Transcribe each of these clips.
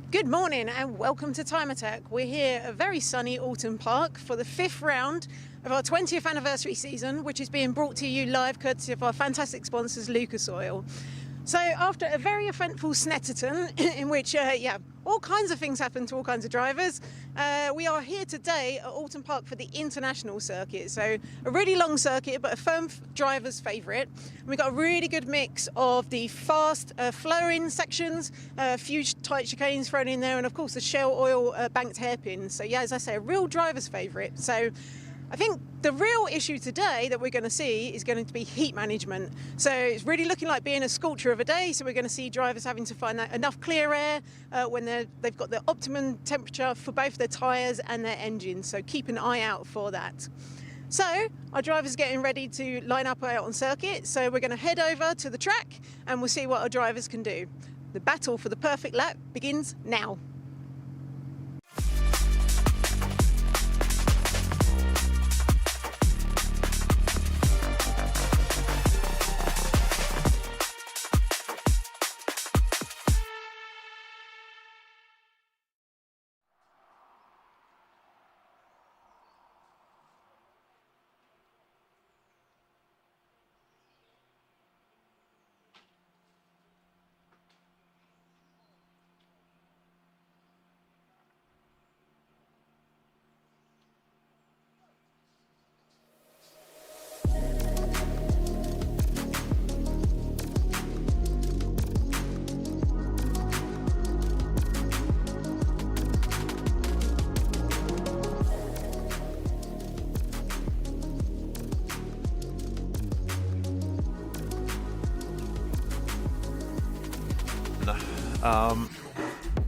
Good morning and welcome to Time Attack. We're here at very sunny Oulton Park for the 5th round of our 20th anniversary season, which is being brought to you live courtesy of our fantastic sponsors, Lucas Oil. So after a very eventful Snetterton, in which, all kinds of things happen to all kinds of drivers, we are here today at Oulton Park for the international circuit. So a really long circuit, but a firm driver's favourite. We've got a really good mix of the fast flowing sections, a few tight chicanes thrown in there, and of course the Shell Oil banked hairpins. So yeah, as I say, a real driver's favourite. So I think the real issue today that we're going to see is going to be heat management. So it's really looking like being a scorcher of a day. So we're going to see drivers having to find that enough clear air when they've got the optimum temperature for both their tyres and their engines. So keep an eye out for that. So our drivers are getting ready to line up out on circuit. So we're going to head over to the track and we'll see what our drivers can do. The battle for the perfect lap begins now.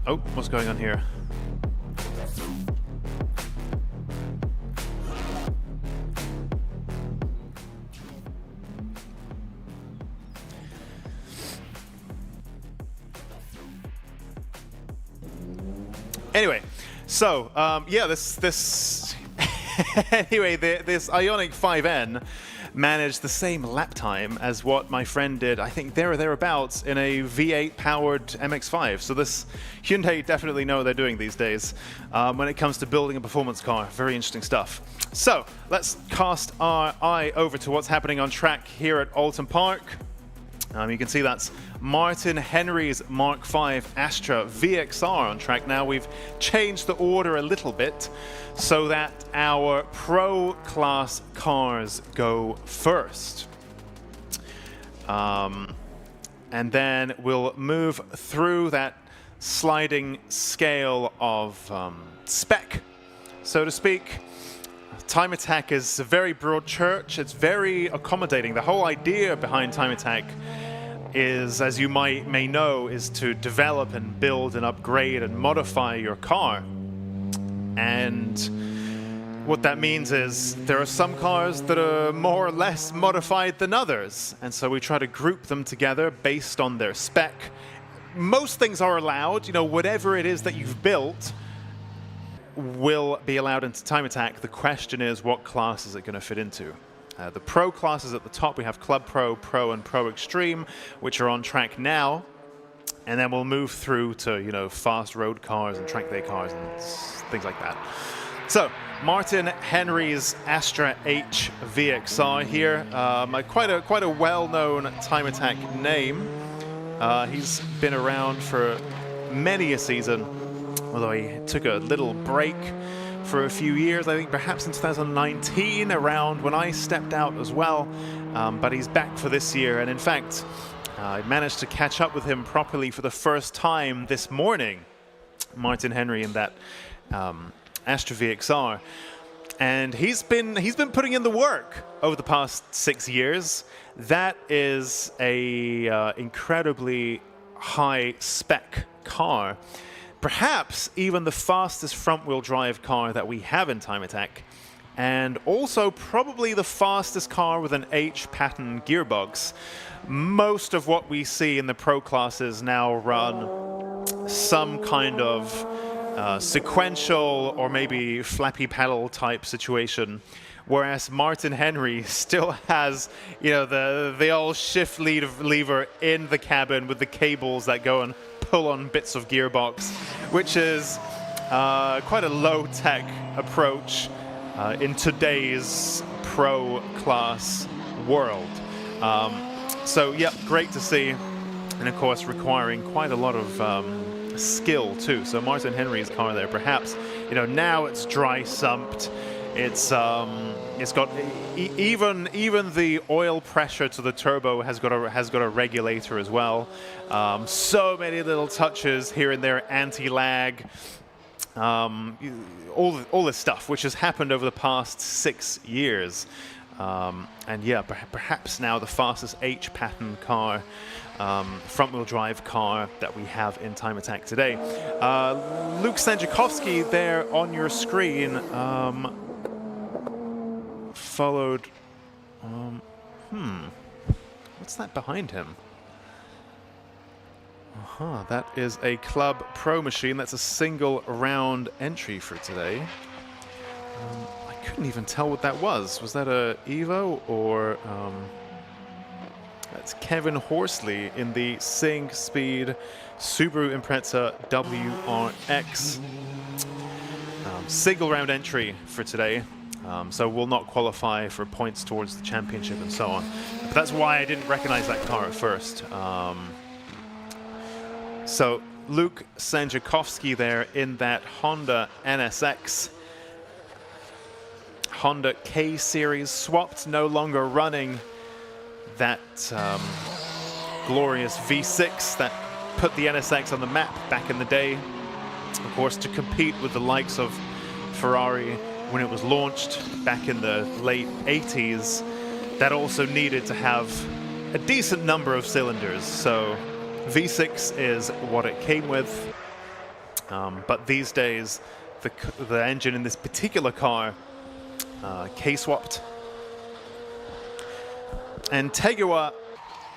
Oh, what's going on here? Anyway, so yeah, this anyway, this Ioniq 5N managed the same lap time as what my friend did, I think there or thereabouts, in a V8 powered MX-5. So this Hyundai definitely know what they're doing these days when it comes to building a performance car. Very interesting stuff. So let's cast our eye over to what's happening on track here at Oulton Park. You can see that's Martin Henry's Mark V Astra VXR on track now. We've changed the order a little bit so that our Pro class cars go first. And then we'll move through that sliding scale of spec, so to speak. Time Attack is a very broad church. It's very accommodating. The whole idea behind Time Attack is, as you may know, is to develop and build and upgrade and modify your car. And what that means is there are some cars that are more or less modified than others. And so we try to group them together based on their spec. Most things are allowed. You know, whatever it is that you've built will be allowed into Time Attack. The question is, what class is it going to fit into? The Pro classes at the top, we have Club Pro, Pro, and Pro Extreme, which are on track now. And then we'll move through to, you know, fast road cars and track day cars and things like that. So, Martin Henry's Astra H VXR here. Quite a well-known Time Attack name. He's been around for many a season, although he took a little break for a few years, I think perhaps in 2019, around when I stepped out as well. But he's back for this year, and in fact, I managed to catch up with him properly for the first time this morning, Martin Henry in that Astra VXR. And he's been putting in the work over the past 6 years. That is a incredibly high spec car. Perhaps even the fastest front-wheel drive car that we have in Time Attack, and also probably the fastest car with an H pattern gearbox. Most of what we see in the Pro classes now run some kind of sequential or maybe flappy pedal type situation, whereas Martin Henry still has, you know, the old shift lever in the cabin with the cables that go and pull-on bits of gearbox, which is quite a low-tech approach in today's pro class world. So yeah, great to see, and of course requiring quite a lot of skill too. So Martin Henry's car there, perhaps, you know, now it's dry sumped. It's got even the oil pressure to the turbo has got a regulator as well. So many little touches here and there, anti-lag, all this stuff which has happened over the past 6 years. And yeah, perhaps now the fastest H pattern car, front-wheel drive car that we have in Time Attack today. Luke Sandziakowski there on your screen, followed. What's that behind him? That is a Club Pro machine. That's a single round entry for today. I couldn't even tell what that was. Was that a Evo or that's Kevin Horsley in the Sing Speed Subaru Impreza WRX. Single round entry for today. So will not qualify for points towards the championship and so on. But that's why I didn't recognize that car at first. So Luke Sandziakowski there in that Honda NSX. Honda K Series swapped, no longer running that glorious V6 that put the NSX on the map back in the day. Of course, to compete with the likes of Ferrari when it was launched back in the late 80s, that also needed to have a decent number of cylinders. So V6 is what it came with. But these days, the engine in this particular car K-swapped. And Tegawa,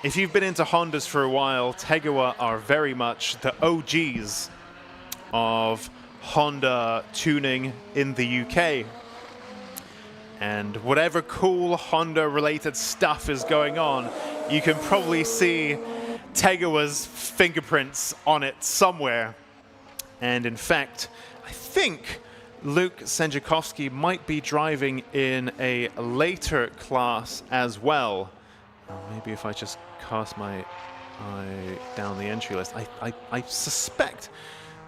if you've been into Hondas for a while, Tegawa are very much the OGs of Honda tuning in the UK. And whatever cool Honda related stuff is going on, you can probably see Tegawa's fingerprints on it somewhere. And in fact, I think Luke Sandziakowski might be driving in a later class as well. Maybe if I just cast my eye down the entry list, I suspect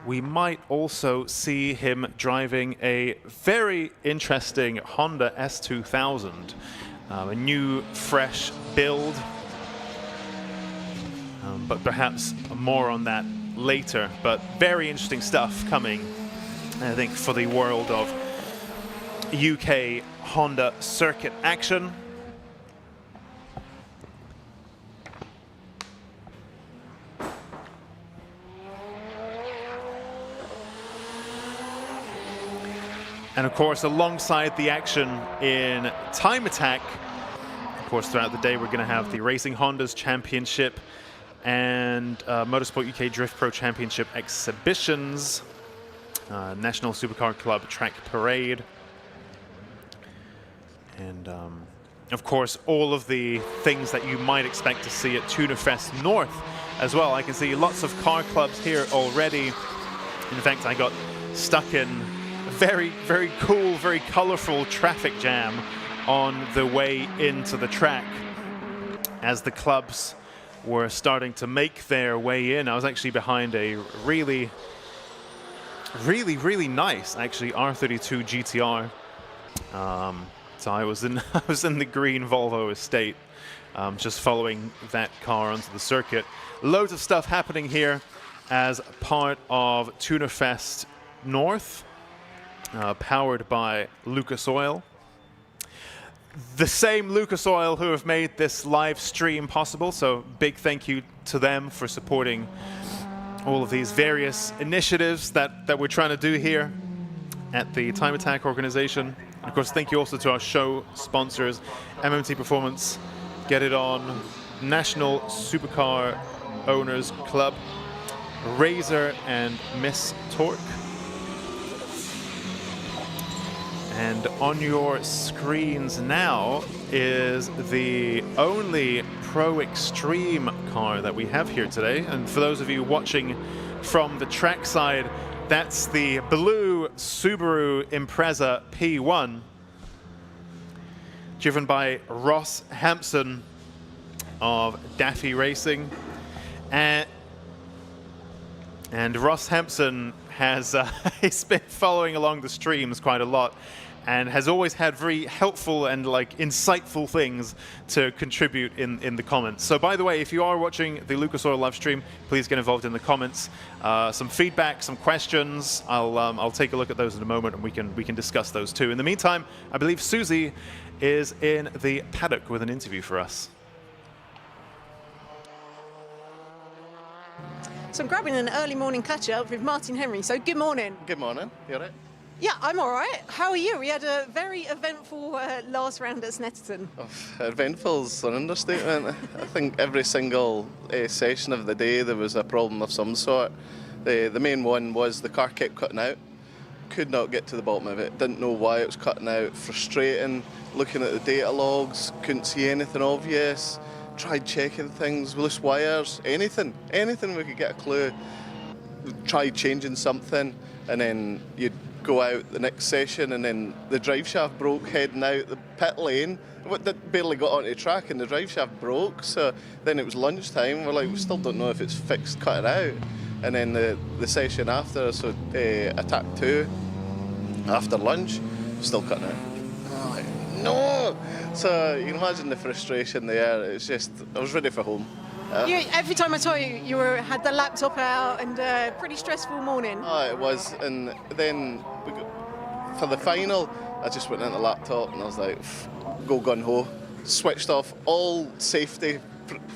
we might also see him driving a very interesting Honda S2000, a new, fresh build. But perhaps more on that later. But very interesting stuff coming, I think, for the world of UK Honda circuit action. And of course, alongside the action in Time Attack, of course, throughout the day, we're going to have the Racing Hondas Championship and Motorsport UK Drift Pro Championship exhibitions, National Supercar Club Track Parade, and of course, all of the things that you might expect to see at Tunafest North as well. I can see lots of car clubs here already. In fact, I got stuck in a very, very cool, very colorful traffic jam on the way into the track as the clubs were starting to make their way in. I was actually behind a really nice, actually, R32 GTR. So I was in the green Volvo estate, just following that car onto the circuit. Loads of stuff happening here as part of Tunafest North, powered by Lucas Oil. The same Lucas Oil who have made this live stream possible, so big thank you to them for supporting all of these various initiatives that we're trying to do here at the Time Attack organization. And of course, thank you also to our show sponsors, MMT Performance, Get It On, National Supercar Owners Club, Razor and Miss Torque. And on your screens now is the only Pro Extreme car that we have here today. And for those of you watching from the trackside, that's the blue Subaru Impreza P1, driven by Ross Hampson of Daffy Racing. And Ross Hampson has he's been following along the streams quite a lot and has always had very helpful and insightful things to contribute in the comments. So by the way, if you are watching the Lucas Oil live stream, please get involved in the comments. Some feedback, some questions. I'll take a look at those in a moment, and we can discuss those too. In the meantime, I believe Susie is in the paddock with an interview for us. So I'm grabbing an early morning catch-up with Martin Henry. So good morning. Good morning. You all right? Yeah, I'm all right. How are you? We had a very eventful last round at Snetterton. Oh, eventful's an understatement. I think every single session of the day there was a problem of some sort. The main one was the car kept cutting out. Could not get to the bottom of it. Didn't know why it was cutting out. Frustrating. Looking at the data logs, couldn't see anything obvious. Tried checking things, loose wires, anything we could get a clue. Tried changing something, and then you'd go out the next session, and then the drive shaft broke heading out the pit lane. That barely got onto the track, and the drive shaft broke. So then it was lunchtime. We're like, we still don't know if it's fixed, cut it out. And then the session after, so attack 2, after lunch, still cutting it. I'm like, no! So you can imagine the frustration there. It's just, I was ready for home. Every time I saw you, you had the laptop out, and pretty stressful morning. Oh, it was. And then for the final, I just went into the laptop and I was like, go gun-ho. Switched off all safety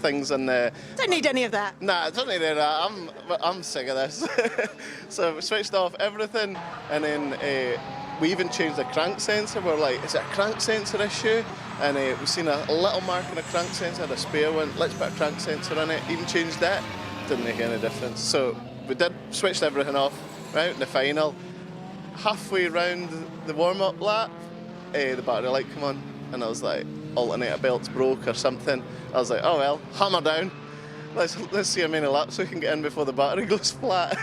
things in there. Don't need any of that. Nah, I don't need any of that. I'm sick of this. So we switched off everything, and then we even changed the crank sensor. We're like, is it a crank sensor issue? And we've seen a little mark on a crank sensor, had a spare one. Let's put a crank sensor in it. Even changed that. Didn't make any difference. So we switched everything off. Right in the final, halfway round the warm-up lap, the battery light come on, and I was like, alternator belt's broke or something. I was like, oh well, hammer down. Let's see how many laps we can get in before the battery goes flat.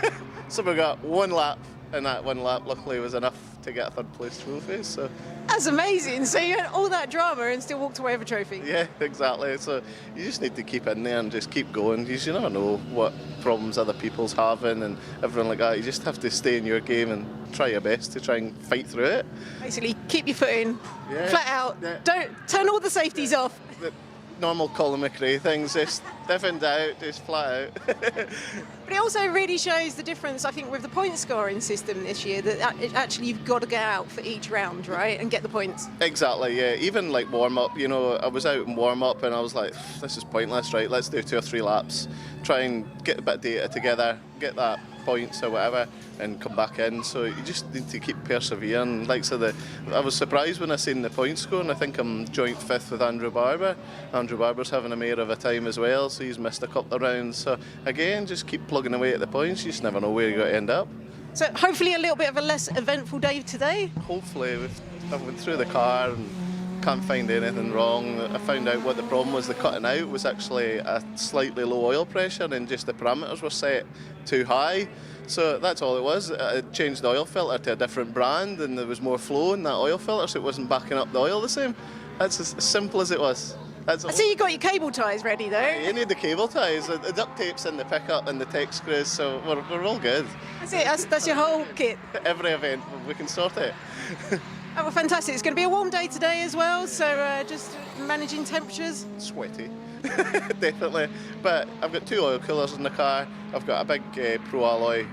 So we got one lap, and that one lap luckily was enough to get a third place trophy. So that's amazing. So you had all that drama and still walked away with a trophy. Yeah, exactly. So you just need to keep in there and just keep going, because you never know what problems other people's having and everything like that. You just have to stay in your game and try your best to try and fight through it. Basically, keep your foot in, flat out. Yeah. Don't turn all the safeties off. The normal Colin McRae things, just if in doubt, just flat out. But it also really shows the difference, I think, with the point scoring system this year, that actually you've got to get out for each round, right, and get the points. Exactly, yeah. Even like warm-up, you know, I was out in warm-up and I was like, this is pointless, right? Let's do 2 or 3 laps, try and get a bit of data together, get that points or whatever, and come back in. So you just need to keep persevering. Like, so I was surprised when I seen the point score, and I think I'm joint 5th with Andrew Barber. Andrew Barber's having a mare of a time as well, so he's missed a couple of rounds. So again, just keep plugging away at the points. You just never know where you're going to end up. So hopefully a little bit of a less eventful day today. Hopefully. I went through the car and can't find anything wrong. I found out what the problem was. The cutting out was actually a slightly low oil pressure, and just the parameters were set too high. So that's all it was. I changed the oil filter to a different brand, and there was more flow in that oil filter, so it wasn't backing up the oil the same. That's as simple as it was. I see you got your cable ties ready though. You need the cable ties. The duct tape's in the pickup and the tech screws, so we're all good. That's it. That's your whole kit. Every event, we can sort it. Oh, well, fantastic. It's going to be a warm day today as well, so just managing temperatures. Sweaty, definitely. But I've got 2 oil coolers in the car. I've got a big Pro Alloy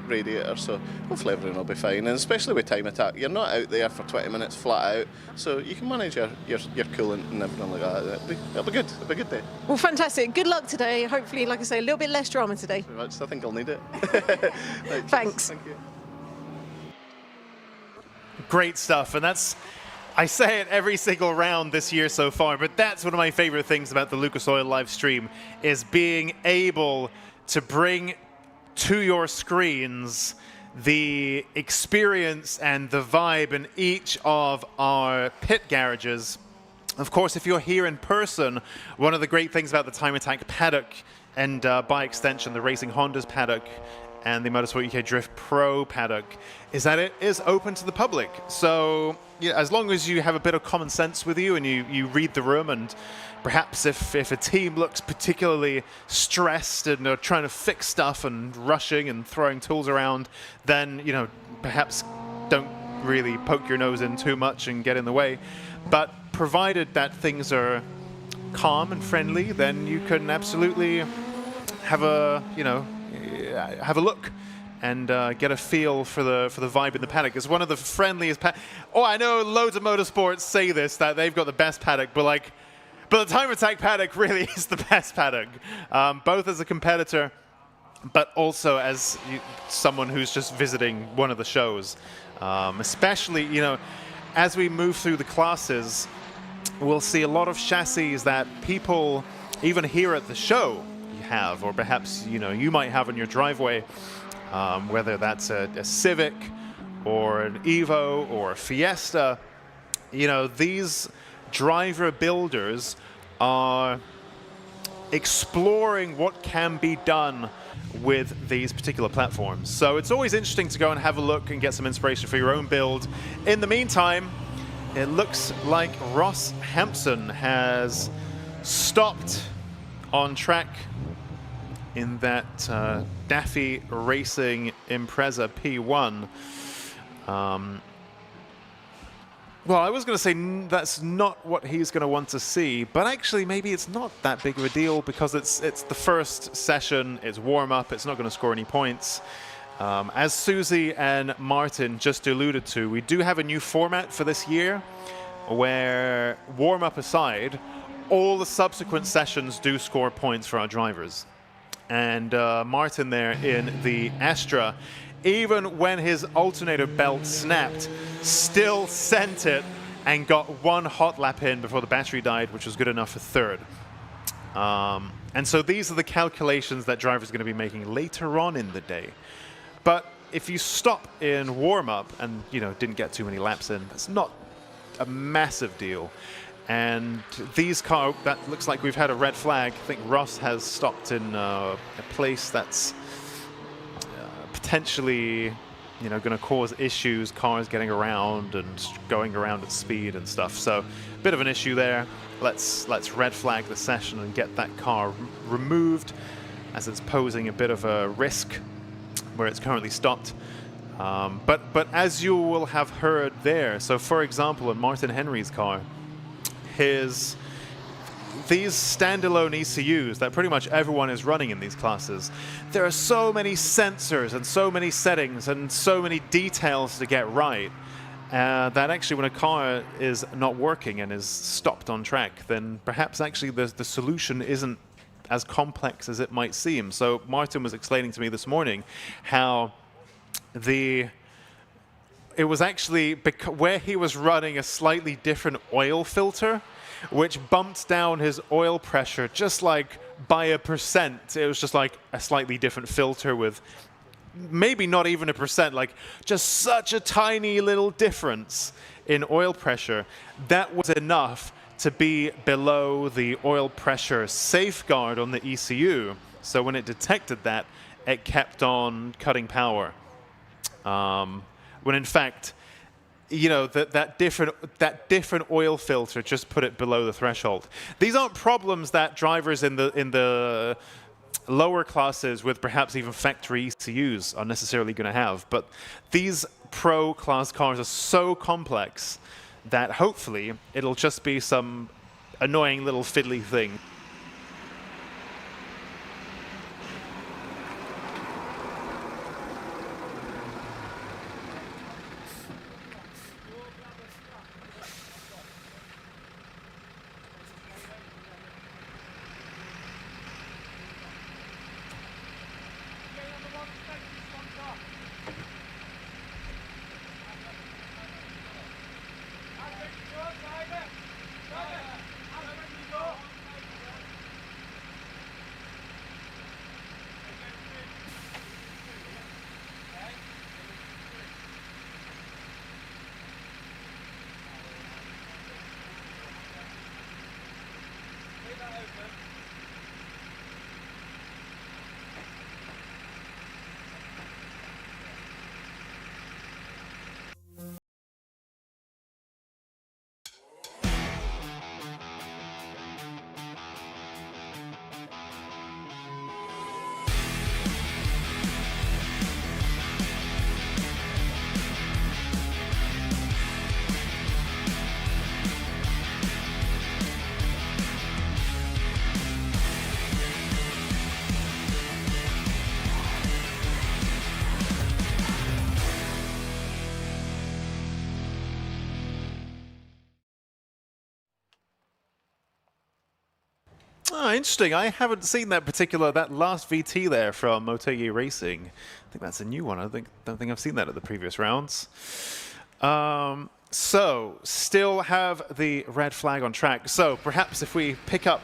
radiator, so hopefully everything will be fine. And especially with time attack, you're not out there for 20 minutes flat out, so you can manage your coolant and everything like that. It'll be good. It'll be a good day. Well, fantastic. Good luck today. Hopefully, like I say, a little bit less drama today. Very much. I think I'll need it. Right, thanks. Thank you. Great stuff, and I say it every single round this year so far, but that's one of my favorite things about the Lucas Oil live stream, is being able to bring to your screens the experience and the vibe in each of our pit garages Of course, if you're here in person, one of the great things about the Time Attack Paddock, and by extension the Racing Hondas Paddock and the Motorsport UK Drift Pro Paddock, is that it is open to the public. So as long as you have a bit of common sense with you and you read the room, and perhaps if a team looks particularly stressed and are trying to fix stuff and rushing and throwing tools around, then perhaps don't really poke your nose in too much and get in the way. But provided that things are calm and friendly, then you can absolutely have a look and get a feel for the vibe in the paddock. It's one of the friendliest I know loads of motorsports say this, that they've got the best paddock, but the Time Attack Paddock really is the best paddock, both as a competitor, but also as someone who's just visiting one of the shows. Especially, as we move through the classes, we'll see a lot of chassis that people, even here at the show, have, or perhaps you might have in your driveway, whether that's a Civic or an Evo or a Fiesta. These driver builders are exploring what can be done with these particular platforms. So it's always interesting to go and have a look and get some inspiration for your own build. In the meantime, it looks like Ross Hampson has stopped on track in that Daffy Racing Impreza P1. Well, I was going to say that's not what he's going to want to see, but actually maybe it's not that big of a deal, because it's the first session, it's warm-up, it's not going to score any points. As Susie and Martin just alluded to, we do have a new format for this year where, warm-up aside, all the subsequent sessions do score points for our drivers. And Martin there in the Astra, even when his alternator belt snapped, still sent it and got one hot lap in before the battery died, which was good enough for third. And so these are the calculations that drivers are going to be making later on in the day. But if you stop in warm-up and didn't get too many laps in, that's not a massive deal. And these cars, that looks like we've had a red flag. I think Ross has stopped in a place that's potentially, going to cause issues, cars getting around and going around at speed and stuff. So a bit of an issue there. Let's red flag the session and get that car removed, as it's posing a bit of a risk where it's currently stopped. But as you will have heard there, so for example, in Martin Henry's car, these standalone ECUs that pretty much everyone is running in these classes, there are so many sensors and so many settings and so many details to get right, that actually when a car is not working and is stopped on track, then perhaps actually the solution isn't as complex as it might seem. So Martin was explaining to me this morning how it was actually where he was running a slightly different oil filter, which bumped down his oil pressure just like by 1%. It was just like a slightly different filter with maybe not even 1%, like just such a tiny little difference in oil pressure. That was enough to be below the oil pressure safeguard on the ECU. So when it detected that, it kept on cutting power. When in fact, that different oil filter just put it below the threshold. These aren't problems that drivers in the lower classes with perhaps even factory ECUs are necessarily going to have, but these pro class cars are so complex that hopefully it'll just be some annoying little fiddly thing. Oh, interesting. I haven't seen that last VT there from Motegi Racing. I think that's a new one. Don't think I've seen that at the previous rounds. So, still have the red flag on track. So, perhaps if we pick up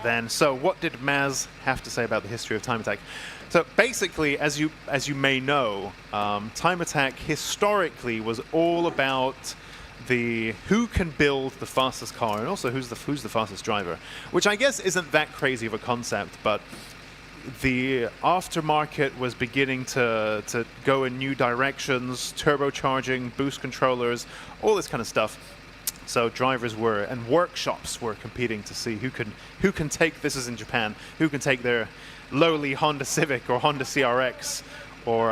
then, so what did Maz have to say about the history of Time Attack? So basically, as you may know, Time Attack historically was all about who can build the fastest car and also who's the fastest driver, which I guess isn't that crazy of a concept, but the aftermarket was beginning to go in new directions, turbocharging, boost controllers, all this kind of stuff. So drivers and workshops were competing to see who can take, this is in Japan, who can take their lowly Honda Civic or Honda CRX or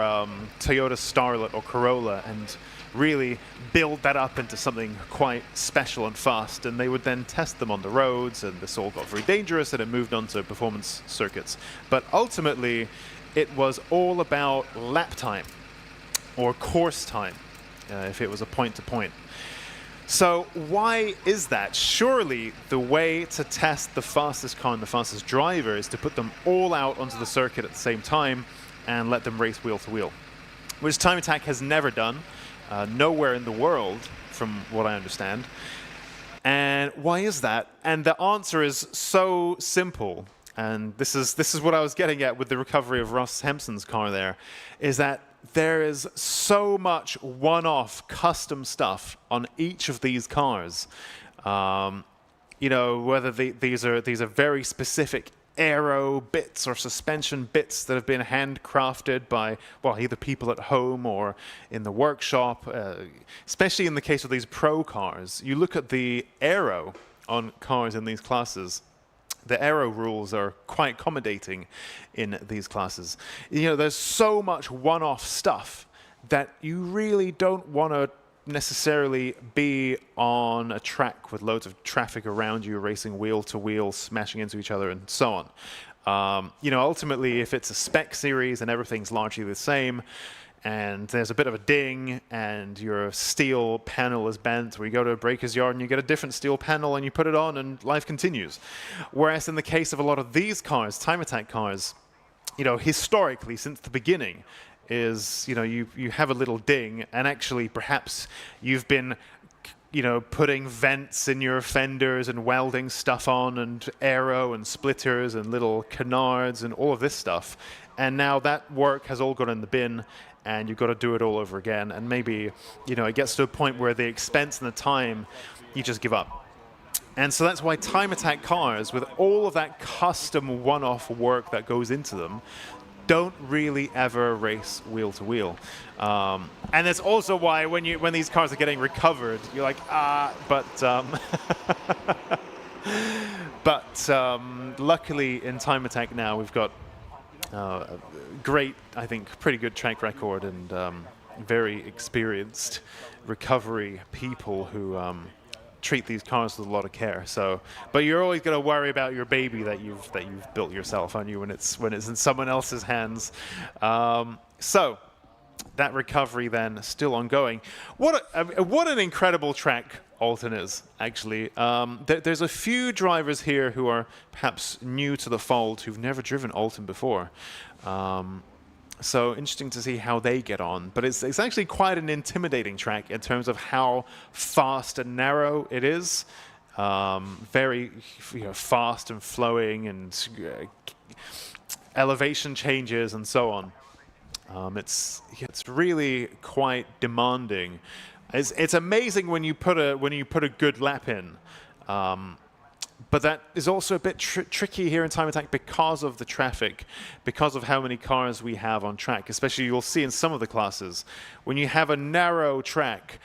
Toyota Starlet or Corolla and really build that up into something quite special and fast. And they would then test them on the roads, and this all got very dangerous, and it moved on to performance circuits. But ultimately, it was all about lap time or course time, if it was a point-to-point. So why is that? Surely the way to test the fastest car and the fastest driver is to put them all out onto the circuit at the same time and let them race wheel to wheel, which Time Attack has never done, nowhere in the world, from what I understand. And why is that? And the answer is so simple. And this is what I was getting at with the recovery of Ross Hempson's car there, is that there is so much one-off custom stuff on each of these cars. You know, whether these are very specific aero bits or suspension bits that have been handcrafted by, well, either people at home or in the workshop, especially in the case of these pro cars. You look at the aero on cars in these classes, the aero rules are quite accommodating in these classes. You know, there's so much one-off stuff that you really don't want to necessarily be on a track with loads of traffic around you, racing wheel to wheel, smashing into each other, and so on. You know, ultimately, if it's a spec series and everything's largely the same, and there's a bit of a ding, and your steel panel is bent, or you go to a breaker's yard and you get a different steel panel and you put it on and life continues. Whereas in the case of a lot of these cars, Time Attack cars, you know, historically, since the beginning, is, you know, you have a little ding, and actually perhaps you've been, you know, putting vents in your fenders and welding stuff on, and aero and splitters and little canards and all of this stuff. And now that work has all gone in the bin, and you've got to do it all over again. And maybe, you know, it gets to a point where the expense and the time, you just give up. And so that's why Time Attack cars, with all of that custom one-off work that goes into them, don't really ever race wheel to wheel. And that's also why when these cars are getting recovered, you're like, but luckily in Time Attack now we've got a great, I think, pretty good track record and very experienced recovery people who treat these cars with a lot of care. So, but you're always going to worry about your baby that you've built yourself, aren't you, when it's in someone else's hands. So that recovery then still ongoing. What an incredible track Oulton is, actually. There's a few drivers here who are perhaps new to the fold, who've never driven Oulton before. So interesting to see how they get on. But it's actually quite an intimidating track in terms of how fast and narrow it is. Very, you know, fast and flowing, and elevation changes and so on. It's really quite demanding. It's amazing when you put a good lap in. But that is also a bit tricky here in Time Attack because of the traffic, because of how many cars we have on track. Especially you'll see in some of the classes, when you have a narrow track,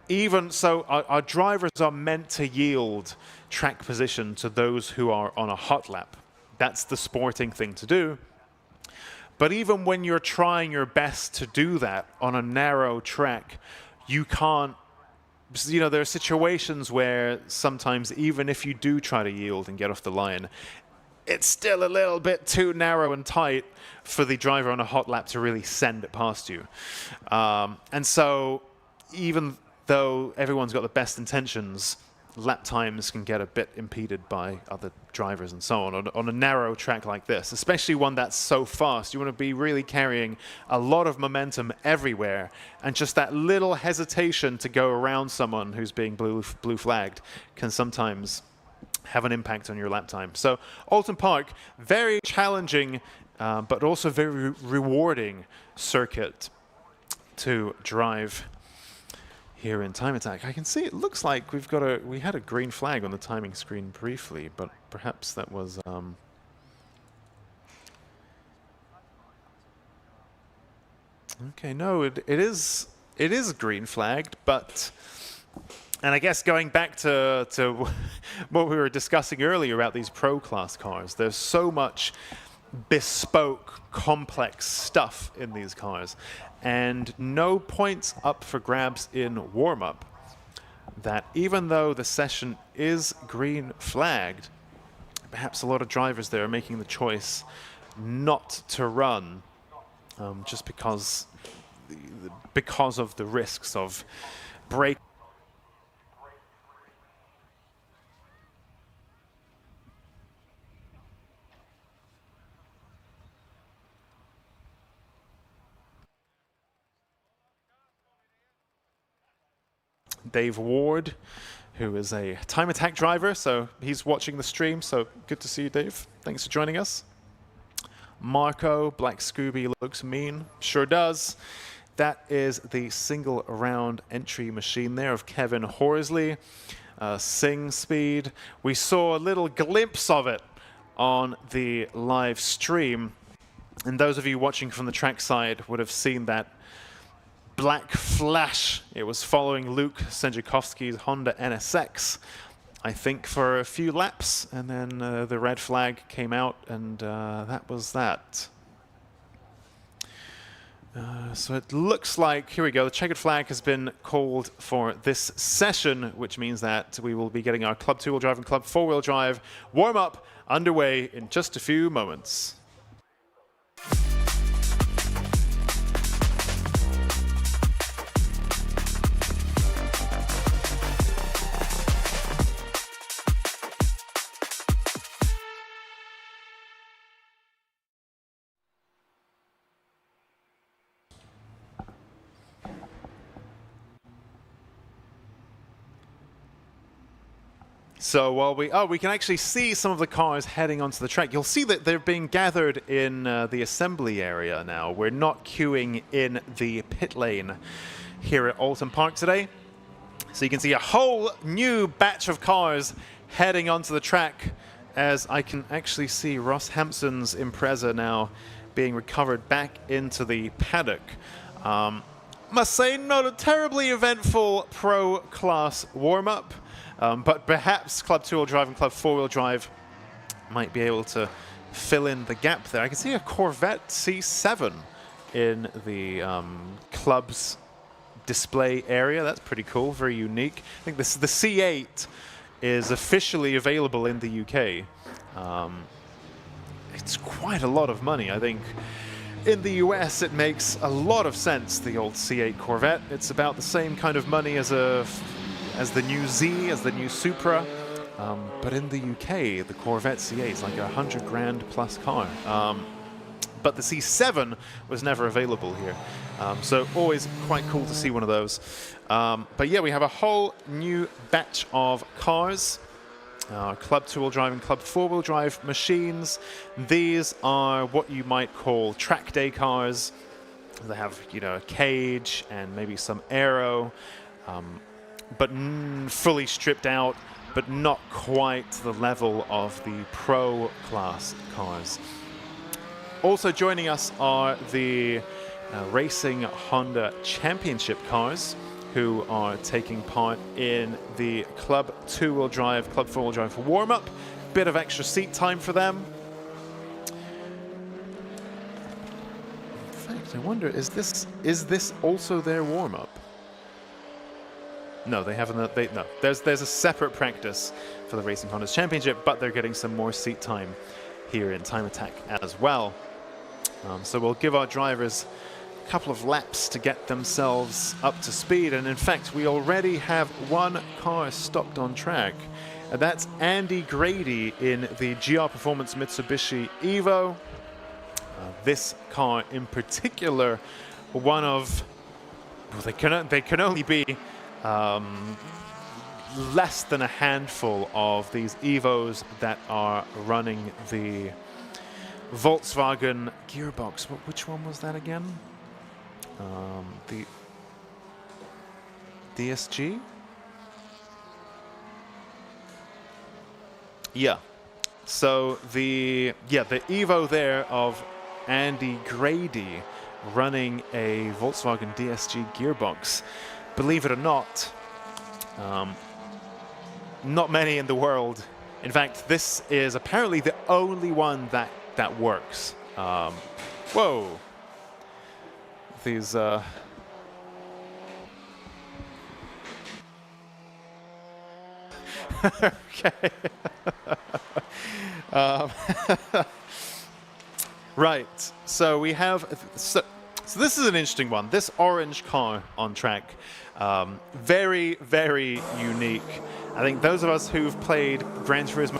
even so our drivers are meant to yield track position to those who are on a hot lap. That's the sporting thing to do. But even when you're trying your best to do that on a narrow track, you can't. You know, there are situations where sometimes even if you do try to yield and get off the line, it's still a little bit too narrow and tight for the driver on a hot lap to really send it past you. And so even though everyone's got the best intentions, lap times can get a bit impeded by other drivers and so on a narrow track like this, especially one that's so fast. You want to be really carrying a lot of momentum everywhere, and just that little hesitation to go around someone who's being blue flagged can sometimes have an impact on your lap time. So Oulton Park, very challenging, but also very rewarding circuit to drive here in Time Attack. I can see it looks like we had a green flag on the timing screen briefly, but perhaps that was okay. No, it is green flagged, but, and I guess going back to what we were discussing earlier about these pro class cars, there's so much bespoke, complex stuff in these cars, and no points up for grabs in warm-up, that even though the session is green flagged, perhaps a lot of drivers there are making the choice not to run just because of the risks of break. Dave Ward, who is a Time Attack driver, so he's watching the stream, so good to see you, Dave. Thanks for joining us. Marco, Black Scooby looks mean, sure does. That is the single round entry machine there of Kevin Horsley. Sing Speed. We saw a little glimpse of it on the live stream, and those of you watching from the trackside would have seen that black flash. It was following Luke Senjakovsky's Honda NSX, I think, for a few laps, and then the red flag came out, and that was that. So it looks like, here we go, the checkered flag has been called for this session, which means that we will be getting our Club 2-wheel drive and Club 4-wheel drive warm-up underway in just a few moments. So while we can actually see some of the cars heading onto the track. You'll see that they're being gathered in the assembly area now. We're not queuing in the pit lane here at Oulton Park today. So you can see a whole new batch of cars heading onto the track, as I can actually see Ross Hampson's Impreza now being recovered back into the paddock. Must say, not a terribly eventful pro class warm-up. But perhaps Club 2-wheel drive and Club 4-wheel drive might be able to fill in the gap there. I can see a Corvette C7 in the club's display area. That's pretty cool, very unique. I think this the C8 is officially available in the UK. It's quite a lot of money, I think. In the US, it makes a lot of sense, the old C8 Corvette. It's about the same kind of money as the new Z, as the new Supra, but in the UK, the Corvette C8 is like a 100 grand plus car. But the C7 was never available here, so always quite cool to see one of those. But yeah, we have a whole new batch of cars, Club 2-wheel drive and Club 4-wheel drive machines. These are what you might call track day cars. They have, you know, a cage and maybe some aero. But fully stripped out, but not quite to the level of the pro class cars. Also joining us are the Racing Honda Championship cars, who are taking part in the Club 2-wheel drive, Club 4-wheel drive warm-up. Bit of extra seat time for them. In fact, I wonder, is this also their warm-up? No, they haven't. No, there's a separate practice for the Racing Honda's Championship, but they're getting some more seat time here in Time Attack as well. So we'll give our drivers couple of laps to get themselves up to speed. And in fact, we already have one car stopped on track. And that's Andy Grady in the GR Performance Mitsubishi Evo. This car in particular, one of, well, they can only be less than a handful of these Evos that are running the Volkswagen gearbox. Which one was that again? The DSG? Yeah. So the Evo there of Andy Grady running a Volkswagen DSG gearbox. Believe it or not, not many in the world. In fact, this is apparently the only one that works. Whoa. These okay. Right, so we have, so this is an interesting one. This orange car on track, very, very unique. I think those of us who've played Gran Turismo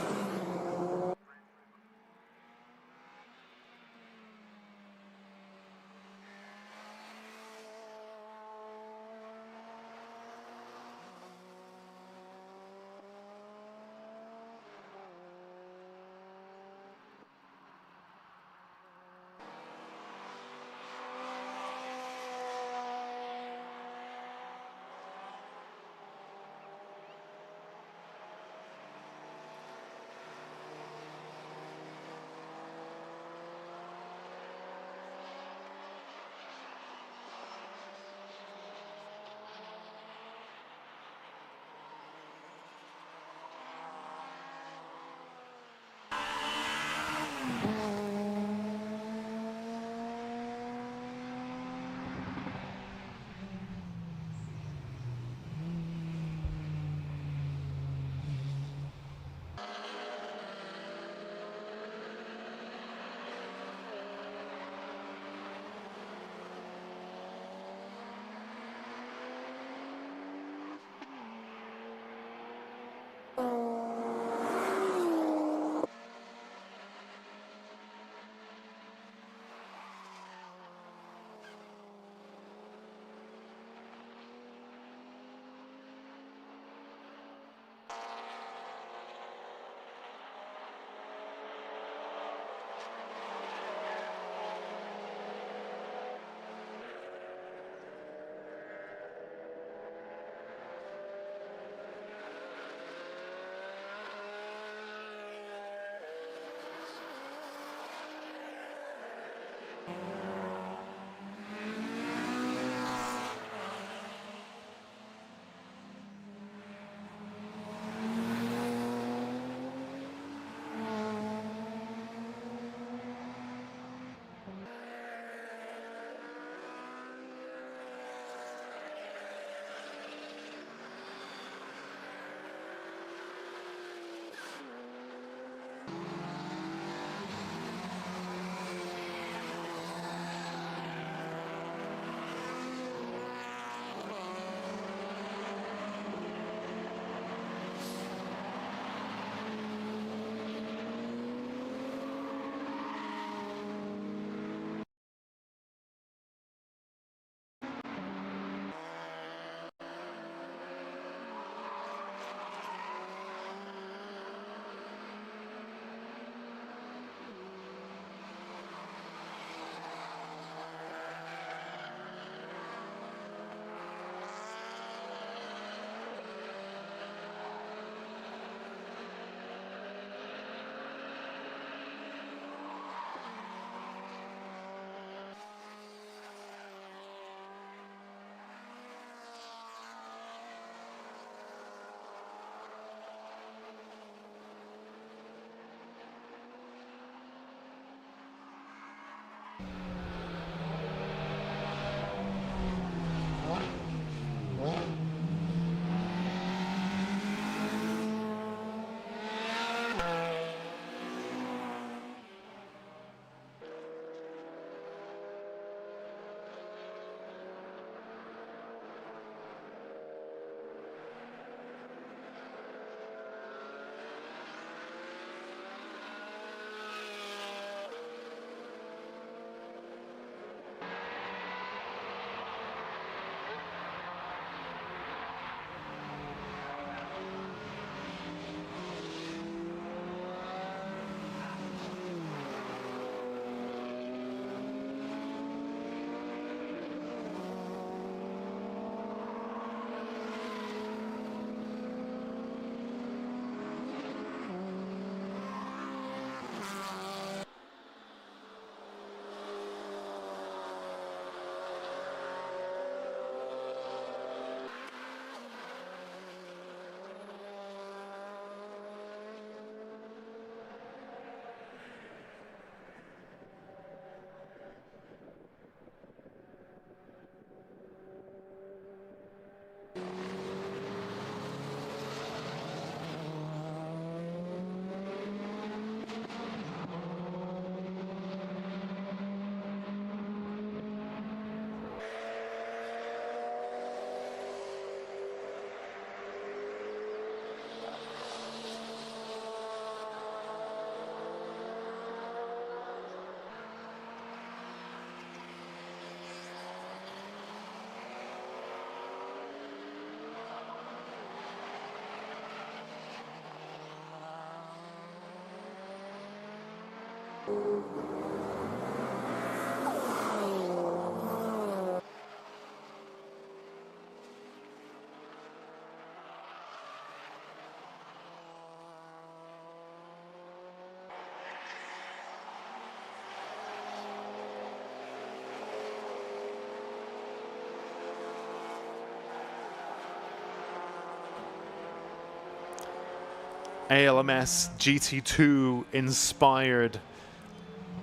ALMS GT2 inspired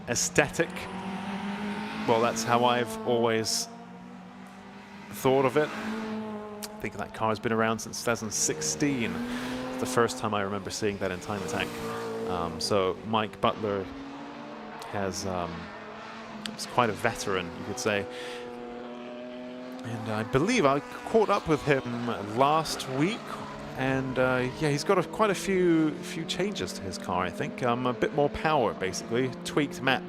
aesthetic. Well, that's how I've always thought of it. I think that car has been around since 2016. It's the first time I remember seeing that in Time Attack. So Mike Butler is quite a veteran, you could say. And I believe I caught up with him last week. And yeah, he's got quite a few changes to his car, I think. A bit more power, basically, tweaked map.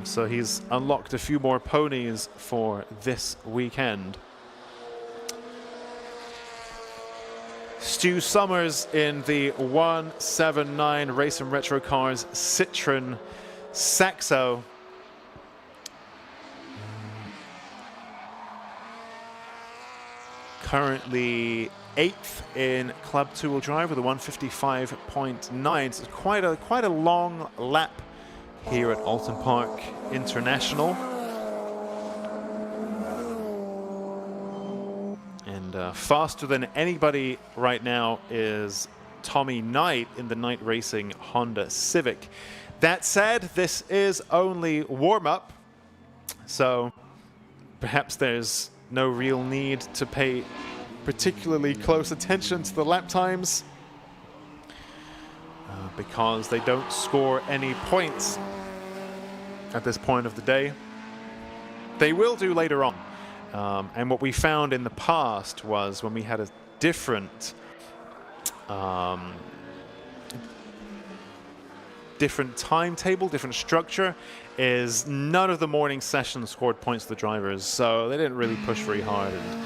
So he's unlocked a few more ponies for this weekend. Stu Summers in the 179 Race and Retro Cars Citroen Saxo. Currently 8th in Club 2-wheel drive with a 155.9. So it's quite a long lap here at Oulton Park International. And faster than anybody right now is Tommy Knight in the Knight Racing Honda Civic. That said, this is only warm-up, so perhaps there's no real need to pay particularly close attention to the lap times because they don't score any points at this point of the day. They will do later on. And what we found in the past was when we had a different timetable, different structure, is none of the morning sessions scored points to the drivers, so they didn't really push very hard and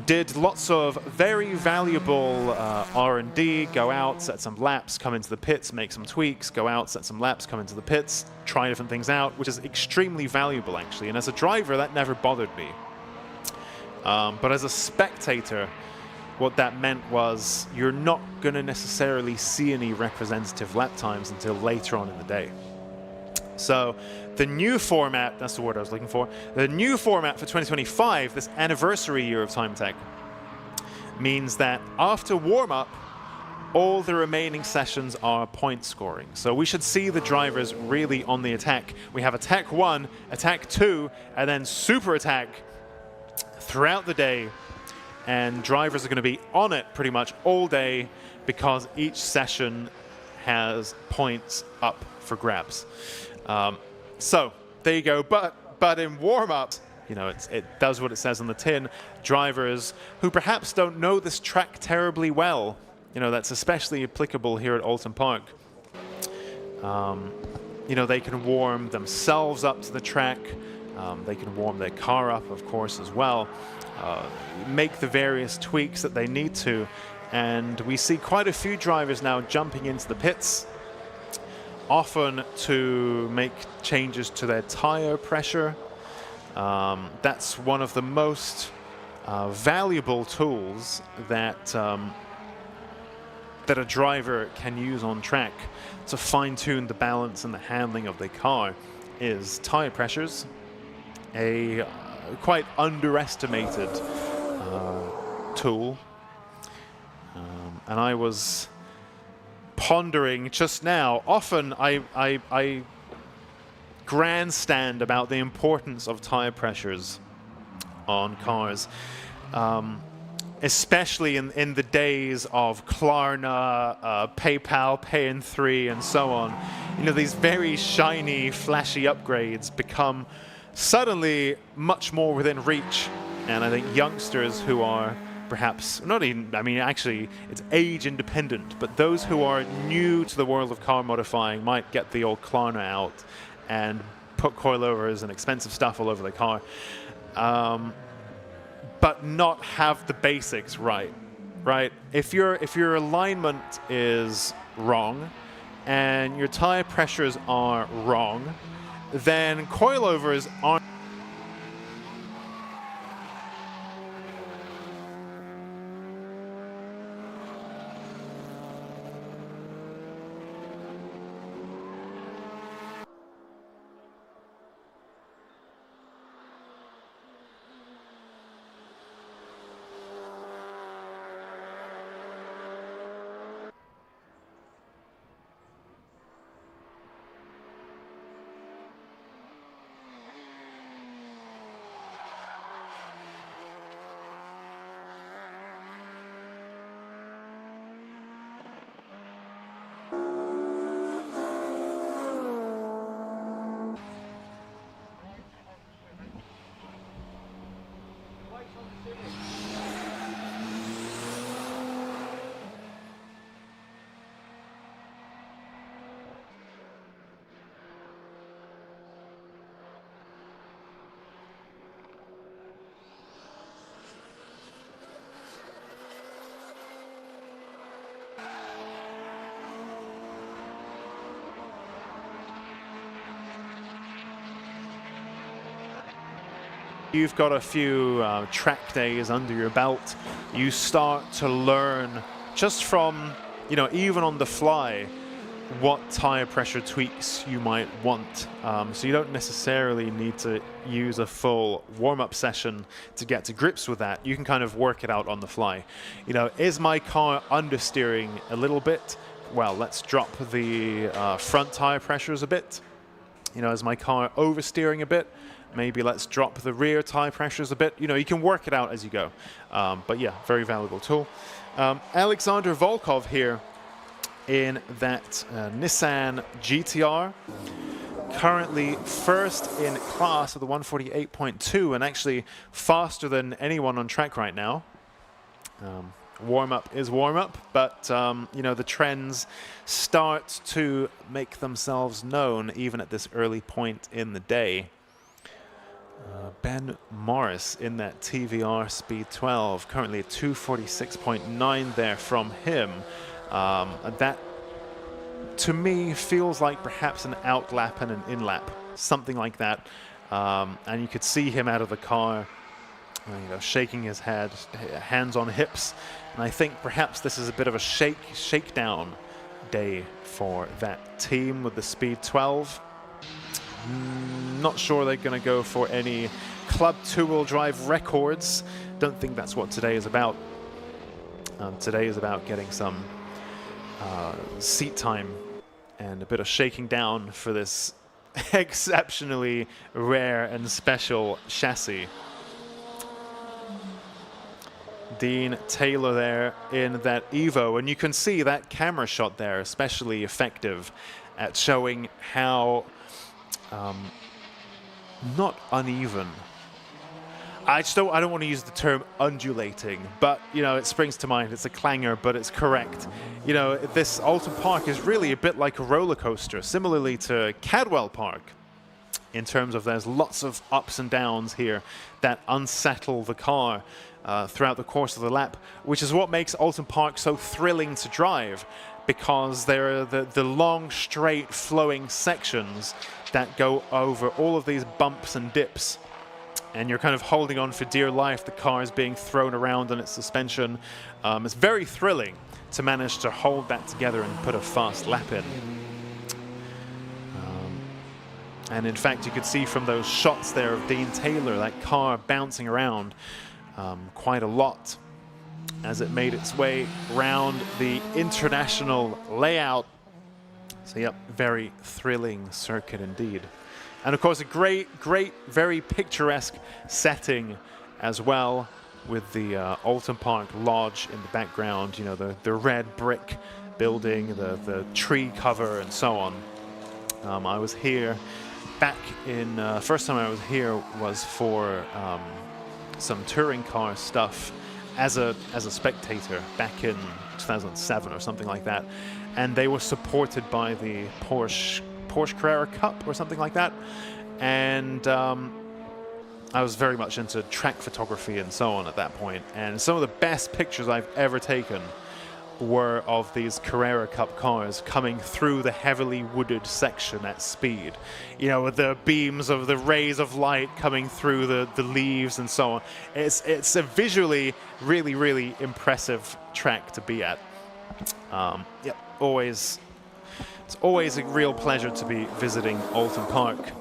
did lots of very valuable R&D, go out, set some laps, come into the pits, make some tweaks, go out, set some laps, come into the pits, try different things out, which is extremely valuable actually. And as a driver, that never bothered me. But as a spectator, what that meant was you're not going to necessarily see any representative lap times until later on in the day. So the new format, that's the word I was looking for, the new format for 2025, this anniversary year of Time Attack, means that after warm-up, all the remaining sessions are point scoring. So we should see the drivers really on the attack. We have attack 1, attack 2, and then super attack throughout the day. And drivers are going to be on it pretty much all day because each session has points up for grabs. So there you go. But in warm-up, you know, it does what it says on the tin. Drivers who perhaps don't know this track terribly well, you know, that's especially applicable here at Oulton Park. You know, they can warm themselves up to the track. They can warm their car up, of course, as well. Make the various tweaks that they need to. And we see quite a few drivers now jumping into the pits, often to make changes to their tire pressure. That's one of the most valuable tools that that a driver can use on track to fine-tune the balance and the handling of their car is tire pressures. A quite underestimated tool. And I was pondering just now, often I grandstand about the importance of tire pressures on cars, especially in the days of Klarna, PayPal, Pay in 3, and so on. You know, these very shiny, flashy upgrades become suddenly much more within reach. And I think youngsters who are perhaps not even, I mean, actually, it's age independent, but those who are new to the world of car modifying might get the old Klarna out and put coilovers and expensive stuff all over the car, but not have the basics right? If your alignment is wrong and your tire pressures are wrong, then coilovers aren't. You've got a few track days under your belt. You start to learn just from, you know, even on the fly, what tire pressure tweaks you might want. So you don't necessarily need to use a full warm-up session to get to grips with that. You can kind of work it out on the fly. You know, is my car understeering a little bit? Well, let's drop the front tire pressures a bit. You know, is my car oversteering a bit? Maybe let's drop the rear tire pressures a bit. You know, you can work it out as you go. But yeah, very valuable tool. Alexander Volkov here in that Nissan GTR. Currently first in class with the 148.2 and actually faster than anyone on track right now. Warm-up is warm-up, but you know, the trends start to make themselves known even at this early point in the day. Ben Morris in that TVR Speed 12, currently at 246.9 there from him. And that, to me, feels like perhaps an out-lap and an in-lap, something like that. And you could see him out of the car, you know, shaking his head, hands on hips. And I think perhaps this is a bit of a shakedown day for that team with the Speed 12. Not sure they're going to go for any club two-wheel drive records. Don't think that's what today is about. Today is about getting some seat time and a bit of shaking down for this exceptionally rare and special chassis. Dean Taylor there in that Evo, and you can see that camera shot there especially effective at showing how not uneven. I don't want to use the term undulating, but you know, it springs to mind. It's a clanger, but it's correct. You know, this Oulton Park is really a bit like a roller coaster, similarly to Cadwell Park, in terms of there's lots of ups and downs here that unsettle the car throughout the course of the lap, which is what makes Oulton Park so thrilling to drive, because there are the long, straight, flowing sections that go over all of these bumps and dips. And you're kind of holding on for dear life. The car is being thrown around on its suspension. It's very thrilling to manage to hold that together and put a fast lap in. And in fact, you could see from those shots there of Dean Taylor, that car bouncing around quite a lot as it made its way round the international layout. So yep, very thrilling circuit indeed. And of course a great, very picturesque setting as well, with the Oulton Park Lodge in the background, you know, the red brick building, the tree cover and so on. I was here back in, first time I was here was for some touring car stuff as a spectator back in 2007 or something like that. And they were supported by the Porsche Carrera Cup or something like that. And I was very much into track photography and so on at that point. And some of the best pictures I've ever taken were of these Carrera Cup cars coming through the heavily wooded section at speed. You know, with the beams of the rays of light coming through the leaves and so on. It's a visually really, really impressive track to be at. Yep, it's always a real pleasure to be visiting Oulton Park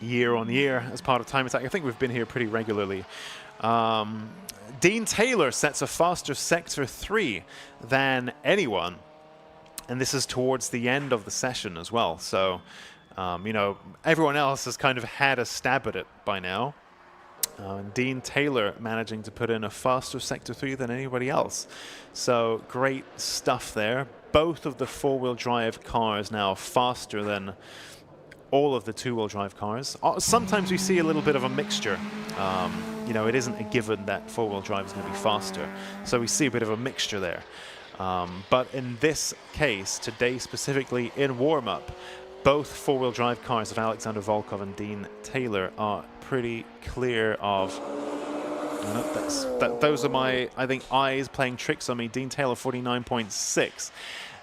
year on year as part of Time Attack. I think we've been here pretty regularly. Dean Taylor sets a faster Sector 3 than anyone, and this is towards the end of the session as well. So, you know, everyone else has kind of had a stab at it by now. Dean Taylor managing to put in a faster Sector 3 than anybody else. So, great stuff there. Both of the four-wheel drive cars now faster than all of the two-wheel drive cars. Sometimes we see a little bit of a mixture. You know, it isn't a given that four-wheel drive is going to be faster. So we see a bit of a mixture there. But in this case, today specifically in warm-up, both four-wheel drive cars of Alexander Volkov and Dean Taylor are pretty clear of... those are my, I think, eyes playing tricks on me. Dean Taylor 49.6.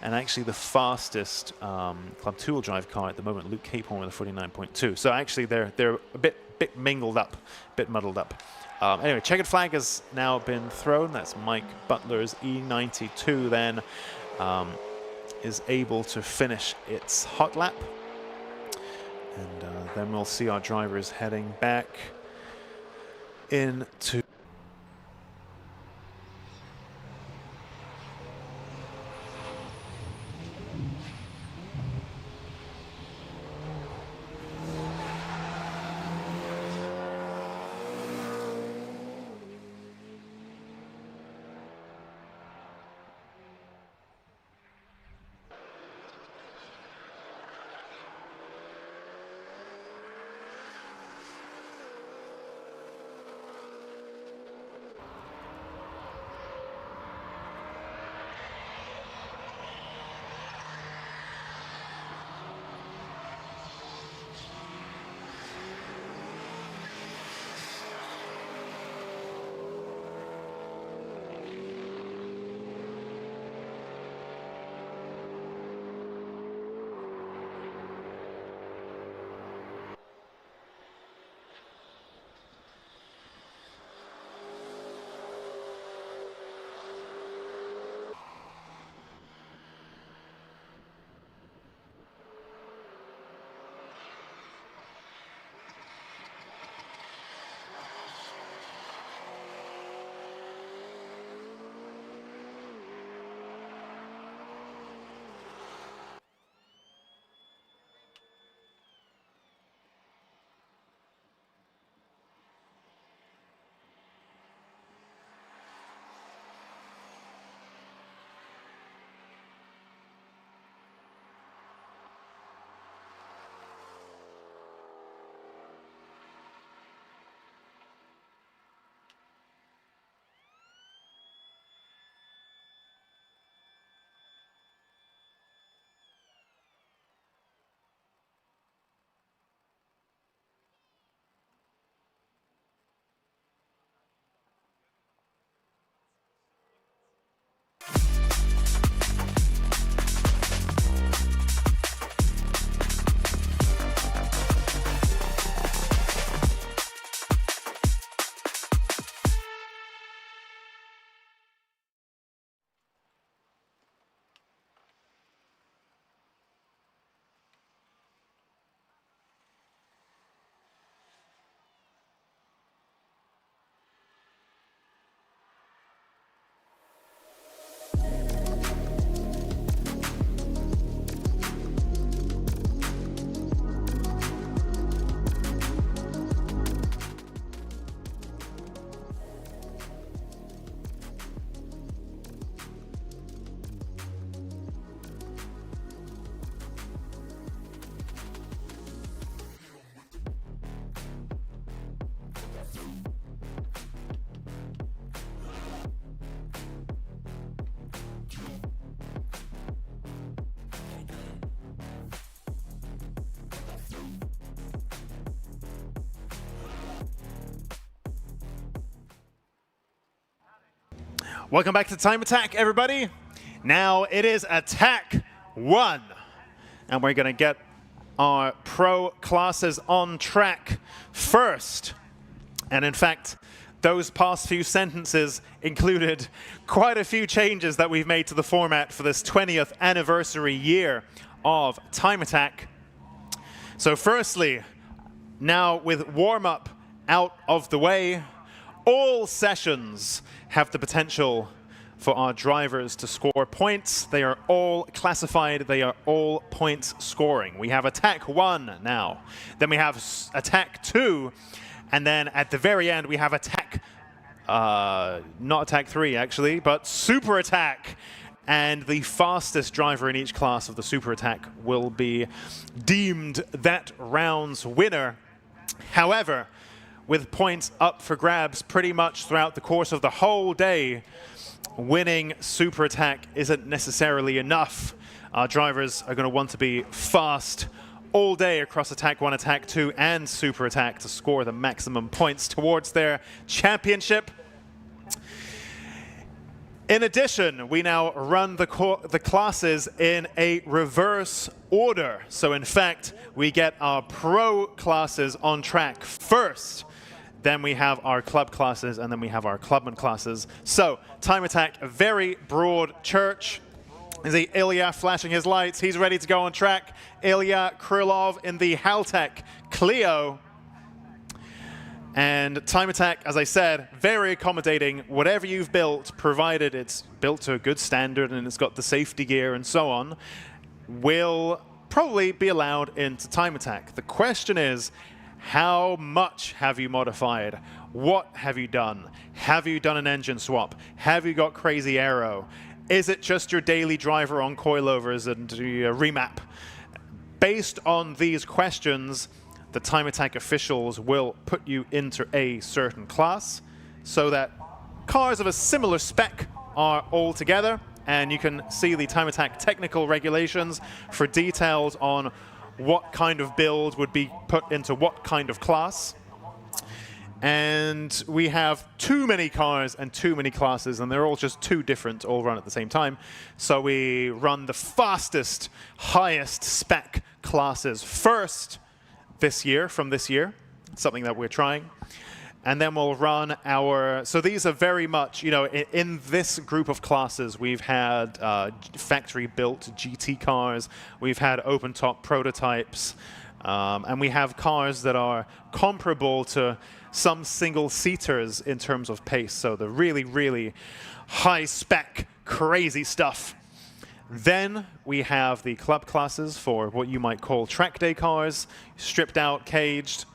And actually the fastest Club two-wheel drive car at the moment, Luke Capehorn with a 49.2. So actually they're a bit mingled up, a bit muddled up. Anyway, checkered flag has now been thrown. That's Mike Butler's E92 then is able to finish its hot lap. And then we'll see our drivers heading back into... Welcome back to Time Attack, everybody. Now it is attack 1. And we're going to get our pro classes on track first. And in fact, those past few sentences included quite a few changes that we've made to the format for this 20th anniversary year of Time Attack. So firstly, now with warm-up out of the way, all sessions have the potential for our drivers to score points. They are all classified. They are all points scoring. We have attack 1 now. Then we have attack 2. And then at the very end, we have attack, not attack 3 actually, but super attack. And the fastest driver in each class of the super attack will be deemed that round's winner. However, with points up for grabs pretty much throughout the course of the whole day, winning super attack isn't necessarily enough. Our drivers are going to want to be fast all day across attack 1, attack 2, and super attack to score the maximum points towards their championship. In addition, we now run the classes in a reverse order. So in fact, we get our pro classes on track first. Then we have our club classes, and then we have our clubman classes. So Time Attack, a very broad church. Is Ilya flashing his lights? He's ready to go on track. Ilya Krylov in the Haltech Clio. And Time Attack, as I said, very accommodating. Whatever you've built, provided it's built to a good standard and it's got the safety gear and so on, will probably be allowed into Time Attack. The question is, how much have you modified? What have you done? Have you done an engine swap? Have you got crazy aero? Is it just your daily driver on coilovers and remap? Based on these questions, the Time Attack officials will put you into a certain class so that cars of a similar spec are all together, and you can see the Time Attack technical regulations for details on what kind of build would be put into what kind of class. And we have too many cars and too many classes, and they're all just too different, all run at the same time. So we run the fastest, highest spec classes first this year, from this year, something that we're trying. And then we'll run our, so these are very much, in this group of classes, we've had factory-built GT cars, we've had open-top prototypes, and we have cars that are comparable to some single-seaters in terms of pace, so the really, really high-spec, crazy stuff. Then we have the club classes for what you might call track day cars, stripped out, caged,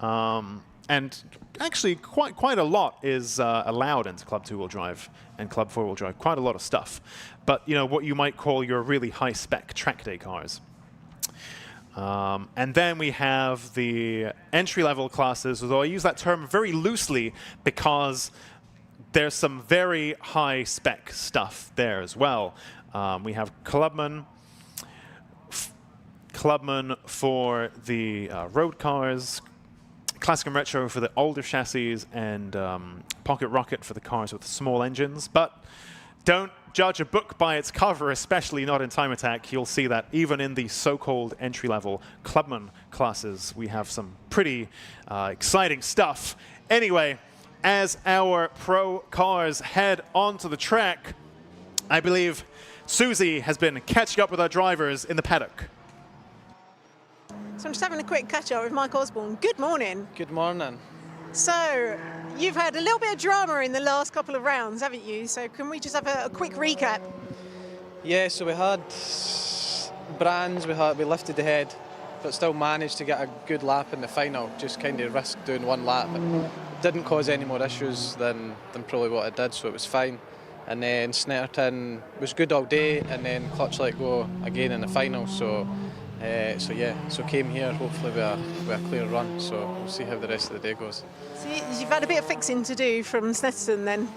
and actually quite a lot is allowed into Club 2-wheel drive and Club 4-wheel drive, quite a lot of stuff. But what you might call your really high-spec track day cars. And then we have the entry-level classes, although I use that term very loosely because there's some very high-spec stuff there as well. We have Clubman for the road cars, Classic and Retro for the older chassis, and Pocket Rocket for the cars with small engines. But don't judge a book by its cover, especially not in Time Attack. You'll see that even in the so-called entry-level Clubman classes, we have some pretty exciting stuff. Anyway, as our pro cars head onto the track, I believe Susie has been catching up with our drivers in the paddock. So I'm just having a quick catch-up with Mike Osborne. Good morning. Good morning. So you've had a little bit of drama in the last couple of rounds, haven't you? So can we just have a quick recap? Yeah, so we had brands, we lifted the head, but still managed to get a good lap in the final. Just kind of risked doing one lap. It didn't cause any more issues than probably what it did, so it was fine. And then Snetterton was good all day, and then clutch let go again in the final. So came here hopefully with a clear run. So we'll see how the rest of the day goes. So you've had a bit of fixing to do from Snetterton then?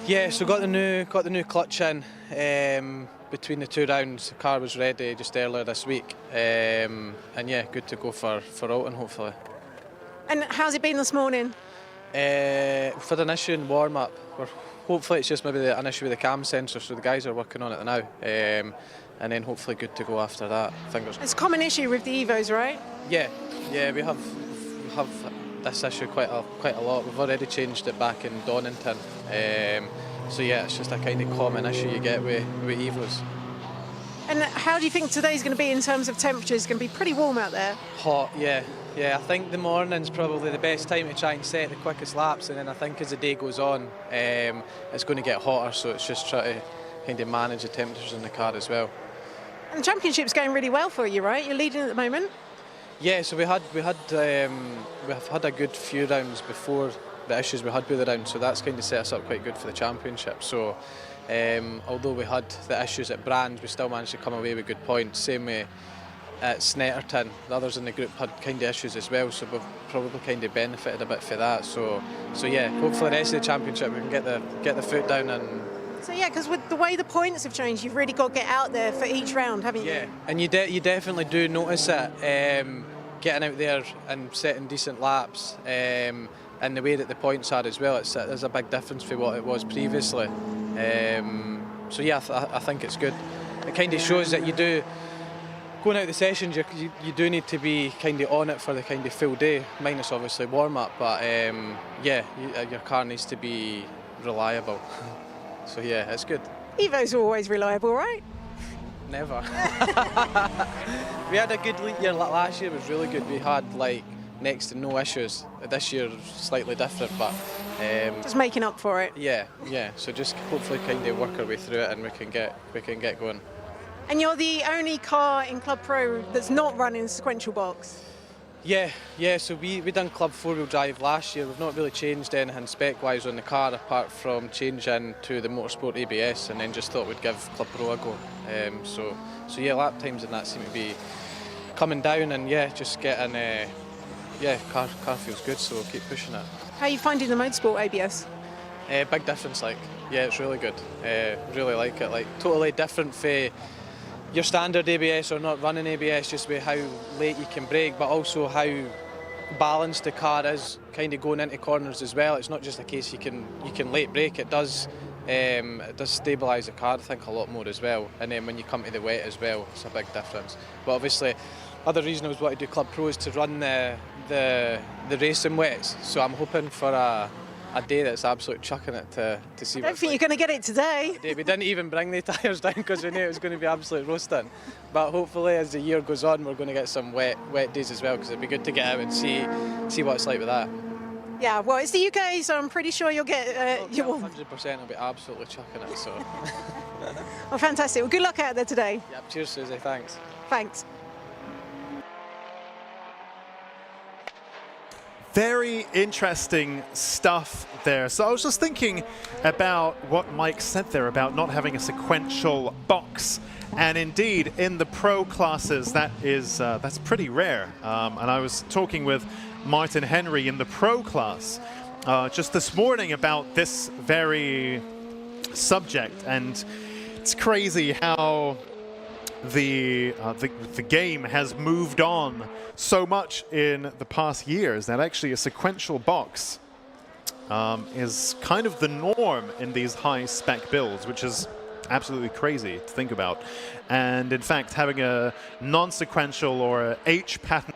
Yeah, so got the new clutch in between the 2 rounds. The car was ready just earlier this week, and yeah, good to go for Oulton hopefully. And how's it been this morning? For the initial warm up, hopefully it's just maybe an issue with the cam sensor, so the guys are working on it now, and then hopefully good to go after that. Fingers. It's a common issue with the Evos, right? Yeah, we have this issue quite a lot. We've already changed it back in Donington, so yeah, it's just a kind of common issue you get with Evos. And how do you think today's going to be in terms of temperatures? It's going to be pretty warm out there. Hot, yeah. I think the morning's probably the best time to try and set the quickest laps, and then I think as the day goes on, it's going to get hotter, so it's just trying to kind of manage the temperatures in the car as well. And the championship's going really well for you, right? You're leading at the moment. Yeah, so we've had a good few rounds before the issues we had with the round, so that's kind of set us up quite good for the championship. So although we had the issues at Brands, we still managed to come away with good points. Same way at Snetterton, the others in the group had kind of issues as well, so we've probably kind of benefited a bit for that. So yeah, hopefully the rest of the championship we can get the foot down and. So yeah, because with the way the points have changed, you've really got to get out there for each round, haven't you? Yeah, and you definitely do notice it, getting out there and setting decent laps, and the way that the points are as well. There's a big difference for what it was previously. So yeah, I think it's good. It kind of shows that you do, going out the sessions, you do need to be kind of on it for the kind of full day, minus obviously warm up, but yeah, your car needs to be reliable. So yeah, it's good. Evos are always reliable, right? Never. We had a good year. Last year was really good. We had like next to no issues. This year slightly different, but just making up for it. Yeah. So just hopefully kind of work our way through it, and we can get going. And you're the only car in Club Pro that's not running sequential box. Yeah. So we done Club 4-wheel drive last year. We've not really changed anything spec-wise on the car apart from changing to the Motorsport ABS, and then just thought we'd give Club Pro a go. So yeah, lap times and that seem to be coming down, and yeah, just getting car feels good, so we'll keep pushing it. How are you finding the Motorsport ABS? Big difference, it's really good. Really like it, totally different for your standard ABS or not running ABS, just with how late you can brake, but also how balanced the car is, kind of going into corners as well. It's not just a case you can late brake. It does stabilise the car, I think, a lot more as well. And then when you come to the wet as well, it's a big difference. But obviously, other reason I was wanting to do Club Pro is to run the racing wets. So I'm hoping for a day that's absolute chucking it to see. I don't think you're going to get it today. We didn't even bring the tyres down because we knew it was going to be absolute roasting. But hopefully as the year goes on, we're going to get some wet days as well, because it'd be good to get out and see what it's like with that. Yeah, well, it's the UK, so I'm pretty sure you'll get... you will. 100%, I'll be absolutely chucking it. So. Well, fantastic. Well, good luck out there today. Yep, cheers, Susie. Thanks. Thanks. Very interesting stuff there. So I was just thinking about what Mike said there about not having a sequential box. And indeed, in the pro classes, that's pretty rare. And I was talking with Martin Henry in the pro class just this morning about this very subject. And it's crazy how the game has moved on so much in the past years that actually a sequential box is kind of the norm in these high spec builds, which is absolutely crazy to think about. And in fact, having a non-sequential or a H pattern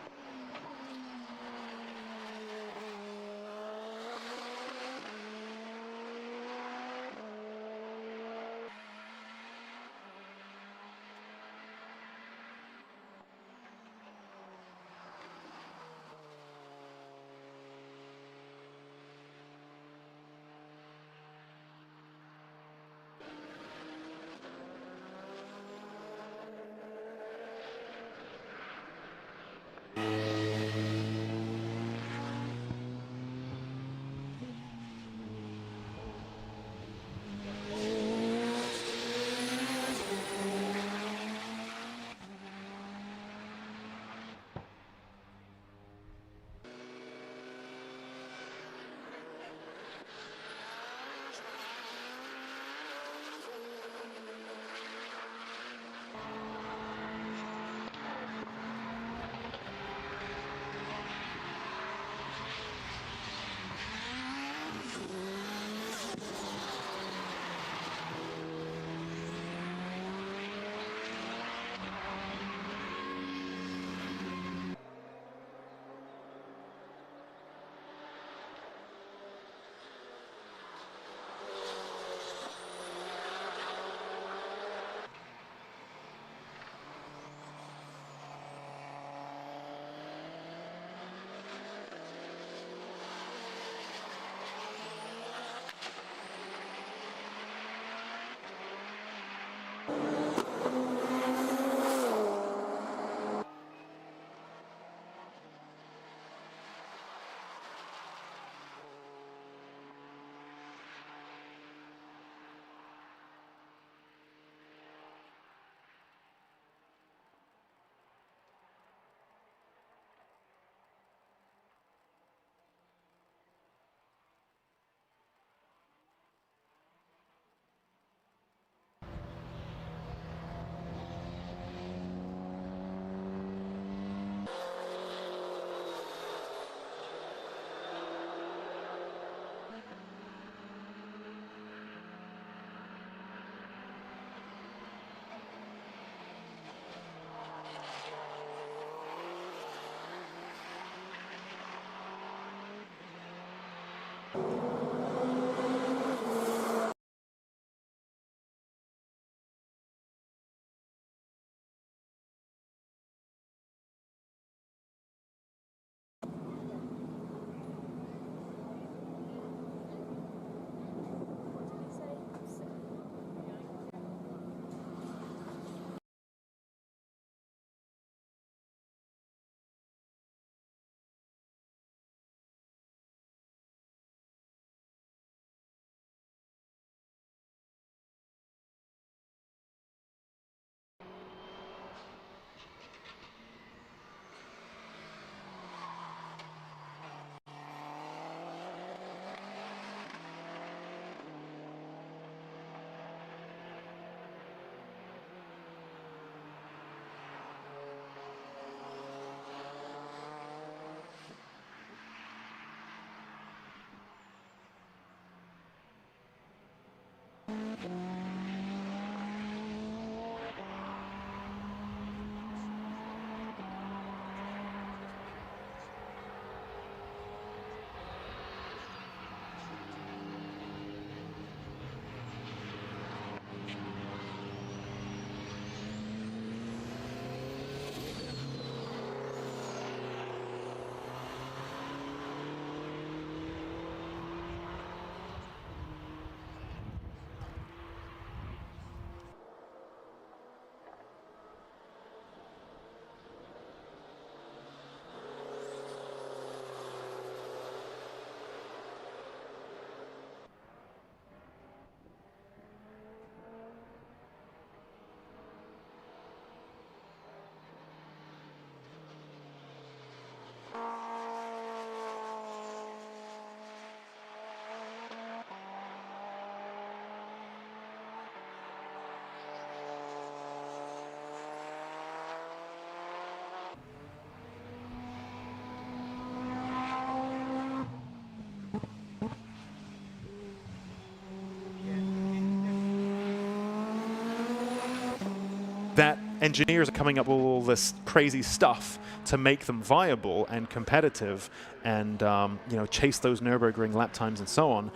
that engineers are coming up with all this crazy stuff to make them viable and competitive and you know, chase those Nürburgring lap times and so on.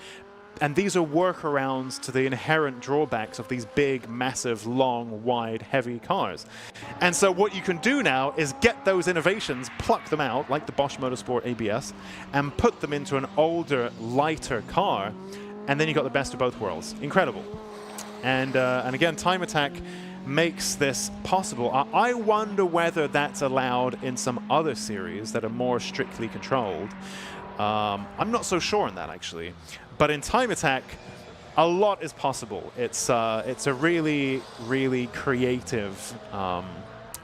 And these are workarounds to the inherent drawbacks of these big, massive, long, wide, heavy cars. And so what you can do now is get those innovations, pluck them out, like the Bosch Motorsport ABS, and put them into an older, lighter car, and then you got the best of both worlds. Incredible. And again, Time Attack makes this possible. I wonder whether that's allowed in some other series that are more strictly controlled. I'm not so sure on that, actually. But in Time Attack, a lot is possible. It's a really, really creative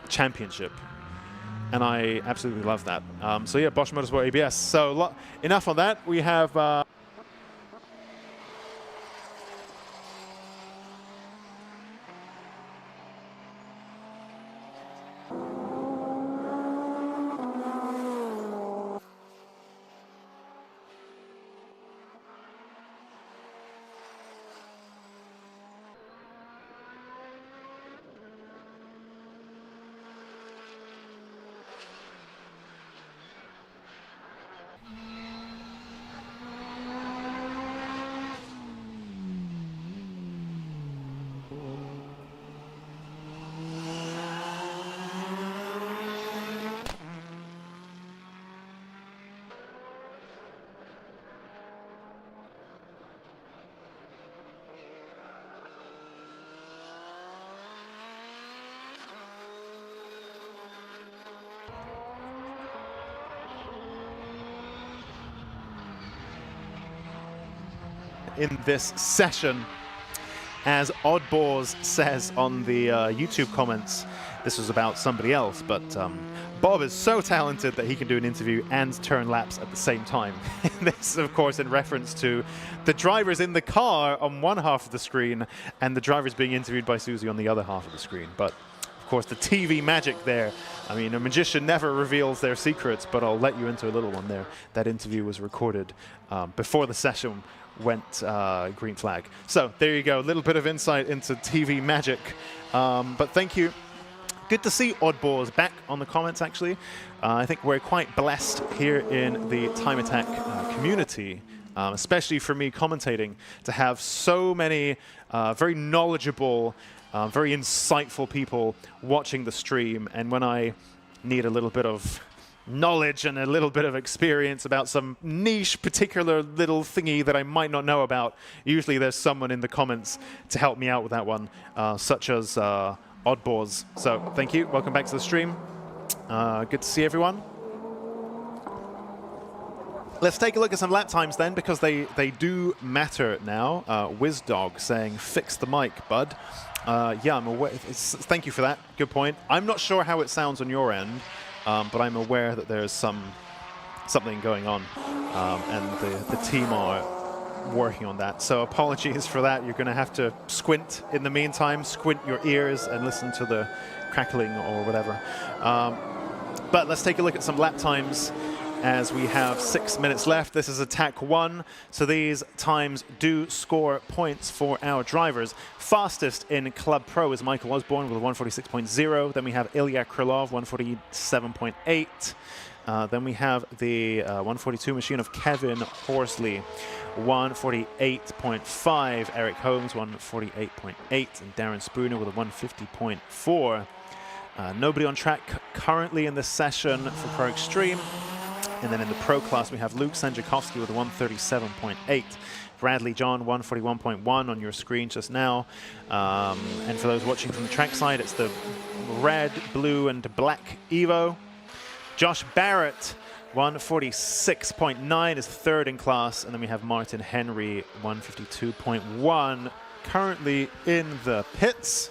championship. And I absolutely love that. So yeah, Bosch Motorsport ABS. So enough on that. We have... in this session, as Oddballs says on the YouTube comments, this was about somebody else, but Bob is so talented that he can do an interview and turn laps at the same time. This, of course, in reference to the drivers in the car on one half of the screen and the drivers being interviewed by Susie on the other half of the screen. But, of course, the TV magic there. I mean, a magician never reveals their secrets, but I'll let you into a little one there. That interview was recorded before the session went green flag. So there you go, a little bit of insight into TV magic. But thank you. Good to see Oddballs back on the comments, actually. I think we're quite blessed here in the Time Attack community, especially for me commentating, to have so many very knowledgeable, very insightful people watching the stream. And when I need a little bit of knowledge and a little bit of experience about some niche particular little thingy that I might not know about, usually there's someone in the comments to help me out with that one, such as Oddballs. So thank you, welcome back to the stream. Good to see everyone. Let's take a look at some lap times then, because they do matter now. WizDog saying, fix the mic, bud. Yeah, I'm aware. Thank you for that, good point. I'm not sure how it sounds on your end, but I'm aware that there's something going on, and the team are working on that. So apologies for that. You're going to have to squint in the meantime, squint your ears and listen to the crackling or whatever. But let's take a look at some lap times. as we have 6 minutes left. This is attack 1, so these times do score points for our drivers. Fastest in Club Pro is Michael Osborne with a 146.0. Then we have Ilya Krylov, 147.8. Then we have the 142 machine of Kevin Horsley, 148.5. Eric Holmes, 148.8. And Darren Spooner with a 150.4. Nobody on track currently in this session for Pro Extreme. And then in the Pro class, we have Luke Sanjakovsky with a 137.8. Bradley John, 141.1 on your screen just now. And for those watching from the track side, it's the red, blue, and black Evo. Josh Barrett, 146.9 is third in class. And then we have Martin Henry, 152.1, currently in the pits.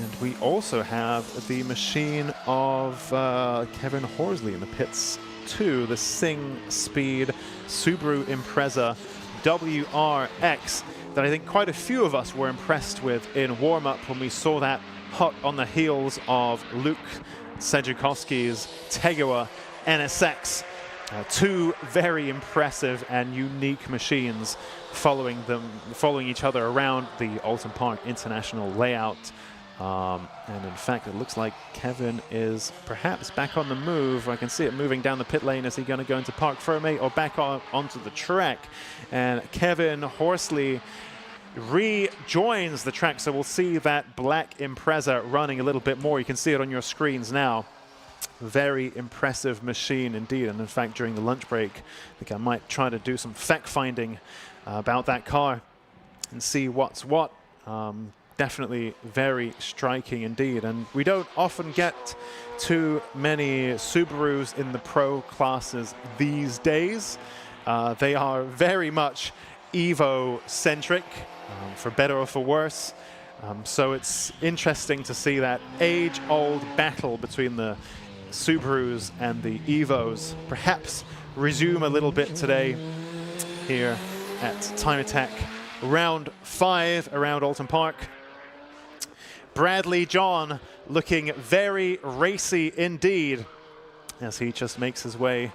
And we also have the machine of Kevin Horsley in the pits too, the Sing Speed Subaru Impreza WRX that I think quite a few of us were impressed with in warm-up when we saw that hot on the heels of Luke Sedzukovsky's Tegawa NSX. Two very impressive and unique machines following each other around the Oulton Park International layout. And in fact, it looks like Kevin is perhaps back on the move. I can see it moving down the pit lane. Is he going to go into Park Ferme or back onto the track? And Kevin Horsley rejoins the track, so we'll see that black Impreza running a little bit more. You can see it on your screens now. Very impressive machine indeed. And in fact, during the lunch break, I think I might try to do some fact-finding about that car and see what's what. Definitely very striking indeed. And we don't often get too many Subarus in the Pro classes these days. They are very much Evo-centric, for better or for worse. So it's interesting to see that age-old battle between the Subarus and the Evos perhaps resume a little bit today here at Time Attack Round 5 around Oulton Park. Bradley John looking very racy indeed as he just makes his way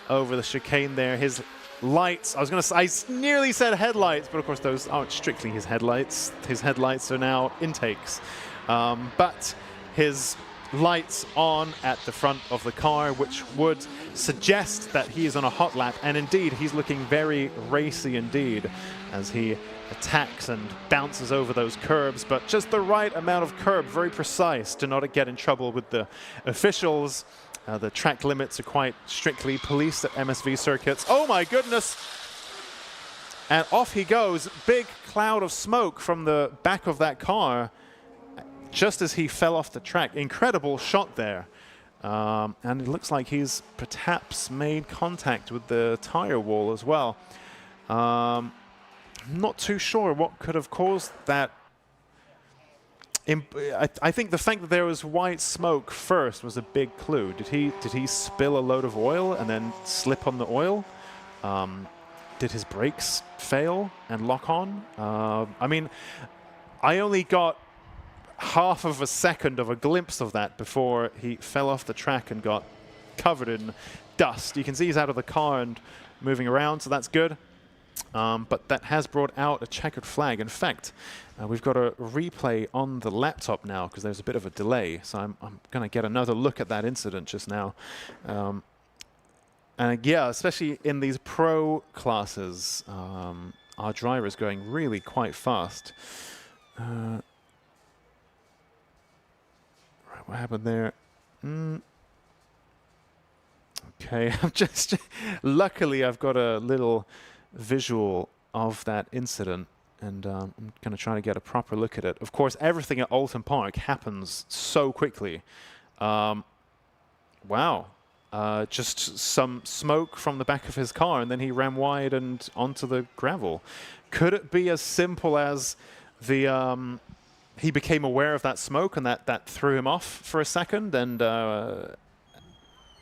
over the chicane there. His lights, I was going to say, I nearly said headlights, but of course those aren't strictly his headlights. His headlights are now intakes. But his lights on at the front of the car, which would suggest that he is on a hot lap. And indeed, he's looking very racy indeed as he attacks and bounces over those curbs, but just the right amount of curb, very precise to not get in trouble with the officials. The track limits are quite strictly policed at MSV circuits. Oh my goodness! And off he goes, big cloud of smoke from the back of that car just as he fell off the track. Incredible shot there. And it looks like he's perhaps made contact with the tire wall as well. Not too sure what could have caused that. I think the fact that there was white smoke first was a big clue. Did he spill a load of oil and then slip on the oil? Did his brakes fail and lock on? I mean, I only got half of a second of a glimpse of that before he fell off the track and got covered in dust. You can see he's out of the car and moving around, so that's good. But that has brought out a checkered flag. In fact, we've got a replay on the laptop now because there's a bit of a delay. So I'm going to get another look at that incident just now. And yeah, especially in these Pro classes, our driver is going really quite fast. Right, what happened there? Okay, I'm just luckily I've got a little visual of that incident, and I'm going to try to get a proper look at it. Of course, everything at Oulton Park happens so quickly. Wow. Just some smoke from the back of his car, and then he ran wide and onto the gravel. Could it be as simple as the he became aware of that smoke and that threw him off for a second, and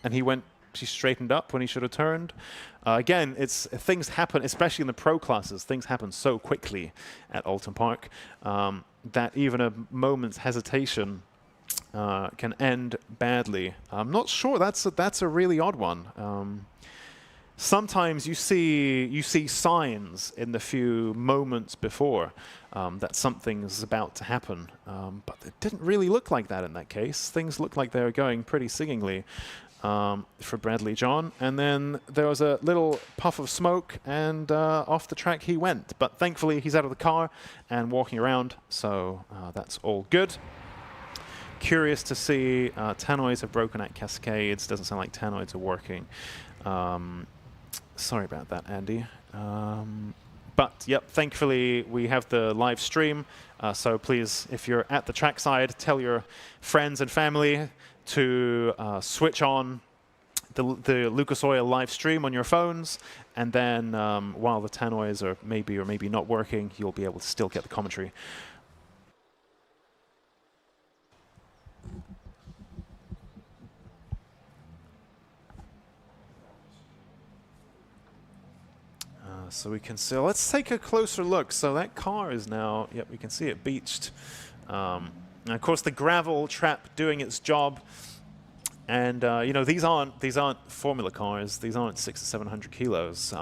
he straightened up when he should have turned? Again, things happen, especially in the Pro classes. Things happen so quickly at Oulton Park that even a moment's hesitation can end badly. I'm not sure. That's a really odd one. Sometimes you see signs in the few moments before that something's about to happen, but it didn't really look like that in that case. Things looked like they were going pretty singingly for Bradley John, and then there was a little puff of smoke, and off the track he went. But thankfully he's out of the car and walking around, so that's all good. Curious to see tannoys have broken at Cascades. Doesn't sound like tannoids are working. Sorry about that, Andy. But yep, thankfully we have the live stream. So please, if you're at the trackside, tell your friends and family to switch on the Lucas Oil live stream on your phones, and then while the tannoys are maybe not working, you'll be able to still get the commentary. So we can see, let's take a closer look. So that car is now, yep, we can see it beached. And of course the gravel trap doing its job. And you know, these aren't formula cars. These aren't 600 to 700 kilos.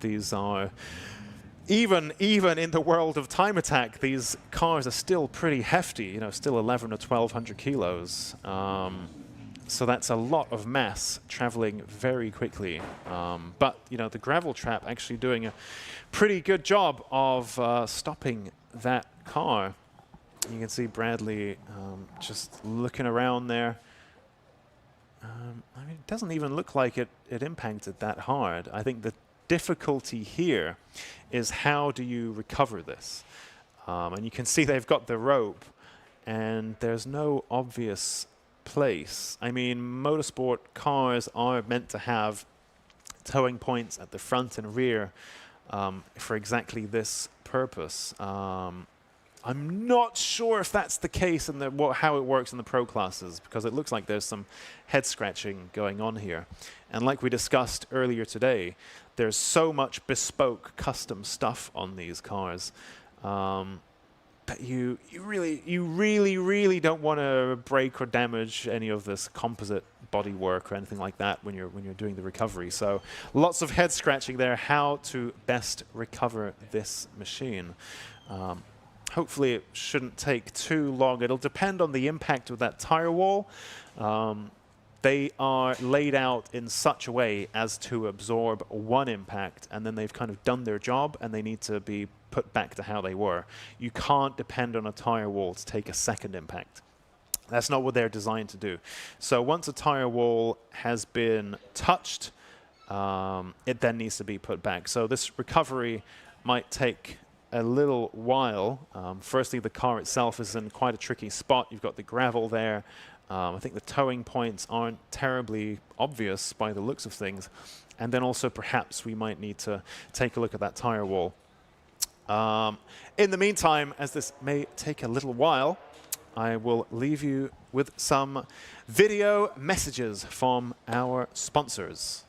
These are, even in the world of time attack, these cars are still pretty hefty. You know, still 11 to 1200 kilos. So that's a lot of mass traveling very quickly. But you know, the gravel trap actually doing a pretty good job of stopping that car. You can see Bradley just looking around there. I mean, it doesn't even look like it impacted that hard. I think the difficulty here is how do you recover this? And you can see they've got the rope, and there's no obvious place. I mean, motorsport cars are meant to have towing points at the front and rear for exactly this purpose. I'm not sure if that's the case in how it works in the pro classes, because it looks like there's some head scratching going on here. And like we discussed earlier today, there's so much bespoke custom stuff on these cars that you really don't want to break or damage any of this composite bodywork or anything like that when you're doing the recovery. So lots of head scratching there, how to best recover this machine. Hopefully it shouldn't take too long. It'll depend on the impact of that tire wall. They are laid out in such a way as to absorb one impact, and then they've kind of done their job and they need to be put back to how they were. You can't depend on a tire wall to take a second impact. That's not what they're designed to do. So once a tire wall has been touched, it then needs to be put back. So this recovery might take a little while. Firstly, the car itself is in quite a tricky spot. You've got the gravel there. I think the towing points aren't terribly obvious by the looks of things. And then also perhaps we might need to take a look at that tire wall. In the meantime, as this may take a little while, I will leave you with some video messages from our sponsors.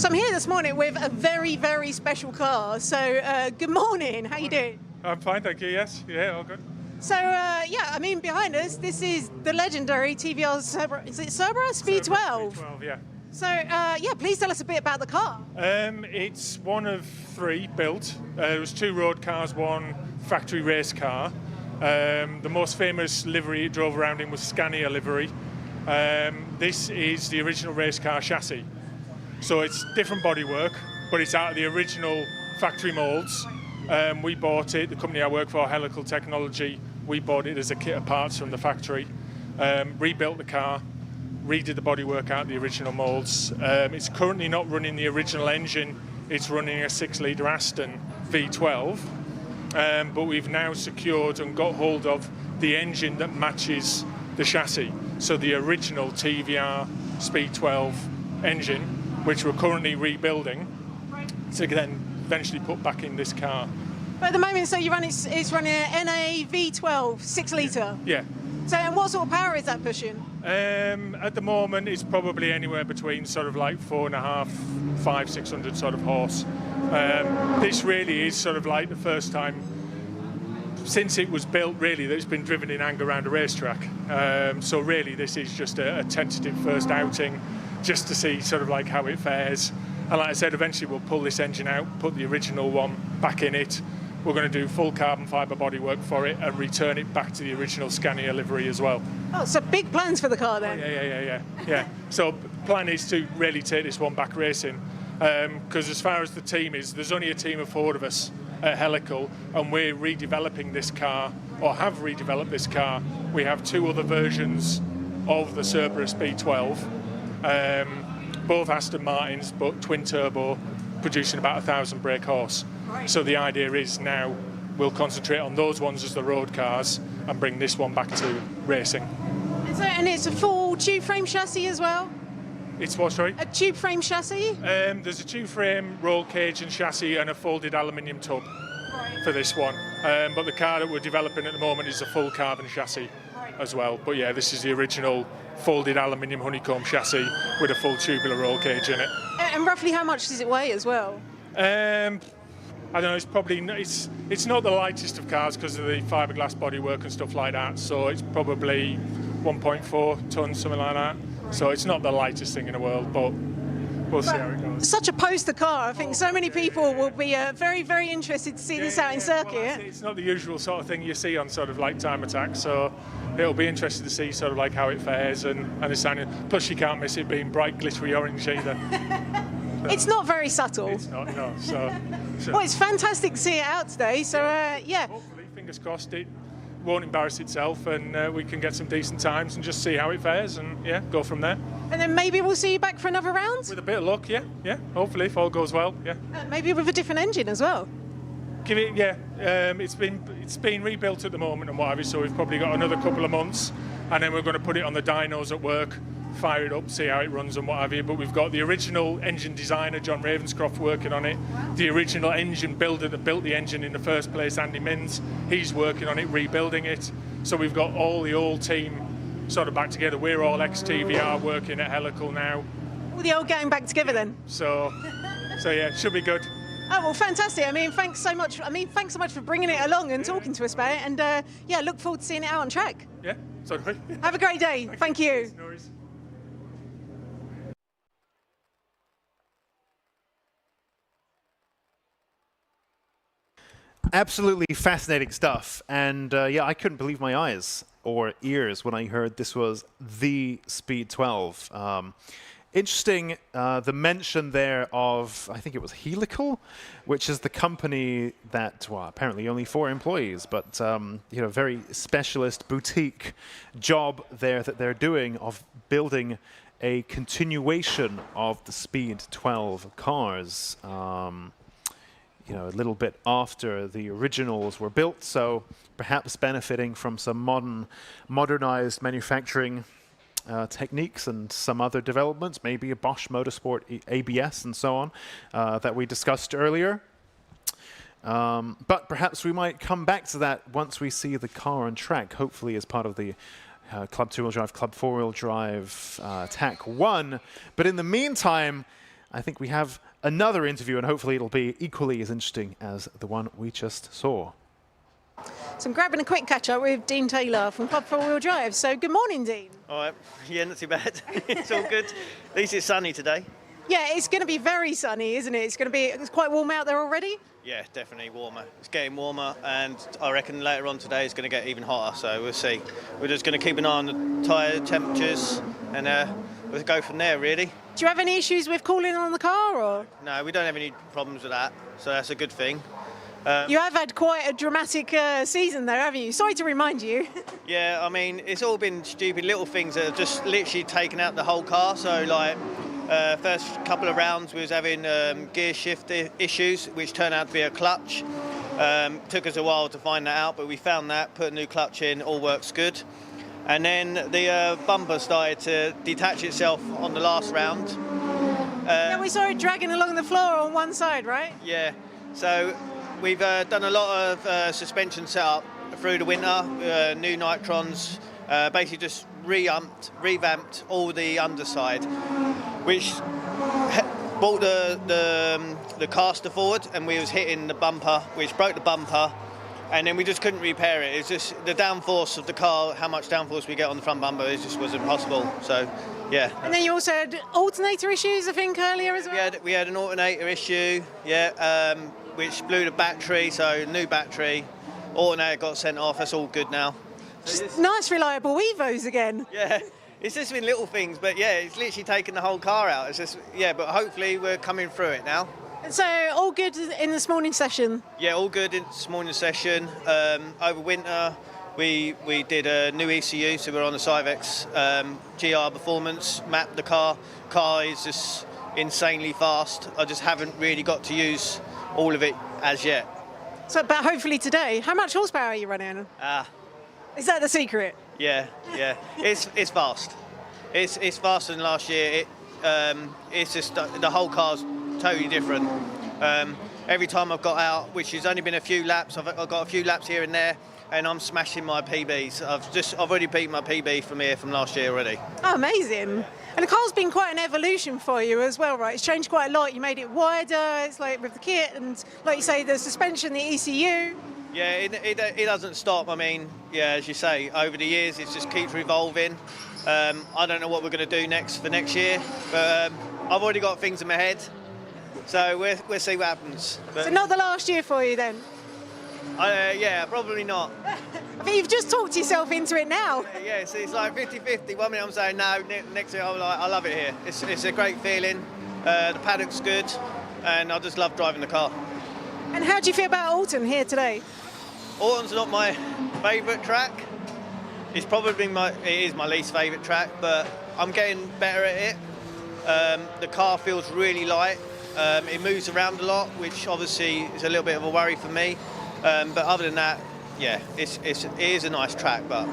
So I'm here this morning with a very, very special car. So good morning, how you doing? I'm fine, thank you, yes. Yeah, all good. So yeah, I mean, behind us, this is the legendary TVR is it Speed Speed 12? 12, yeah. So yeah, please tell us a bit about the car. It's one of 3 built. There was 2 road cars, 1 factory race car. The most famous livery it drove around in was Scania livery. This is the original race car chassis. So it's different bodywork, but it's out of the original factory moulds. We bought it, the company I work for, Helical Technology, we bought it as a kit of parts from the factory, rebuilt the car, redid the bodywork out of the original moulds. It's currently not running the original engine, it's running a 6-litre Aston V12, but we've now secured and got hold of the engine that matches the chassis. So the original TVR Speed 12 engine, which we're currently rebuilding, to then eventually put back in this car. But at the moment, so it's running an NA V12 6-litre. Yeah. So and what sort of power is that pushing? At the moment, it's probably anywhere between sort of like 4.5, 500, 600 sort of horse. This really is sort of like the first time since it was built, really, that it's been driven in anger around a racetrack. So really, this is just a tentative first outing, just to see sort of like how it fares. And like I said, eventually we'll pull this engine out, put the original one back in it. We're going to do full carbon fibre bodywork for it and return it back to the original Scania livery as well. Oh, so big plans for the car then. Yeah. So plan is to really take this one back racing. Because as far as the team is, there's only a team of 4 of us at Helical, and we're redeveloping this car, or have redeveloped this car. We have 2 other versions of the Cerberus B12. Both Aston Martins, but twin turbo, producing about 1,000 brake horse. Right. So the idea is now we'll concentrate on those ones as the road cars and bring this one back to racing. And it's a full tube frame chassis as well? It's what, sorry? A tube frame chassis? There's a tube frame, roll cage and chassis and a folded aluminium tub for this one. But the car that we're developing at the moment is a full carbon chassis as well. But yeah, this is the original folded aluminium honeycomb chassis with a full tubular roll cage in it. And roughly how much does it weigh as well? I don't know, it's probably, it's not the lightest of cars because of the fiberglass bodywork and stuff like that, so it's probably 1.4 tons, something like that. So it's not the lightest thing in the world, but we'll see how it goes. Such a poster car. I think so many people will be very, very interested to see this out in circuit. Well, it's not the usual sort of thing you see on sort of like time attack, so it'll be interesting to see sort of like how it fares and the sound. Plus you can't miss it being bright glittery orange either. It's not very subtle. It's not, no. So well, it's fantastic to see it out today. So yeah. Hopefully, fingers crossed, it won't embarrass itself, and we can get some decent times and just see how it fares, and yeah, go from there. And then maybe we'll see you back for another round. With a bit of luck, yeah. Hopefully, if all goes well, yeah. Maybe with a different engine as well. Give it, yeah. It's been rebuilt at the moment and what have you, so we've probably got another couple of months, and then we're going to put it on the dynos at work, fire it up, see how it runs and what have you. But we've got the original engine designer, John Ravenscroft, working on it. The original engine builder that built the engine in the first place, Andy Minns, he's working on it, rebuilding it. So we've got all the old team sort of back together. We're all ex-TVR working at Helical now. All the old gang back together then. So yeah, it should be good. Oh well, fantastic. I mean, thanks so much for bringing it along and talking to us about it. And yeah, look forward to seeing it out on track. Yeah, sorry. Have a great day. Thank you. No worries. Absolutely fascinating stuff. And yeah, I couldn't believe my eyes or ears when I heard this was the Speed 12. Interesting, the mention there of, I think it was Helical, which is the company that, well, apparently only 4 employees, but you know, very specialist boutique job there that they're doing of building a continuation of the Speed 12 cars. You know, a little bit after the originals were built, so perhaps benefiting from some modernized manufacturing techniques and some other developments, maybe a Bosch Motorsport ABS and so on, that we discussed earlier. But perhaps we might come back to that once we see the car on track, hopefully as part of the Club 2-wheel drive, Club 4-wheel drive TAC 1. But in the meantime, I think we have another interview, and hopefully it'll be equally as interesting as the one we just saw. So I'm grabbing a quick catch-up with Dean Taylor from Club 4 Wheel Drive. So good morning, Dean. All right, yeah, not too bad. It's all good. At least it's sunny today. Yeah, it's going to be very sunny, isn't it? It's quite warm out there already. Yeah, definitely warmer. It's getting warmer, and I reckon later on today it's going to get even hotter, so we'll see. We're just going to keep an eye on the tyre temperatures, and we'll go from there, really. Do you have any issues with cooling on the car, or? No, we don't have any problems with that, so that's a good thing. You have had quite a dramatic season though, haven't you? Sorry to remind you. Yeah, I mean, it's all been stupid little things that have just literally taken out the whole car. So, like, first couple of rounds we was having gear shift issues, which turned out to be a clutch. Took us a while to find that out, but we found that, put a new clutch in, all works good. And then the bumper started to detach itself on the last round. Yeah, we saw it dragging along the floor on one side, right? Yeah, so we've done a lot of suspension setup through the winter, new nitrons, basically just revamped all the underside, which brought the caster forward, and we was hitting the bumper, which broke the bumper, and then we just couldn't repair it. It's just the downforce of the car, how much downforce we get on the front bumper, it just was impossible. So, yeah. And then you also had alternator issues, I think, earlier as well? We had an alternator issue, yeah, which blew the battery, so new battery. Alternator got sent off, that's all good now. Just nice, reliable Evos again. Yeah, it's just been little things, but yeah, it's literally taken the whole car out. It's just, yeah, but hopefully we're coming through it now. So all good in this morning session? Yeah, all good in this morning session. Over winter, we did a new ECU, so we're on the Cyvex GR Performance, mapped the car. Car is just insanely fast. I just haven't really got to use all of it as yet. So, but hopefully today, how much horsepower are you running? Is that the secret? Yeah, it's fast. It's faster than last year. It's just the whole car's totally different. Every time I've got out, which has only been a few laps, I've got a few laps here and there, and I'm smashing my PBs. I've already beat my PB from last year already. Oh, amazing. And the car's been quite an evolution for you as well, right? It's changed quite a lot. You made it wider, it's like with the kit, and like you say, the suspension, the ECU. Yeah, it doesn't stop. I mean, yeah, as you say, over the years, it just keeps revolving. I don't know what we're going to do next for next year, but I've already got things in my head, so we'll see what happens. But, so not the last year for you then? Yeah, probably not. I think you've just talked yourself into it now. Yeah, so it's like 50-50. One minute I'm saying no, next minute I'm like, I love it here. It's a great feeling. The paddock's good, and I just love driving the car. And how do you feel about Oulton here today? Oulton's not my favourite track. It is my least favourite track, but I'm getting better at it. The car feels really light. It moves around a lot, which obviously is a little bit of a worry for me. But other than that, yeah, it is a nice track, but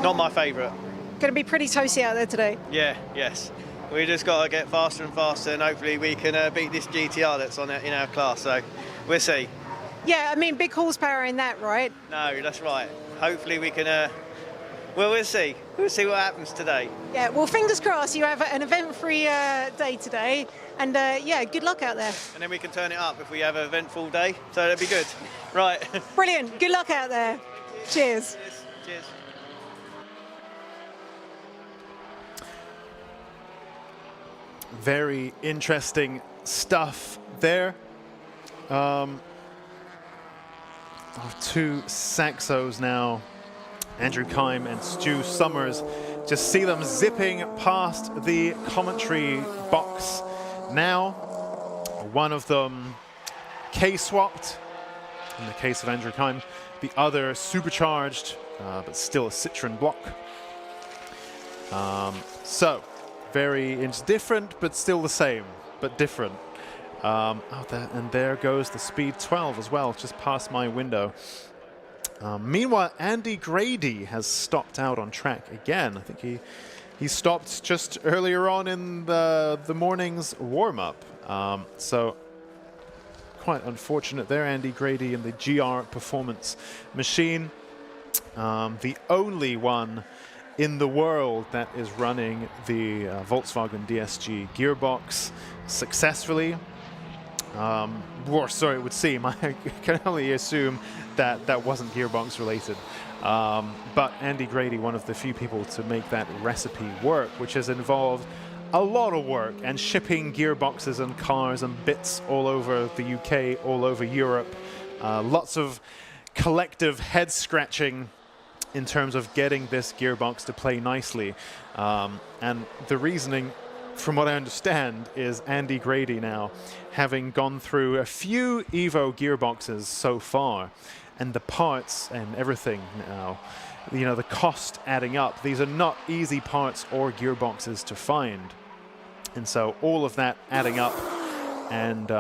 not my favourite. Going to be pretty toasty out there today. Yeah, yes. We just got to get faster and faster, and hopefully we can beat this GTR that's on in our class. So we'll see. Yeah, I mean, big horsepower in that, right? No, that's right. Hopefully we can. Well, we'll see. We'll see what happens today. Yeah, well, fingers crossed you have an event-free day today. And yeah, good luck out there. And then we can turn it up if we have an eventful day. So that'd be good. Right. Brilliant. Good luck out there. Cheers. Cheers. Very interesting stuff there. Our two Saxos now, Andrew Kime and Stu Summers. Just see them zipping past the commentary box now. One of them K-swapped, in the case of Andrew Kime. The other supercharged, but still a Citroen block. So, it's different, but still the same, but different. And there goes the Speed 12 as well, just past my window. Meanwhile, Andy Grady has stopped out on track again. I think he stopped just earlier on in the morning's warm-up. So quite unfortunate there, Andy Grady in the GR Performance machine. The only one in the world that is running the Volkswagen DSG gearbox successfully. Or so it would seem. I can only assume that that wasn't gearbox related. But Andy Grady, one of the few people to make that recipe work, which has involved a lot of work and shipping gearboxes and cars and bits all over the UK, all over Europe. Lots of collective head scratching in terms of getting this gearbox to play nicely. And the reasoning, from what I understand, is Andy Grady now, having gone through a few Evo gearboxes so far, and the parts and everything now, you know, the cost adding up. These are not easy parts or gearboxes to find. And so all of that adding up, and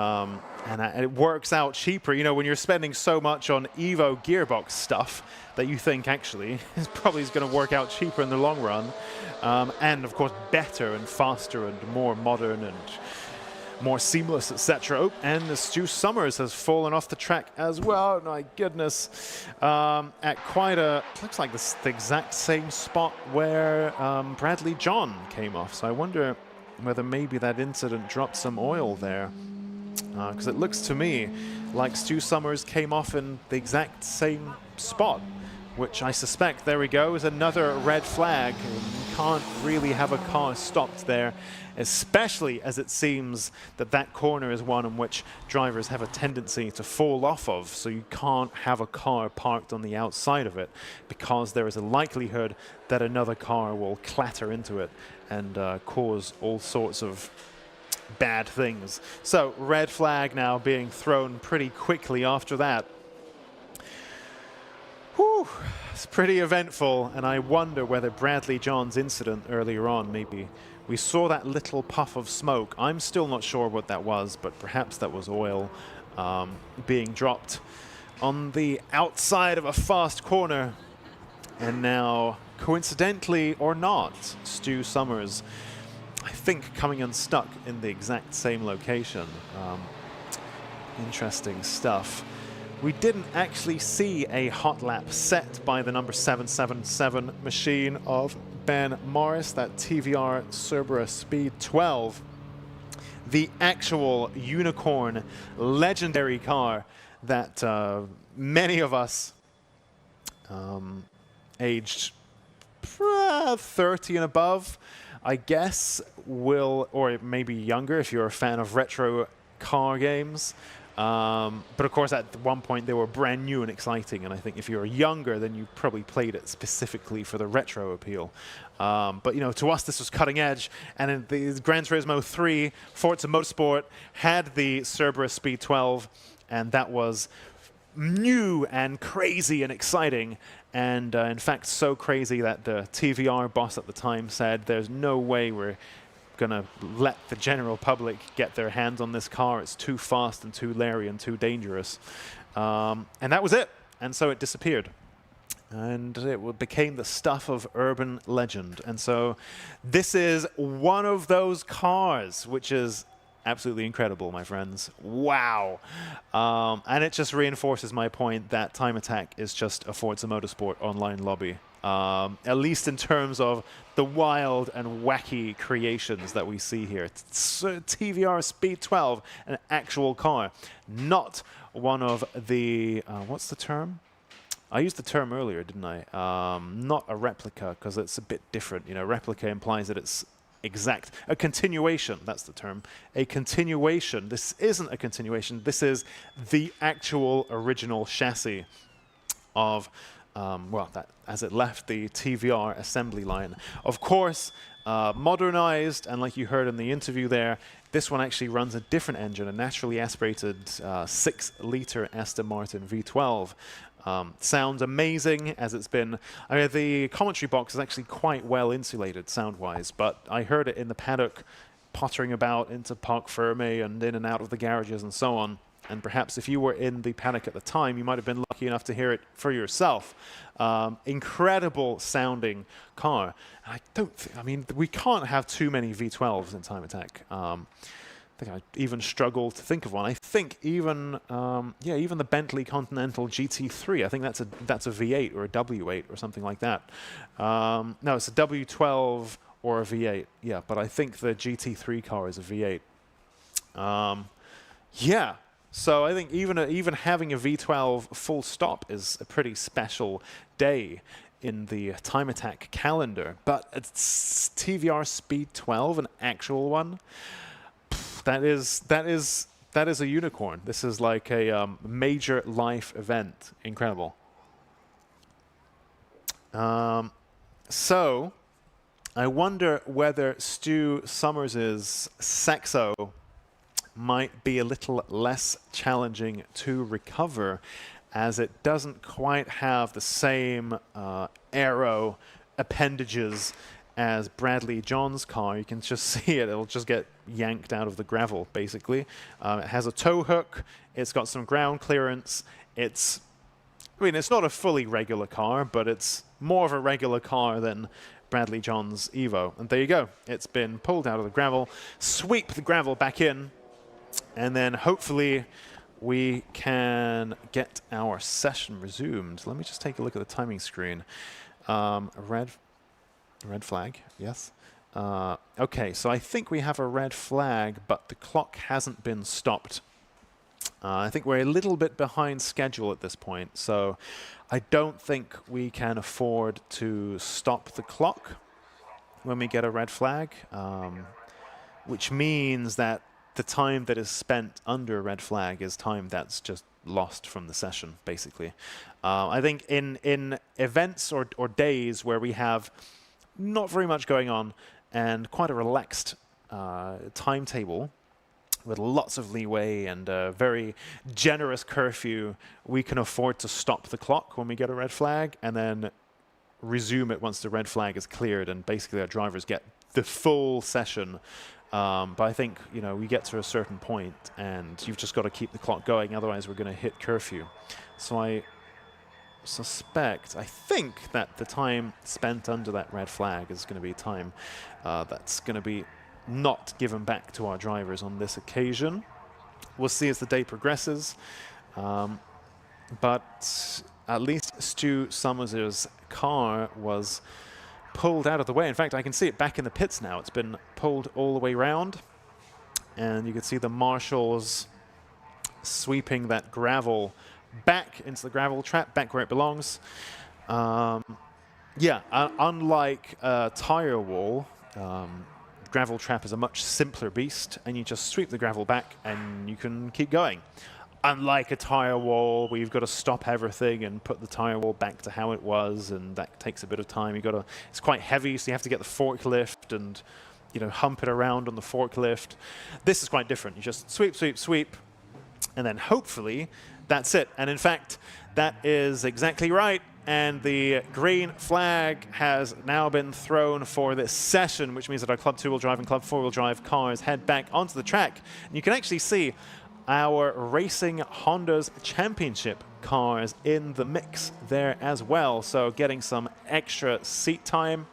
it works out cheaper. You know, when you're spending so much on Evo gearbox stuff that you think actually is probably going to work out cheaper in the long run, and of course better and faster and more modern and more seamless, etc. Oh, and the Stu Summers has fallen off the track as well. My goodness, at quite a, looks like the exact same spot where Bradley John came off. So I wonder whether maybe that incident dropped some oil there. Because it looks to me like Stu Summers came off in the exact same spot, which I suspect, there we go, is another red flag. You can't really have a car stopped there, especially as it seems that that corner is one in which drivers have a tendency to fall off of, so you can't have a car parked on the outside of it because there is a likelihood that another car will clatter into it and cause all sorts of bad things. So red flag now being thrown pretty quickly after that. Whew, it's pretty eventful, and I wonder whether Bradley John's incident earlier on, maybe we saw that little puff of smoke. I'm still not sure what that was, but perhaps that was oil being dropped on the outside of a fast corner. And now, coincidentally or not, Stu Summers, I think, coming unstuck in the exact same location. Interesting stuff. We didn't actually see a hot lap set by the number 777 machine of Ben Morris, that TVR Speed 12. The actual unicorn legendary car that many of us aged 30 and above, I guess, will, or maybe younger if you're a fan of retro car games. But of course, at one point they were brand new and exciting, and I think if you were younger, then you probably played it specifically for the retro appeal. But you know, to us, this was cutting edge, and in the Gran Turismo 3, Forza Motorsport had the Cerberus Speed 12, and that was new and crazy and exciting. And in fact, so crazy that the TVR boss at the time said, there's no way we're going to let the general public get their hands on this car. It's too fast and too leery and too dangerous. And that was it. And so it disappeared. And it became the stuff of urban legend. And so this is one of those cars, which is absolutely incredible, my friends. Wow. And it just reinforces my point that Time Attack is just a Forza Motorsport online lobby. At least in terms of the wild and wacky creations that we see here. It's TVR Speed 12, an actual car, not one of the, what's the term? I used the term earlier, didn't I? Not a replica, because it's a bit different. You know, replica implies that it's exact. A continuation, that's the term. A continuation. This isn't a continuation. This is the actual original chassis of, well, that as it left the TVR assembly line. Of course, modernized, and like you heard in the interview there, this one actually runs a different engine, a naturally aspirated 6-liter Aston Martin V12. Sounds amazing, as it's been. I mean, the commentary box is actually quite well insulated sound-wise, but I heard it in the paddock, pottering about into Parc Fermé and in and out of the garages and so on. And perhaps if you were in the paddock at the time, you might have been lucky enough to hear it for yourself. Incredible sounding car. I don't think, I mean, we can't have too many V12s in Time Attack. think I even struggle to think of one. I think even even the Bentley Continental GT3. I think that's a V8 or a W8 or something like that. No, it's a W12 or a V8. Yeah, but I think the GT3 car is a V8. Yeah. So I think even having a V12 full stop is a pretty special day in the Time Attack calendar. But it's TVR Speed 12, an actual one. That is a unicorn. This is like a major life event. Incredible. So I wonder whether Stu Summers's Saxo might be a little less challenging to recover, as it doesn't quite have the same aero appendages as Bradley John's car. You can just see it. It'll just get yanked out of the gravel, basically. It has a tow hook. It's got some ground clearance. It's not a fully regular car, but it's more of a regular car than Bradley John's Evo. And there you go. It's been pulled out of the gravel. Sweep the gravel back in. And then hopefully we can get our session resumed. Let me just take a look at the timing screen. Red flag, yes. Okay, so I think we have a red flag, but the clock hasn't been stopped. I think we're a little bit behind schedule at this point, so I don't think we can afford to stop the clock when we get a red flag, which means that the time that is spent under a red flag is time that's just lost from the session, basically. I think in events or days where we have not very much going on and quite a relaxed timetable with lots of leeway and a very generous curfew, we can afford to stop the clock when we get a red flag and then resume it once the red flag is cleared, and basically our drivers get the full session. But I think, we get to a certain point and you've just got to keep the clock going, otherwise we're going to hit curfew. So I think that the time spent under that red flag is going to be time that's going to be not given back to our drivers on this occasion. We'll see as the day progresses. But at least Stu Summers' car was pulled out of the way. In fact, I can see it back in the pits now. It's been pulled all the way round. And you can see the marshals sweeping that gravel back into the gravel trap, back where it belongs. Unlike a tire wall, gravel trap is a much simpler beast, and you just sweep the gravel back and you can keep going. Unlike a tire wall, where you've got to stop everything and put the tire wall back to how it was, and that takes a bit of time. It's quite heavy, so you have to get the forklift and hump it around on the forklift. This is quite different. You just sweep, sweep, sweep, and then hopefully that's it. And in fact, that is exactly right. And the green flag has now been thrown for this session, which means that our Club 2-wheel drive and Club 4-wheel drive cars head back onto the track. And you can actually see our Racing Honda's Championship cars in the mix there as well. So getting some extra seat time.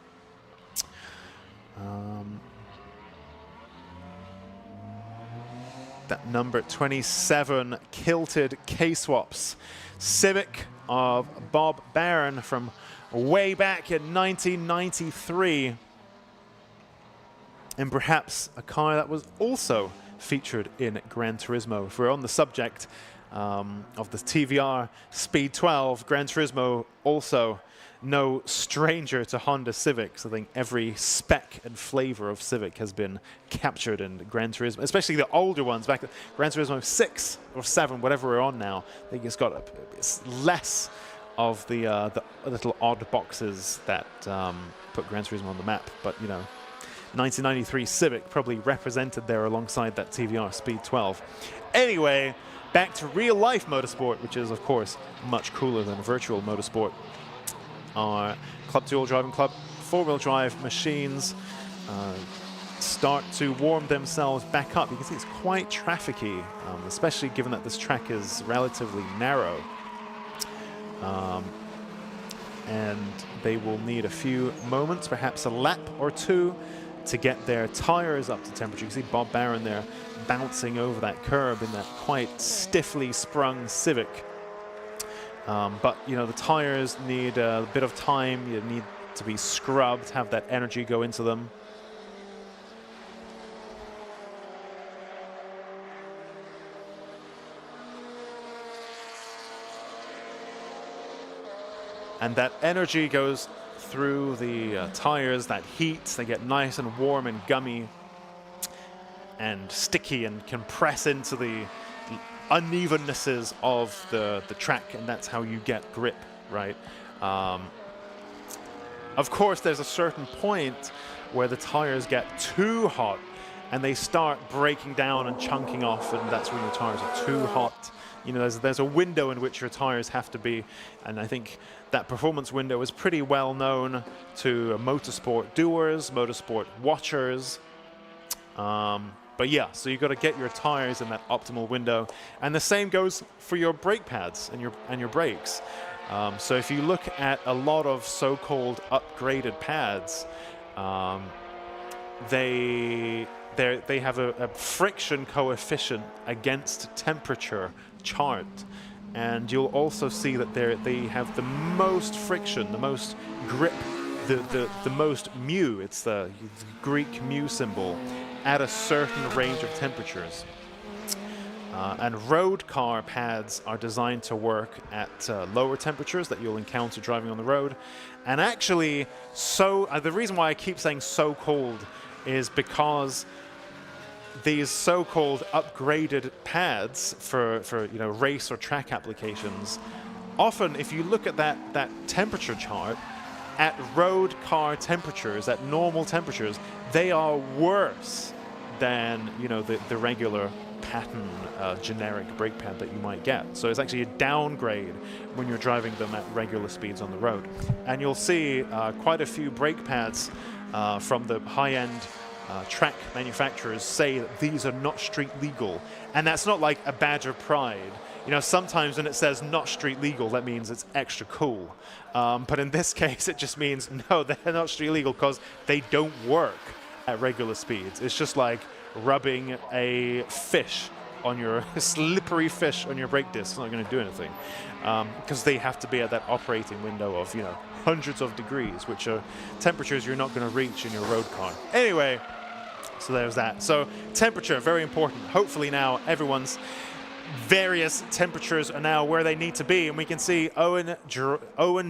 That number 27 kilted K-Swaps Civic of Bob Barron from way back in 1993. And perhaps a car that was also featured in Gran Turismo. If we're on the subject of the TVR Speed 12, Gran Turismo also no stranger to Honda Civics. I think every spec and flavor of Civic has been captured in Gran Turismo, especially the older ones. Back at Gran Turismo 6 or 7, whatever we're on now, I think it's less of the little odd boxes that put Gran Turismo on the map. But 1993 Civic probably represented there alongside that TVR Speed 12. Anyway, back to real life motorsport, which is of course much cooler than virtual motorsport. Our Club 2-wheel drive and Club 4-wheel drive machines start to warm themselves back up. You can see it's quite trafficy, especially given that this track is relatively narrow. And they will need a few moments, perhaps a lap or two, to get their tires up to temperature. You can see Bob Barron there bouncing over that curb in that quite stiffly sprung Civic. But you know, the tires need a bit of time. You need to be scrubbed, have that energy go into them. And that energy goes through the tires, that heat. They get nice and warm and gummy and sticky and can press into the unevennesses of the track, and that's how you get grip, right? Of course, there's a certain point where the tires get too hot and they start breaking down and chunking off, and that's when your tires are too hot. You know, there's a window in which your tires have to be, and I think that performance window is pretty well known to motorsport doers, motorsport watchers. But yeah, so you've got to get your tires in that optimal window, and the same goes for your brake pads and your brakes. So if you look at a lot of so-called upgraded pads, they have a friction coefficient against temperature chart, and you'll also see that they have the most friction, the most grip, the most mu. It's the Greek mu symbol at a certain range of temperatures. And road car pads are designed to work at lower temperatures that you'll encounter driving on the road. And actually, the reason why I keep saying so cold is because these so-called upgraded pads for you know, race or track applications, often if you look at that temperature chart, at road car temperatures, at normal temperatures, they are worse than, you know, the regular pattern generic brake pad that you might get. So it's actually a downgrade when you're driving them at regular speeds on the road. And you'll see quite a few brake pads from the high-end track manufacturers say that these are not street legal. And that's not like a badge of pride. You know, sometimes when it says not street legal, that means it's extra cool. But in this case, it just means, no, they're not street legal because they don't work at regular speeds. It's just like rubbing a fish on your slippery fish on your brake disc. It's not going to do anything because they have to be at that operating window of, you know, hundreds of degrees, which are temperatures you're not going to reach in your road car. Anyway, so there's that. So temperature, very important. Hopefully now everyone's various temperatures are now where they need to be, and we can see Owen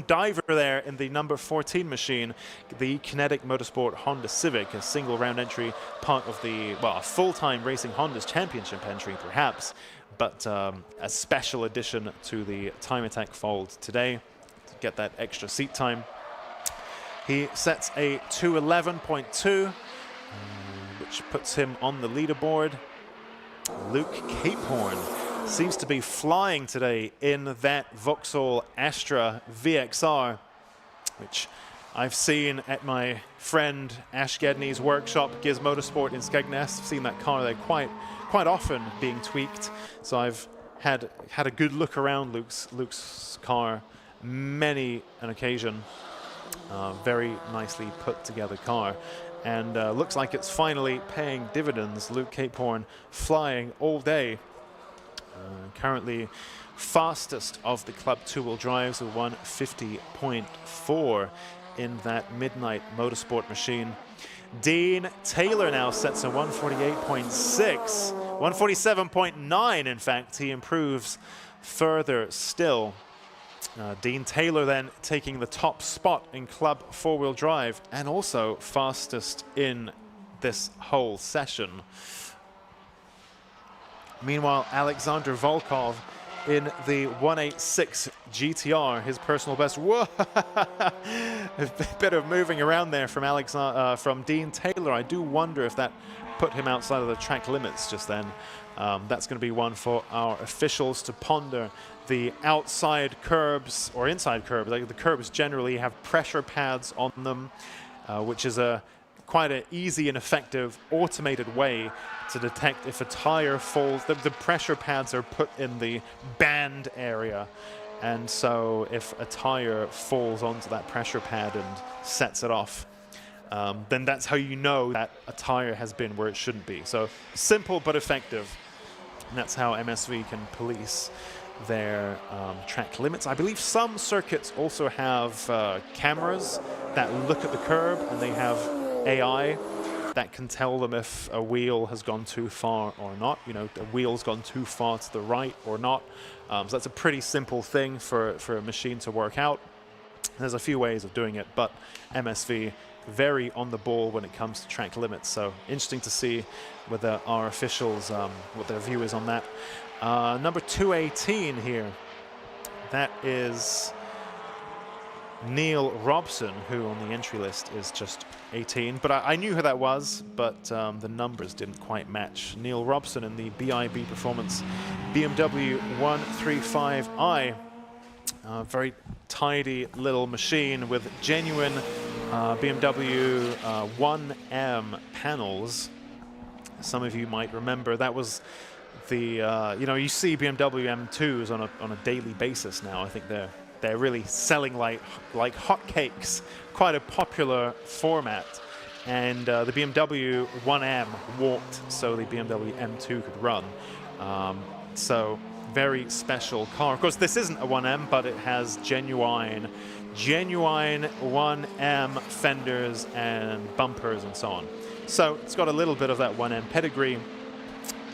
Diver there in the number 14 machine, the Kinetic Motorsport Honda Civic, a single round entry, part of the, well, a full-time Racing Honda's championship entry perhaps, but a special addition to the Time Attack fold today to get that extra seat time. He sets a 2:11.2, which puts him on the leaderboard. Luke Capehorn seems to be flying today in that Vauxhall Astra VXR, which I've seen at my friend Ash Gedney's workshop, Giz Motorsport in Skegness. I've seen that car there quite often being tweaked. So I've had a good look around Luke's car many an occasion. Very nicely put together car. And looks like it's finally paying dividends. Luke Capehorn flying all day. Currently fastest of the club two-wheel drives with 150.4 in that Midnight Motorsport machine. Dean Taylor now sets a 148.6, 147.9 in fact. He improves further still. Dean Taylor then taking the top spot in club four-wheel drive and also fastest in this whole session. Meanwhile, Alexander Volkov in the 186 GTR, his personal best. Whoa! A bit of moving around there from from Dean Taylor. I do wonder if that put him outside of the track limits just then. That's going to be one for our officials to ponder. The outside curbs or inside curbs, like the curbs generally have pressure pads on them, which is quite an easy and effective automated way to detect if a tire falls. The pressure pads are put in the band area, and so if a tire falls onto that pressure pad and sets it off, then that's how you know that a tire has been where it shouldn't be. So simple but effective. And that's how MSV can police their track limits. I believe some circuits also have cameras that look at the curb, and they have AI that can tell them if a wheel has gone too far or not. You know, the wheel's gone too far to the right or not. So that's a pretty simple thing for a machine to work out. There's a few ways of doing it, but MSV very on the ball when it comes to track limits. So interesting to see whether our officials, what their view is on that. Number 218 here, that is Neil Robson, who on the entry list is just 18. But I knew who that was, but the numbers didn't quite match. Neil Robson in the BIB Performance BMW 135i. Very tidy little machine with genuine BMW 1M panels. Some of you might remember that was the, you know, you see BMW M2s on a daily basis now. I think they're really selling like hotcakes, quite a popular format. And the BMW 1M walked so the BMW M2 could run. So very special car. Of course, this isn't a 1M, but it has genuine 1M fenders and bumpers and so on. So it's got a little bit of that 1M pedigree.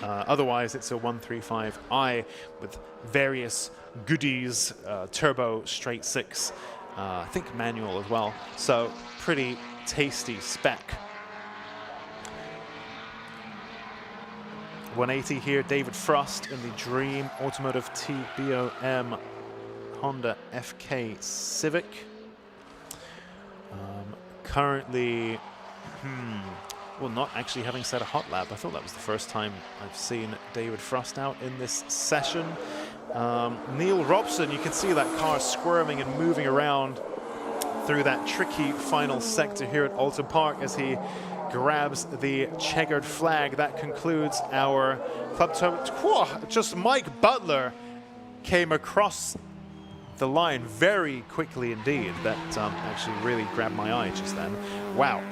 Otherwise, it's a 135i with various goodies, turbo, straight six, I think manual as well. So pretty tasty spec. 180 here, David Frost in the Dream Automotive TBOM Honda FK Civic. Currently, well, not actually having set a hot lap. I thought that was the first time I've seen David Frost out in this session. Neil Robson, you can see that car squirming and moving around through that tricky final sector here at Oulton Park as he grabs the checkered flag. That concludes our club tour. Just Mike Butler came across the line very quickly indeed. That actually really grabbed my eye just then. Wow.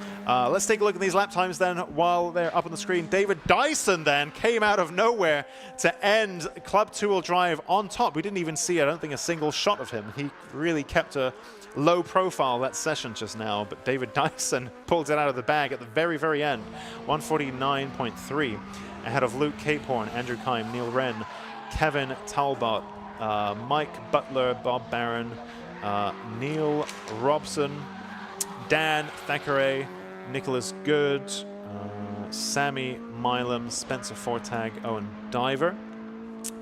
Let's take a look at these lap times then while they're up on the screen. David Dyson then came out of nowhere to end Club 2-wheel drive on top. We didn't even see, I don't think, a single shot of him. He really kept a low profile that session just now, but David Dyson pulled it out of the bag at the very, very end. 149.3 ahead of Luke Capehorn, Andrew Kime, Neil Wren, Kevin Talbot, Mike Butler, Bob Barron, Neil Robson, Dan Thackeray, Nicholas Good, Sammy Milam, Spencer Fortag, Owen Diver.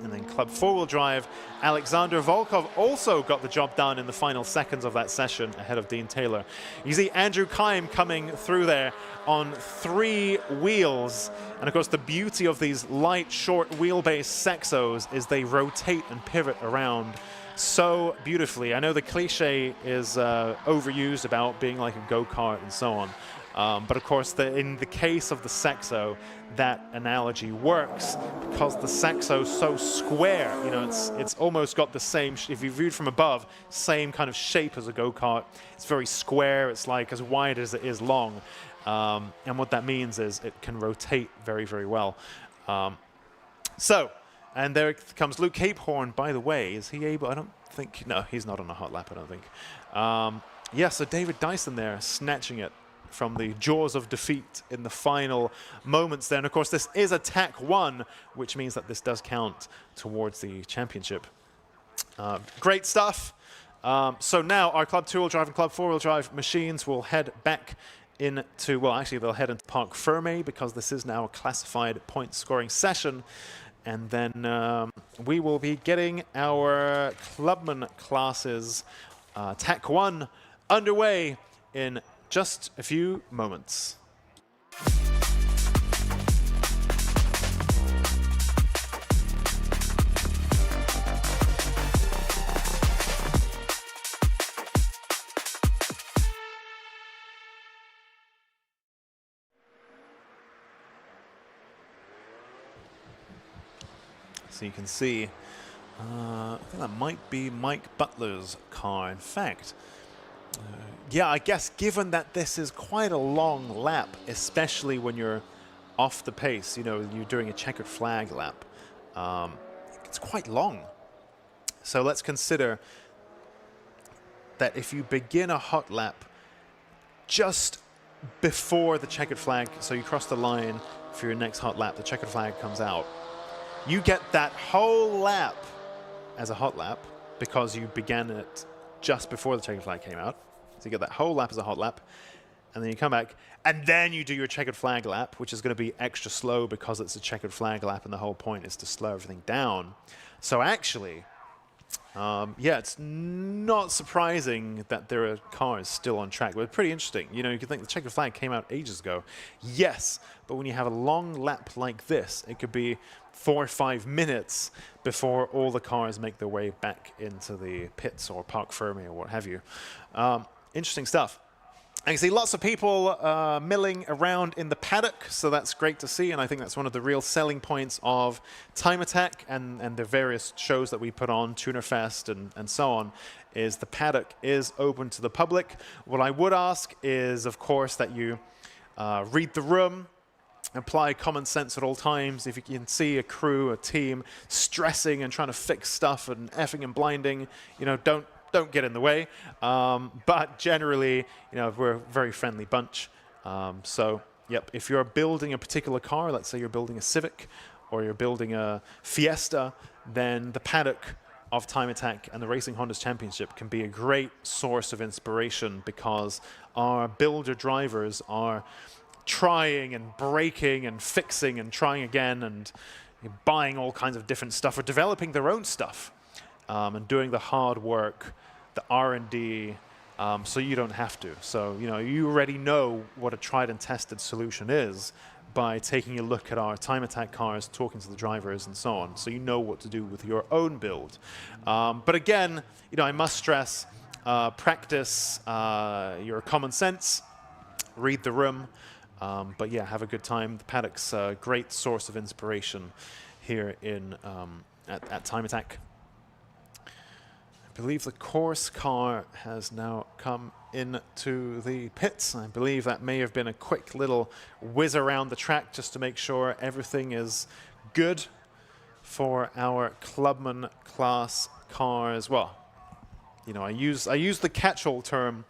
And then Club 4-wheel drive, Alexander Volkov also got the job done in the final seconds of that session ahead of Dean Taylor. You see Andrew Kime coming through there on 3 wheels. And of course, the beauty of these light, short wheelbase Sexos is they rotate and pivot around so beautifully. I know the cliche is overused about being like a go-kart and so on. But of course, in the case of the Sexo, that analogy works because the Sexo's so square. You know, it's almost got the same, if you viewed from above, same kind of shape as a go-kart. It's very square. It's like as wide as it is long. And what that means is it can rotate very, very well. And there comes Luke Capehorn, by the way. Is he able? I don't think, no, he's not on a hot lap, I don't think. Yeah, so David Dyson there snatching it from the jaws of defeat in the final moments there. And of course, this is a TAC 1, which means that this does count towards the championship. Great stuff. So now our Club 2-wheel drive and Club 4-wheel drive machines will head back into, well, actually they'll head into Parc Fermé because this is now a classified point scoring session. And then we will be getting our Clubman classes TAC 1 underway in just a few moments. So you can see, I think that might be Mike Butler's car. In fact, yeah, I guess given that this is quite a long lap, especially when you're off the pace, you know, you're doing a checkered flag lap, it's quite long. So let's consider that if you begin a hot lap just before the checkered flag, so you cross the line for your next hot lap, the checkered flag comes out, you get that whole lap as a hot lap because you began it just before the checkered flag came out. So you get that whole lap as a hot lap, and then you come back, and then you do your checkered flag lap, which is going to be extra slow because it's a checkered flag lap, and the whole point is to slow everything down. So actually, yeah, it's not surprising that there are cars still on track. But it's pretty interesting. You know, you could think the checkered flag came out ages ago. Yes, but when you have a long lap like this, it could be 4 or 5 minutes before all the cars make their way back into the pits or Parc Fermé or what have you. Interesting stuff. I can see lots of people milling around in the paddock, so that's great to see, and I think that's one of the real selling points of Time Attack and the various shows that we put on, Tuner Fest and so on, is the paddock is open to the public. What I would ask is, of course, that you read the room, apply common sense at all times. If you can see a crew, a team, stressing and trying to fix stuff and effing and blinding, you know, don't get in the way. But generally, you know, we're a very friendly bunch. So, yep, if you're building a particular car, let's say you're building a Civic or you're building a Fiesta, then the paddock of Time Attack and the Racing Hondas Championship can be a great source of inspiration because our builder drivers are trying and breaking and fixing and trying again and buying all kinds of different stuff or developing their own stuff and doing the hard work, the R&D, so you don't have to. So, you know, you already know what a tried and tested solution is by taking a look at our Time Attack cars, talking to the drivers and so on. So you know what to do with your own build. But again, you know, I must stress, practice your common sense, read the room, but yeah, have a good time. The paddock's a great source of inspiration here in at Time Attack. I believe the course car has now come into the pits. I believe that may have been a quick little whiz around the track just to make sure everything is good for our Clubman class cars. Well, you know, I use the catch-all term.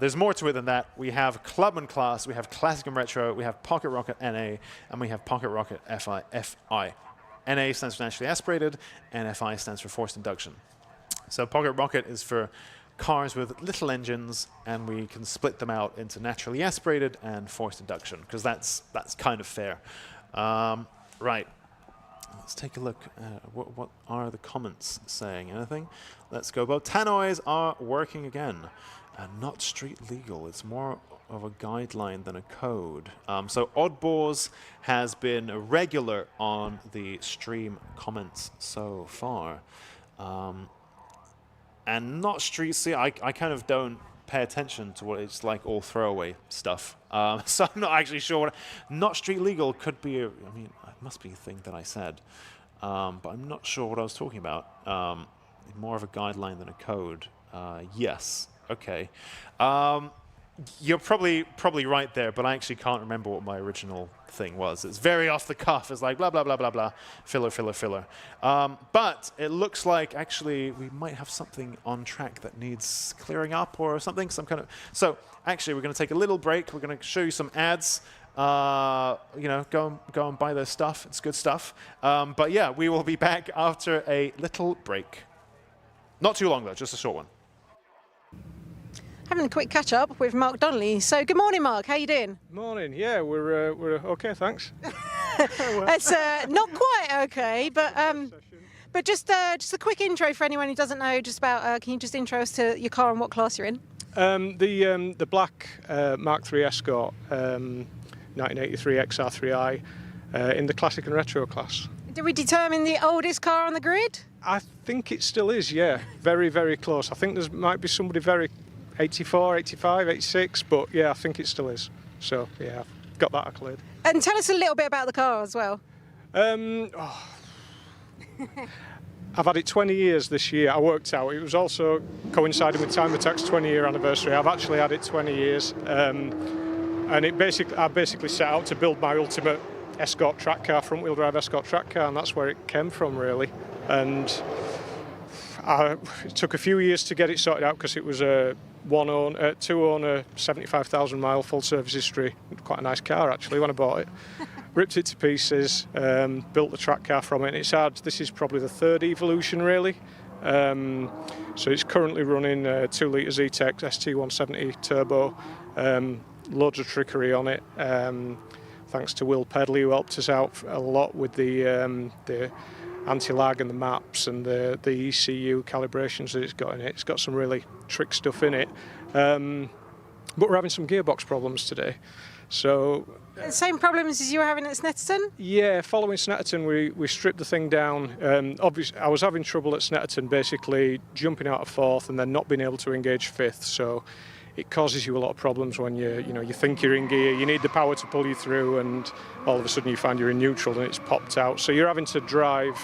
There's more to it than that. We have Clubman class, we have Classic and Retro, we have Pocket Rocket NA, and we have Pocket Rocket FI. NA stands for naturally aspirated, and FI stands for forced induction. So Pocket Rocket is for cars with little engines, and we can split them out into naturally aspirated and forced induction, because that's kind of fair. Right. Let's take a look at what are the comments saying. Anything? Let's go. Both tannoys are working again. Not street legal. It's more of a guideline than a code. So Oddballs has been a regular on the stream comments so far. And not street, see, I kind of don't pay attention to what it's like, all throwaway stuff. So I'm not actually sure what, not street legal could be, I mean, it must be a thing that I said. But I'm not sure what I was talking about. More of a guideline than a code. Yes, okay. You're probably right there, but I actually can't remember what my original thing was. It's very off the cuff. It's like blah, blah, blah, blah, blah, filler, filler, filler. But it looks like actually we might have something on track that needs clearing up or something, some kind of... So actually we're going to take a little break. We're going to show you some ads. You know, go and buy their stuff. It's good stuff. But yeah, we will be back after a little break. Not too long though, just a short one. Having a quick catch up with Mark Donley. So good morning, Mark. How you doing? Morning. Yeah, we're okay, thanks. It's not quite okay, but just a quick intro for anyone who doesn't know. Just about, can you just intro us to your car and what class you're in? The black Mark III Escort, 1983 XR3i, in the classic and retro class. Did we determine the oldest car on the grid? I think it still is. Yeah, very, very close. I think there might be somebody very 84, 85, 86, but yeah, I think it still is. So yeah, I've got that accolade. And tell us a little bit about the car as well. I've had it 20 years this year. I worked out. It was also coinciding with Time Attack's 20-year anniversary. I've actually had it 20 years. And I basically set out to build my ultimate escort track car, front-wheel drive escort track car, and that's where it came from, really. And it took a few years to get it sorted out because it was a two-owner, 75,000-mile full-service history. Quite a nice car, actually, when I bought it. Ripped it to pieces, built the track car from it. This is probably the third evolution, really. So it's currently running 2-litre Z-Tech ST170 turbo, loads of trickery on it. Thanks to Will Pedley, who helped us out a lot with the anti-lag and the maps and the ECU calibrations that it's got in it. It's got some really trick stuff in it. But we're having some gearbox problems today. So same problems as you were having at Snetterton? Yeah, following Snetterton, we stripped the thing down. Obviously, I was having trouble at Snetterton, basically jumping out of fourth and then not being able to engage fifth. So it causes you a lot of problems when you think you're in gear, you need the power to pull you through, and all of a sudden you find you're in neutral and it's popped out. So you're having to drive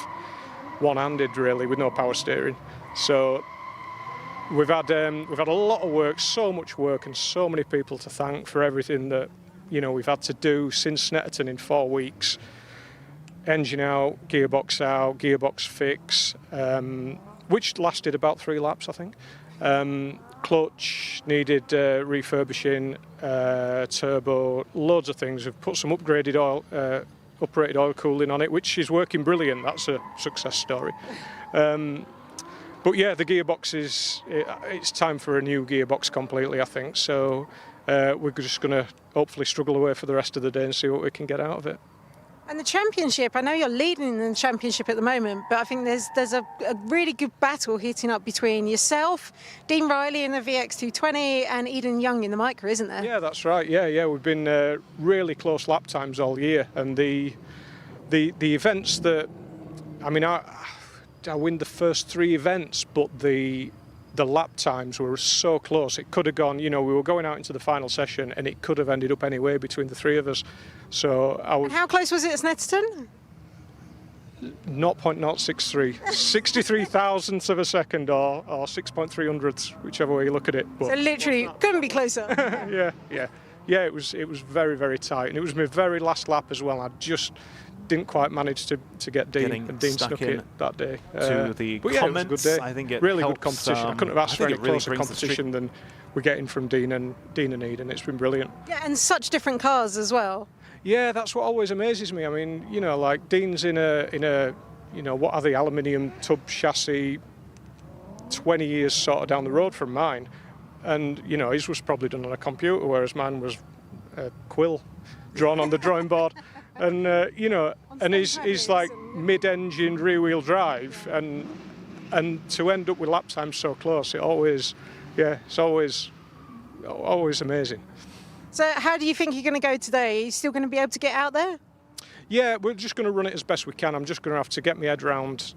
one-handed, really, with no power steering. So we've had a lot of work, so much work, and so many people to thank for everything that we've had to do since Snetterton in 4 weeks. Engine out, gearbox fix, which lasted about 3 laps, I think. Clutch needed refurbishing, turbo, loads of things. We've put some uprated oil cooling on it, which is working brilliant. That's a success story. But yeah, the gearbox it's time for a new gearbox completely, I think. So we're just going to hopefully struggle away for the rest of the day and see what we can get out of it. And the championship, I know you're leading in the championship at the moment, but I think there's a really good battle heating up between yourself, Dean Riley in the VX220, and Eden Young in the Micra, isn't there? Yeah, that's right. Yeah. We've been really close lap times all year, and the events that, I win the first 3 events, but the lap times were so close. It could have gone, we were going out into the final session and it could have ended up anyway between the 3 of us. So I was. And how close was it at Snetterton? 0.063, 63 thousandths of a second, or 6.300ths, whichever way you look at it. But so literally couldn't be closer. Yeah. It was very, very tight, and it was my very last lap as well. I just didn't quite manage to get Dean, and Dean snuck it that day. To the but yeah, comments, it was a good day. I think it really helps, good competition. I couldn't have asked for any closer competition than we're getting from Dean and Eden. It's been brilliant. Yeah, and such different cars as well. Yeah, that's what always amazes me. I mean, like Dean's in a what are the aluminium tub chassis, 20 years sort of down the road from mine, and his was probably done on a computer, whereas mine was a quill drawn on the drawing board, and and he's like mid-engine rear-wheel drive, and to end up with lap times so close, it's always amazing. So how do you think you're going to go today? Are you still going to be able to get out there? Yeah, we're just going to run it as best we can. I'm just going to have to get my head around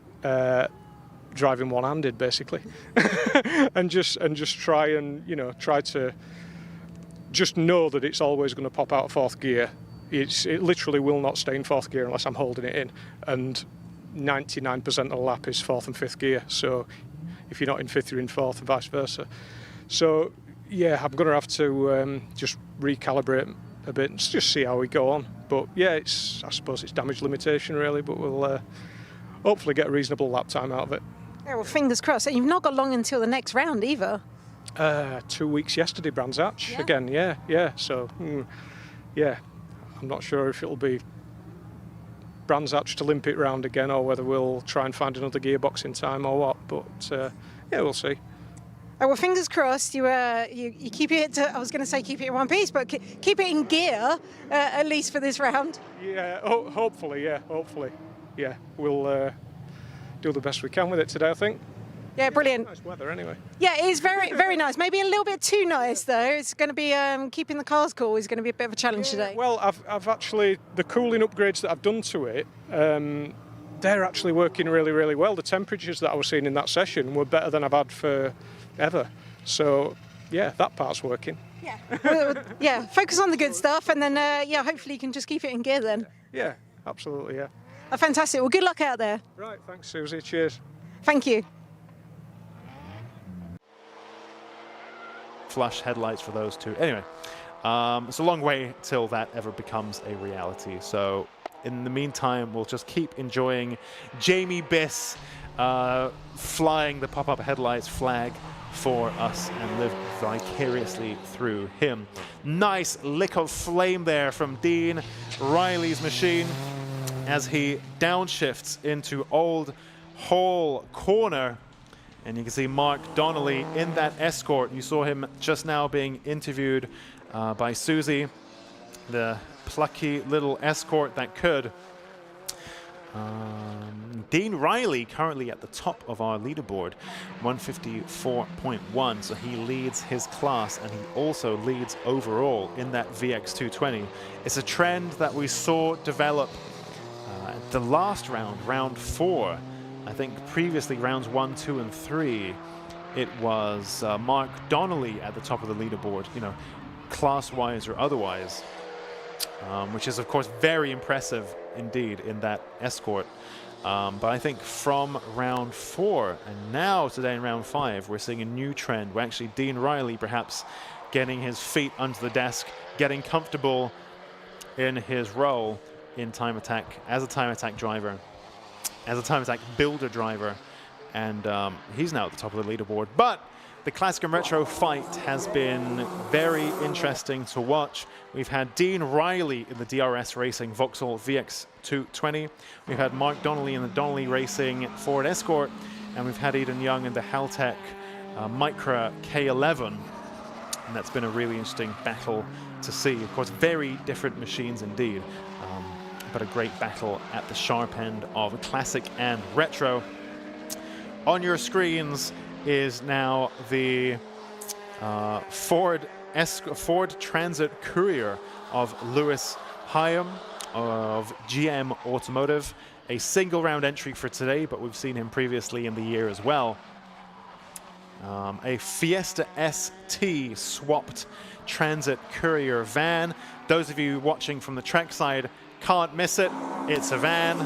driving one-handed, basically, and just try to just know that it's always going to pop out of 4th gear. It literally will not stay in 4th gear unless I'm holding it in, and 99% of the lap is 4th and 5th gear. So if you're not in 5th, you're in 4th, and vice versa. So yeah, I'm going to have to just recalibrate a bit and just see how we go on. But yeah, I suppose it's damage limitation really, but we'll hopefully get a reasonable lap time out of it. Yeah, well, fingers crossed. And you've not got long until the next round either. 2 weeks yesterday, Brands Hatch again. Yeah. So yeah, I'm not sure if it'll be Brands Hatch to limp it round again, or whether we'll try and find another gearbox in time or what. But yeah, we'll see. Oh, well, fingers crossed. You keep it. I was going to say keep it in one piece, but keep it in gear at least for this round. Yeah, hopefully. Yeah, we'll do the best we can with it today, I think. Yeah, brilliant. Nice weather, anyway. Yeah, it is very, very nice. Maybe a little bit too nice, though. It's going to be keeping the cars cool is going to be a bit of a challenge today. Well, I've actually the cooling upgrades that I've done to it. They're actually working really, really well. The temperatures that I was seeing in that session were better than I've had for ever. So yeah, that part's working. Yeah. Focus on the good stuff, and then hopefully you can just keep it in gear then. Yeah, absolutely. Yeah. Fantastic. Well, good luck out there. Right. Thanks, Susie. Cheers. Thank you. Flush headlights for those two. Anyway, it's a long way till that ever becomes a reality. So in the meantime, we'll just keep enjoying Jamie Biss flying the pop-up headlights flag for us and live vicariously through him. Nice lick of flame there from Dean Riley's machine as he downshifts into Old Hall Corner. And you can see Mark Donley in that Escort. You saw him just now being interviewed by Susie, the plucky little Escort that could. Dean Riley currently at the top of our leaderboard, 154.1, so he leads his class and he also leads overall in that VX220. It's a trend that we saw develop at the last round, round 4. I think previously rounds 1, 2, and 3, it was Mark Donley at the top of the leaderboard, you know, class-wise or otherwise, which is of course very impressive indeed in that Escort. But I think from round 4 and now today in round 5, we're seeing a new trend where actually Dean Riley perhaps getting his feet under the desk, getting comfortable in his role in Time Attack as a Time Attack driver, as a Time Attack builder driver, and he's now at the top of the leaderboard. But the Classic and Retro fight has been very interesting to watch. We've had Dean Riley in the DRS Racing Vauxhall VX220. We've had Mark Donley in the Donley Racing Ford Escort, and we've had Eden Young in the Haltech Micra K11. And that's been a really interesting battle to see. Of course, very different machines indeed, but a great battle at the sharp end of Classic and Retro. On your screens is now the Ford Transit Courier of Lewis Hyam of GM Automotive. A single round entry for today, but we've seen him previously in the year as well. A Fiesta ST swapped Transit Courier van. Those of you watching from the trackside can't miss it. It's a van.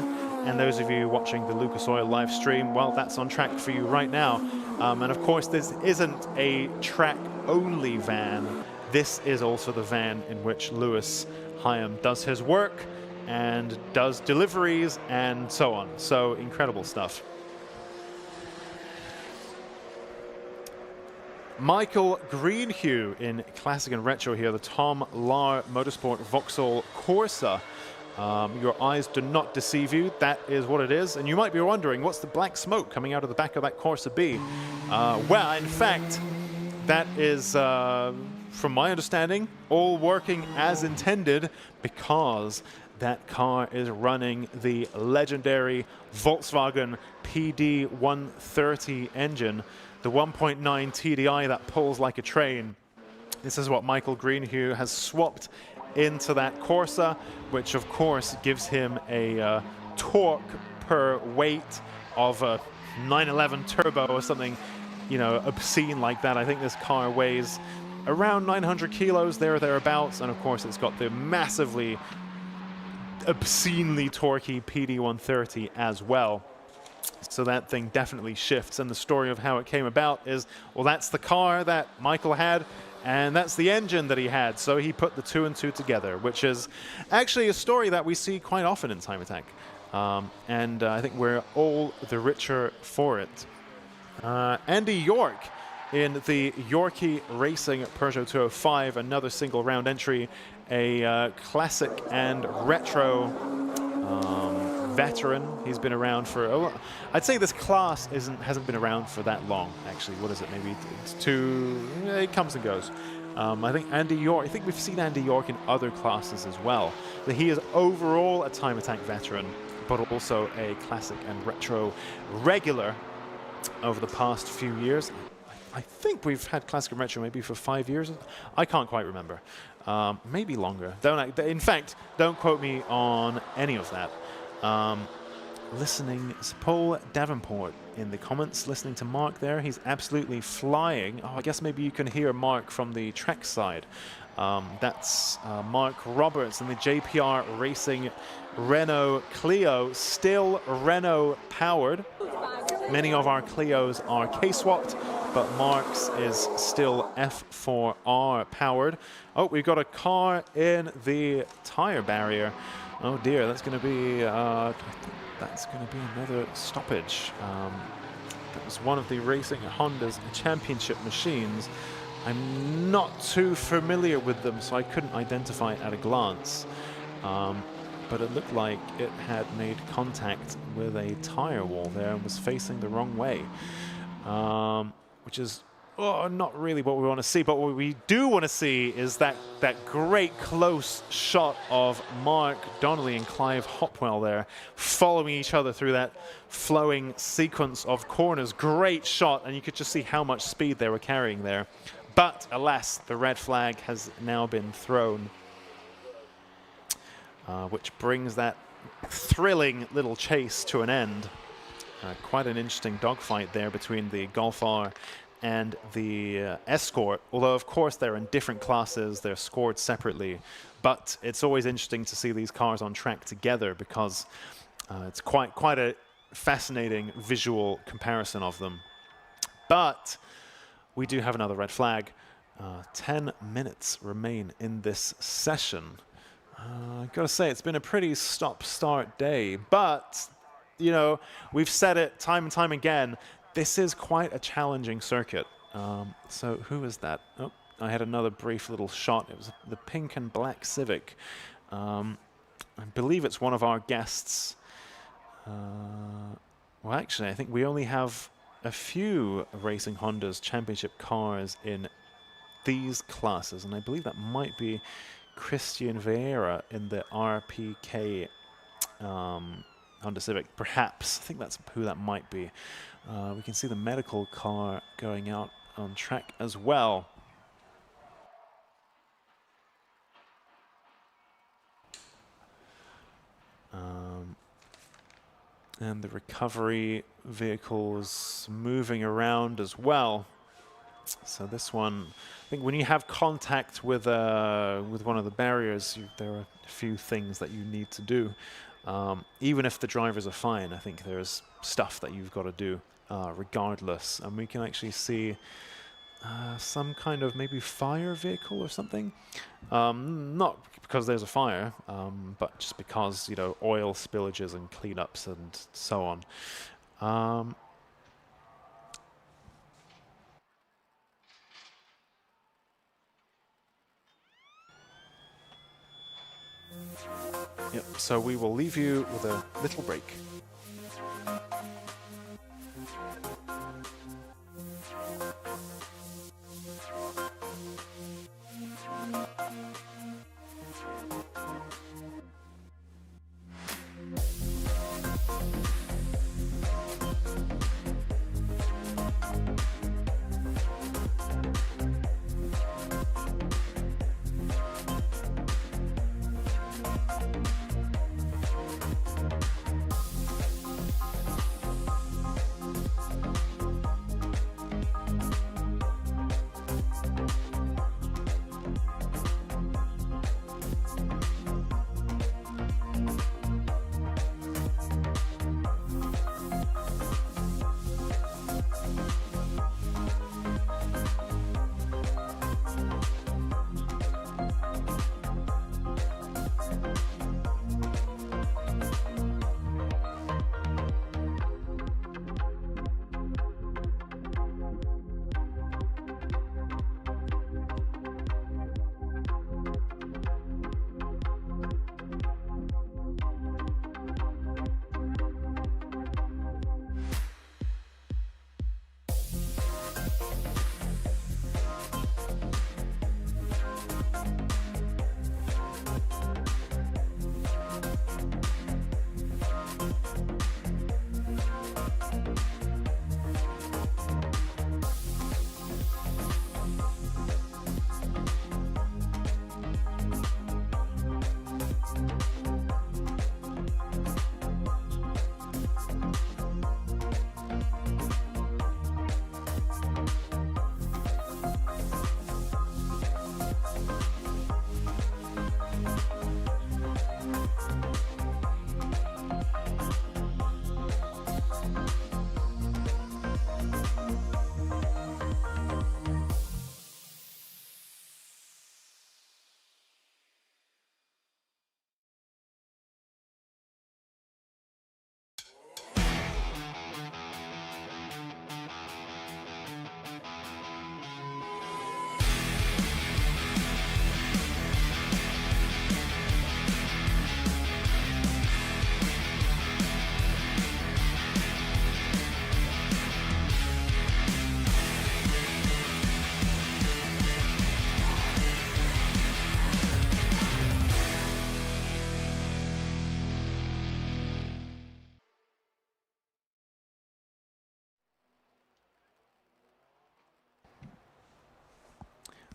And those of you watching the Lucas Oil live stream, well, that's on track for you right now. And of course, this isn't a track-only van. This is also the van in which Lewis Hyam does his work and does deliveries and so on. So incredible stuff. Michael Greenhue in Classic and Retro here, the Tom Lahr Motorsport Vauxhall Corsa. Your eyes do not deceive you. That is what it is. And you might be wondering, what's the black smoke coming out of the back of that Corsa B? Well, in fact, that is, from my understanding, all working as intended because that car is running the legendary Volkswagen PD130 engine, the 1.9 TDI that pulls like a train. This is what Michael Greenhue has swapped into that Corsa, which of course gives him a torque per weight of a 911 turbo or something, you know, obscene like that. I think this car weighs around 900 kilos, there or thereabouts, and of course it's got the massively, obscenely torquey PD130 as well. So that thing definitely shifts, and the story of how it came about is, well, that's the car that Michael had, and that's the engine that he had, so he put the 2 and 2 together, which is actually a story that we see quite often in Time Attack. And I think we're all the richer for it. Andy York in the Yorkie Racing Peugeot 205, another single round entry, a Classic and Retro veteran. He's been around for, I'd say this class hasn't been around for that long, actually. What is it, maybe it's 2, it comes and goes. I think Andy York, I think we've seen Andy York in other classes as well. But he is overall a Time Attack veteran, but also a Classic and Retro regular over the past few years. I think we've had Classic and Retro maybe for 5 years. I can't quite remember. Maybe longer. In fact, don't quote me on any of that. Listening, Paul Davenport in the comments, listening to Mark there. He's absolutely flying. Oh, I guess maybe you can hear Mark from the track side. That's Mark Roberts in the JPR Racing Renault Clio, still Renault powered. Many of our Clios are K-swapped, but Mark's is still F4R powered. Oh, we've got a car in the tire barrier. Oh dear, that's going to be another stoppage. That was one of the Racing Honda's championship machines. I'm not too familiar with them, so I couldn't identify it at a glance. But it looked like it had made contact with a tire wall there and was facing the wrong way, which is not really what we want to see. But what we do want to see is that great close shot of Mark Donley and Clive Hopwell there following each other through that flowing sequence of corners. Great shot, and you could just see how much speed they were carrying there. But alas, the red flag has now been thrown, which brings that thrilling little chase to an end. Quite an interesting dogfight there between the Golf R and the Escort, although of course they're in different classes, they're scored separately, but it's always interesting to see these cars on track together because it's quite a fascinating visual comparison of them. But we do have another red flag. 10 minutes remain in this session. I've got to say, it's been a pretty stop-start day, but, you know, we've said it time and time again, this is quite a challenging circuit. So who is that? Oh, I had another brief little shot. It was the pink and black Civic. I believe it's one of our guests. Well, actually, I think we only have a few Racing Honda's championship cars in these classes, and I believe that might be Christian Vieira in the RPK Honda Civic, perhaps. I think that's who that might be. We can see the medical car going out on track as well. And the recovery vehicles moving around as well. So this one, I think when you have contact with one of the barriers, there are a few things that you need to do. Even if the drivers are fine, I think there's stuff that you've got to do regardless. And we can actually see some kind of maybe fire vehicle or something. Not because there's a fire, but just because, you know, oil spillages and cleanups and so on. Yep, so we will leave you with a little break.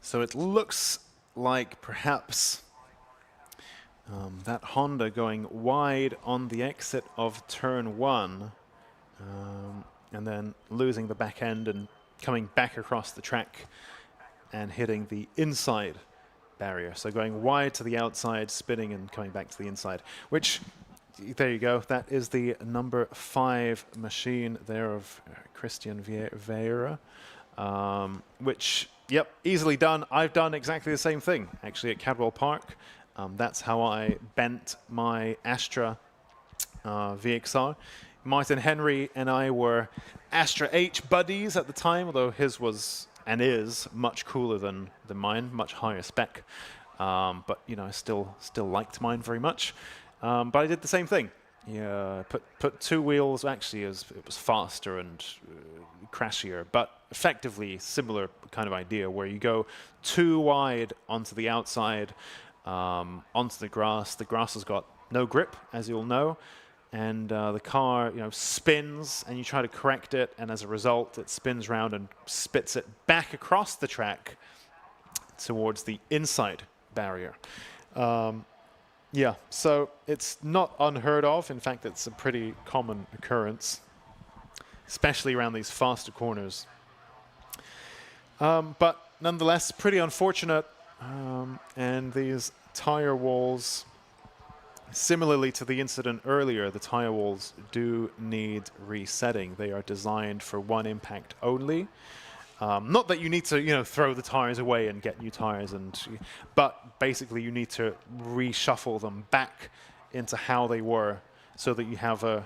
So it looks like perhaps that Honda going wide on the exit of turn 1, and then losing the back end and coming back across the track and hitting the inside barrier. So going wide to the outside, spinning and coming back to the inside, which, there you go, that is the number 5 machine there of Christian Vieira, which, yep, easily done. I've done exactly the same thing, actually, at Cadwell Park. That's how I bent my Astra VXR. Martin Henry and I were Astra H buddies at the time, although his was and is much cooler than mine, much higher spec. But you know, I still liked mine very much. But I did the same thing. Yeah, put 2 wheels. Actually, it was faster and crashier, but effectively similar kind of idea, where you go too wide onto the outside, onto the grass. The grass has got no grip, as you'll know. And the car, you know, spins, and you try to correct it, and as a result, it spins round and spits it back across the track towards the inside barrier. Yeah, so it's not unheard of. In fact, it's a pretty common occurrence, especially around these faster corners. But nonetheless, pretty unfortunate. And these tire walls, similarly to the incident earlier, the tire walls do need resetting. They are designed for 1 impact only. Not that you need to, you know, throw the tires away and get new tires, but basically you need to reshuffle them back into how they were, so that you have a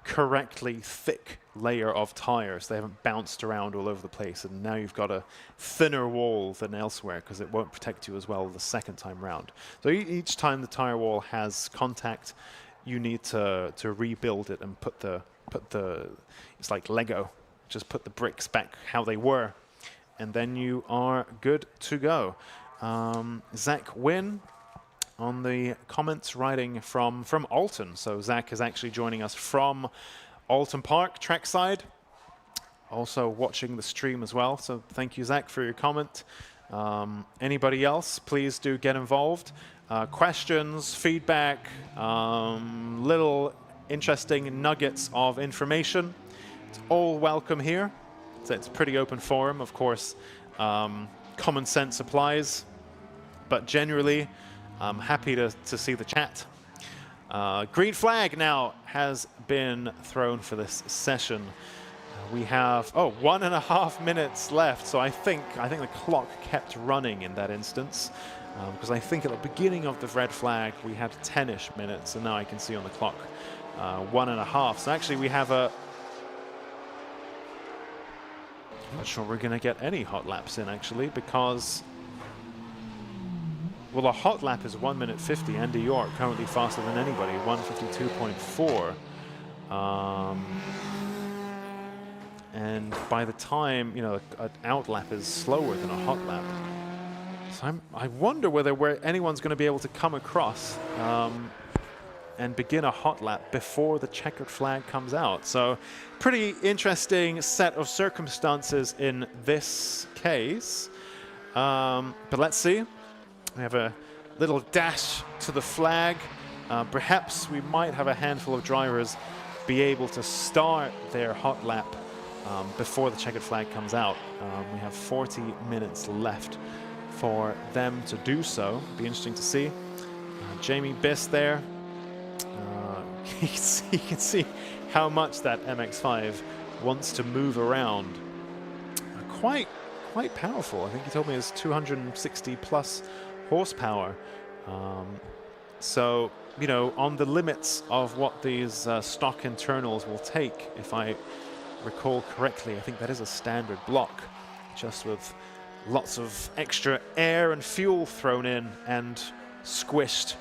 correctly thick layer of tires. They haven't bounced around all over the place, and now you've got a thinner wall than elsewhere because it won't protect you as well the second time round. So each time the tire wall has contact, you need to rebuild it and put the it's like Lego, just put the bricks back how they were, and then you are good to go. Zach Wynn on the comments, writing from Oulton. So Zach is actually joining us from Oulton Park trackside, also watching the stream as well. So thank you, Zach, for your comment. Anybody else, please do get involved. Questions, feedback, little interesting nuggets of information, it's all welcome here. So it's a pretty open forum, of course. Common sense applies, but generally I'm happy to see the chat. Green flag now has been thrown for this session. We have 1.5 minutes left, so I think the clock kept running in that instance, because I think at the beginning of the red flag we had 10-ish minutes, and now I can see on the clock 1.5. So actually we have a... I'm not sure we're going to get any hot laps in, actually, because... Well, a hot lap is 1 minute 50. Andy York currently faster than anybody, 1:52.4. And by the time, you know, an out lap is slower than a hot lap. So I wonder whether anyone's going to be able to come across and begin a hot lap before the checkered flag comes out. So pretty interesting set of circumstances in this case. But let's see. We have a little dash to the flag. Perhaps we might have a handful of drivers be able to start their hot lap before the checkered flag comes out. We have 40 minutes left for them to do so. Be interesting to see. Jamie Biss there. You can see how much that MX-5 wants to move around. Quite powerful. I think he told me it's 260 plus horsepower. So, you know, on the limits of what these stock internals will take, if I recall correctly, I think that is a standard block, just with lots of extra air and fuel thrown in and squished.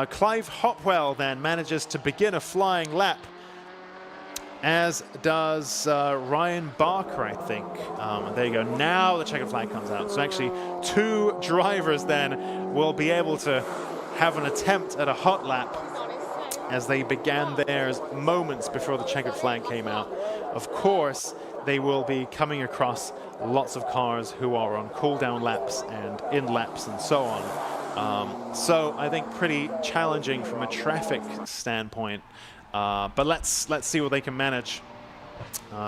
Clive Hopwell then manages to begin a flying lap, as does Ryan Barker, I think. There you go. Now the checkered flag comes out. So actually 2 drivers then will be able to have an attempt at a hot lap, as they began theirs moments before the checkered flag came out. Of course, they will be coming across lots of cars who are on cool-down laps and in laps and so on. So I think pretty challenging from a traffic standpoint. But let's see what they can manage.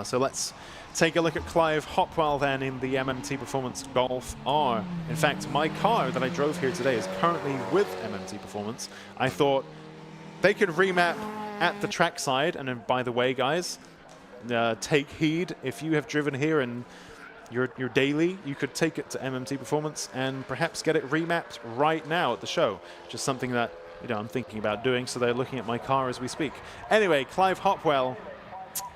So let's take a look at Clive Hopwell then in the MMT Performance Golf R. In fact, my car that I drove here today is currently with MMT Performance. I thought they could remap at the trackside, and then, by the way, guys, take heed. If you have driven here and your daily, you could take it to MMT Performance and perhaps get it remapped right now at the show. Just something that I'm thinking about doing, so they're looking at my car as we speak. Anyway, Clive Hopwell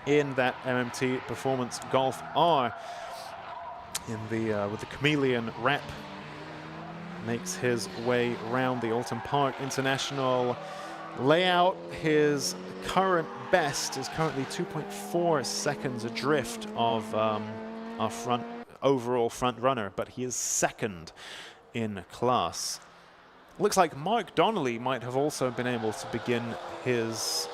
in that MMT Performance Golf R in the with the chameleon wrap makes his way around the Oulton Park International layout. His current best is currently 2.4 seconds adrift of our overall front runner, but he is second in class. Looks like Mark Donley might have also been able to begin to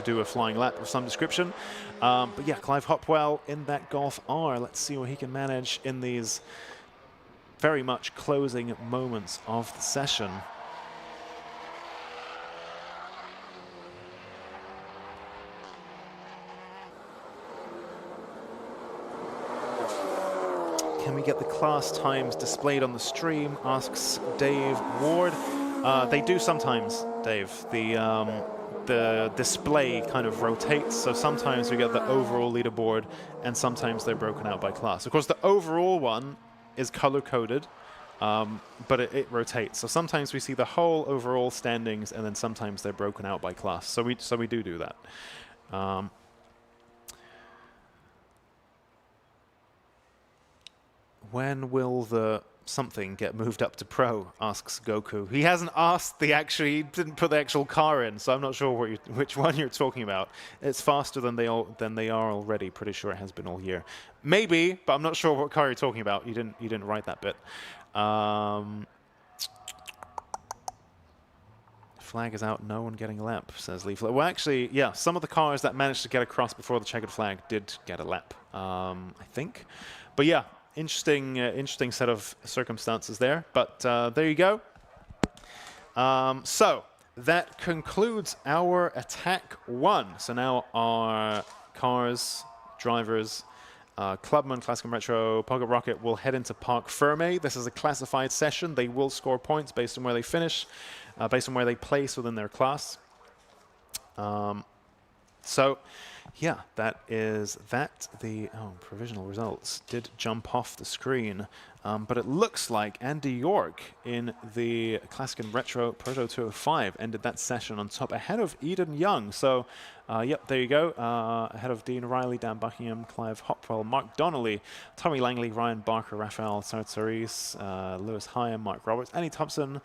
do a flying lap of some description. But yeah, Clive Hopwell in that Golf R. Let's see what he can manage in these very much closing moments of the session. Can we get the class times displayed on the stream, asks Dave Ward. They do sometimes, Dave. The display kind of rotates, so sometimes we get the overall leaderboard and sometimes they're broken out by class. Of course, the overall one is color-coded, but it rotates. So sometimes we see the whole overall standings and then sometimes they're broken out by class. So we do that. When will the something get moved up to pro, asks Goku. He hasn't asked he didn't put the actual car in, so I'm not sure which one you're talking about. It's faster than they are already. Pretty sure it has been all year. Maybe, but I'm not sure what car you're talking about. You didn't write that bit. Flag is out, no one getting a lap, says Leaflet. Well, actually, yeah, some of the cars that managed to get across before the checkered flag did get a lap, I think. But yeah, interesting set of circumstances there, but there you go. So that concludes our attack one. So now our cars, drivers, Clubman, Classic and Retro, Pocket Rocket will head into Parc Fermé. This is a classified session. They will score points based on where they finish, based on where they place within their class. So yeah, that is that. The provisional results did jump off the screen, but it looks like Andy York in the Classic and Retro Proto 205 ended that session on top ahead of Eden Young. So yep, there you go. Ahead of Dean Riley, Dan Buckingham, Clive Hopwell, Mark Donnelly, Tommy Langley, Ryan Barker, Rafael Sartsaris, Lewis Hyam, Mark Roberts, Annie Thompson,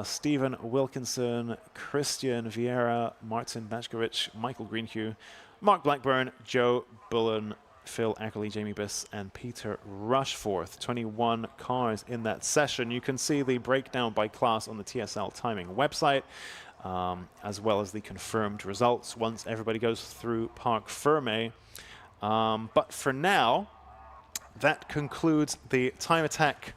Stephen Wilkinson, Christian Vieira, Martin Bashkovich, Michael Greenhue, Mark Blackburn, Joe Bullan, Phil Ackerley, Jamie Biss, and Peter Rushforth. 21 cars in that session. You can see the breakdown by class on the TSL Timing website, as well as the confirmed results once everybody goes through Parc Fermé. But for now, that concludes the Time Attack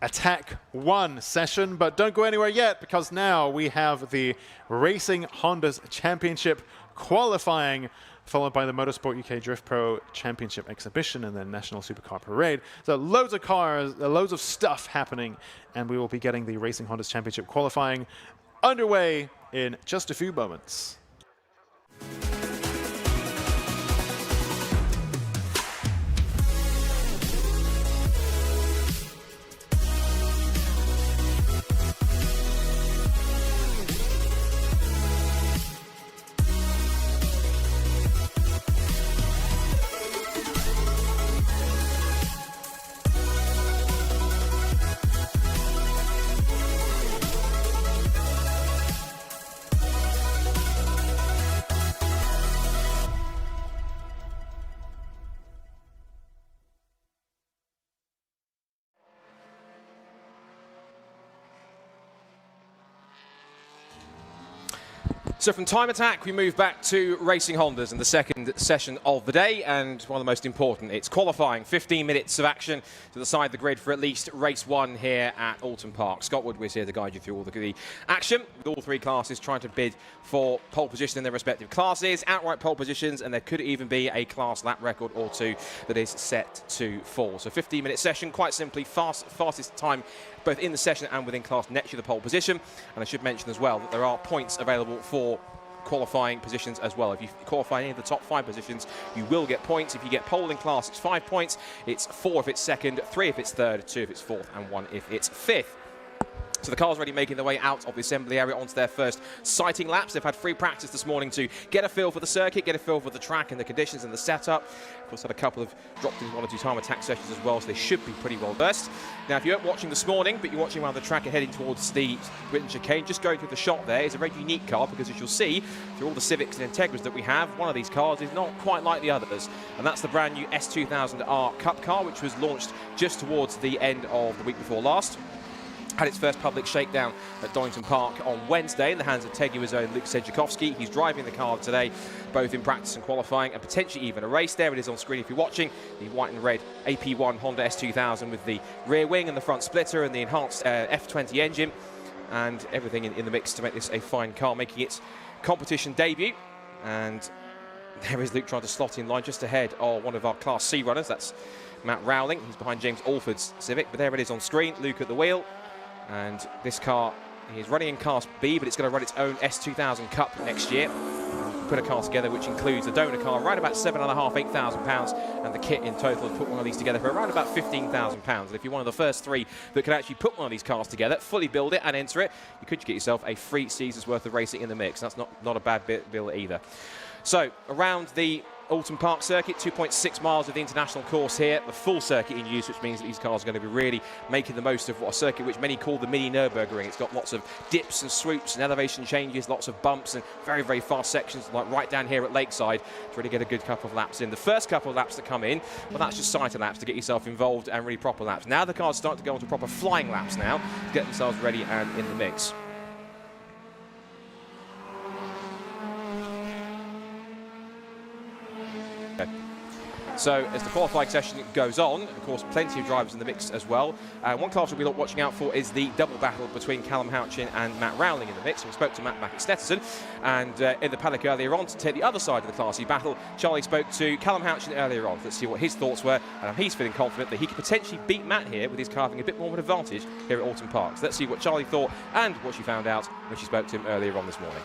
Attack 1 session, but don't go anywhere yet, because now we have the Racing Hondas Championship qualifying, followed by the Motorsport UK Drift Pro Championship Exhibition and then National Supercar Parade. So loads of cars, loads of stuff happening, and we will be getting the Racing Hondas Championship qualifying underway in just a few moments. So from Time Attack, we move back to Racing Hondas in the second session of the day, and one of the most important, it's qualifying. 15 minutes of action to decide the grid for at least race 1 here at Oulton Park. Scott Woodward's here to guide you through all the action, with all 3 classes trying to bid for pole position in their respective classes, outright pole positions, and there could even be a class lap record or 2 that is set to fall. So 15-minute session, quite simply, fastest time both in the session and within class next to the pole position. And I should mention as well that there are points available for qualifying positions as well. If you qualify any of the top 5 positions, you will get points. If you get pole in class, it's 5 points. It's 4 if it's second, 3 if it's third, 2 if it's fourth, and 1 if it's fifth. So the car's already making their way out of the assembly area onto their first sighting laps. They've had free practice this morning to get a feel for the circuit, get a feel for the track and the conditions and the setup. Of course, had a couple of dropped in 1 or 2 time attack sessions as well, so they should be pretty well versed. Now, if you weren't watching this morning, but you're watching around the track and heading towards the Britain chicane, just going through the shot there is a very unique car, because as you'll see, through all the Civics and Integras that we have, one of these cars is not quite like the others. And that's the brand new S2000R Cup car, which was launched just towards the end of the week before last. Had its first public shakedown at Oulton Park on Wednesday in the hands of Tegua's own Luke Sedjakowski. He's driving the car today, both in practice and qualifying, and potentially even a race. There it is on screen if you're watching. The white and red AP1 Honda S2000 with the rear wing and the front splitter and the enhanced F20 engine, and everything in the mix to make this a fine car, making its competition debut. And there is Luke trying to slot in line just ahead of one of our Class C runners. That's Matt Rowling. He's behind James Alford's Civic, but there it is on screen. Luke at the wheel. And this car is running in Class B, but it's going to run its own S2000 Cup next year. Put a car together which includes the donor car, around about £7,500, £8,000, and the kit in total to put one of these together for around about £15,000. And if you're one of the first 3 that can actually put one of these cars together, fully build it and enter it, you could get yourself a free season's worth of racing in the mix. That's not a bad bill either. So around the Oulton Park circuit, 2.6 miles of the international course here, the full circuit in use, which means that these cars are going to be really making the most of what a circuit which many call the mini Nürburgring. It's got lots of dips and swoops and elevation changes, lots of bumps and very, very fast sections, like right down here at Lakeside, to really get a good couple of laps in. The first couple of laps that come in, well, that's just sighter laps to get yourself involved and really proper laps. Now the cars start to go into proper flying laps now to get themselves ready and in the mix. So as the qualifying session goes on, of course, plenty of drivers in the mix as well. One class we'll be watching out for is the double battle between Callum Houchin and Matt Rowling in the mix. We spoke to Matt back at Stetterson, and in the paddock earlier on to take the other side of the Class C battle, Charlie spoke to Callum Houchin earlier on. Let's see what his thoughts were, and he's feeling confident that he could potentially beat Matt here with his car having a bit more of an advantage here at Oulton Park. So let's see what Charlie thought and what she found out when she spoke to him earlier on this morning.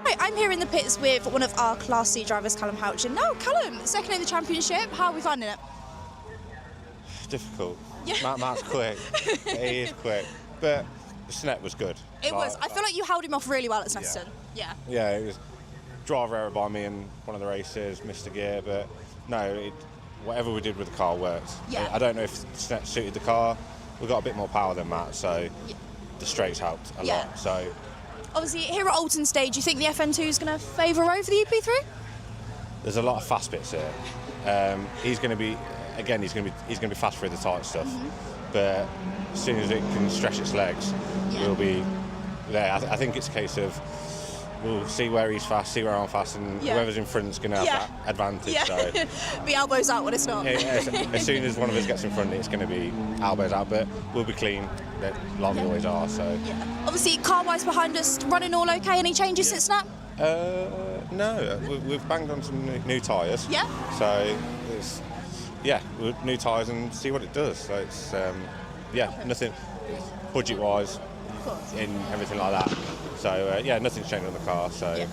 Hi, I'm here in the pits with one of our Class C drivers, Callum Houchin. Now, Callum, second in the championship, how are we finding it? Difficult. Yeah. Matt's quick. He is quick. But the Snet was good. It was. I feel like you held him off really well at Snetterton. Yeah. Yeah, it was driver error by me in one of the races, missed a gear, but no, whatever we did with the car worked. Yeah. I don't know if Snet suited the car. We got a bit more power than Matt, so the straights helped a lot. So. Obviously, here at Oulton Stage, do you think the FN2 is going to favour over the EP3? There's a lot of fast bits here. He's going to be fast through the tight stuff, but as soon as it can stretch its legs, we'll be there. I think it's a case of we'll see where he's fast, see where I'm fast, and whoever's in front is going to have that advantage. Yeah. So. Be elbows out when it's not. As soon as one of us gets in front, it's going to be elbows out, but we'll be clean, like we always are. So. Yeah. Obviously, car-wise behind us, running all okay? Any changes since snap? No, we've banged on some new tyres. Yeah. So it's new tyres and see what it does. So it's nothing budget-wise in everything like that. So nothing's changed on the car. So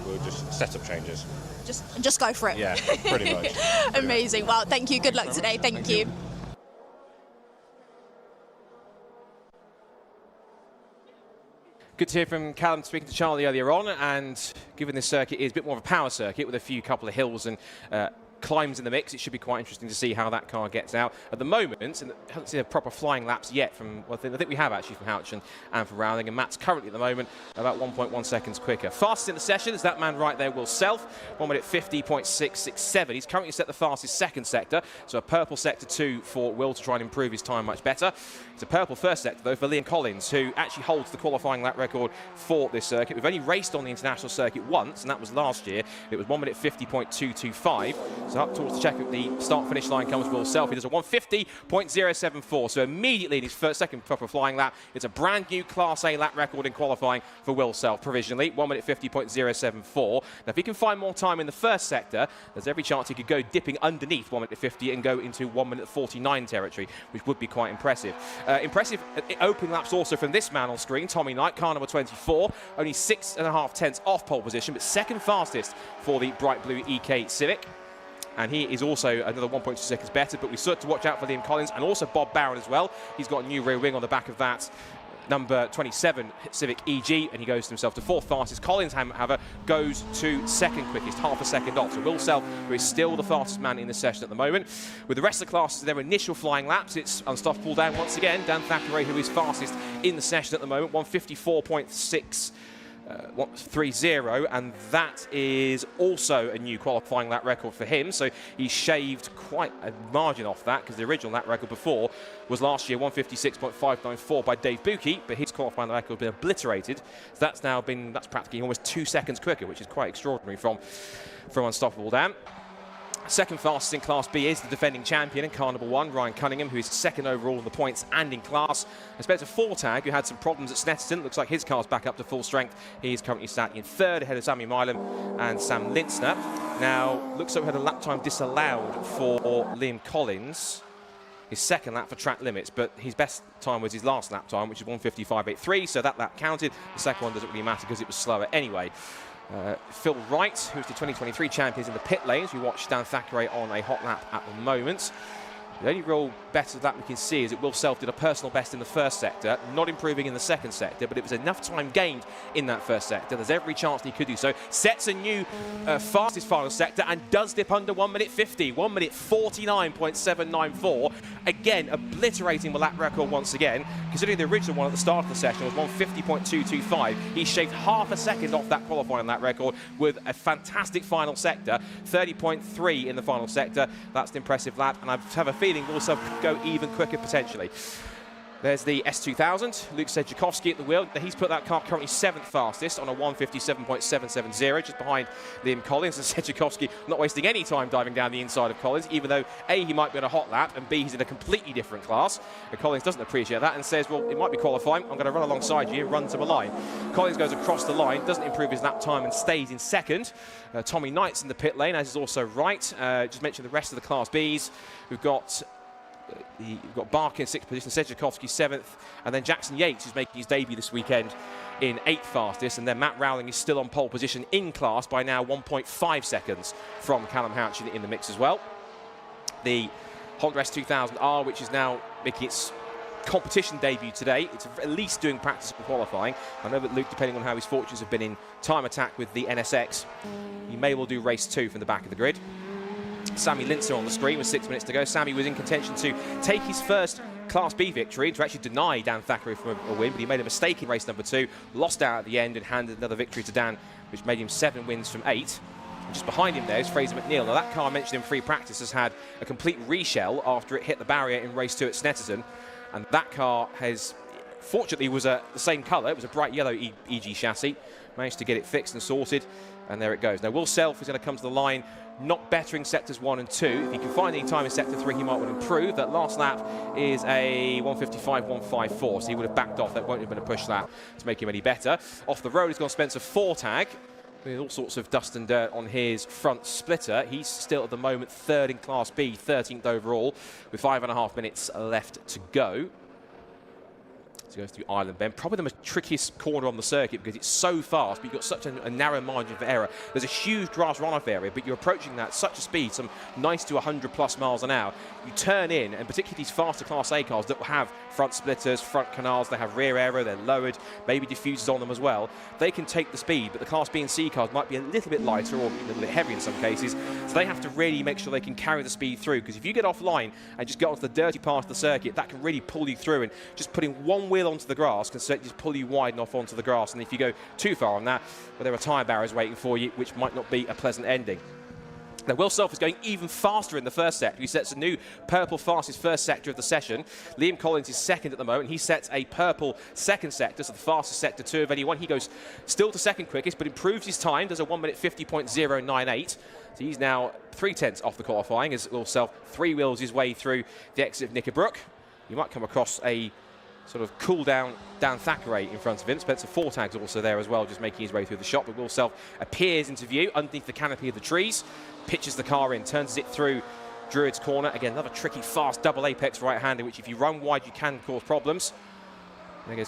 we'll just set up changes. Just go for it. Yeah, pretty much. Amazing. Well, thank you. Good luck today. Thank you. Good to hear from Callum speaking to Charlie earlier on, and given this circuit is a bit more of a power circuit with a couple of hills and climbs in the mix. It should be quite interesting to see how that car gets out. At the moment, and I haven't seen a proper flying laps yet from, well, I think we have actually from Houchin and from Rowling, and Matt's currently at the moment about 1.1 seconds quicker. Fastest in the session is that man right there, Will Self, 1 minute 50.667. He's currently set the fastest second sector, so a purple sector 2 for Will to try and improve his time much better. It's a purple first sector though for Liam Collins, who actually holds the qualifying lap record for this circuit. We've only raced on the international circuit once, and that was last year. It was 1 minute 50.225. So up towards the check of the start-finish line comes Will Self. He does a 150.074. So immediately in his second proper flying lap, it's a brand new Class A lap record in qualifying for Will Self provisionally. 1 minute 50.074. Now, if he can find more time in the first sector, there's every chance he could go dipping underneath 1 minute 50 and go into 1 minute 49 territory, which would be quite impressive. Impressive opening laps also from this man on screen, Tommy Knight, car number 24, only 6.5 tenths off pole position, but second fastest for the bright blue EK Civic. And he is also another 1.2 seconds better, but we still have to watch out for Liam Collins and also Bob Barron as well. He's got a new rear wing on the back of that number 27 Civic EG, and he goes to himself to fourth fastest. Collins, however, goes to second quickest, half a second off. So Will Self, who is still the fastest man in the session at the moment. With the rest of the classes, their initial flying laps, it's Unstoppable Dan once again. Dan Thackeray, who is fastest in the session at the moment, 154.6. 130, and that is also a new qualifying lap record for him. So he shaved quite a margin off that, because the original lap record before was last year 156.594 by Dave Buki, but his qualifying record has been obliterated. So that's practically almost 2 seconds quicker, which is quite extraordinary from Unstoppable Dan. Second fastest in Class B is the defending champion in car number 1, Ryan Cunningham, who is second overall in the points and in class. And Spencer Fortag, who had some problems at Snetterton, looks like his car's back up to full strength. He is currently sat in third ahead of Sammy Milam and Sam Lintzner. Now, looks like we had a lap time disallowed for Liam Collins, his second lap for track limits, but his best time was his last lap time, which is 155.83, so that lap counted. The second one doesn't really matter because it was slower anyway. Phil Wright, who's the 2023 champion, is in the pit lanes. We watch Dan Thackeray on a hot lap at the moment. The only real better that we can see is that Will Self did a personal best in the first sector, not improving in the second sector, but it was enough time gained in that first sector. There's every chance he could do so. Sets a new fastest final sector and does dip under 1 minute 50, 1 minute 49.794. Again, obliterating the lap record once again. Considering the original one at the start of the session was 150.225, he shaved half a second off that qualifying lap record with a fantastic final sector, 30.3 in the final sector. That's an impressive lap, and I have a feeling Will Self could go even quicker potentially. There's the S2000, Luke Sedjakovsky at the wheel. He's put that car currently 7th fastest on a 157.770, just behind Liam Collins. And Sedjakovsky not wasting any time diving down the inside of Collins, even though A, he might be on a hot lap, and B, he's in a completely different class. And Collins doesn't appreciate that and says, well, it might be qualifying. I'm going to run alongside you and run to the line. Collins goes across the line, doesn't improve his lap time and stays in second. Tommy Knight's in the pit lane, as is also Wright. Just mentioned the rest of the Class Bs. We've got Barker in 6th position, Sedjakovsky 7th, and then Jackson Yates, who's making his debut this weekend, in 8th fastest, and then Matt Rowling is still on pole position in class by now 1.5 seconds from Callum Houchin in the mix as well. The Honda S2000R, which is now making its competition debut today. It's at least doing practice and qualifying. I know that Luke, depending on how his fortunes have been in time attack with the NSX, he may well do race 2 from the back of the grid. Sammy Lintzner on the screen with 6 minutes to go. Sammy was in contention to take his first Class B victory, to actually deny Dan Thackeray from a win, but he made a mistake in race number 2, lost out at the end and handed another victory to Dan, which made him 7 wins from 8. And just behind him there is Fraser McNeil. Now that car mentioned in free practice has had a complete reshell after it hit the barrier in race 2 at Snetterton, and that car has, fortunately, was the same colour. It was a bright yellow EG chassis. Managed to get it fixed and sorted, and there it goes. Now Will Self is going to come to the line, not bettering sectors 1 and 2. If he can find any time in sector 3, he might want to improve. That last lap is a 155.154, so he would have backed off. That won't have been a push lap to make him any better. Off the road, he's gone Spencer Fortag, with all sorts of dust and dirt on his front splitter. He's still at the moment 3rd in Class B, 13th overall, with 5.5 minutes left to go. So goes through Island Bend, probably the most trickiest corner on the circuit because it's so fast, but you've got such a narrow margin of error. There's a huge grass runoff area, but you're approaching that at such a speed, some 90 to 100 plus miles an hour. You turn in, and particularly these faster Class A cars that will have front splitters, front canals, they have rear aero, they're lowered, maybe diffusers on them as well. They can take the speed, but the Class B and C cars might be a little bit lighter or a little bit heavier in some cases, so they have to really make sure they can carry the speed through, because if you get offline and just get onto the dirty part of the circuit, that can really pull you through, and just putting one wheel onto the grass can certainly just pull you wide enough onto the grass, and if you go too far on that, well, there are tyre barriers waiting for you, which might not be a pleasant ending. Now, Will Self is going even faster in the first sector. He sets a new purple fastest first sector of the session. Liam Collins is second at the moment. He sets a purple second sector, so the fastest sector 2 of anyone. He goes still to second quickest, but improves his time. Does a 1 minute 50.098. So he's now 3/10 off the qualifying as Will Self 3-wheels his way through the exit of Knickerbrook. You might come across a sort of cool down Dan Thackeray in front of him. Spencer Fortag's also there as well, just making his way through the shot, but Will Self appears into view underneath the canopy of the trees, pitches the car in, turns it through Druid's corner. Again, another tricky, fast double apex right-hander, which if you run wide, you can cause problems. There goes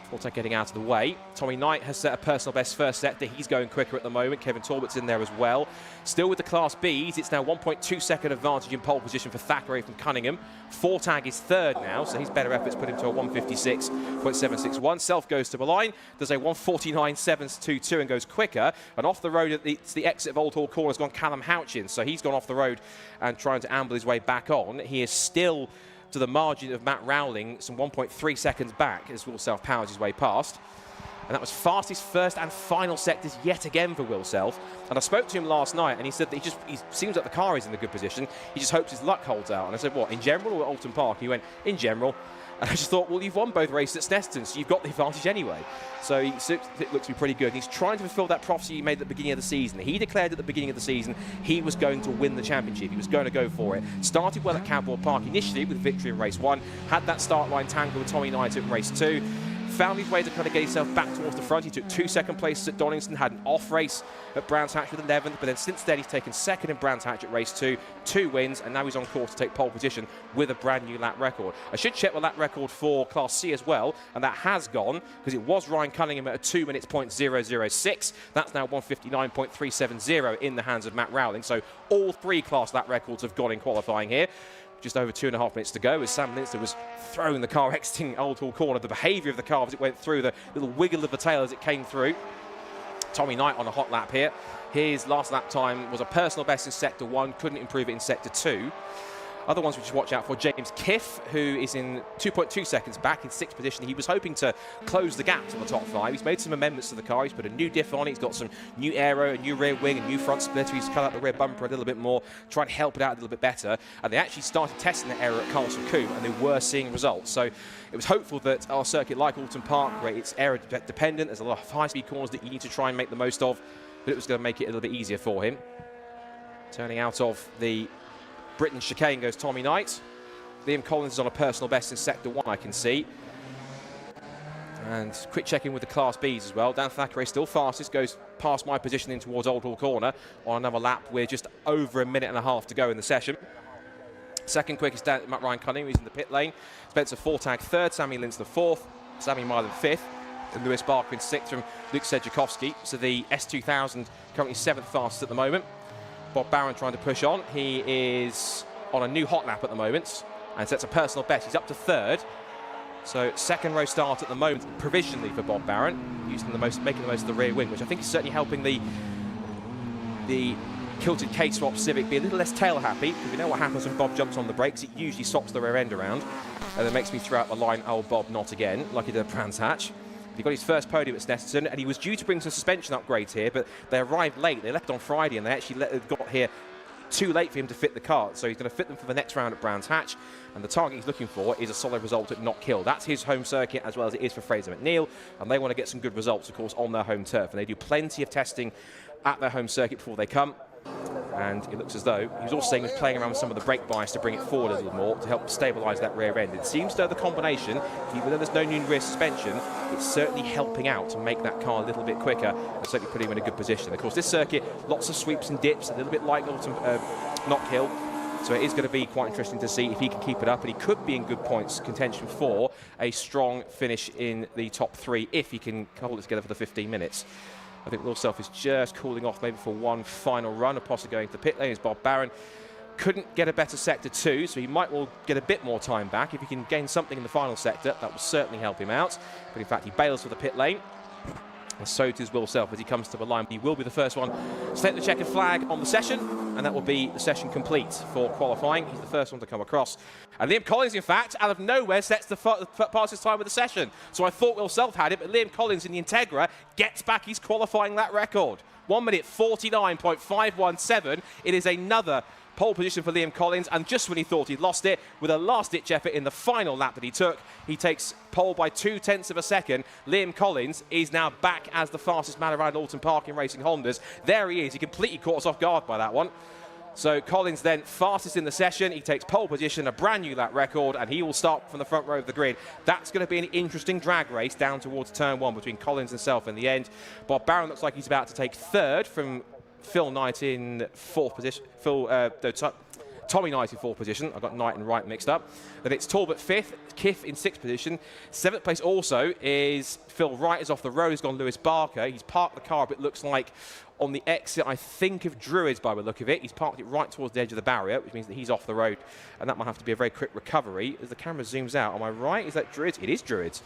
Fortag getting out of the way. Tommy Knight has set a personal best first sector. He's going quicker at the moment. Kevin Talbot's in there as well. Still with the Class Bs, it's now 1.2 second advantage in pole position for Thackeray from Cunningham. Fortag is third now, so his better efforts put him to a 156.761. Self goes to the line, does a 149.722 and goes quicker. And off the road, it's the exit of Old Hall Corner has gone Callum Houchin, so he's gone off the road and trying to amble his way back on. He is still to the margin of Matt Rowling, some 1.3 seconds back as Will Self powers his way past. And that was fastest first and final sectors yet again for Will Self. And I spoke to him last night and he said that he seems like the car is in a good position. He just hopes his luck holds out. And I said, what, in general or at Oulton Park? He went, in general. And I just thought, well, you've won both races at Snetterton, so you've got the advantage anyway. So it looks to be pretty good. He's trying to fulfill that prophecy he made at the beginning of the season. He declared at the beginning of the season he was going to win the championship. He was going to go for it. Started well at Cowboy Park initially with victory in race 1. Had that start line tangle with Tommy Knight in race 2. Found his way to kind of get himself back towards the front. He took 2 second places at Donington, had an off race at Brands Hatch with 11th, but then since then he's taken second in Brands Hatch at race 2, 2 wins, and now he's on course to take pole position with a brand new lap record. I should check the lap record for Class C as well, and that has gone, because it was Ryan Cunningham at a 2 minutes .006. That's now 159.370 in the hands of Matt Rowling. So all 3 class lap records have gone in qualifying here. Just over 2.5 minutes to go as Sam Linster was throwing the car exiting Old Hall Corner. The behaviour of the car as it went through, the little wiggle of the tail as it came through. Tommy Knight on a hot lap here. His last lap time was a personal best in Sector 1, couldn't improve it in Sector 2. Other ones we should watch out for, James Kiff, who is in 2.2 seconds back in 6th position. He was hoping to close the gap to the top 5. He's made some amendments to the car. He's put a new diff on it. He's got some new aero, a new rear wing, a new front splitter. He's cut out the rear bumper a little bit more, trying to help it out a little bit better. And they actually started testing the aero at Castle Combe, and they were seeing results. So it was hopeful that our circuit, like Oulton Park, where it's aero dependent, there's a lot of high-speed corners that you need to try and make the most of, but it was going to make it a little bit easier for him. Turning out of the Britain chicane goes Tommy Knight. Liam Collins is on a personal best in Sector 1, I can see. And quick check-in with the Class Bs as well. Dan Thackeray still fastest, goes past my position in towards Old Hall Corner on another lap. We're just over 1.5 minutes to go in the session. Second quickest, Matt Ryan Cunningham, who's in the pit lane. Spencer Fortag third, Sammy Linster fourth, Sammy Mylan fifth, and Lewis Barker in sixth from Luke Sedjakowski. So the S2000 currently 7th fastest at the moment. Bob Barron trying to push on. He is on a new hot lap at the moment and sets a personal best. He's up to 3rd. So 2nd row start at the moment provisionally for Bob Barron, making the most of the rear wing, which I think is certainly helping the kilted K-swap Civic be a little less tail happy, because we know what happens when Bob jumps on the brakes. It usually swaps the rear end around, and it makes me throw out the line, oh Bob, not again, like he did at Brands Hatch. He got his first podium at Snetterton, and he was due to bring some suspension upgrades here, but they arrived late. They left on Friday, and they actually got here too late for him to fit the car. So he's going to fit them for the next round at Brands Hatch, and the target he's looking for is a solid result at Knockhill. That's his home circuit, as well as it is for Fraser McNeil, and they want to get some good results, of course, on their home turf. And they do plenty of testing at their home circuit before they come. And it looks as though he was also saying he was playing around with some of the brake bias to bring it forward a little more to help stabilise that rear end. It seems though the combination, even though there's no new rear suspension, it's certainly helping out to make that car a little bit quicker and certainly putting him in a good position. Of course, this circuit, lots of sweeps and dips, a little bit like Knockhill. So it is going to be quite interesting to see if he can keep it up, and he could be in good points contention for a strong finish in the top 3 if he can hold it together for the 15 minutes. I think Will Self is just cooling off maybe for one final run. Apostle going to the pit lane is Bob Barron. Couldn't get a better sector 2, so he might well get a bit more time back. If he can gain something in the final sector, that will certainly help him out. But in fact, he bails for the pit lane. And so does Will Self as he comes to the line. He will be the first one to take the checkered flag on the session, and that will be the session complete for qualifying. He's the first one to come across. And Liam Collins, in fact, out of nowhere, sets the fastest time of the session. So I thought Will Self had it, but Liam Collins in the Integra gets back his qualifying lap record. 1 minute 49.517. It is another pole position for Liam Collins, and just when he thought he'd lost it, with a last-ditch effort in the final lap that he took, he takes pole by 0.2 of a second. Liam Collins is now back as the fastest man around Oulton Park in Racing Hondas. There he is. He completely caught us off guard by that one. So Collins then fastest in the session. He takes pole position, a brand new lap record, and he will start from the front row of the grid. That's going to be an interesting drag race down towards turn 1 between Collins and Self in the end. Bob Barron looks like he's about to take 3rd from Phil Knight in 4th position. Tommy Knight in 4th position. I've got Knight and Wright mixed up. Then it's Talbot 5th, Kiff in 6th position. 7th place also is Phil Wright is off the road. He's gone Lewis Barker. He's parked the car, but it looks like on the exit, I think, of Druids by the look of it. He's parked it right towards the edge of the barrier, which means that he's off the road. And that might have to be a very quick recovery. As the camera zooms out, am I right? Is that Druids? It is Druids.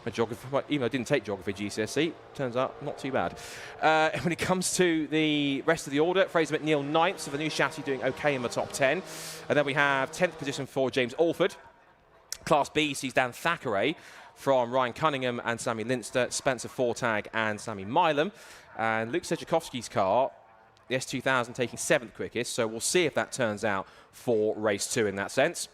My geography, even though I didn't take geography GCSE, turns out not too bad. When it comes to the rest of the order, Fraser McNeil 9th, so the new chassis doing okay in the top 10. And then we have 10th position for James Alford. Class B sees Dan Thackeray from Ryan Cunningham and Sammy Linster, Spencer Fortag and Sammy Milam. And Luke Sejakovsky's car, the S2000, taking 7th quickest, so we'll see if that turns out for race 2 in that sense.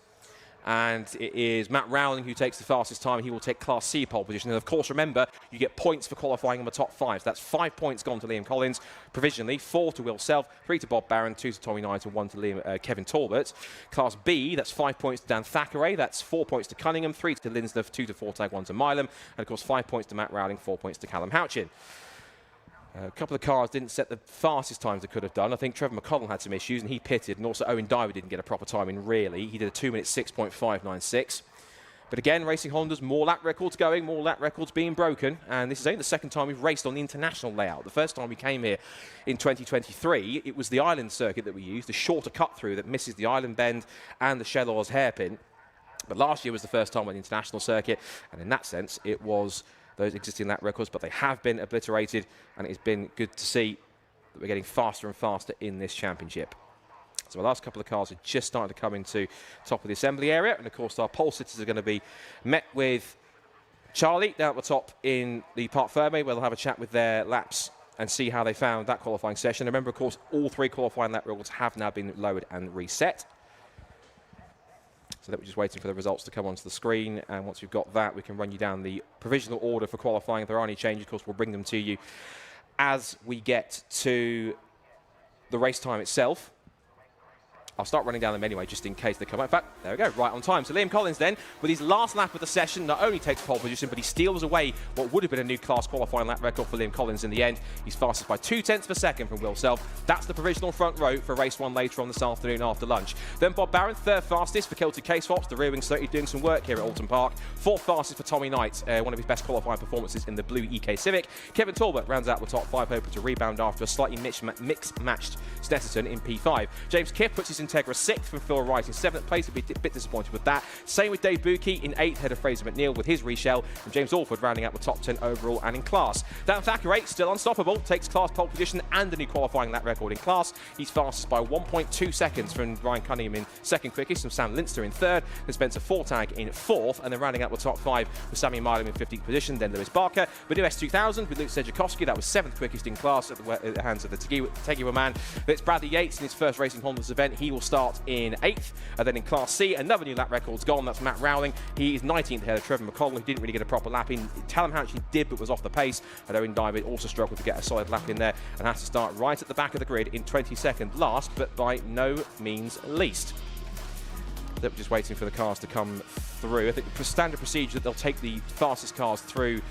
And it is Matt Rowling who takes the fastest time. He will take Class C pole position. And of course, remember, you get points for qualifying in the top 5. So that's 5 points gone to Liam Collins, provisionally, 4 to Will Self, 3 to Bob Barron, 2 to Tommy Knight, and 1 to Kevin Talbot. Class B, that's 5 points to Dan Thackeray. That's 4 points to Cunningham, 3 to Linsdorf, 2 to Fortag, 1 to Milam. And of course, 5 points to Matt Rowling, 4 points to Callum Houchin. A couple of cars didn't set the fastest times they could have done. I think Trevor McConnell had some issues and he pitted, and also Owen Diver didn't get a proper time in, really. He did a 2 minute 6.596. But again, Racing Hondas, more lap records going, more lap records being broken, and this is only the second time we've raced on the international layout. The first time we came here in 2023, it was the island circuit that we used, the shorter cut through that misses the island bend and the Shellors hairpin. But last year was the first time on the international circuit, and in that sense, it was those existing lap records, but they have been obliterated, and it's been good to see that we're getting faster and faster in this championship. So the last couple of cars are just starting to come into top of the assembly area, and of course our pole sitters are going to be met with Charlie down at the top in the Parc Ferme, where they'll have a chat with their laps and see how they found that qualifying session. Remember, of course, all 3 qualifying lap records have now been lowered and reset. So that we're just waiting for the results to come onto the screen, and once we've got that, we can run you down the provisional order for qualifying. If there are any changes, of course, we'll bring them to you as we get to the race time itself. I'll start running down them anyway, just in case they come out. In fact, there we go, right on time. So Liam Collins then, with his last lap of the session, not only takes pole position, but he steals away what would have been a new class qualifying lap record for Liam Collins in the end. He's fastest by 0.2 of a second from Will Self. That's the provisional front row for race 1 later on this afternoon after lunch. Then Bob Barron, 3rd fastest for Celtic K-Swaps. The rear wing certainly doing some work here at Oulton Park. 4th fastest for Tommy Knight, one of his best qualifying performances in the blue EK Civic. Kevin Talbot rounds out the top 5, hoping to rebound after a slightly mixed-matched Snetterton in P5. James Kiff puts his Integra 6th from Phil Wright in 7th place. He'll be a bit disappointed with that. Same with Dave Buki in 8th, ahead of Fraser McNeil with his reshell, and James Alford rounding out the top 10 overall and in class. Dan Thackeray, still unstoppable, takes class pole position and a new qualifying lap record in class. He's fastest by 1.2 seconds from Ryan Cunningham in 2nd quickest, and Sam Linster in 3rd, and Spencer Fortag in 4th, and then rounding out the top 5 with Sammy Milam in 15th position, then Lewis Barker. The new S2000 with Luke Sejakovsky, that was 7th quickest in class at the hands of the Tegiwa man. But it's Bradley Yates in his first Racing Hondas event. He will start in 8th. And then in Class C, another new lap record's gone. That's Matt Rowling. He is 19th ahead of Trevor McConnell, who didn't really get a proper lap in. Callum Houchin did, but was off the pace. And Owen Diver also struggled to get a solid lap in there and has to start right at the back of the grid in 22nd last, but by no means least. We're just waiting for the cars to come through. I think the standard procedure that they'll take the fastest cars through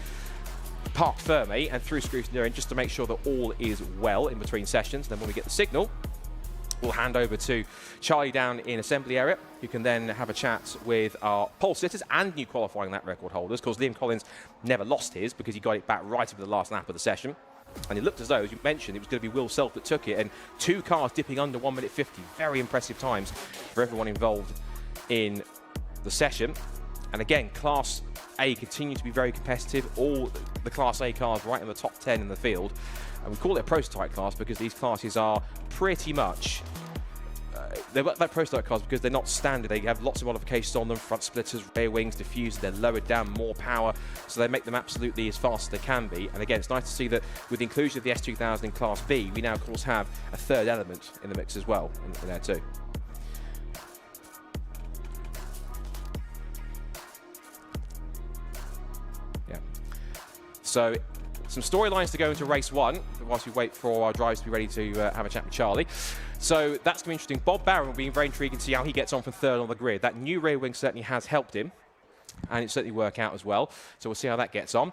Parc Ferme and through scrutineering just to make sure that all is well in between sessions. Then when we get the signal, we'll hand over to Charlie down in assembly area, who can then have a chat with our pole sitters and new qualifying lap record holders, because Liam Collins never lost his because he got it back right up to the last lap of the session. And it looked as though, as you mentioned, it was going to be Will Self that took it, and 2 cars dipping under 1 minute 50. Very impressive times for everyone involved in the session. And again, Class A continue to be very competitive. All the Class A cars right in the top 10 in the field. And we call it a prototype class because these classes are pretty much they're like prototype cars because they're not standard. They have lots of modifications on them: front splitters, rear wings, diffusers. They're lowered down, more power, so they make them absolutely as fast as they can be. And again, it's nice to see that with the inclusion of the S2000 in Class B, we now of course have a third element in the mix as well in there too. Yeah. So some storylines to go into race 1 whilst we wait for our drivers to be ready to have a chat with Charlie. So that's going to be interesting. Bob Barron will be very intriguing to see how he gets on from 3rd on the grid. That new rear wing certainly has helped him, and it certainly worked out as well. So we'll see how that gets on.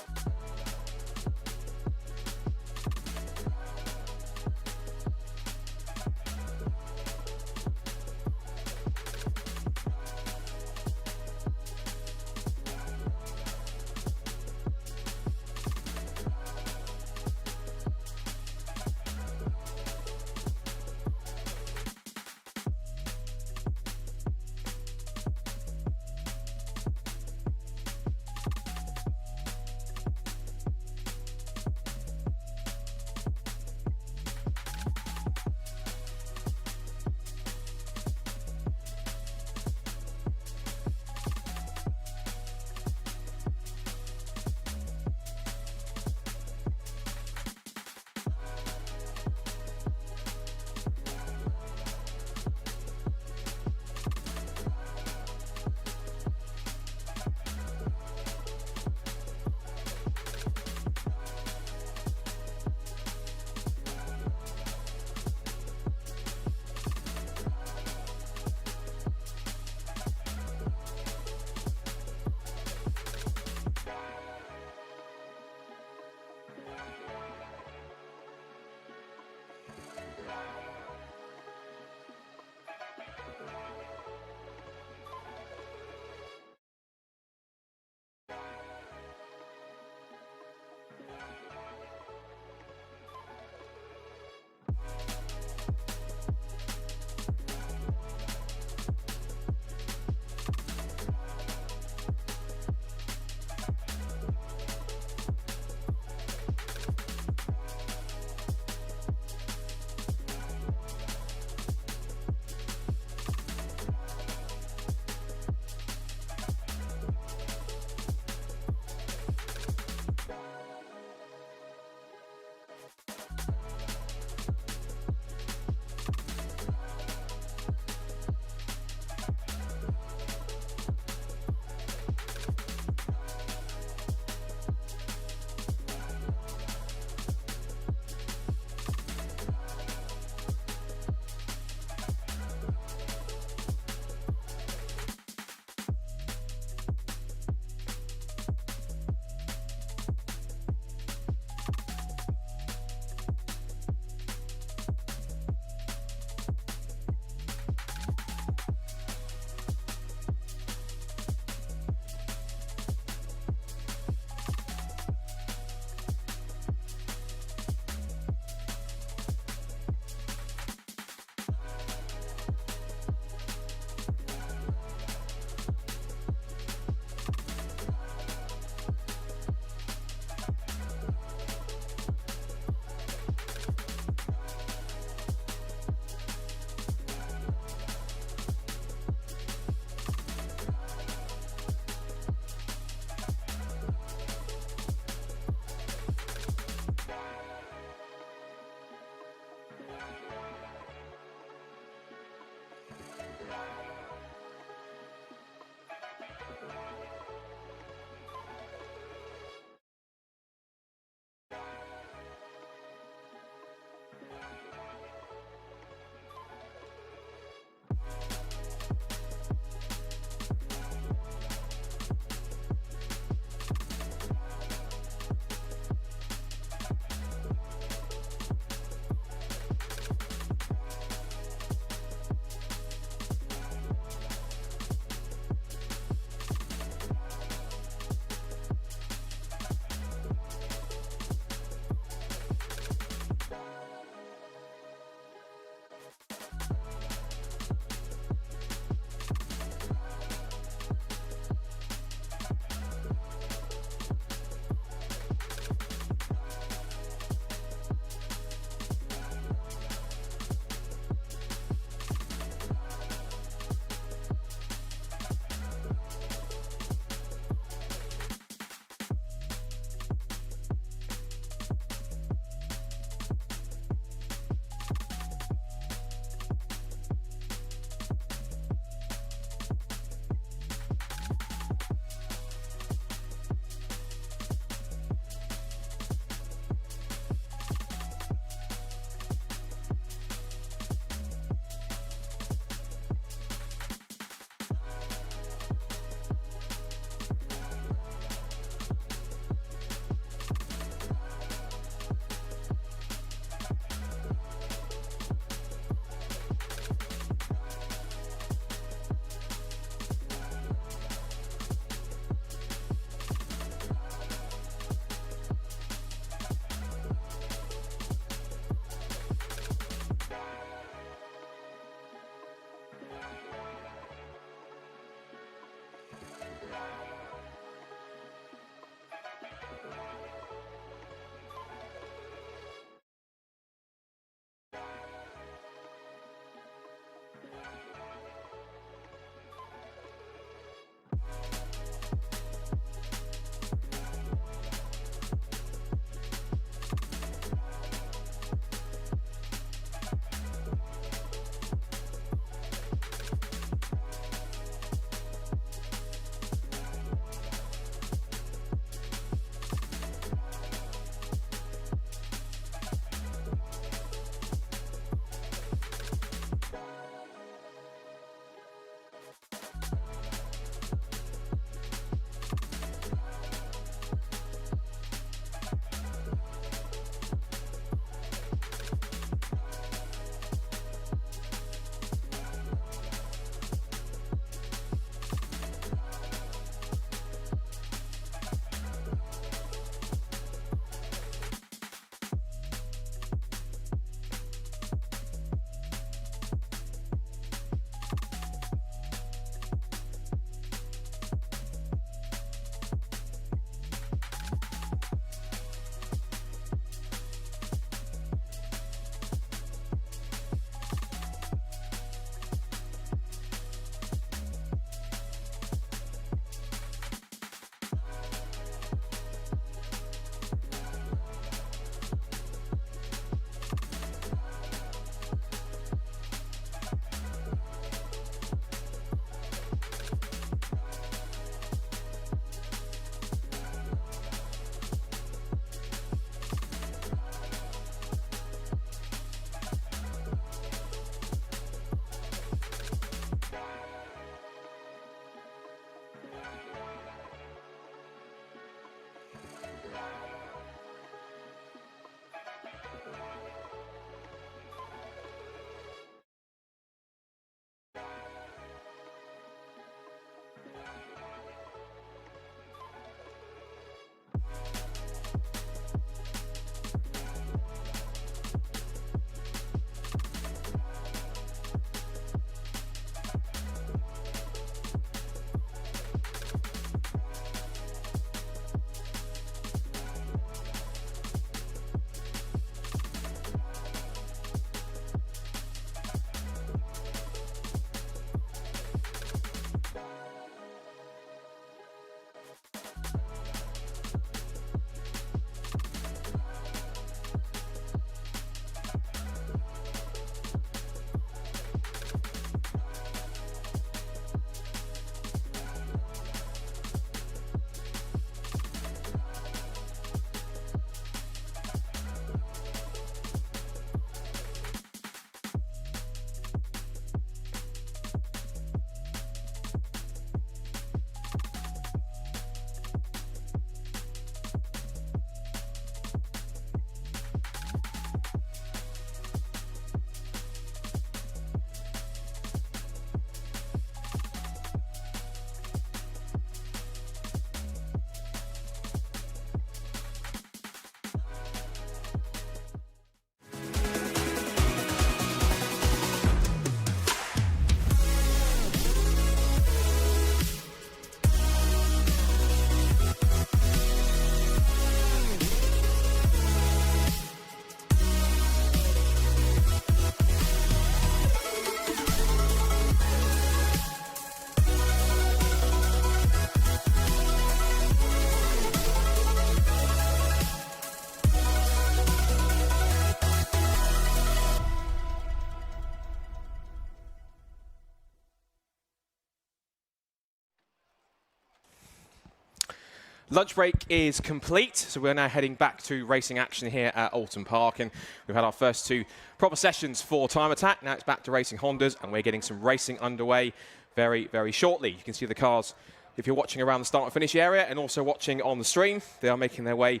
Lunch break is complete, so we're now heading back to racing action here at Oulton Park, and we've had our first 2 proper sessions for Time Attack. Now it's back to racing Hondas, and we're getting some racing underway very, very shortly. You can see the cars if you're watching around the start and finish area, and also watching on the stream. They are making their way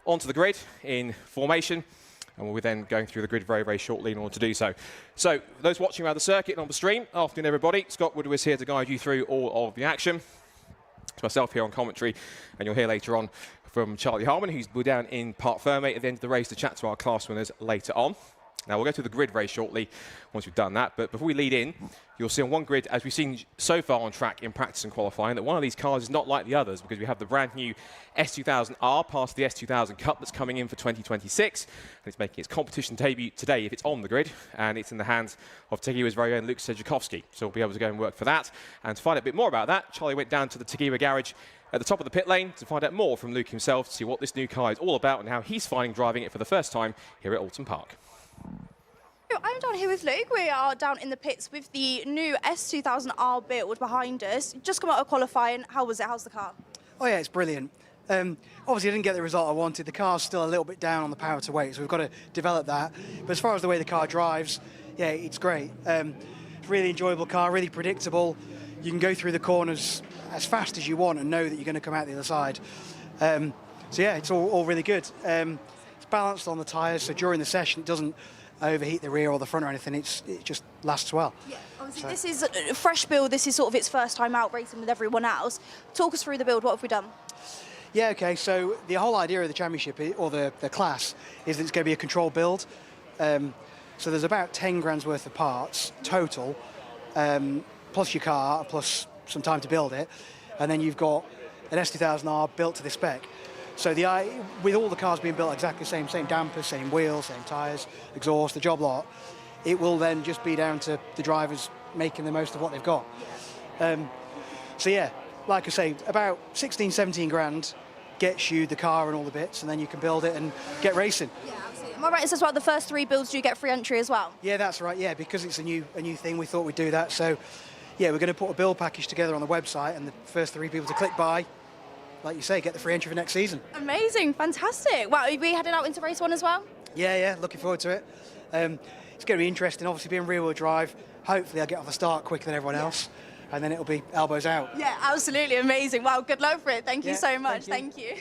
onto the grid in formation, and we'll be then going through the grid very, very shortly in order to do so. So, those watching around the circuit and on the stream, afternoon everybody. Scott Woodward is here to guide you through all of the action. It's myself here on commentary, and you'll hear later on from Charlie Harmon, who's down in Parc Ferme at the end of the race to chat to our class winners later on. Now, we'll go through the grid very shortly once we've done that, but before we lead in, you'll see on one grid, as we've seen so far on track in practice and qualifying, that one of these cars is not like the others, because we have the brand new S2000R, part of the S2000 Cup that's coming in for 2026, and it's making its competition debut today if it's on the grid, and it's in the hands of Tegiwa's very own Luke Sejakowski, so we'll be able to go and work for that. And to find out a bit more about that, Charlie went down to the Tegiwa garage at the top of the pit lane to find out more from Luke himself, to see what this new car is all about and how he's finding driving it for the first time here at Oulton Park. I'm down here with Luke. We are down in the pits with the new S2000R build behind us. Just come out of qualifying. How was it? How's the car? Oh yeah, it's brilliant. Obviously I didn't get the result I wanted. The car's still a little bit down on the power to weight, so we've got to develop that. But as far as the way the car drives, yeah, it's great. It's a really enjoyable car, really predictable. You can go through the corners as fast as you want and know that you're going to come out the other side. So yeah, it's all really good. It's balanced on the tyres, so during the session it doesn't overheat the rear or the front or anything. It just lasts well. Yeah, obviously this is a fresh build. This is sort of its first time out racing with everyone else. Talk us through the build. What have we done? Yeah, okay, so the whole idea of the championship, or the class, is that it's going to be a controlled build. So there's about 10 grand's worth of parts total, plus your car, plus some time to build it. And then you've got an S2000R built to the spec. So with all the cars being built exactly the same dampers, same wheels, same tyres, exhaust, the job lot, it will then just be down to the drivers making the most of what they've got. So yeah, like I say, about 16, 17 grand gets you the car and all the bits, and then you can build it and get racing. Yeah, absolutely. Am I right in saying as well, the first 3 builds do you get free entry as well? Yeah, that's right, yeah, because it's a new thing, we thought we'd do that. So yeah, we're going to put a build package together on the website, and the first 3 people to click buy, like you say, get the free entry for next season. Amazing, fantastic. Wow, are we headed out into race 1 as well? Yeah, looking forward to it. It's going to be interesting, obviously being rear-wheel drive. Hopefully I'll get off the start quicker than everyone else, and then it'll be elbows out. Yeah, absolutely amazing. Wow, good luck for it. Thank you so much. Thank you.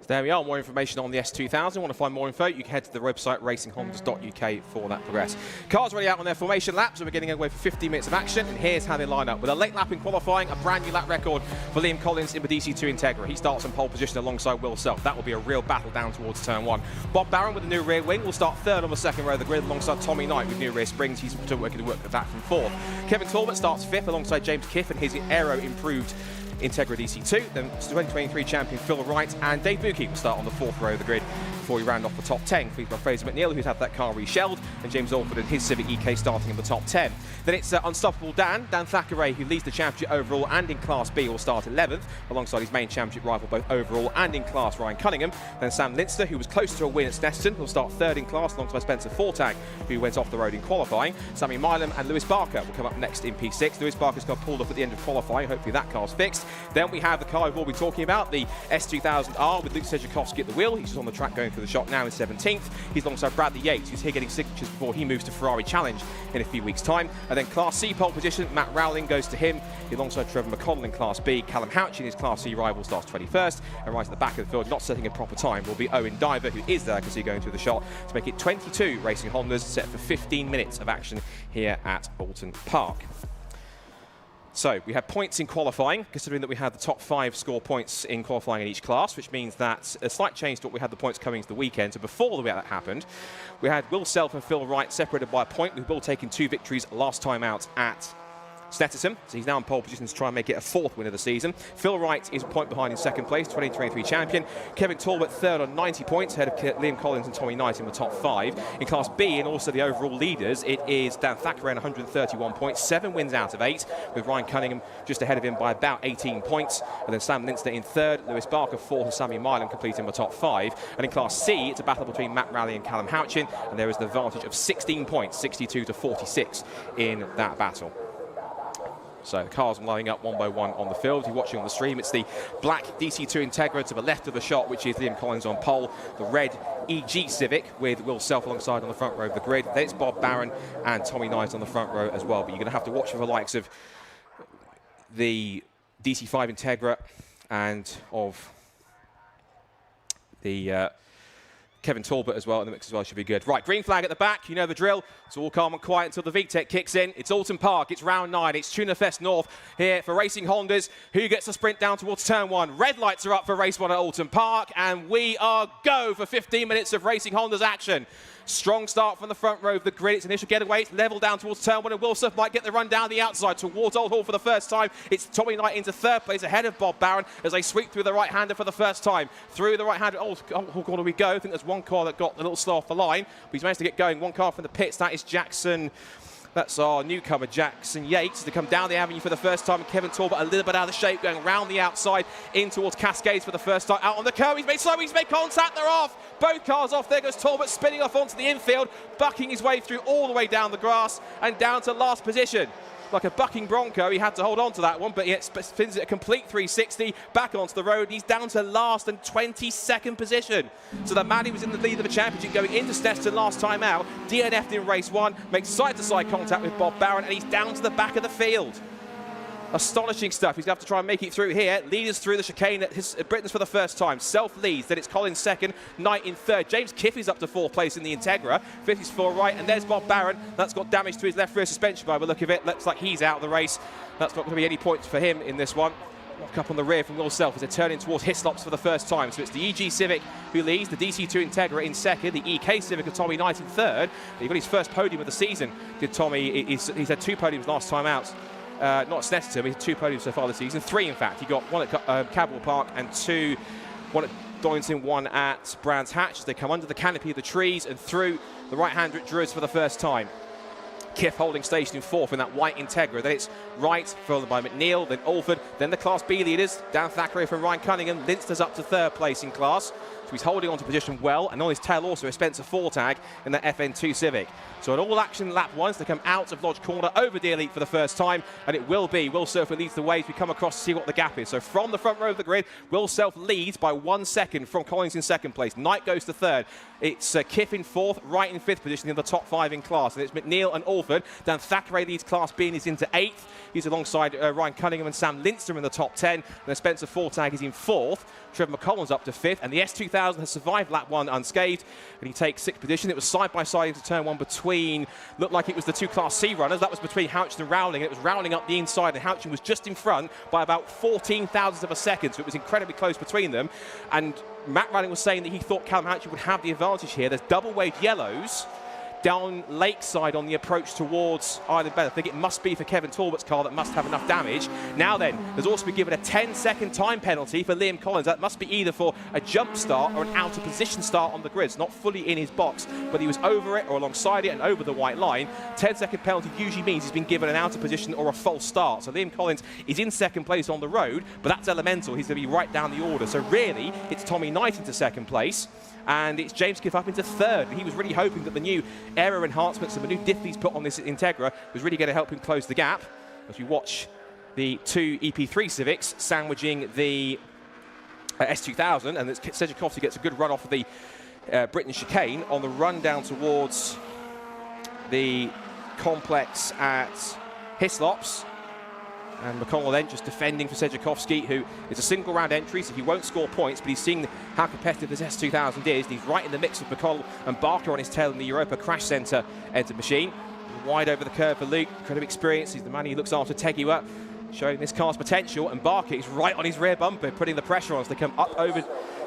There we are, more information on the S2000. Want to find more info, you can head to the website racinghondas.uk for that progress. Cars already out on their formation laps, and we're getting away for 15 minutes of action, and here's how they line up. With a late lap in qualifying, a brand new lap record for Liam Collins in the DC2 Integra. He starts in pole position alongside Will Self. That will be a real battle down towards turn 1. Bob Barron with the new rear wing will start 3rd on the 2nd row of the grid alongside Tommy Knight with new rear springs. He's working to work with that from 4th. Kevin Talbot starts 5th alongside James Kiff and his aero improved Integra DC2. Then 2023 champion Phil Wright and Dave Buki will start on the 4th row of the grid before we round off the top 10. Featured by Fraser McNeil, who's had that car reshelled, and James Alford and his Civic EK starting in the top 10. Then it's Unstoppable Dan Thackeray, who leads the championship overall and in Class B, will start 11th, alongside his main championship rival both overall and in class, Ryan Cunningham. Then Sam Linster, who was close to a win at Snetterton, will start 3rd in class alongside Spencer Fortag, who went off the road in qualifying. Sammy Milam and Lewis Barker will come up next in P6. Lewis Barker's got pulled off at the end of qualifying. Hopefully that car's fixed. Then we have the car we've all been talking about, the S2000R with Luke Sejakowski at the wheel. He's just on the track going through the shot now in 17th. He's alongside Bradley Yates, who's here getting signatures before he moves to Ferrari Challenge in a few weeks' time. And then Class C pole position, Matt Rowling goes to him alongside Trevor McConnell in Class B. Callum Houchin, his Class C rival, starts 21st. And right at the back of the field, not setting a proper time, will be Owen Diver, who is there, I can see going through the shot, to make it 22 racing Hondas, set for 15 minutes of action here at Oulton Park. So we had points in qualifying, considering that we had the top 5 score points in qualifying in each class, which means that a slight change to what we had the points coming into the weekend. So before that happened, we had Will Self and Phil Wright separated by a point, with Will taking 2 victories last time out at Snetterton, so he's now in pole position to try and make it a 4th win of the season. Phil Wright is a point behind in 2nd place, 2023 champion. Kevin Talbot 3rd on 90 points, ahead of Liam Collins and Tommy Knight in the top 5. In Class B, and also the overall leaders, it is Dan Thackeray on 131 points, 7 wins out of 8, with Ryan Cunningham just ahead of him by about 18 points. And then Sam Linster in 3rd, Lewis Barker 4th, and Sammy Milam completing the top 5. And in Class C, it's a battle between Matt Rowley and Callum Houchin, and there is the advantage of 16 points, 62 to 46 in that battle. So the cars lining up one by one on the field. You're watching on the stream. It's the black DC2 Integra to the left of the shot, which is Liam Collins on pole. The red EG Civic with Will Self alongside on the front row of the grid. Then it's Bob Barron and Tommy Knight on the front row as well. But you're going to have to watch for the likes of the DC5 Integra and of the Kevin Talbot as well in the mix as well. Should be good. Right, green flag at the back. You know the drill. It's all calm and quiet until the VTEC kicks in. It's Oulton Park. It's round 9. It's Tunafest North here for Racing Hondas. Who gets the sprint down towards turn 1? Red lights are up for race 1 at Oulton Park. And we are go for 15 minutes of Racing Hondas action. Strong start from the front row of the grid. It's initial getaway. It's level down towards turn 1, and Wilson might get the run down the outside towards Old Hall for the first time. It's Tommy Knight into third place ahead of Bob Barron as they sweep through the right-hander for the first time. Through the right-hander, Old Hall corner we go. I think there's one car that got a little slow off the line, but he's managed to get going. One car from the pits. That is Jackson. That's our newcomer, Jackson Yates, to come down the avenue for the first time. And Kevin Talbot a little bit out of shape, going around the outside in towards Cascades for the first time. Out on the curve, he's made contact, they're off. Both cars off, there goes Talbot spinning off onto the infield, bucking his way through all the way down the grass and down to last position. Like a bucking bronco, he had to hold on to that one, but he spins it a complete 360 back onto the road. He's down to last and 22nd position. So the man who was in the lead of the championship going into Snetterton last time out, DNF'd in race 1, makes side-to-side contact with Bob Barron, and he's down to the back of the field. Astonishing stuff. He's going to have to try and make it through here. Leaders through the chicane at Britain's for the first time. Self leads. Then it's Collins second. Knight in third. James Kiffey's up to 4th place in the Integra. 5th is 4 right. And there's Bob Barron. That's got damage to his left rear suspension by the look of it. Looks like he's out of the race. That's not going to be any points for him in this one. Lock up on the rear from Will Self as they're turning towards Hislops for the first time. So it's the EG Civic who leads, the DC2 Integra in second, the EK Civic of Tommy Knight in third. He got his first podium of the season, did Tommy. He's had 2 podiums last time out. Not at Snetterton, he had 2 podiums so far this season. 3, in fact. He got 1 at Cadwell Park and 2, 1 at Donington, 1 at Brands Hatch as they come under the canopy of the trees and through the right-hander at Druids for the first time. Kiff holding station in 4th in that white Integra. Then it's Wright, followed by McNeil, then Alford, then the Class B leaders. Dan Thackeray from Ryan Cunningham. Linster's up to 3rd place in class. So he's holding on to position well, and on his tail also a Spencer Fortag in that FN2 Civic. So an all-action lap 1 to come out of Lodge Corner over the Elite for the first time, and it will be Will Self who leads the way as we come across to see what the gap is. So from the front row of the grid, Will Self leads by 1 second from Collins in 2nd place. Knight goes to 3rd. It's Kiff in 4th, Wright in 5th position in the top 5 in class. And it's McNeil and Alford. Dan Thackeray leads Class B and is into 8th. He's alongside Ryan Cunningham and Sam Linster in the top 10. And then Spencer Fortag is in 4th. Trevor McCollum's up to 5th. And the S2000 has survived lap 1 unscathed. And he takes 6th position. It was side-by-side into turn 1 between, looked like it was the 2 Class C runners. That was between Houchin and Rowling. And it was Rowling up the inside. And Houchin was just in front by about 14 thousandths of a second. So it was incredibly close between them. And Matt Rowling was saying that he thought Callum Houchin would have the advantage here. There's double-waved yellows down Lakeside on the approach towards Island Bell. I think it must be for Kevin Talbot's car that must have enough damage. Now then, there's also been given a 10-second time penalty for Liam Collins. That must be either for a jump start or an out-of-position start on the grid. It's not fully in his box, but he was over it or alongside it and over the white line. 10-second penalty usually means he's been given an out-of-position or a false start. So Liam Collins is in 2nd place on the road, but that's elemental. He's going to be right down the order. So really, it's Tommy Knight into 2nd place. And it's James Kiff up into 3rd. He was really hoping that the new aero enhancements and the new diff he's put on this Integra was really going to help him close the gap. As we watch the 2 EP3 Civics sandwiching the S2000, and Sejikovsky gets a good run off of the Britain chicane on the run down towards the complex at Hislops. And McConnell then just defending for Sejikovsky, who is a single round entry, so he won't score points, but he's seeing how competitive this S2000 is. And he's right in the mix with McConnell and Barker on his tail in the Europa Crash Centre entered machine. Wide over the curve for Luke, incredible experience. He's the man who looks after Tegiwa, showing this car's potential. And Barker is right on his rear bumper, putting the pressure on as they come up over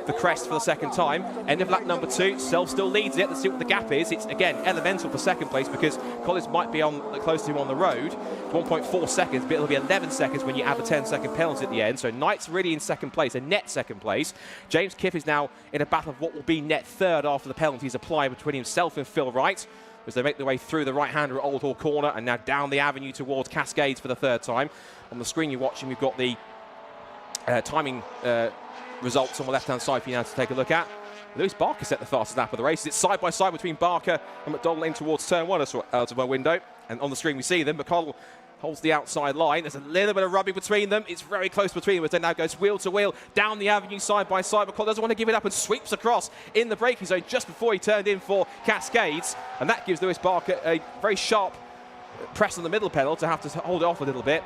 the crest for the 2nd time. End of lap number 2. Self still leads it. Let's see what the gap is. It's again elemental for 2nd place because Collins might be on close to him on the road. 1.4 seconds, but it'll be 11 seconds when you add the 10-second penalty at the end. So Knight's really in 2nd place, a net 2nd place. James Kiff is now in a battle of what will be net 3rd after the penalties apply between himself and Phil Wright, as they make their way through the right-hander at Old Hall Corner and now down the avenue towards Cascades for the 3rd time. On the screen you're watching, we've got the timing results on the left-hand side for you now to take a look at. Lewis Barker set the fastest lap of the race. It's side-by-side between Barker and McDonald in towards turn 1 out of my window. And on the screen we see them. McConnell holds the outside line. There's a little bit of rubbing between them. It's very close between them as they now goes wheel to wheel down the avenue side by side. McCollum doesn't want to give it up and sweeps across in the braking zone just before he turned in for Cascades. And that gives Lewis Barker a very sharp press on the middle pedal to have to hold it off a little bit.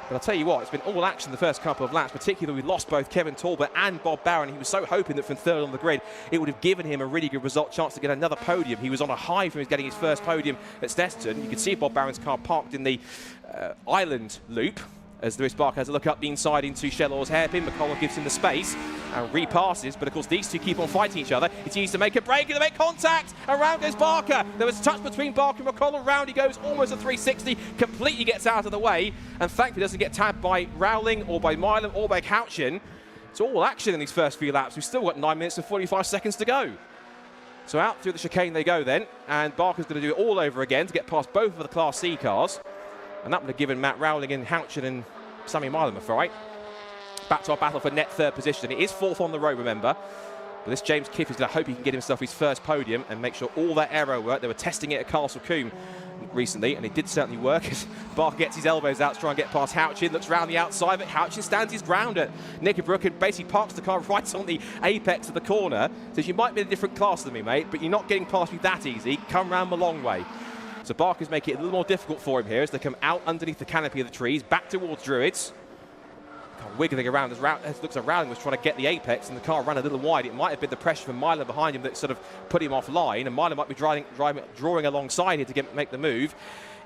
But I'll tell you what, it's been all action the first couple of laps, particularly we lost both Kevin Talbot and Bob Barron. He was so hoping that from third on the grid, it would have given him a really good result, chance to get another podium. He was on a high from getting his first podium at Snetterton. You can see Bob Barron's car parked in the island loop as Lewis Barker has a look up the inside into Shellaw's hairpin. McCollum gives him the space and repasses, but of course these two keep on fighting each other. It's easy to make a break and they make contact, and round goes Barker. There was a touch between Barker and McCollum. Round he goes, almost a 360, completely gets out of the way, and thankfully doesn't get tabbed by Rowling or by Milam or by Houchin. It's all action in these first few laps. We've still got 9 minutes and 45 seconds to go. So out through the chicane they go then, and Barker's going to do it all over again to get past both of the Class C cars. And that would have given Matt Rowling and Houchin and Sammy Milam a fright. Back to our battle for net third position. It is fourth on the road, remember. But this James Kiff is going to hope he can get himself his first podium and make sure all that aero work. They were testing it at Castle Combe recently, and it did certainly work as Barker gets his elbows out to try and get past Houchin. Looks round the outside, but Houchin stands his ground at Knickerbrook and basically parks the car right on the apex of the corner. Says, you might be in a different class than me, mate, but you're not getting past me that easy. Come round the long way. So Barker's making it a little more difficult for him here as they come out underneath the canopy of the trees, back towards Druids. Car wiggling around as looks like Rowling was trying to get the apex, and the car ran a little wide. It might have been the pressure from Milam behind him that sort of put him offline, and Milam might be drawing alongside here to make the move.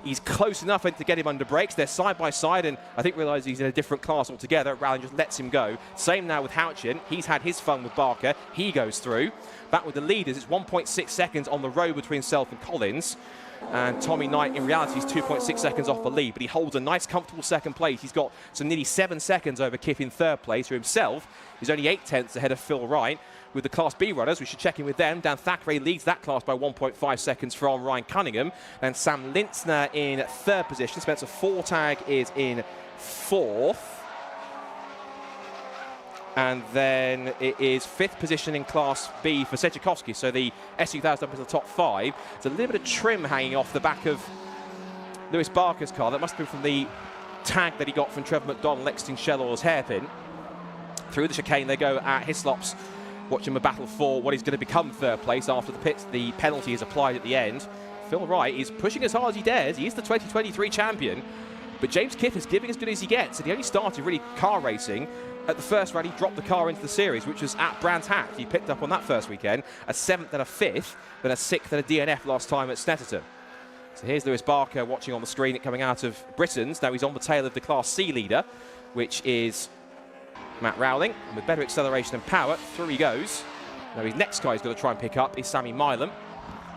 He's close enough to get him under brakes. They're side by side, and I think realises he's in a different class altogether. Rowling just lets him go. Same now with Houchin. He's had his fun with Barker. He goes through. Back with the leaders. It's 1.6 seconds on the road between Self and Collins. And Tommy Knight, in reality, is 2.6 seconds off the lead, but he holds a nice, comfortable second place. He's got some nearly 7 seconds over Kiff in third place, who himself is only 8/10 ahead of Phil Wright. With the Class B runners, we should check in with them. Dan Thackeray leads that class by 1.5 seconds from Ryan Cunningham. And Sam Lintzner in third position. Spencer Fortag is in fourth. And then it is fifth position in Class B for Sejikowski. So the S2000 up into the top 5. There's a little bit of trim hanging off the back of Lewis Barker's car. That must have been from the tag that he got from Trevor McDonald, Lexington Shellaw's hairpin. Through the chicane they go at Hislop's, watching a battle for what is going to become third place after the penalty is applied at the end. Phil Wright is pushing as hard as he dares. He is the 2023 champion. But James Kiff is giving as good as he gets. And he only started really car racing at the first round. He dropped the car into the series, which was at Brands Hatch. He picked up on that first weekend a 7th and a 5th, then a 6th and a DNF last time at Snetterton. So here's Lewis Barker watching on the screen, coming out of Britain's. Now he's on the tail of the Class C leader, which is Matt Rowling. And with better acceleration and power, through he goes. Now his next guy he's going to try and pick up is Sammy Milam.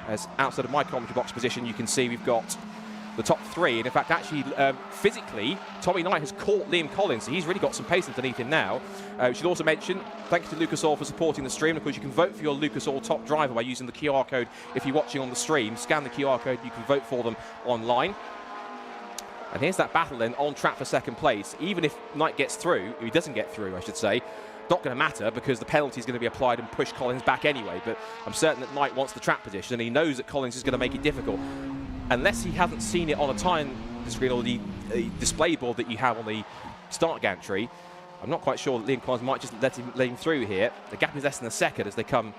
As outside of my commentary box position, you can see we've got the top 3, and in fact actually physically Tommy Knight has caught Liam Collins, so he's really got some pace underneath him now. We should also mention thank you to Lucas Oil for supporting the stream. Of course you can vote for your Lucas Oil top driver by using the QR code. If you're watching on the stream, scan the QR code, you can vote for them online. And here's that battle then on track for second place. Even if Knight gets through, if he doesn't get through I should say, not going to matter because the penalty is going to be applied and push Collins back anyway. But I'm certain that Knight wants the track position and he knows that Collins is going to make it difficult. Unless he hasn't seen it on a time screen or the display board that you have on the start gantry, I'm not quite sure that Liam Collins might just let him through here. The gap is less than a second as they come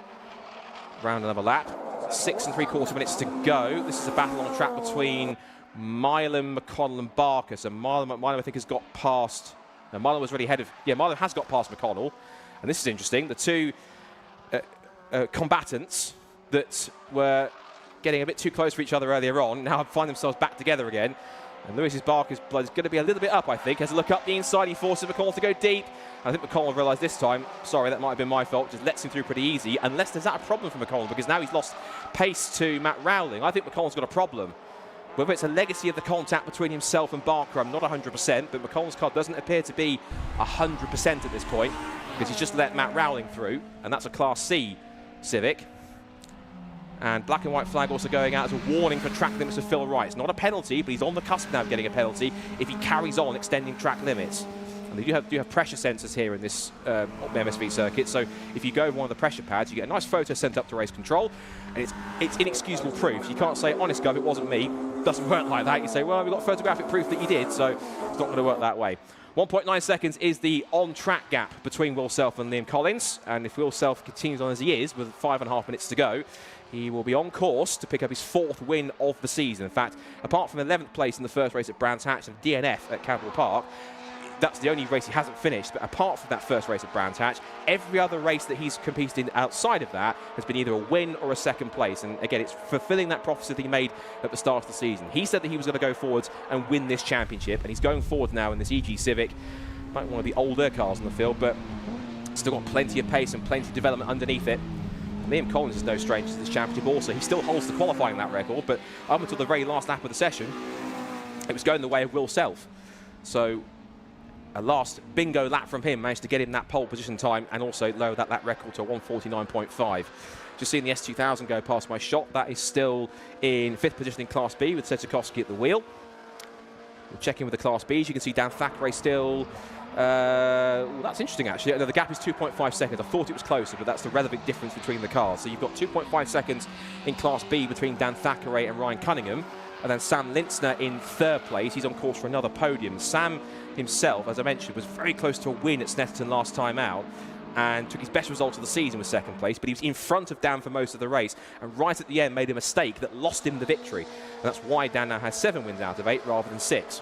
round another lap. 6 3/4 minutes to go. This is a battle on track between Milam, McConnell and Barker. So Milam I think has got past... Now Milam was already ahead of... Yeah, Milam has got past McConnell. And this is interesting. The two combatants that were getting a bit too close for each other earlier on now find themselves back together again. And Lewis Barker's blood is going to be a little bit up, I think. Has a look up the inside, he forces McConnell to go deep. I think McConnell realised this time, sorry, that might have been my fault, just lets him through pretty easy, unless there's that a problem for McConnell, because now he's lost pace to Matt Rowling. I think McConnell's got a problem. Whether it's a legacy of the contact between himself and Barker, I'm not 100%, but McConnell's car doesn't appear to be 100% at this point, because he's just let Matt Rowling through, and that's a Class C Civic. And black and white flag also going out as a warning for track limits of Phil Wright. It's not a penalty, but he's on the cusp now of getting a penalty if he carries on extending track limits. And they do have pressure sensors here in this MSV circuit, so if you go over one of the pressure pads, you get a nice photo sent up to race control, and it's inexcusable proof. You can't say, honest gov, it wasn't me. It doesn't work like that. You say, well, we've got photographic proof that you did, so it's not going to work that way. 1.9 seconds is the on-track gap between Will Self and Liam Collins, and if Will Self continues on as he is with 5.5 minutes to go, he will be on course to pick up his 4th win of the season. In fact, apart from 11th place in the first race at Brands Hatch and DNF at Callum Park, that's the only race he hasn't finished. But apart from that first race at Brands Hatch, every other race that he's competed in outside of that has been either a win or a 2nd place. And again, it's fulfilling that prophecy that he made at the start of the season. He said that he was going to go forwards and win this championship, and he's going forward now in this EG Civic. Like one of the older cars in the field, but still got plenty of pace and plenty of development underneath it. Liam Collins is no stranger to this championship also. He still holds the qualifying lap record, but up until the very last lap of the session, it was going the way of Will Self. So a last bingo lap from him managed to get him that pole position time and also lower that lap record to 1:49.5. Just seeing the S2000 go past my shot. That is still in 5th position in Class B with Sedzukovsky at the wheel. We'll check in with the Class Bs. You can see Dan Thackeray still. Well, that's interesting, actually. No, the gap is 2.5 seconds. I thought it was closer, but that's the relevant difference between the cars. So you've got 2.5 seconds in Class B between Dan Thackeray and Ryan Cunningham. And then Sam Lintzner in 3rd place. He's on course for another podium. Sam himself, as I mentioned, was very close to a win at Snetterton last time out and took his best result of the season with 2nd place, but he was in front of Dan for most of the race and right at the end made a mistake that lost him the victory. And that's why Dan now has 7 wins out of 8 rather than 6.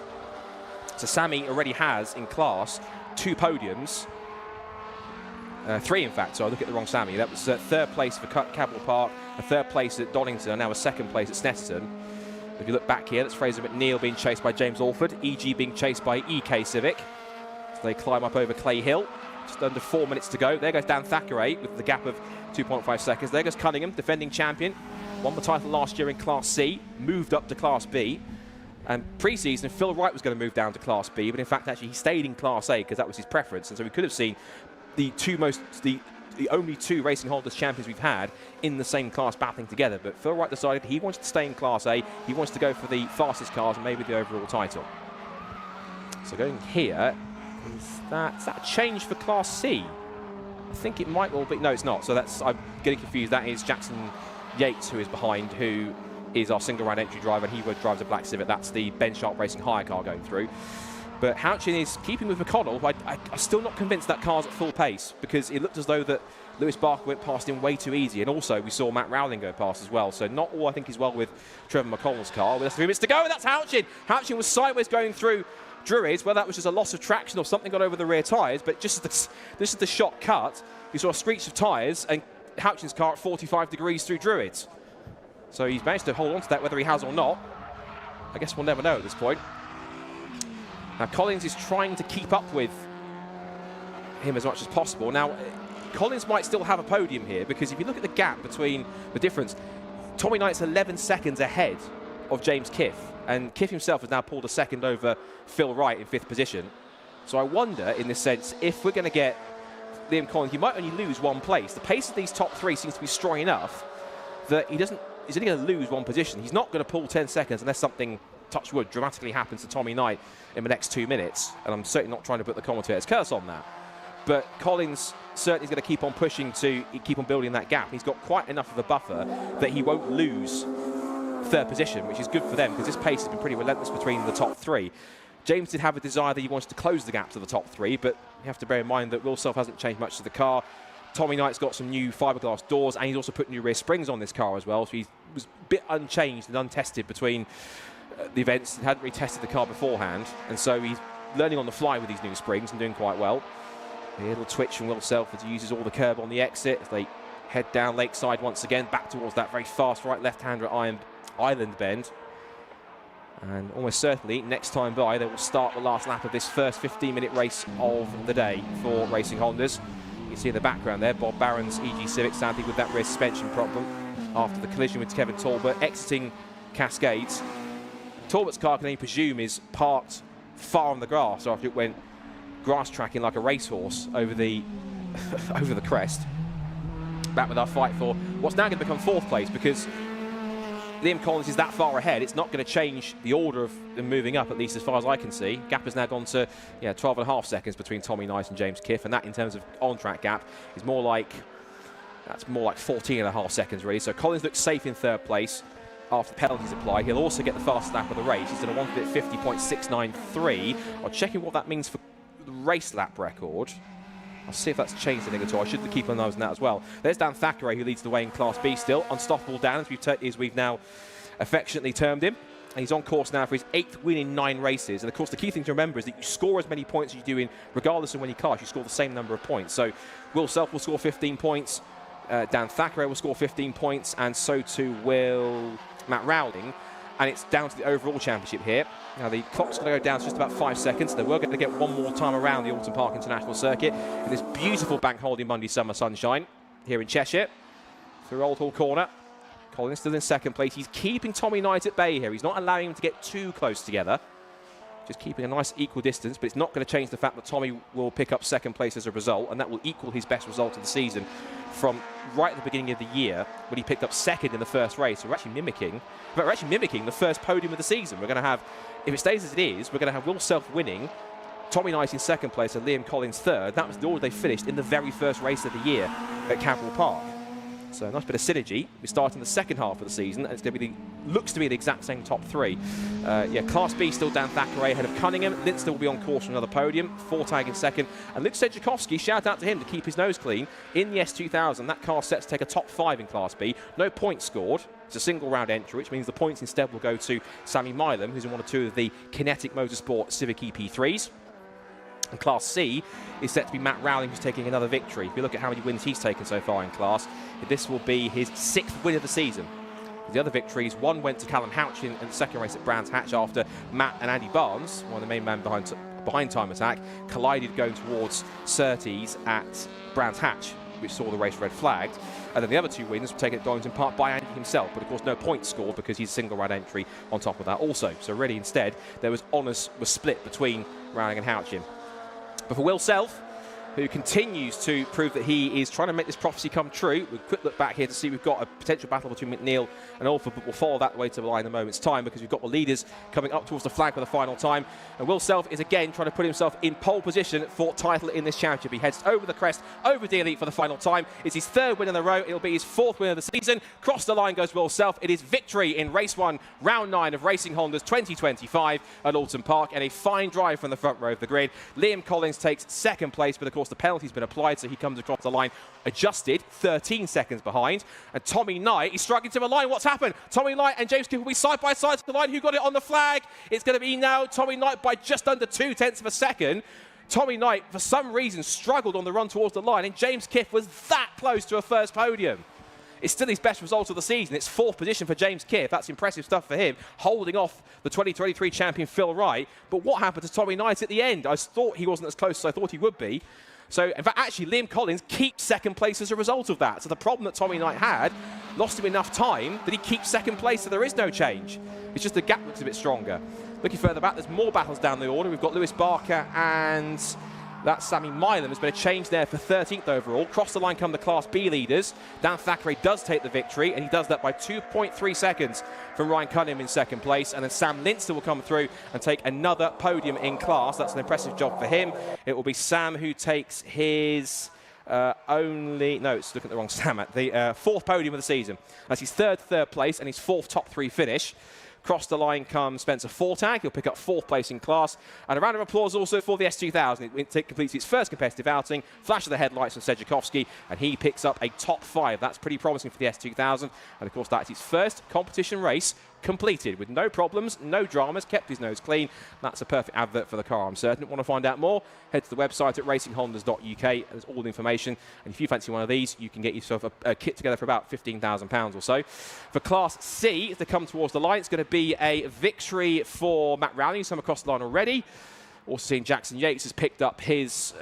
So Sammy already has in class 2 podiums, 3 in fact, so I look at the wrong Sammy. That was 3rd place for Cavell Park, a 3rd place at Donington, and now a 2nd place at Snetterton. If you look back here, that's Fraser McNeil being chased by James Alford, EG being chased by EK Civic. So they climb up over Clay Hill. Just under 4 minutes to go. There goes Dan Thackeray with the gap of 2.5 seconds. There goes Cunningham, defending champion. Won the title last year in Class C, moved up to Class B. And pre-season, Phil Wright was going to move down to Class B, but in fact, actually, he stayed in Class A because that was his preference. And so we could have seen the only 2 Racing Holders champions we've had in the same class battling together. But Phil Wright decided he wanted to stay in Class A. He wants to go for the fastest cars and maybe the overall title. So going here, is that a change for Class C? I think it might well be. No, it's not. So I'm getting confused. That is Jackson Yates who is behind, who is our single round entry driver, and he drives a black Civic. That's the Ben Sharp Racing hire car going through. But Houchin is keeping with McConnell. I'm still not convinced that car's at full pace because it looked as though that Lewis Barker went past him way too easy. And also we saw Matt Rowling go past as well. So not all I think is well with Trevor McConnell's car. With 3 minutes to go, and that's Houchin. Houchin was sideways going through Druids. Well, that was just a loss of traction or something got over the rear tyres. But just as this is the shot cut, you saw a screech of tyres and Houchin's car at 45 degrees through Druids. So he's managed to hold on to that whether he has or not. I guess we'll never know at this point. Now, Collins is trying to keep up with him as much as possible. Now, Collins might still have a podium here because if you look at the gap between the difference, Tommy Knight's 11 seconds ahead of James Kiff, and Kiff himself has now pulled a second over Phil Wright in 5th position. So I wonder, in this sense, if we're going to get Liam Collins, he might only lose 1 place. The pace of these top 3 seems to be strong enough that he's only going to lose 1 position. He's not going to pull 10 seconds unless something, touch wood, dramatically happens to Tommy Knight in the next 2 minutes. And I'm certainly not trying to put the commentator's curse on that. But Collins certainly is going to keep on pushing to keep on building that gap. He's got quite enough of a buffer that he won't lose 3rd position, which is good for them because this pace has been pretty relentless between the top 3. James did have a desire that he wanted to close the gap to the top 3, but you have to bear in mind that Will Self hasn't changed much to the car. Tommy Knight's got some new fiberglass doors, and he's also put new rear springs on this car as well, so he was a bit unchanged and untested between the events. He hadn't really tested the car beforehand, and so he's learning on the fly with these new springs and doing quite well. A little twitch from Will Self as he uses all the curb on the exit as they head down Lakeside once again, back towards that very fast right left-hander Island bend. And almost certainly, next time by, they will start the last lap of this first 15-minute race of the day for Racing Hondas. You can see in the background there, Bob Barron's EG Civic, sadly with that rear suspension problem after the collision with Kevin Talbot, exiting Cascades. Talbot's car, can only presume, is parked far on the grass after it went grass tracking like a racehorse over the over the crest. Back with our fight for what's now going to become 4th place, because Liam Collins is that far ahead, it's not going to change the order of them moving up, at least as far as I can see. Gap has now gone to 12.5 seconds between Tommy Knight and James Kiff, and that in terms of on-track gap is more like 14.5 seconds really. So Collins looks safe in third place after the penalties apply. He'll also get the fastest lap of the race. He's done a 1:50.693. I'm checking what that means for the race lap record. I'll see if that's changed anything at all. I should keep an eye on that as well. There's Dan Thackeray, who leads the way in Class B still. Unstoppable Dan, as we've now affectionately termed him. And he's on course now for his 8th win in 9 races. And of course, the key thing to remember is that you score as many points as you do in, regardless of when you class, you score the same number of points. So Will Self will score 15 points, Dan Thackeray will score 15 points, and so too will Matt Rowling. And it's down to the overall championship here. Now the clock's going to go down to just about 5 seconds. They were going to get one more time around the Oulton Park International Circuit in this beautiful bank holiday Monday summer sunshine here in Cheshire. Through Old Hall Corner. Collins still in second place. He's keeping Tommy Knight at bay here. He's not allowing him to get too close together. Just keeping a nice equal distance, but it's not going to change the fact that Tommy will pick up second place as a result, and that will equal his best result of the season from right at the beginning of the year when he picked up second in the first race. So we're actually mimicking the first podium of the season. We're going to have, if it stays as it is, we're going to have Will Self winning, Tommy Knight in second place and Liam Collins third. That was the order they finished in the very first race of the year at Cadwell Park. So a nice bit of synergy. We start in the second half of the season, and it's going to be looks to be the exact same top 3. Class B still Dan Thackeray ahead of Cunningham. Linster will be on course for another podium. Fortag in second. And Luke Sedjakowski, shout out to him to keep his nose clean in the S2000. That car set to take a top 5 in Class B. No points scored. It's a single round entry, which means the points instead will go to Sammy Milam, who's in 1 or 2 of the Kinetic Motorsport Civic EP3s. And Class C is set to be Matt Rowling, who's taking another victory. If you look at how many wins he's taken so far in class, this will be his 6th win of the season. The other victories, one went to Callum Houchin in the second race at Brands Hatch after Matt and Andy Barnes, one of the main men behind Time Attack, collided going towards Surtees at Brands Hatch, which saw the race red flagged. And then the other 2 wins were taken at Donley Park by Andy himself, but of course no points scored because he's a single round entry on top of that also. So really instead, there was honours were split between Rowling and Houchin. But for Will Self, who continues to prove that he is trying to make this prophecy come true. With a quick look back here to see we've got a potential battle between McNeil and Alford, but we'll follow that way to the line in a moment's time because we've got the leaders coming up towards the flag for the final time. And Will Self is again trying to put himself in pole position for title in this championship. He heads over the crest, over the elite for the final time. It's his 3rd win in a row. It'll be his 4th win of the season. Cross the line goes Will Self. It is victory in race 1, round 9 of Racing Honda's 2025 at Oulton Park, and a fine drive from the front row of the grid. Liam Collins takes 2nd place, but of course the penalty's been applied, so he comes across the line adjusted, 13 seconds behind. And Tommy Knight is struggling to the line. What's happened? Tommy Knight and James Kiff will be side by side to the line. Who got it on the flag? It's going to be now Tommy Knight by just under 0.2 of a second. Tommy Knight, for some reason, struggled on the run towards the line, and James Kiff was that close to a first podium. It's still his best result of the season. It's 4th position for James Kiff. That's impressive stuff for him, holding off the 2023 champion Phil Wright. But what happened to Tommy Knight at the end? I thought he wasn't as close as I thought he would be. So, in fact, actually, Liam Collins keeps 2nd place as a result of that. So the problem that Tommy Knight had, lost him enough time that he keeps 2nd place, so there is no change. It's just the gap looks a bit stronger. Looking further back, there's more battles down the order. We've got Lewis Barker and that's Sammy Milam. There's been a change there for 13th overall. Cross the line come the Class B leaders. Dan Thackeray does take the victory, and he does that by 2.3 seconds from Ryan Cunningham in 2nd place. And then Sam Linster will come through and take another podium in class. That's an impressive job for him. It will be Sam who takes his it's looking at the wrong Sam at the 4th podium of the season. That's his 3rd place and his 4th top 3 finish. Across the line comes Spencer Fortag. He'll pick up 4th place in class. And a round of applause also for the S2000. It completes its first competitive outing. Flash of the headlights from Sedjakowski, and he picks up a top 5. That's pretty promising for the S2000. And of course, that's its first competition race completed with no problems, no dramas, kept his nose clean. That's a perfect advert for the car, I'm certain. Want to find out more? Head to the website at racinghondas.uk. There's all the information. And if you fancy one of these, you can get yourself a kit together for about £15,000 or so. For Class C, if they come towards the line, it's going to be a victory for Matt Rowling, who's come across the line already. Also seeing Jackson Yates has picked up his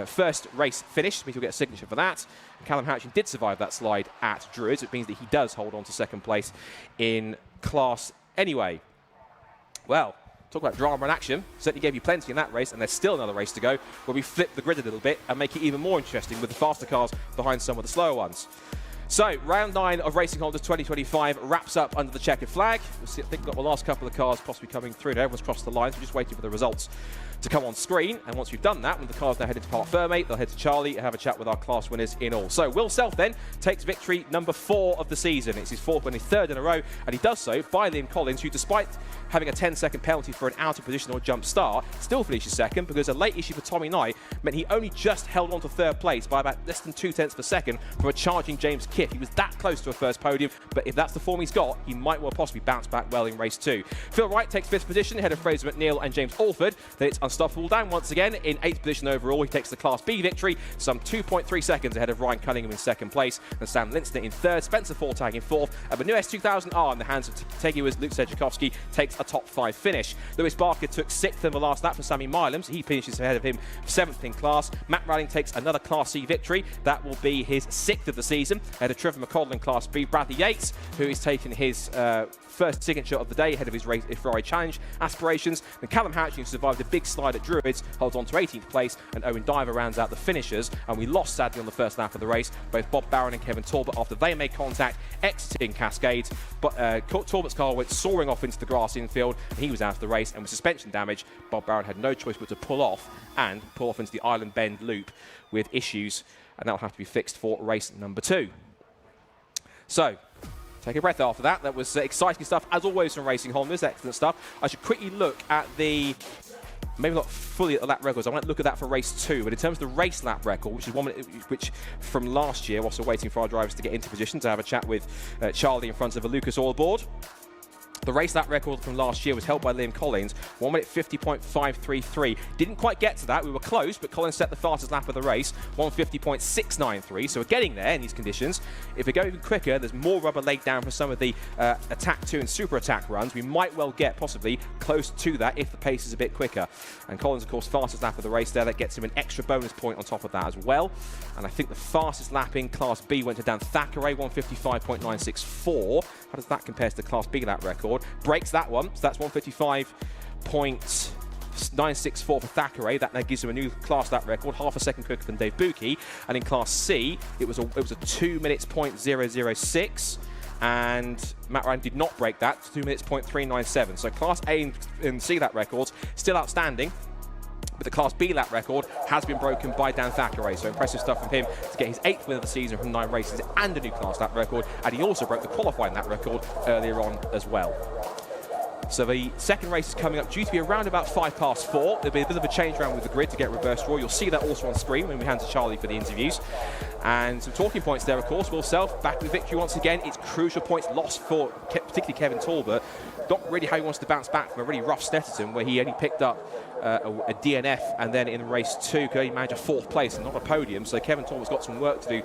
first race finish, means he'll get a signature for that. And Callum Houchin did survive that slide at Druids. It means that he does hold on to 2nd place in class anyway. Well, talk about drama and action. Certainly gave you plenty in that race, and there's still another race to go where we flip the grid a little bit and make it even more interesting with the faster cars behind some of the slower ones. So, round 9 of Racing Honda's 2025 wraps up under the checkered flag. We'll see, I think we've got the last couple of cars possibly coming through. Everyone's crossed the lines. We're just waiting for the results to come on screen. And once we've done that, when the cars now headed to Park Fermé, they'll head to Charlie and have a chat with our class winners in all. So, Will Self then takes victory number 4 of the season. It's his 4th and his 3rd in a row, and he does so by Liam Collins, who, despite having a 10-second penalty for an out of position or jump start, still finishes 2nd because a late issue for Tommy Knight meant he only just held on to 3rd place by about less than 0.2 of a second from a charging James Kiff. He was that close to a first podium, but if that's the form he's got, he might well possibly bounce back well in race 2. Phil Wright takes 5th position ahead of Fraser McNeil and James Alford. Then it's Unstoppable Dan once again in 8th position overall. He takes the Class B victory, some 2.3 seconds ahead of Ryan Cunningham in 2nd place and Sam Linstner in 3rd, Spencer Fortag in 4th, and the new S2000R in the hands of Tegui's Luke Sedjakowski takes a top 5 finish. Lewis Barker took 6th in the last lap for Sammy Milam, so he finishes ahead of him 7th in class. Matt Rowling takes another Class C victory. That will be his 6th of the season, ahead of Trevor McColl in Class B. Bradley Yates, who is taking his first signature of the day ahead of his Ferrari Challenge aspirations. And Callum Houchin, who survived a big slide at Druids, holds on to 18th place, and Owen Diver rounds out the finishers. And we lost sadly on the first lap of the race, both Bob Barron and Kevin Talbot after they made contact exiting Cascades. But Talbot's car went soaring off into the grass infield, and he was out of the race. And with suspension damage, Bob Barron had no choice but to pull off into the Island Bend loop with issues, and that'll have to be fixed for race number 2. So, take a breath after that. That was exciting stuff, as always, from Racing Hondas. Excellent stuff. I should quickly look at the, maybe not fully at the lap records. I might look at that for race 2. But in terms of the race lap record, which is 1 minute, which from last year, whilst we're waiting for our drivers to get into position to have a chat with Charlie in front of a Lucas Oil board. The race lap record from last year was held by Liam Collins, 1 minute 50.533. Didn't quite get to that, we were close, but Collins set the fastest lap of the race, 150.693. So we're getting there in these conditions. If we go even quicker, there's more rubber laid down for some of the Attack 2 and Super Attack runs. We might well get possibly close to that if the pace is a bit quicker. And Collins, of course, fastest lap of the race there. That gets him an extra bonus point on top of that as well. And I think the fastest lap in Class B went to Dan Thackeray, 155.964. How does that compare to the Class B lap record? Breaks that one, so that's 155.964 for Thackeray. That now gives him a new class lap record, half a second quicker than Dave Buki. And in Class C, it was a 2 minutes .006. And Matt Ryan did not break that, 2 minutes .397. So Class A and C lap records still outstanding. But the Class B lap record has been broken by Dan Thackeray. So impressive stuff from him to get his 8th win of the season from 9 races and a new class lap record. And he also broke the qualifying lap record earlier on as well. So the second race is coming up, due to be around about 4:05. There'll be a bit of a change around with the grid to get reverse draw. You'll see that also on screen when we hand to Charlie for the interviews. And some talking points there, of course. Will Self back with victory once again. It's crucial points lost for particularly Kevin Talbot. Not really how he wants to bounce back from a really rough Snetterton, where he only picked up a DNF, and then in race 2 could only manage a 4th place and not a podium. So Kevin Talbot's got some work to do.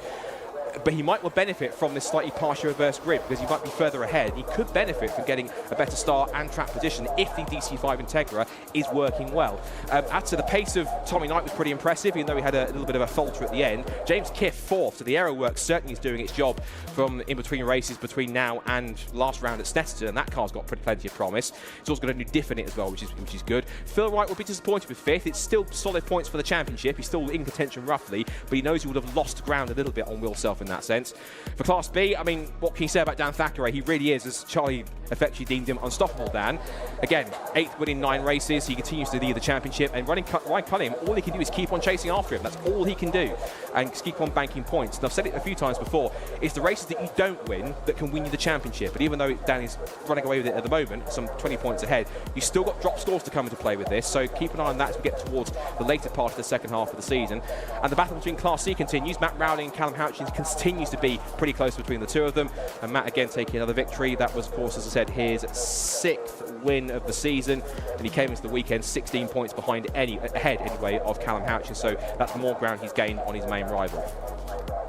But he might well benefit from this slightly partial reverse grid because he might be further ahead. He could benefit from getting a better start and track position if the DC5 Integra is working well. As to the pace of Tommy Knight was pretty impressive, even though he had a little bit of a falter at the end. James Kiff 4th, so the aero work certainly is doing its job from in between races between now and last round at Snetterton, and that car's got plenty of promise. It's also got a new diff in it as well, which is good. Phil Wright will be disappointed with 5th. It's still solid points for the championship. He's still in contention roughly, but he knows he would have lost ground a little bit on Will Self in that sense. For Class B, I mean, what can you say about Dan Thackeray? He really is, as Charlie effectively deemed him, unstoppable, Dan. Again, 8th win in 9 races. He continues to lead the championship, and Ryan Cunningham, all he can do is keep on chasing after him. That's all he can do, and keep on banking points. And I've said it a few times before, it's the races that you don't win that can win you the championship. But even though Dan is running away with it at the moment, some 20 points ahead, you've still got drop scores to come into play with this, so keep an eye on that as we get towards the later part of the second half of the season. And the battle between Class C continues. Matt Rowling and Callum Houchin continues to be pretty close between the two of them, and Matt again taking another victory. That was, of course, as I said, his 6th win of the season, and he came into the weekend 16 points ahead anyway of Callum Houchin, so that's more ground he's gained on his main rival.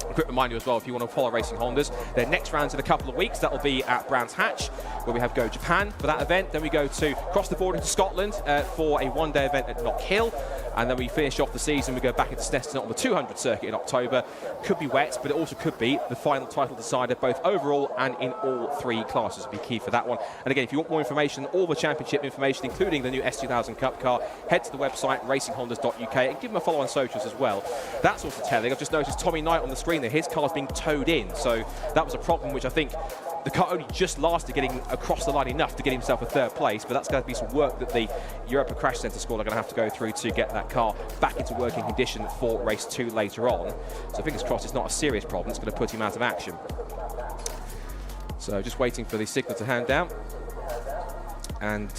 A quick reminder as well, if you want to follow Racing Hondas, their next round's in a couple of weeks. That will be at Brands Hatch, where we have Go Japan for that event. Then we go to cross the border to Scotland for a 1-day event at Knock Hill. And then we finish off the season, we go back into Snetterton on the 200 circuit in October. Could be wet, but it also could be the final title decider, both overall and in all 3 classes. Will be key for that one. And again, if you want more information, all the championship information, including the new S2000 Cup car, head to the website racinghondas.uk and give them a follow on socials as well. That's also telling. I've just noticed Tommy Knight on the screen there. His car's being towed in, so that was a problem which I think the car only just lasted getting across the line enough to get himself a 3rd place, but that's going to be some work that the Europa Crash Centre squad are going to have to go through to get that car back into working condition for race 2 later on. So fingers crossed it's not a serious problem. It's going to put him out of action. So just waiting for the signal to hand down. And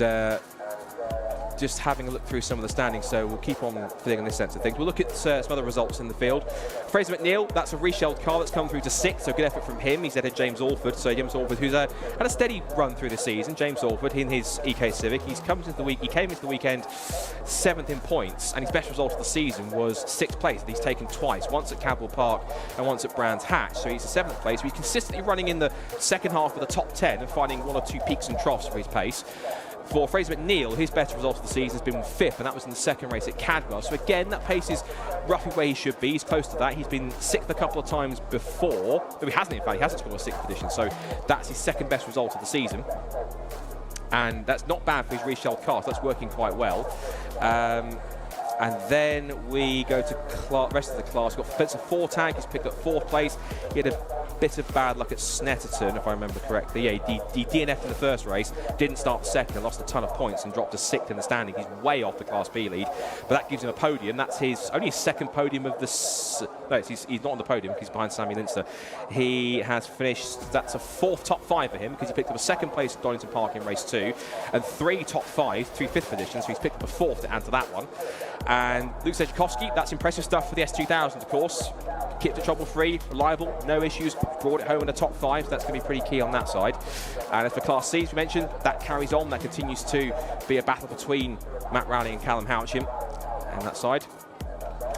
just having a look through some of the standings, so we'll keep on filling in this sense of things. We'll look at some other results in the field. Fraser McNeil, that's a reshelled car that's come through to 6th, so good effort from him. He's ahead of James Alford, so James Alford, who's had a steady run through the season. James Alford in his EK Civic, he came into the weekend 7th in points, and his best result of the season was 6th place. He's taken twice, once at Cadwell Park and once at Brands Hatch, so he's a 7th place. He's consistently running in the second half of the top 10 and finding 1 or 2 peaks and troughs for his pace. For Fraser McNeil, his best result of the season has been 5th, and that was in the 2nd race at Cadwell. So again, that pace is roughly where he should be. He's close to that. He's been 6th a couple of times before. No, he hasn't, in fact. He hasn't scored a 6th position. So that's his 2nd best result of the season. And that's not bad for his reshelled car. So that's working quite well. And then we go to rest of the class. We've got Spencer Fortag. He's picked up 4th place. He had a bit of bad luck at Snetterton, if I remember correctly. Yeah, he DNF'd in the 1st race, didn't start 2nd, and lost a ton of points and dropped to 6th in the standing. He's way off the Class B lead, but that gives him a podium. That's only his 2nd podium of the... No, he's not on the podium because he's behind Sammy Linster. He has finished... That's a 4th top 5 for him because he picked up a 2nd place at Oulton Park in race 2 and 3 top 5, 3 5th positions, so he's picked up a 4th to add to that one. And Luke Sejkowski, that's impressive stuff for the S2000, of course. Kept it trouble-free, reliable, no issues, brought it home in the top 5, so that's going to be pretty key on that side. And as for Class C, as we mentioned, that carries on. That continues to be a battle between Matt Rowley and Callum Houchin on that side.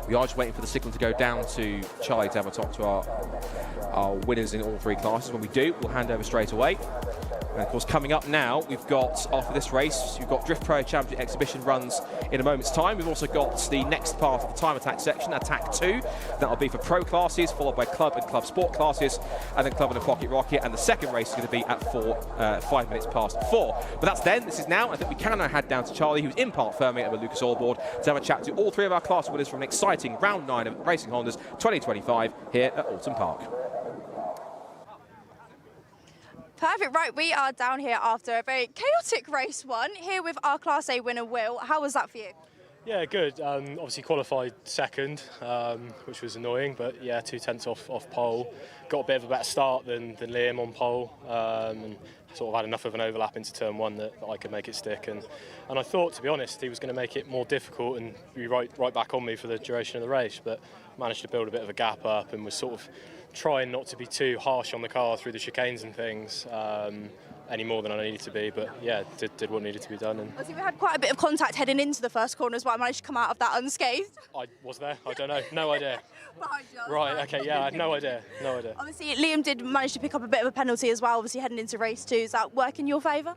We are just waiting for the signal to go down to Charlie to have a talk to our winners in all 3 classes. When we do, we'll hand over straight away. And of course, coming up now, we've got, after this race, we've got Drift Pro Championship exhibition runs in a moment's time. We've also got the next part of the time attack section, Attack 2. That'll be for pro classes, followed by club and club sport classes, and then club and a pocket rocket. And the second race is going to be at 5 minutes past 4. But that's then, this is now. I think we can now head down to Charlie, who's in Park Fermier with Lucas Allboard, to have a chat to all 3 of our class winners from an exciting round 9 of Racing Hondas 2025 here at Oulton Park. Perfect, right, we are down here after a very chaotic race 1, here with our Class A winner, Will. How was that for you? Yeah, good. Obviously qualified 2nd, which was annoying, but yeah, 2 tenths off pole. Got a bit of a better start than Liam on pole, and sort of had enough of an overlap into turn 1 that I could make it stick. And I thought, to be honest, he was going to make it more difficult and be right back on me for the duration of the race, but managed to build a bit of a gap up and was sort of trying not to be too harsh on the car through the chicanes and things any more than I needed to be, but yeah, did what needed to be done. And I think we had quite a bit of contact heading into the first corner as well. I managed to come out of that unscathed. I was there? I don't know. No idea. Right, okay, yeah, I had no idea. Obviously, Liam did manage to pick up a bit of a penalty as well, obviously heading into race 2. Is that work in your favour?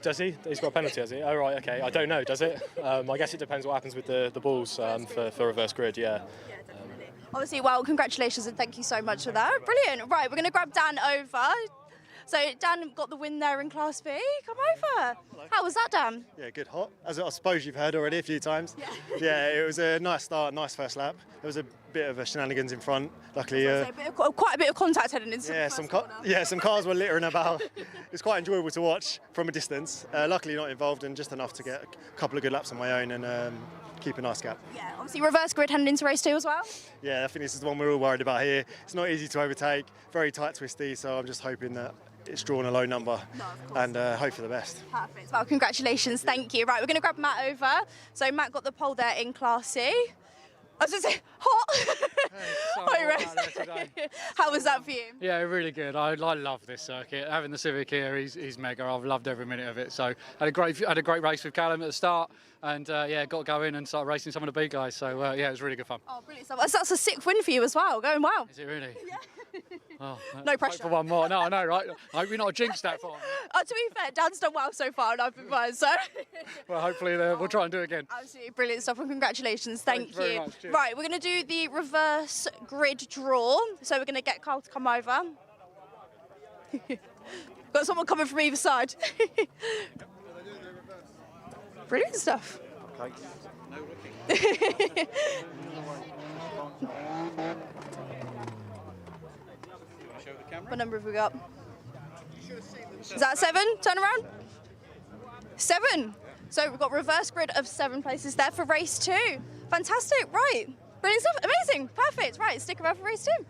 Does he? He's got a penalty, has he? Oh, right, okay. I don't know, does it? I guess it depends what happens with the balls for reverse grid, yeah. Obviously, well, congratulations and thank you so much for that. Brilliant. Right, we're going to grab Dan over. So Dan got the win there in Class B. Come over. Hello. How was that, Dan? Yeah, good hot. As I suppose you've heard already a few times. Yeah, it was a nice start, nice first lap. There was a bit of a shenanigans in front. Luckily, quite a bit of contact heading into some cars were littering about. It's quite enjoyable to watch from a distance. Luckily, not involved, and just enough to get a couple of good laps on my own and keep a nice gap. Yeah, obviously reverse grid heading into race 2 as well. Yeah, I think this is the one we're all worried about here. It's not easy to overtake, very tight, twisty. So I'm just hoping that it's drawn a low number and hope for the best. Perfect. Well, congratulations. Thank you. Right, we're going to grab Matt over. So Matt got the pole there in Class C. I was going to say, hot. How was that for you? Yeah, really good. I love this circuit. Having the Civic here, he's mega. I've loved every minute of it. So had a great race with Callum at the start, and yeah, got to go in and start racing some of the big guys. So yeah, it was really good fun. Oh, brilliant stuff. That's a sick win for you as well. Going well. Is it really? Yeah. Oh, no pressure. For one more. No, I know, right? I hope you're not jinxed that far. To be fair, Dan's done well so far, and I've been fine. So Well, hopefully we'll try and do it again. Absolutely brilliant stuff, and congratulations. Thank you. Very much. Cheers. Right, we're going to do the reverse grid draw. So we're going to get Carl to come over. Got someone coming from either side. Brilliant stuff. Okay. What number have we got? Is that 7? Turn around. 7. So we've got reverse grid of 7 places there for race 2. Fantastic, right. Brilliant stuff, amazing, perfect. Right, stick around for race 2.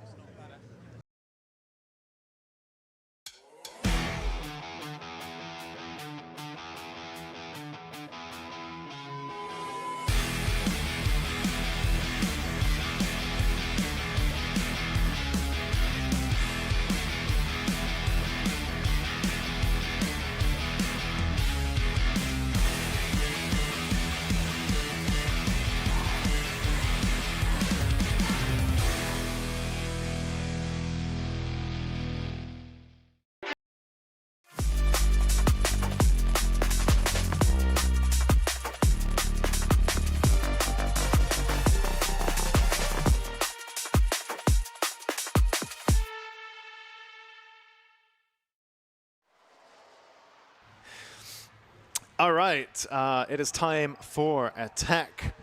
All right, it is time for Attack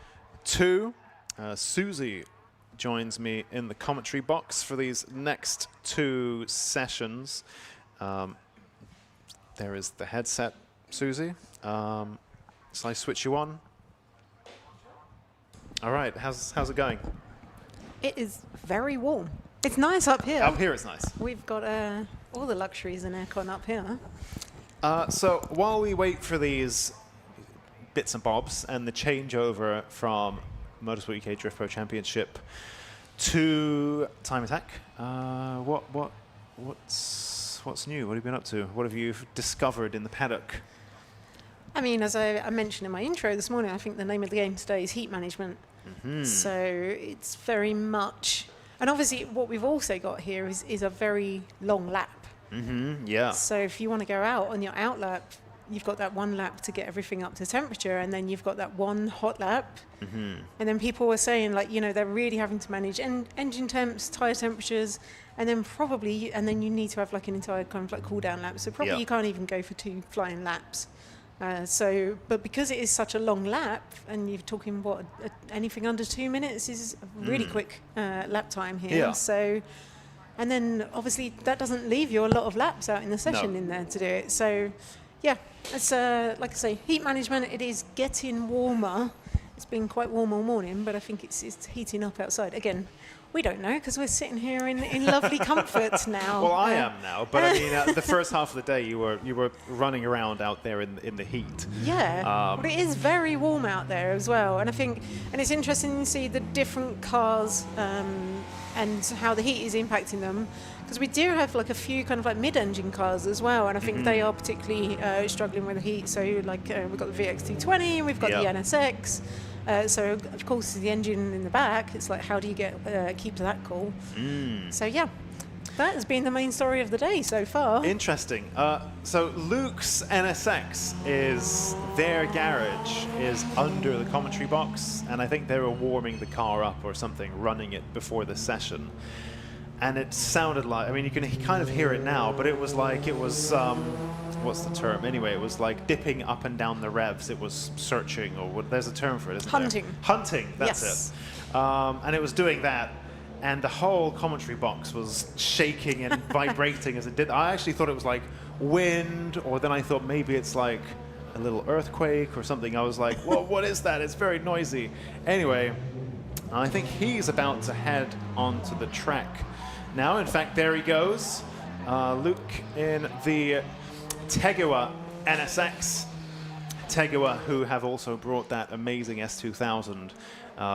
2. Susie joins me in the commentary box for these next 2 sessions. There is the headset, Susie. Shall I switch you on? All right, how's it going? It is very warm. It's nice up here. Up here it's nice. We've got all the luxuries and aircon up here. So while we wait for these bits and bobs and the changeover from Motorsport UK Drift Pro Championship to Time Attack, what's new? What have you been up to? What have you discovered in the paddock? I mean, as I mentioned in my intro this morning, I think the name of the game today is heat management. Mm-hmm. So it's very much, and obviously what we've also got here is a very long lap. Mm-hmm, yeah. So if you want to go out on your out lap, you've got that 1 lap to get everything up to temperature, and then you've got that 1 hot lap. Mm-hmm. And then people were saying, like, you know, they're really having to manage engine temps, tyre temperatures, and then then you need to have like an entire kind of like cool down lap. So probably you can't even go for 2 flying laps. But because it is such a long lap, and you're talking anything under 2 minutes is a really quick lap time here. Yeah. So. And then, obviously, that doesn't leave you a lot of laps out in the session in there to do it. So, yeah, it's like I say, heat management. It is getting warmer. It's been quite warm all morning, but I think it's heating up outside. Again, we don't know because we're sitting here in lovely comfort now. Well, I am now, but I mean, the first half of the day you were running around out there in the heat. Yeah, but it is very warm out there as well, and I think, and it's interesting to see the different cars and how the heat is impacting them, because we do have like a few kind of like mid-engine cars as well, and I think they are particularly struggling with the heat. So like we've got the VX220, we've got the NSX. So of course the engine in the back, it's like how do you keep that cool? So yeah, that has been the main story of the day so far. Interesting. So Luke's NSX is their garage is under the commentary box, and I think they were warming the car up or something, running it before the session. And it sounded like, I mean, you can kind of hear it now, but it was like, what's the term? Anyway, it was like dipping up and down the revs. It was searching, or there's a term for it, isn't Hunting. there? Hunting, that's it. And it was doing that, and the whole commentary box was shaking and vibrating as it did. I actually thought it was like wind, or then I thought maybe it's like a little earthquake or something. I was like, well, what is that? It's very noisy. Anyway, I think he's about to head onto the track now. In fact, there he goes. Luke in the Tegua NSX. Tegua, who have also brought that amazing S2000,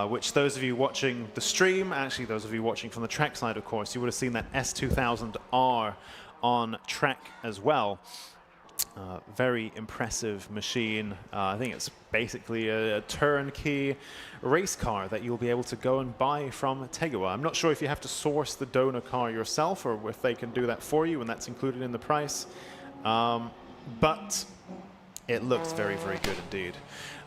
which those of you watching the stream, actually those of you watching from the track side, of course, you would have seen that S2000R on track as well. Very impressive machine. I think it's basically a turnkey race car that you'll be able to go and buy from Tegua. I'm not sure if you have to source the donor car yourself or if they can do that for you and that's included in the price. But It looks very, very good indeed.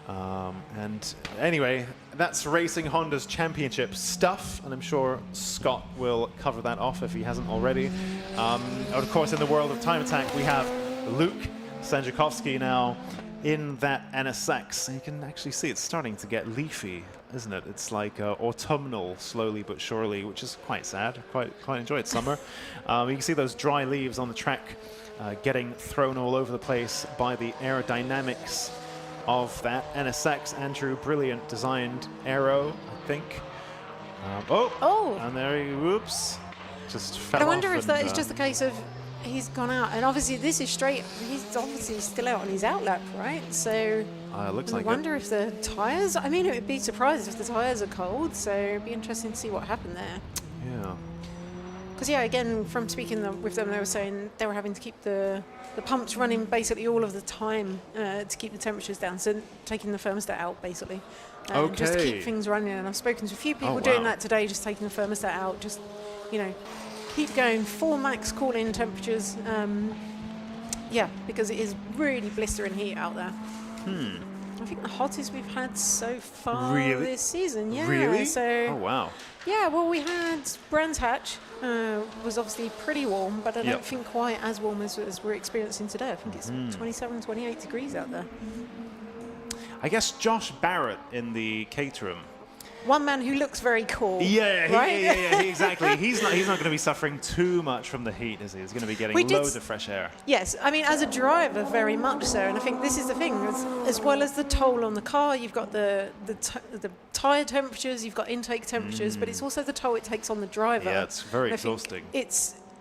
And anyway, that's Racing Honda's championship stuff, and I'm sure Scott will cover that off if he hasn't already. Of course, in the world of Time Attack, we have Luke Sanjakovsky now in that NSX. You can actually see it's starting to get leafy, isn't it? It's like autumnal, slowly but surely, which is quite sad. Quite enjoyed summer. You can see those dry leaves on the track getting thrown all over the place by the aerodynamics of that NSX. Andrew, brilliant designed aero, I think. And there he, whoops, just fell off. I wonder if that is just a case of he's gone out, and obviously this is straight. He's obviously still out on his outlap, right? So looks like I wonder if the tyres. I mean, it would be surprised if the tyres are cold. So it'd be interesting to see what happened there. Yeah. Because again, from speaking with them, they were saying they were having to keep the pumps running basically all of the time to keep the temperatures down. So taking the thermostat out basically, just to keep things running. And I've spoken to a few people doing that today, just taking the thermostat out, just keep going full max cooling temperatures. Because it is really blistering heat out there. I think the hottest we've had so far this season. Yeah. Really? So. Oh wow. Yeah. Well, we had Brands Hatch. Was obviously pretty warm, but I don't think quite as warm as we're experiencing today. I think it's 27, 28 degrees out there. I guess Josh Barrett in the Caterham. One man who looks very cool. Yeah, exactly. He's not going to be suffering too much from the heat, is he? He's going to be getting loads of fresh air. Yes, I mean, as a driver, very much so. And I think this is the thing, as well as the toll on the car, you've got the tyre temperatures, you've got intake temperatures, but it's also the toll it takes on the driver. Yeah, it's very exhausting.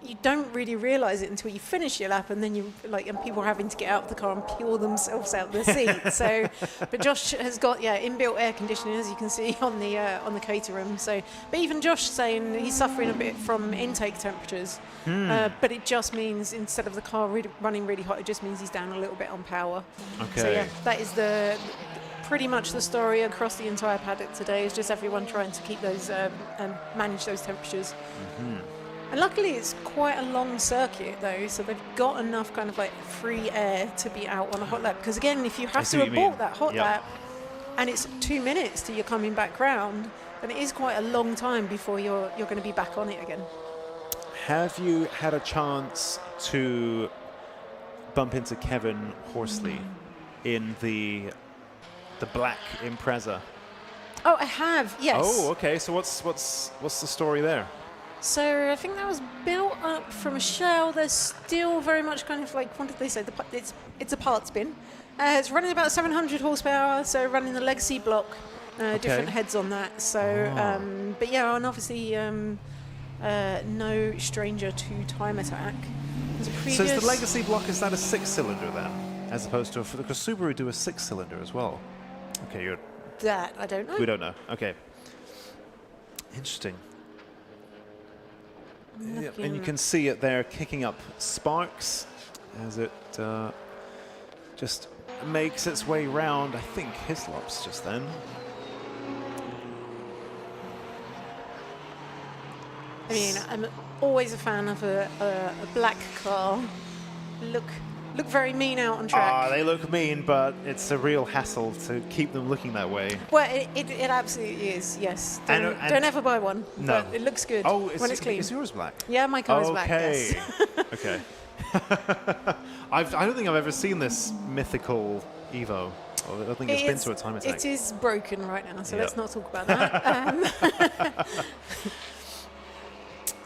You don't really realise it until you finish your lap, and then and people are having to get out of the car and peel themselves out the seat. So, but Josh has got inbuilt air conditioning, as you can see on the Caterham. So, but even Josh saying he's suffering a bit from intake temperatures, but it just means instead of the car running really hot, it just means he's down a little bit on power. Okay. So that is pretty much the story across the entire paddock today. Is just everyone trying to keep those manage those temperatures. And luckily it's quite a long circuit though, so they've got enough kind of free air to be out on a hot lap. Because again, if you have to abort that hot lap and it's 2 minutes till you're coming back round, then it is quite a long time before you're going to be back on it again. Have you had a chance to bump into Kevin Horsley in the black Impreza? Oh, I have, yes. Oh, okay. So what's the story there? So I think that was built up from a shell. There's still very much kind of what did they say? It's a part spin. It's running about 700 horsepower, so running the legacy block, different heads on that. So, but yeah, and obviously no stranger to Time Attack. So is the legacy block, is that a 6-cylinder then, as opposed to because Subaru do a 6-cylinder as well? Okay, that I don't know. We don't know. Okay, interesting. Yep, and you can see it there kicking up sparks as it just makes its way round. I think Hislop's just then. I mean, I'm always a fan of a black car. Look very mean out on track. They look mean, but it's a real hassle to keep them looking that way. Well, it absolutely is, yes. Don't ever buy one. No. But it looks good when it's clean. Is yours black? Yeah, my car is black, yes. Okay. I don't think I've ever seen this mythical Evo. I don't think it's been to a Time Attack. It is broken right now, so let's not talk about that.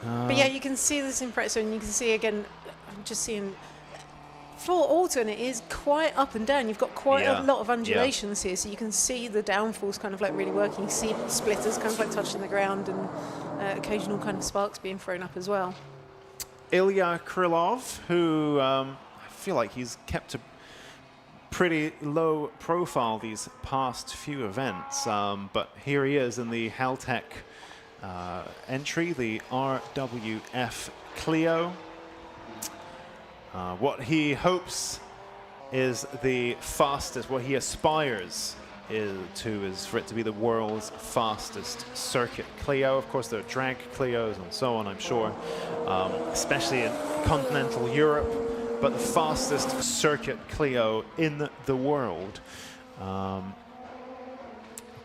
But yeah, you can see this Impreza, and you can see again, I'm just seeing... For Oulton, it is quite up and down. You've got quite a lot of undulations here, so you can see the downforce kind of really working. You see splitters kind of touching the ground, and occasional kind of sparks being thrown up as well. Ilya Krylov, who I feel like he's kept a pretty low profile these past few events, but here he is in the Haltech entry, the RWF Clio. What he hopes is the fastest, what he aspires is for it to be the world's fastest circuit Clio. Of course, there are drag Clios and so on, I'm sure, especially in continental Europe. but the fastest circuit Clio in the world.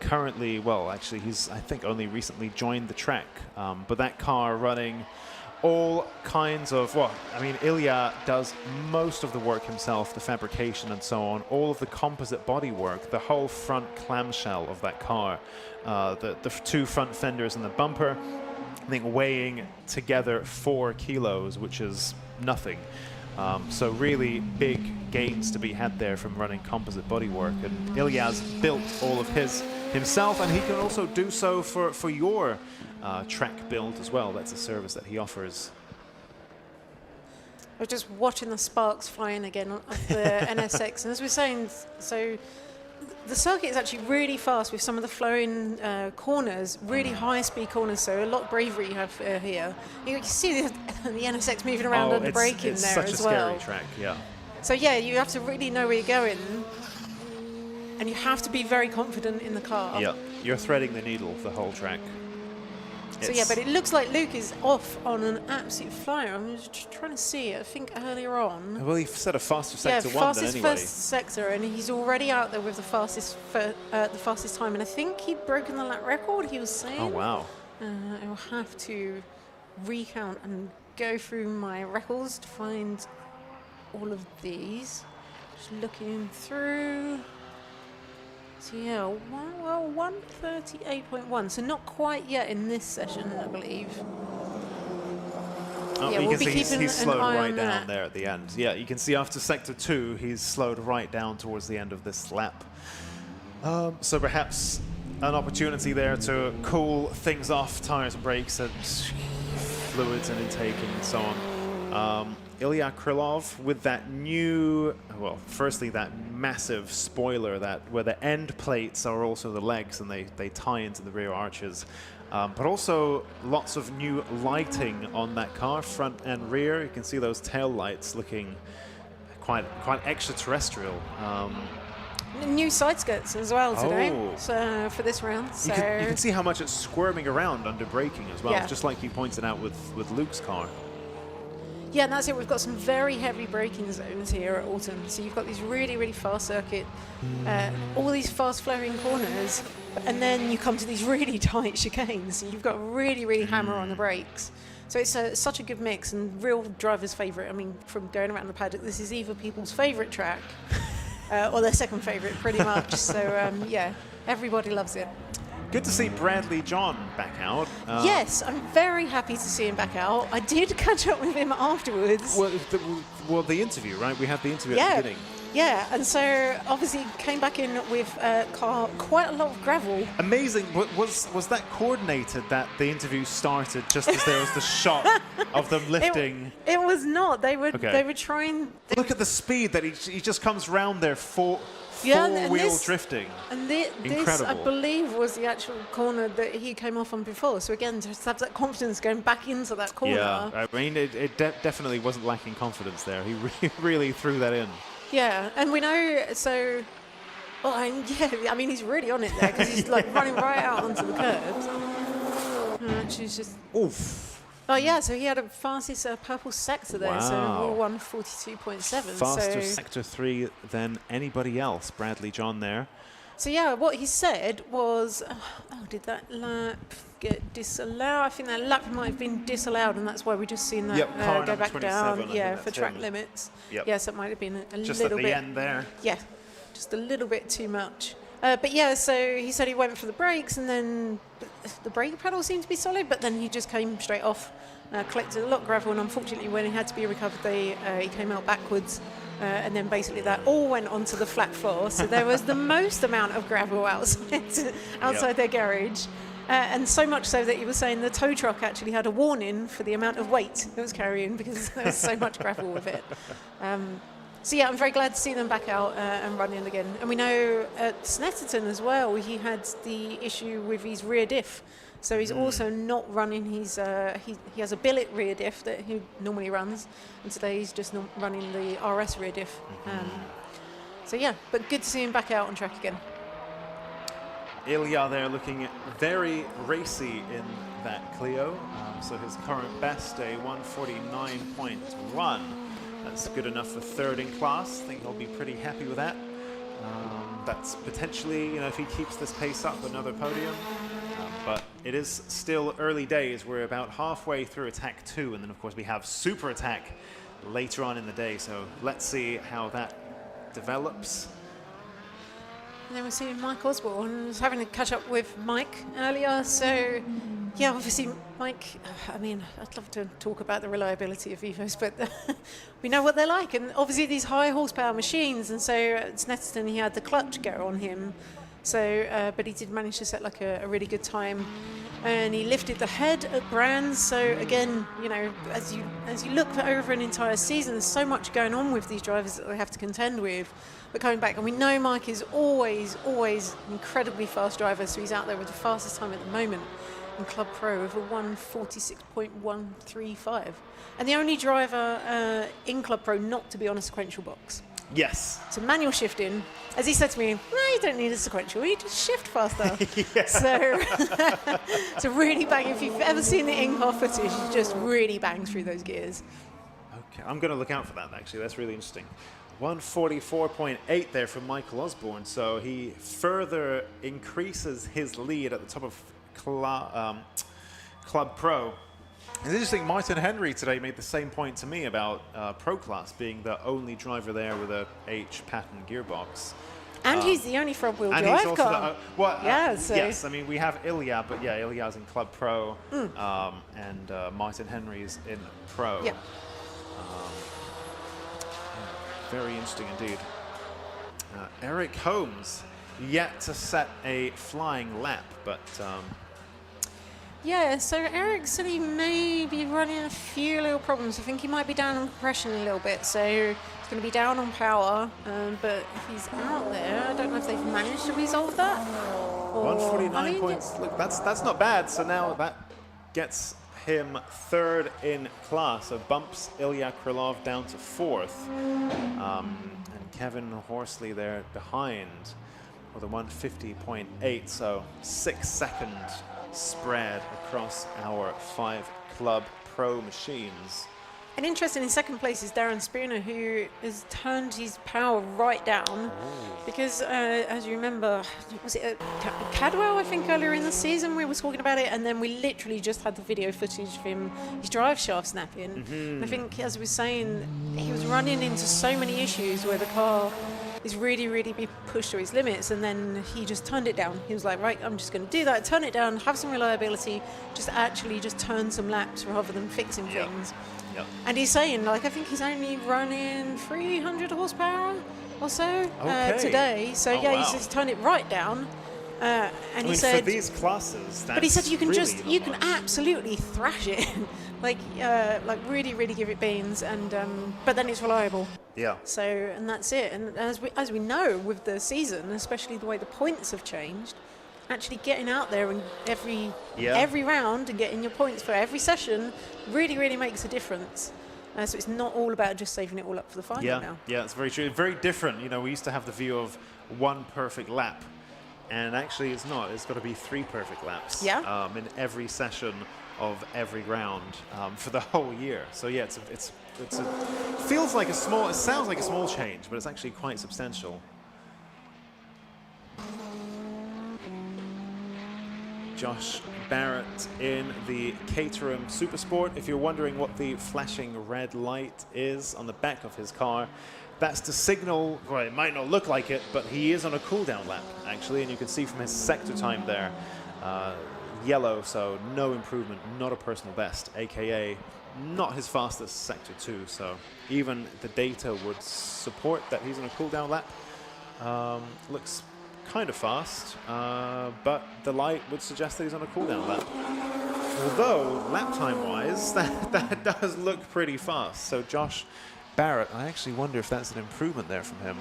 Currently, well, actually, he's, I think, only recently joined the track, but that car running all kinds of, well, I mean, Ilya does most of the work himself, the fabrication and so on, all of the composite body work, the whole front clamshell of that car, the two front fenders and the bumper, I think weighing together 4 kilos, which is nothing. So really big gains to be had there from running composite bodywork. And Ilya's built all of his himself, and he can also do so for your track build as well. That's a service that he offers. I was just watching the sparks flying again of the NSX, and as we're saying, so the circuit is actually really fast with some of the flowing corners, really high-speed corners, so a lot of bravery you have here. You can see the NSX moving around under braking there as well. It's such a scary track, yeah. So yeah, you have to really know where you're going, and you have to be very confident in the car. Yeah, you're threading the needle of the whole track. So yeah, but it looks like Luke is off on an absolute flyer. I'm just trying to see it. I think earlier on. Well, he said a faster sector one than anybody. Fastest sector, and he's already out there with the fastest time. And I think he'd broken the lap record. He was saying. Oh wow! I will have to recount and go through my records to find all of these. Just looking through. So yeah, well, 1:38.1. So not quite yet in this session, I believe. Oh, yeah, you we'll can be see keeping he's slowed an eye right on down that. there at the end. Yeah, you can see after sector 2, he's slowed right down towards the end of this lap. So perhaps an opportunity there to cool things off, tires and brakes and fluids and intake and so on. Ilya Krylov with that new, well, firstly that massive spoiler that where the end plates are also the legs and they tie into the rear arches. But also lots of new lighting on that car, front and rear. You can see those tail lights looking quite extraterrestrial. New side skirts as well today, Oh. so for this round. So You can see how much it's squirming around under braking as well, Yeah. just like you pointed out with Luke's car. yeah, and that's it. We've got some very heavy braking zones here at Oulton. So you've got these really, really fast circuit, all these fast flowing corners, and then you come to these really tight chicanes. So you've got to really, really hammer on the brakes. So it's such a good mix and real driver's favourite. I mean, from going around the paddock, this is either people's favourite track or their second favourite, pretty much. So yeah, everybody loves it. Good to see Bradley John back out. Yes, I'm very happy to see him back out. I did catch up with him afterwards. Well, the interview, right? We had the interview at Yeah, the beginning. yeah, and so obviously came back in with quite a lot of gravel. Amazing. Was that coordinated that the interview started just as there was the shot of them lifting? It was not. They were trying. Look at the speed that he just comes round there Yeah, and four-wheel this- drifting. And this, Incredible. I believe, was the actual corner that he came off on before. So again, just have that confidence going back into that corner. Yeah, I mean, it definitely wasn't lacking confidence there. He really threw that in. Yeah, and we know, so, I mean, he's really on it there because he's like running right out onto the curbs. Which is just. Oof. Oh, yeah, so he had a fastest purple sector there, so Wow. 1:42.7. Faster So, sector 3 than anybody else. Bradley John there. so, yeah, what he said was, did that lap get disallowed? I think that lap might have been disallowed, and that's why we're just seeing that Yep, car go number back 27, down. I think Yeah, that's for track him. limits. Yep. Yes, it might have been a Just little at the bit. end there. Yeah, just a little bit too much. But yeah, so he said he went for the brakes, and then the brake pedal seemed to be solid, but then he just came straight off, collected a lot of gravel, and unfortunately when he had to be recovered, he came out backwards, and then basically that all went onto the flat floor. So there was the most amount of gravel outside their garage. And so much so that he was saying the tow truck actually had a warning for the amount of weight it was carrying because there was so much gravel with it. So yeah, I'm very glad to see them back out and running again. And we know at Snetterton as well, he had the issue with his rear diff. So he's also not running his, he has a billet rear diff that he normally runs. And today he's just not running the RS rear diff. So yeah, but good to see him back out on track again. Ilya there looking very racy in that Clio. So his current best, a 1:49.1. That's good enough for third in class. I think he'll be pretty happy with that. That's potentially, you know, if he keeps this pace up, another podium. But it is still early days. We're about halfway through attack 2, and then of course we have super attack later on in the day. So let's see how that develops. And then we're seeing Mike Osborne. I was having to catch up with Mike earlier. So yeah, obviously Mike, I mean, I'd love to talk about the reliability of Evos, but we know what they're like. And obviously these high horsepower machines. And so at Snetterton, he had the clutch go on him. So, but he did manage to set like a really good time, and he lifted the head at Brands. So again, you know, as you look over an entire season, there's so much going on with these drivers that they have to contend with. But coming back, and we know Mike is always an incredibly fast driver. So he's out there with the fastest time at the moment in Club Pro of a 1:46.135, and the only driver in Club Pro not to be on a sequential box. Yes. So manual shifting, as he said to me, no, you don't need a sequential, you just shift faster. So really bang, if you've ever seen the in-car footage, you just really bang through those gears. Okay, I'm going to look out for that actually, that's really interesting. 144.8 there from Michael Osborne, so he further increases his lead at the top of Club Pro. It's interesting, Martin Henry today made the same point to me about Pro Class being the only driver there with a H pattern gearbox. And he's the only front-wheel drive car. Yes, I mean, we have Ilya, but yeah, Ilya's in Club Pro, and Martin Henry's in Pro. Yep. Very interesting indeed. Eric Holmes, yet to set a flying lap, but... yeah, so Eric said he may be running a few little problems. I think he might be down on compression a little bit, so he's going to be down on power, but if he's out there, I don't know if they've managed to resolve that. 149 points, look, that's not bad, so now that gets him third in class, so bumps Ilya Krylov down to fourth, and Kevin Horsley there behind with a 150.8, so 6-second spread across our 5 Club Pro machines. And interesting, in second place is Darren Spooner, who has turned his power right down because, as you remember, was it Cadwell, I think, earlier in the season we were talking about it, and then we literally just had the video footage of him, his drive shaft snapping. And I think, as we were saying, he was running into so many issues where the car is really being pushed to its limits, and then he just turned it down. He was like, right, I'm just going to do that, turn it down, have some reliability, just turn some laps rather than fixing things. And he's saying, like, I think he's only running 300 horsepower or so today. So he's turned it right down. And he said, for these classes, but he said you can really you can absolutely thrash it, like really give it beans, and but then it's reliable. Yeah. So, and that's it. And as we know with the season, especially the way the points have changed, actually getting out there and every round and getting your points for every session really makes a difference. So it's not all about just saving it all up for the final now. Yeah, it's very true. Very different. You know, we used to have the view of one perfect lap, and actually it's not. It's got to be 3 perfect laps in every session of every round for the whole year. So yeah, it feels like it sounds like a small change, but it's actually quite substantial. Josh Barrett in the Caterham Supersport. If you're wondering what the flashing red light is on the back of his car, that's to signal, well, it might not look like it, but he is on a cool-down lap, actually, and you can see from his sector time there, yellow, so no improvement, not a personal best, aka not his fastest sector 2, so even the data would support that he's on a cool-down lap. Looks kind of fast, but the light would suggest that he's on a cooldown lap. Although, lap time-wise, that does look pretty fast. So Josh Barrett, I actually wonder if that's an improvement there from him.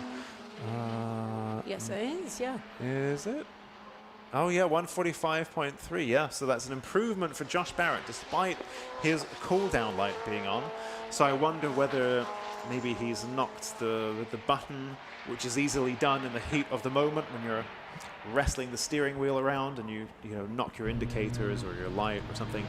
Yes, it is, yeah. Is it? Oh yeah, 145.3, yeah. So that's an improvement for Josh Barrett, despite his cooldown light being on. So I wonder whether maybe he's knocked the button, which is easily done in the heat of the moment when you're wrestling the steering wheel around and you knock your indicators or your light or something.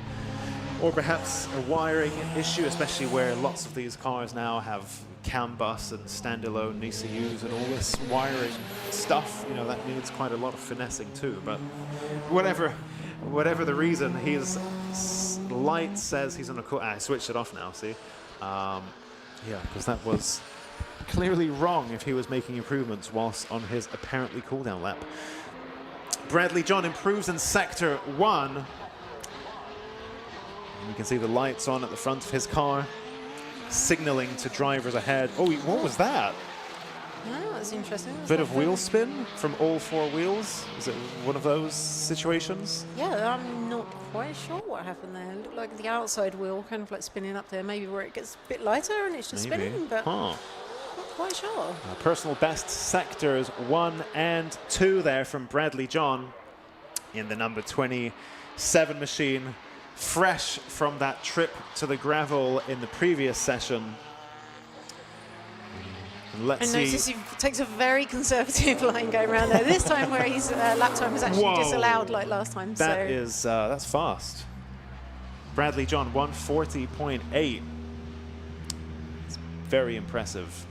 or perhaps a wiring issue, especially where lots of these cars now have CAN bus and standalone ECUs and all this wiring stuff. You know, that needs quite a lot of finessing too. But whatever the reason, his light says he's on a cool. I switched it off now. See, yeah, because that was clearly wrong if he was making improvements whilst on his apparently cooldown lap. Bradley John improves in sector 1. You can see the lights on at the front of his car, signaling to drivers ahead. Oh, what was that? Oh, that's interesting. Bit of wheel spin from all 4 wheels. Is it one of those situations? Yeah, I'm not quite sure what happened there. It looked like the outside wheel kind of like spinning up there, maybe where it gets a bit lighter and it's just spinning, but not quite sure. Personal best sectors 1 and 2 there from Bradley John in the number 27 machine. Fresh from that trip to the gravel in the previous session. And let's see. Notice he takes a very conservative line going around there. This time where his lap time was actually disallowed like last time. That is, that's fast. Bradley John, 140.8. It's very impressive.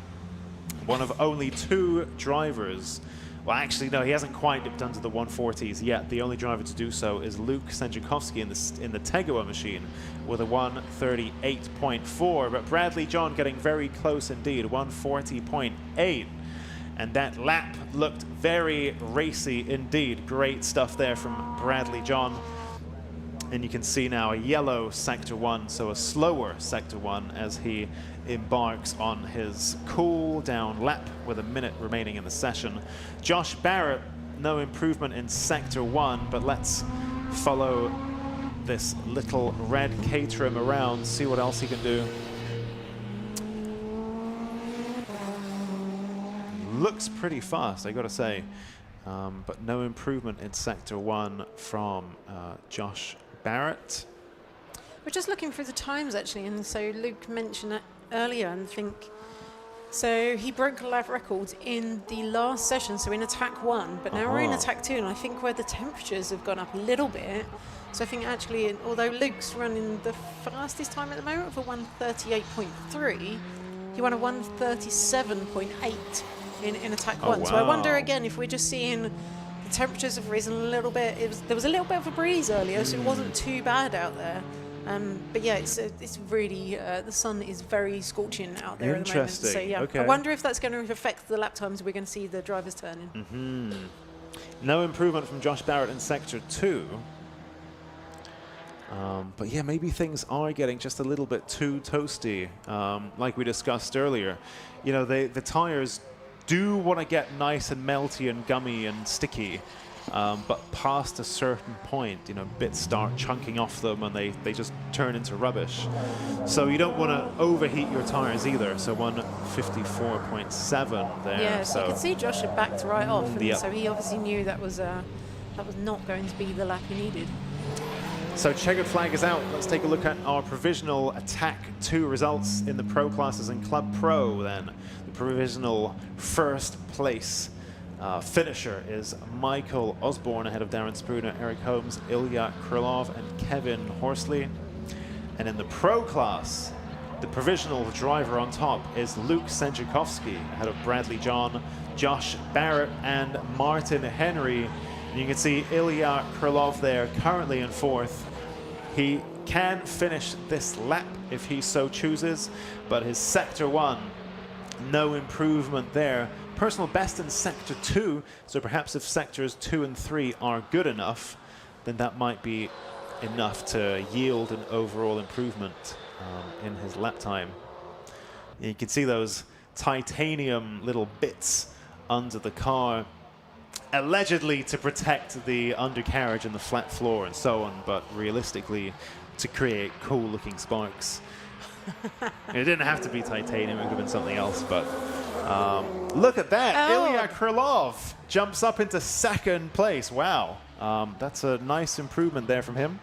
One of only 2 drivers. Well, actually, no, he hasn't quite dipped under the 140s yet. The only driver to do so is Luke Senjakovsky in the Tegoa machine with a 138.4. But Bradley John getting very close indeed, 140.8. And that lap looked very racy indeed. Great stuff there from Bradley John. And you can see now a yellow sector 1, so a slower sector 1 as he embarks on his cool down lap with a minute remaining in the session. Josh Barrett, no improvement in sector 1, but let's follow this little red Caterham around, see what else he can do. Looks pretty fast, I gotta say, but no improvement in sector 1 from Josh Barrett. We're just looking through the times actually, and so Luke mentioned it earlier, and think so he broke a lap record in the last session, so in attack 1, but now we're in attack 2, and I think where the temperatures have gone up a little bit, so I think actually, although Luke's running the fastest time at the moment for 138.3, he won a 137.8 in attack 1. Wow. So I wonder again if we're just seeing the temperatures have risen a little bit. There was a little bit of a breeze earlier, so it wasn't too bad out there. But yeah, it's really, the sun is very scorching out there at the moment. So yeah, okay. I wonder if that's going to affect the lap times we're going to see the drivers turning. No improvement from Josh Barrett in sector 2. But yeah, maybe things are getting just a little bit too toasty, like we discussed earlier. You know, the tires do want to get nice and melty and gummy and sticky. But past a certain point, you know, bits start chunking off them and they just turn into rubbish. So you don't want to overheat your tires either. So 154.7 there. Yeah, so you can see Josh had backed right off, and so he obviously knew that was not going to be the lap he needed. So checkered flag is out. Let's take a look at our provisional attack 2 results in the pro classes and Club Pro then. The provisional first place finisher is Michael Osborne ahead of Darren Spooner, Eric Holmes, Ilya Krylov and Kevin Horsley. And in the pro class, the provisional driver on top is Luke Senjakovsky ahead of Bradley John, Josh Barrett and Martin Henry. And you can see Ilya Krylov there currently in 4th. He can finish this lap if he so chooses, but his sector 1, no improvement there. Personal best in sector 2, so perhaps if sectors 2 and 3 are good enough, then that might be enough to yield an overall improvement in his lap time. And you can see those titanium little bits under the car, allegedly to protect the undercarriage and the flat floor and so on, but realistically to create cool looking sparks. It didn't have to be titanium, it could have been something else, but look at that. Ilya Krylov jumps up into 2nd place. Wow. That's a nice improvement there from him.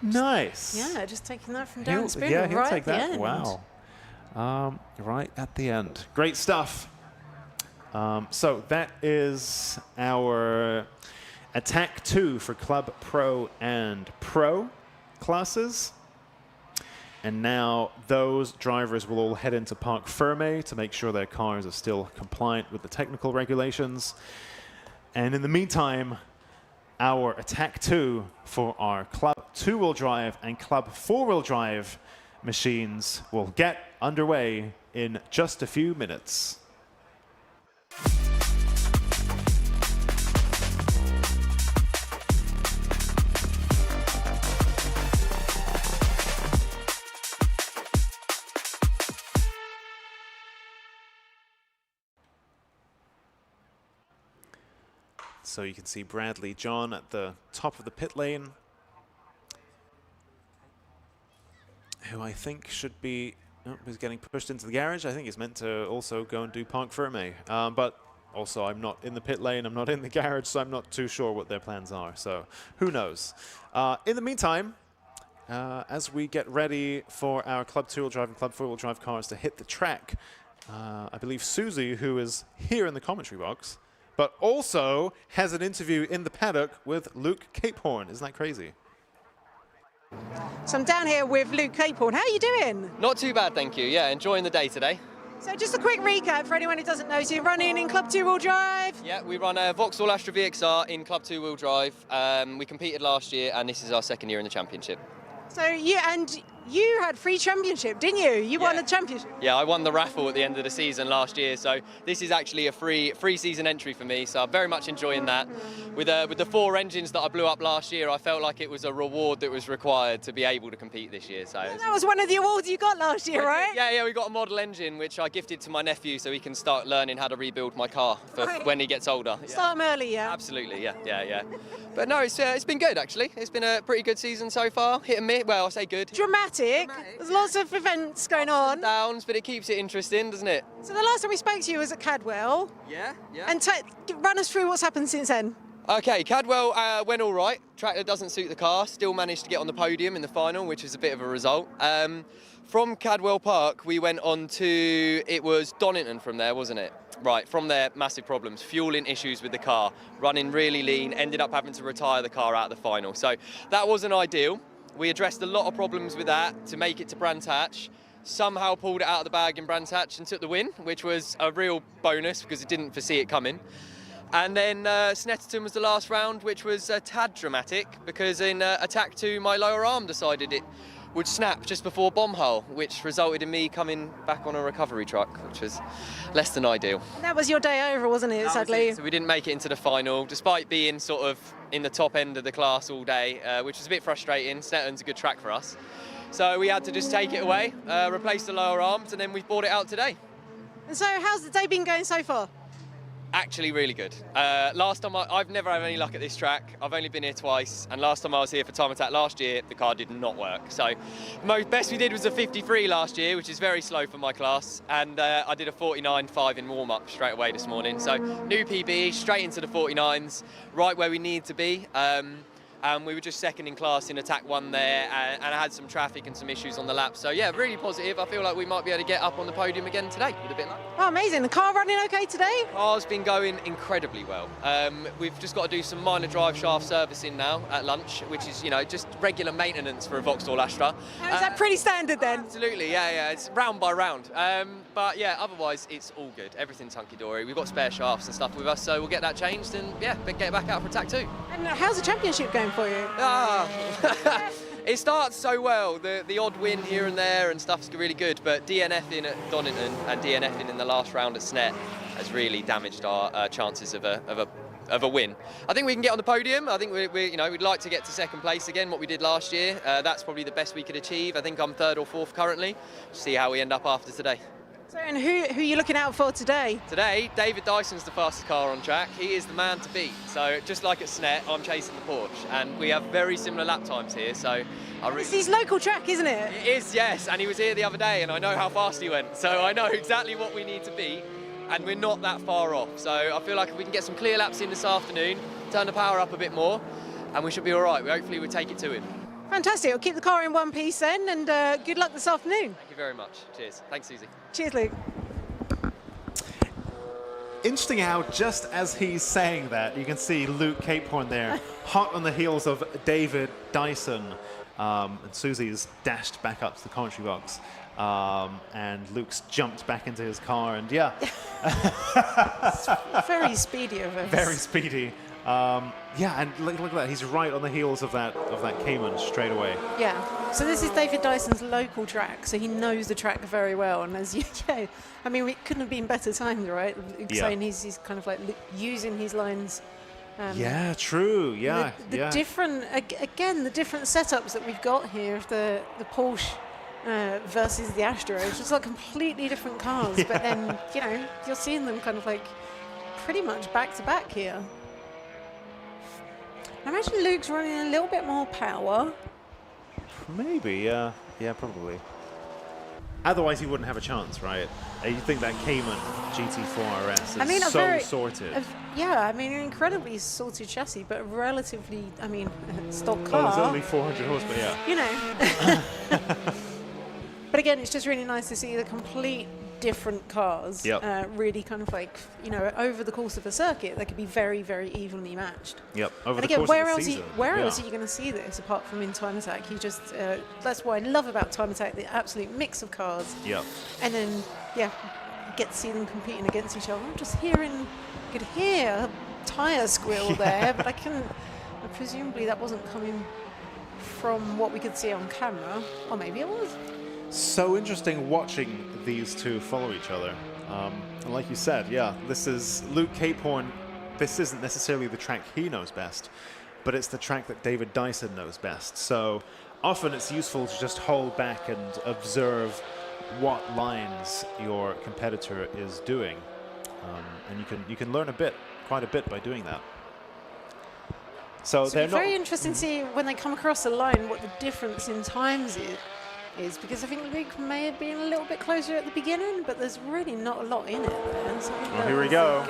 Nice. Yeah, just taking that from Darren Spooner yeah, he'll right take at that. the end. Wow. Right at the end. Great stuff. So that is our attack 2 for Club Pro and Pro. classes. And now those drivers will all head into Parc Fermé to make sure their cars are still compliant with the technical regulations. And in the meantime, our Attack 2 for our Club 2-wheel drive and Club 4-wheel drive machines will get underway in just a few minutes. So you can see Bradley John at the top of the pit lane, who I think should be, is getting pushed into the garage. I think he's meant to also go and do Parc Fermé. But also I'm not in the pit lane, I'm not in the garage, so I'm not too sure what their plans are. So who knows? In the meantime, as we get ready for our Club 2-wheel drive and Club 4-wheel drive cars to hit the track, I believe Susie, who is here in the commentary box, but also has an interview in the paddock with Luke Capehorn. Isn't that crazy? So I'm down here with Luke Capehorn. How are you doing? Not too bad, thank you. Yeah, enjoying the day today. So just a quick recap for anyone who doesn't know. So you're running in Club 2-wheel drive? Yeah, we run a Vauxhall Astra VXR in Club 2-wheel drive. We competed last year, and this is our second year in the championship. So you had free championship, didn't you? You won a championship. Yeah, I won the raffle at the end of the season last year, so this is actually a free season entry for me, so I'm very much enjoying that. With the 4 engines that I blew up last year, I felt like it was a reward that was required to be able to compete this year. So that was one of the awards you got last year, right? Yeah, we got a model engine which I gifted to my nephew so he can start learning how to rebuild my car for when he gets older. Start him early, yeah? Absolutely, yeah. But no, it's been good actually. It's been a pretty good season so far. Hit and miss. Well, I say good. Dramatic. There's lots of events going on. Downs, but it keeps it interesting, doesn't it? So the last time we spoke to you was at Cadwell. Yeah. And run us through what's happened since then. Okay, Cadwell went all right. Track that doesn't suit the car. Still managed to get on the podium in the final, which is a bit of a result. From Cadwell Park, we went on to, it was Donington from there, wasn't it? Right, from there, massive problems. Fueling issues with the car. Running really lean, ended up having to retire the car out of the final. So that wasn't ideal. We addressed a lot of problems with that to make it to Brands Hatch. Somehow pulled it out of the bag in Brands Hatch and took the win, which was a real bonus because it didn't foresee it coming. And then Snetterton was the last round, which was a tad dramatic because in Attack 2, my lower arm decided it would snap just before bomb hole, which resulted in me coming back on a recovery truck, which was less than ideal. That was your day over, wasn't it, sadly? So we didn't make it into the final, despite being sort of in the top end of the class all day, which was a bit frustrating. Snetterton's a good track for us. So we had to just take it away, replace the lower arms, and then we brought it out today. And so how's the day been going so far? Actually really good. Last time I've never had any luck at this track. I've only been here twice, and last time I was here for Time Attack last year, the car did not work. So best we did was a 53 last year, which is very slow for my class, and I did a 49.5 in warm-up straight away this morning. So new PB, straight into the 49s, right where we need to be. And we were just second in class in Attack 1 there, and I had some traffic and some issues on the lap. So yeah, really positive. I feel like we might be able to get up on the podium again today with a bit of luck. Oh, amazing. The car running okay today? Car's been going incredibly well. We've just got to do some minor drive shaft servicing now at lunch, which is, just regular maintenance for a Vauxhall Astra. Is that pretty standard then? Absolutely, yeah. It's round by round. But yeah, otherwise it's all good. Everything's hunky-dory. We've got spare shafts and stuff with us, so we'll get that changed and yeah, get back out for Attack 2. And how's the championship going for you? It starts so well. The odd win here and there and stuff's really good, but DNFing at Donington and DNFing in the last round at Snet has really damaged our chances of a win. I think we can get on the podium. I think we'd like to get to second place again, what we did last year. That's probably the best we could achieve. I think I'm 3rd or 4th currently. See how we end up after today. So, and who are you looking out for today? Today, David Dyson's the fastest car on track. He is the man to beat. So just like at Snet, I'm chasing the Porsche, and we have very similar lap times here. So It's his local track, isn't it? It is, yes. And he was here the other day, and I know how fast he went. So I know exactly what we need to beat, and we're not that far off. So I feel like if we can get some clear laps in this afternoon, turn the power up a bit more, and we should be all right. Hopefully we'll take it to him. Fantastic. We'll keep the car in one piece then, and good luck this afternoon. Thank you very much. Cheers. Thanks, Susie. Cheers, Luke. Interesting how just as he's saying that, you can see Luke Capehorn there, hot on the heels of David Dyson. And Susie's dashed back up to the commentary box. And Luke's jumped back into his car, and yeah. It's very speedy of us. Very speedy. Yeah, and look at that. He's right on the heels of that Cayman straight away. Yeah. So this is David Dyson's local track, so he knows the track very well. And as you, yeah, I mean, it couldn't have been better timed, right? Yeah. Saying he's kind of like using his lines. Yeah, true. Yeah, the different, again, the different setups that we've got here of the Porsche versus the Astro. It's just like completely different cars, but then, you know, you're seeing them kind of like pretty much back to back here. I imagine Luke's running a little bit more power. Maybe, yeah, probably. Otherwise, he wouldn't have a chance, right? You think that Cayman GT4 RS is so sorted. Yeah, I mean, an incredibly sorted chassis, but a relatively, I mean, stock car. Well, there's only 400 horsepower, yeah. You know. But again, it's just really nice to see the complete different cars really kind of like, you know, over the course of a circuit, they could be very, very evenly matched. Yep, over and the again, course of the season. Where else are you going to see this apart from in Time Attack? You just, that's what I love about Time Attack, the absolute mix of cars. Yep. And then, yeah, you get to see them competing against each other. I'm just hearing, you could hear a tyre squeal there, but presumably that wasn't coming from what we could see on camera, or maybe it was. So interesting watching these two follow each other. And like you said, yeah, this is Luke Capehorn. This isn't necessarily the track he knows best, but it's the track that David Dyson knows best. So often it's useful to just hold back and observe what lines your competitor is doing. And you can learn quite a bit by doing that. So they're very interesting to see when they come across a line what the difference in times is, because I think Luke may have been a little bit closer at the beginning, but there's really not a lot in it there. So well, here we go.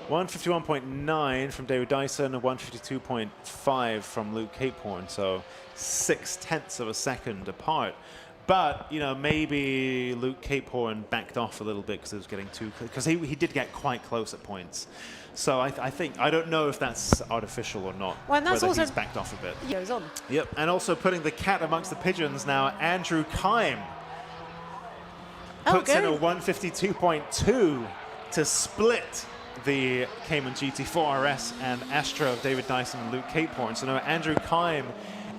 151.9 from David Dyson and 152.5 from Luke Capehorn, so 0.6 of a second apart. But, you know, maybe Luke Capehorn backed off a little bit because it was getting too close, because he did get quite close at points. So I don't know if that's artificial or not, well, and that's whether also he's backed off a bit. He goes on. Yep, and also putting the cat amongst the pigeons now, Andrew Kime puts in a 152.2 to split the Cayman GT4 RS and Astra of David Dyson and Luke Capehorn. So now Andrew Kime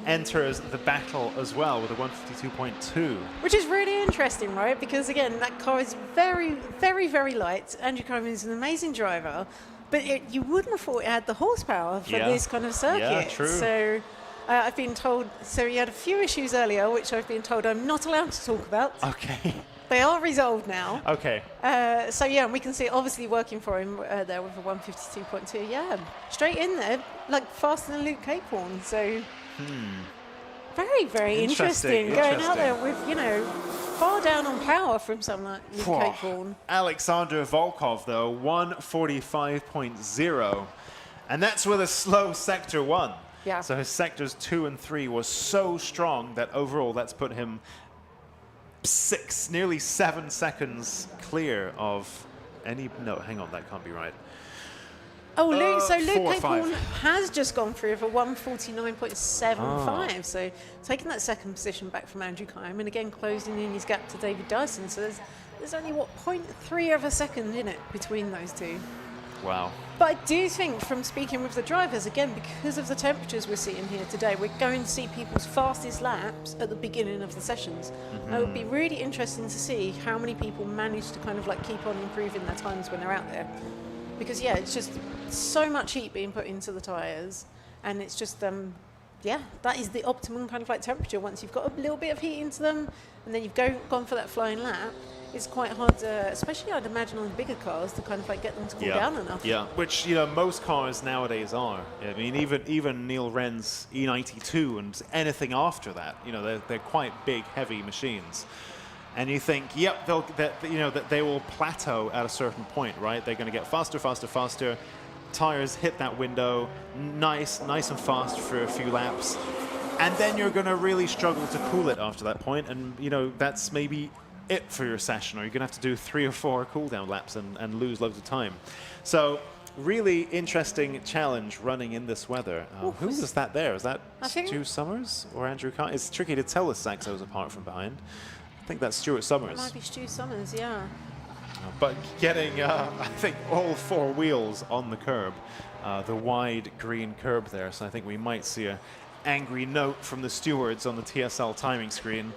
enters the battle as well with a 152.2. Which is really interesting, right? Because again, that car is very, very, very light. Andrew Kime is an amazing driver, but you wouldn't have thought it had the horsepower for this kind of circuit. Yeah, true. So I've been told, so he had a few issues earlier, which I've been told I'm not allowed to talk about. Okay. They are resolved now. Okay. So yeah, and we can see it obviously working for him there with a 152.2. Yeah, straight in there, like faster than Luke Capehorn. So very, very interesting. Going out there with, you know, far down on power from someone like Luke Capehorn. Alexander Volkov though, 145.0, and that's with a slow sector 1. Yeah. So his sectors 2 and 3 was so strong that overall that's put him nearly 7 seconds clear of any. No, hang on, that can't be right. Oh, Luke, so Luke 4 or Capehorn 5. has just gone through for 149.75. So taking that second position back from Andrew Kime, and again closing in his gap to David Dyson. So there's only, what, 0.3 of a second in it between those two. Wow. But I do think from speaking with the drivers, again, because of the temperatures we're seeing here today, we're going to see people's fastest laps at the beginning of the sessions. It would be really interesting to see how many people manage to kind of like keep on improving their times when they're out there. Because, yeah, it's just so much heat being put into the tyres, and it's just, yeah, that is the optimum kind of like temperature. Once you've got a little bit of heat into them, and then you've gone for that flying lap, it's quite hard, especially I'd imagine on the bigger cars, to kind of like get them to cool down enough. Yeah, which, you know, most cars nowadays are. I mean, even Neil Wren's E92 and anything after that, you know, they're quite big, heavy machines. And you think, yep, that they will plateau at a certain point, right? They're going to get faster, faster, faster. Tires hit that window, nice and fast for a few laps, and then you're going to really struggle to cool it after that point. And you know that's maybe it for your session, or you're going to have to do 3 or 4 cool down laps and lose loads of time. So really interesting challenge running in this weather. Who was that there? Is that Stu Summers or Andrew Carr? It's tricky to tell the Saxos apart from behind. I think that's Stuart Summers. It might be Stu Summers, yeah. But getting, I think, all 4 wheels on the curb, the wide green curb there. So I think we might see an angry note from the stewards on the TSL timing screen.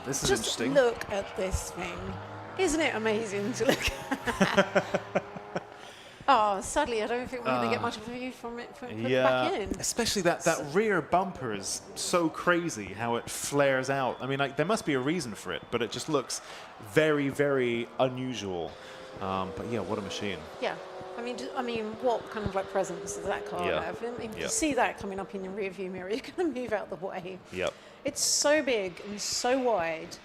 This is interesting. Just look at this thing. Isn't it amazing to look at? Sadly, I don't think we're going to get much of a view from it back in. Especially that rear bumper is so crazy how it flares out. I mean, like, there must be a reason for it, but it just looks very, very unusual. But yeah, what a machine. Yeah. I mean, what kind of like presence does that car have? If you see that coming up in your rear view mirror, you're going to move out the way. Yep. It's so big and so wide.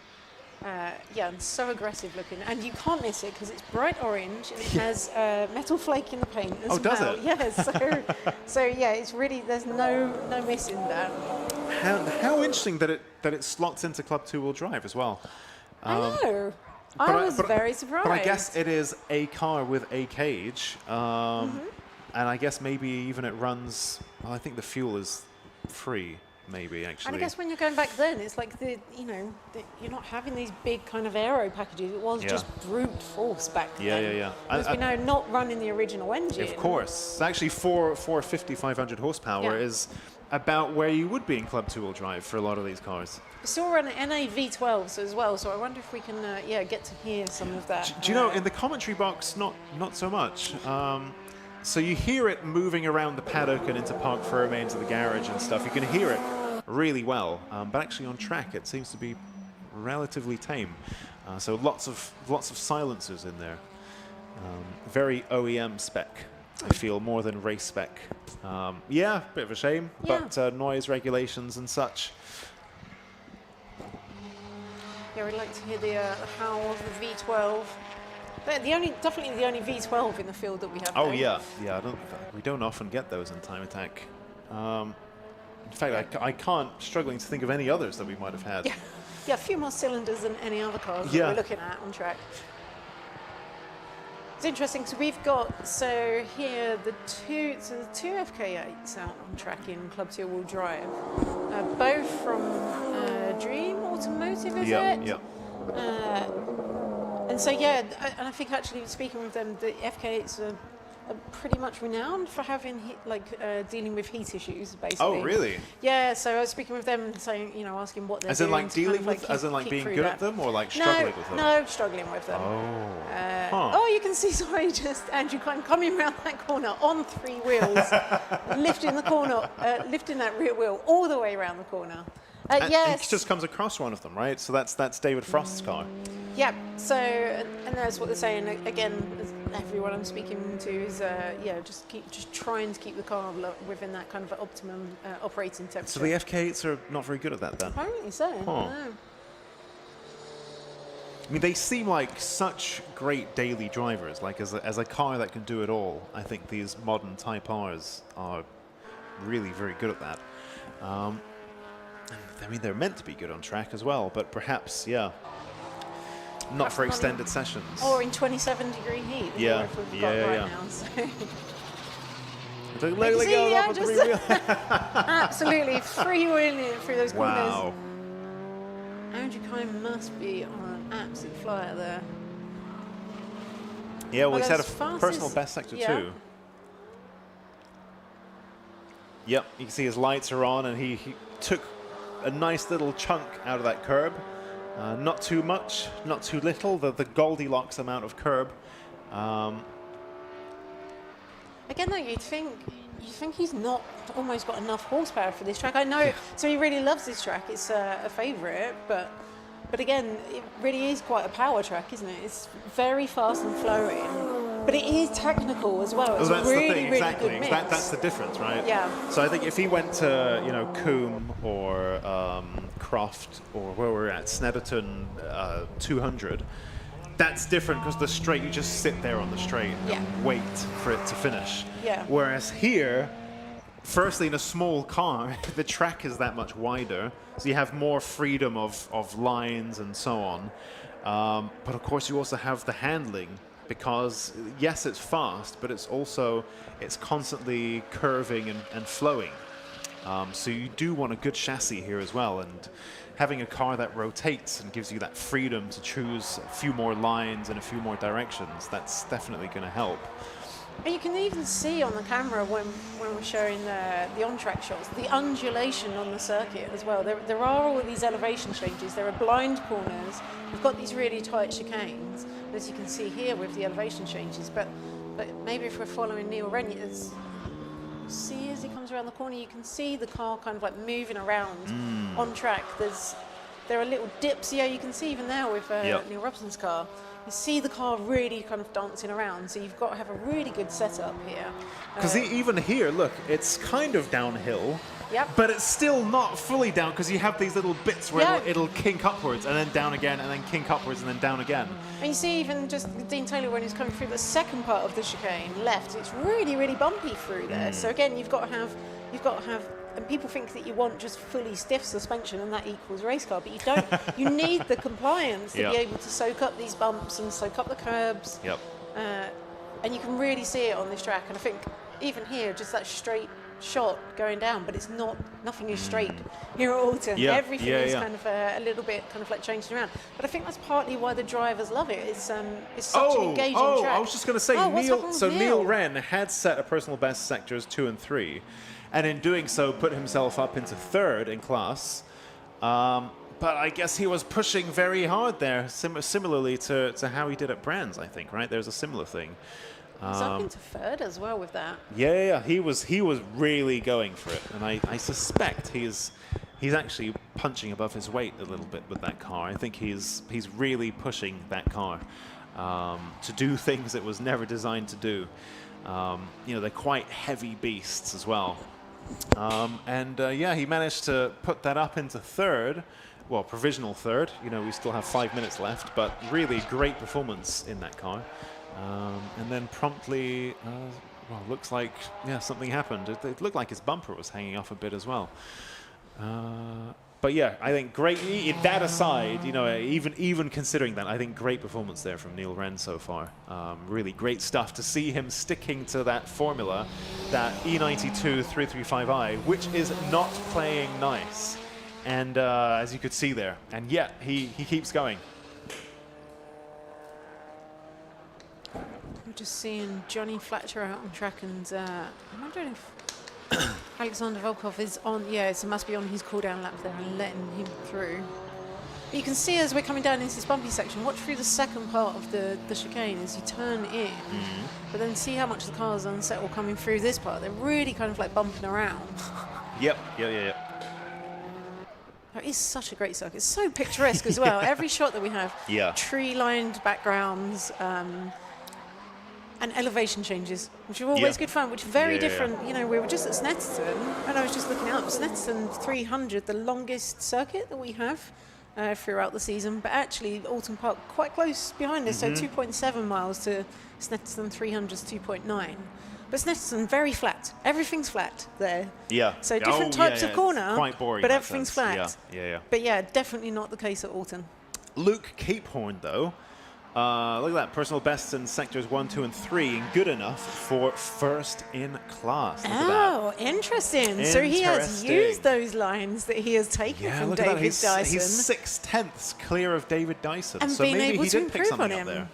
And so aggressive looking, and you can't miss it because it's bright orange and it has metal flake in the paint as well. Does it? Yeah, so yeah, it's really, there's no missing that. How interesting that it slots into Club 2-wheel drive as well. I know. I was very surprised. But I guess it is a car with a cage, and I guess maybe even it runs. Well, I think the fuel is free. Maybe actually. And I guess when you're going back then, it's like you're not having these big kind of aero packages. It was just brute force back then. Yeah. As we know, not running the original engine. Of course. Actually, 450, 500 horsepower is about where you would be in Club 2-wheel drive for a lot of these cars. We still run NA V12s as well, so I wonder if we can get to hear some of that. Do you know, in the commentary box, not so much. So you hear it moving around the paddock and into Park Ferme, into the garage and stuff. You can hear it really well, but actually on track it seems to be relatively tame. So lots of silencers in there. Very OEM spec, I feel, more than race spec. Yeah, bit of a shame, but noise regulations and such. Yeah, we'd like to hear the howl of the V12. Definitely the only V12 in the field that we have. Oh yeah. We don't often get those in Time Attack. In fact, I can't. Struggling to think of any others that we might have had. Yeah, a few more cylinders than any other cars that we're looking at on track. It's interesting. So we've got here the two FK8s out on track in Club 2-wheel drive, both from Dream Automotive, is it? Yeah. And so and I think actually speaking with them, the FK8s are pretty much renowned for having dealing with heat issues, basically. Oh, really? Yeah. So I was speaking with them, saying, asking what they're doing. As in, like dealing with, as in, like being good at them, or like struggling with them? No, struggling with them. Oh, you can see. Sorry, just Andrew coming around that corner on 3 wheels, lifting that rear wheel all the way around the corner. Yes. He just comes across one of them, right? So that's David Frost's car. Yeah. So, and that's what they're saying. Again, everyone I'm speaking to is, just trying to keep the car within that kind of optimum operating temperature. So the FK8s are not very good at that, then? Apparently so. I mean, they seem like such great daily drivers. Like as a car that can do it all, I think these modern Type Rs are really very good at that. I mean, they're meant to be good on track as well, but perhaps, not for extended sessions. Or in 27-degree heat. Yeah. Right now, so. Absolutely freewheeling through those corners. Wow. Andrew Kine must be on an absolute flyer there. Yeah, well, he's had a personal best sector too. Yep, you can see his lights are on, and he took a nice little chunk out of that curb. Not too much, not too little, the Goldilocks amount of curb. Again, though, you think he's not almost got enough horsepower for this track. I know, so he really loves this track. It's a favourite, but again, it really is quite a power track, isn't it? It's very fast and flowing, but it is technical as well. It's that's really, the thing, exactly. Really good mix. That's the difference, right? Yeah. So I think if he went to, Coombe or Croft or where we're at, Snetterton 200, that's different because the straight, you just sit there on the straight and wait for it to finish. Yeah. Whereas here, firstly, in a small car, the track is that much wider, so you have more freedom of lines and so on. But of course, you also have the handling because yes, it's fast, but it's constantly curving and flowing. So you do want a good chassis here as well, and having a car that rotates and gives you that freedom to choose a few more lines and a few more directions, that's definitely going to help. And you can even see on the camera when we're showing the on-track shots, the undulation on the circuit as well. There are all of these elevation changes. There are blind corners. We've got these really tight chicanes, as you can see here with the elevation changes. But maybe if we're following Neil Wren, see as he comes around the corner, you can see the car kind of like moving around on track. There are little dips. Yeah, you can see even now with Neil Robson's car. You see the car really kind of dancing around, so you've got to have a really good setup here. Because even here, look, it's kind of downhill, Yep. but it's still not fully down because you have these little bits where it'll kink upwards and then down again and then kink upwards and then down again. And you see even just Dean Taylor when he's coming through the second part of the chicane left, it's really, really bumpy through there. So again, you've got to have, and people think that you want just fully stiff suspension and that equals race car, but you don't. You need the compliance to be able to soak up these bumps and soak up the curbs. Yep. And you can really see it on this track. And I think even here, just that straight shot going down, but it's not, nothing is straight here at Oulton. Everything is kind of a little bit kind of like changing around. But I think that's partly why the drivers love it. It's such an engaging track. I was just going to say, Neil Wren had set a personal best sectors 2 and 3, and in doing so put himself up into 3rd in class. But I guess he was pushing very hard there, similarly to how he did at Brands, I think, right? There's a similar thing. He's up into 3rd as well with that. Yeah, he was really going for it, and I suspect he's actually punching above his weight a little bit with that car. I think he's really pushing that car to do things it was never designed to do. They're quite heavy beasts as well. He managed to put that up into 3rd. Well, provisional 3rd. We still have 5 minutes left, but really great performance in that car. And then promptly, looks like, something happened. It looked like his bumper was hanging off a bit as well. But yeah, I think great, that aside, even considering that, I think great performance there from Neil Wren so far. Really great stuff to see him sticking to that formula, that E92 335i, which is not playing nice. And as you could see there, and yet he keeps going. I'm just seeing Johnny Fletcher out on track, and I'm wondering if Alexander Volkov is on. Yeah, so it must be on his cool-down lap there and letting him through. But you can see as we're coming down into this bumpy section, watch through the second part of the chicane as you turn in, but then see how much the car's unsettled coming through this part. They're really kind of like bumping around. Yep. It is such a great circuit. It's so picturesque as well. Every shot that we have, tree-lined backgrounds, and elevation changes, which are always good fun, which are very different. We were just at Snetterton, and I was just looking up. Snetterton 300, the longest circuit that we have throughout the season, but actually Oulton Park quite close behind us, so 2.7 miles to Snetterton 300's 2.9. But Snetterton, very flat. Everything's flat there. Yeah. So different types of corner, quite boring, but everything's flat. Yeah. But yeah, definitely not the case at Oulton. Luke Capehorn, though, look at that, personal bests in sectors 1, 2, and 3, and good enough for 1st in class. Look at that. Interesting. So he has used those lines that he has taken from look David at that. Dyson. He's 6/10 clear of David Dyson. And so being maybe able he to did pick improve something on up him. there.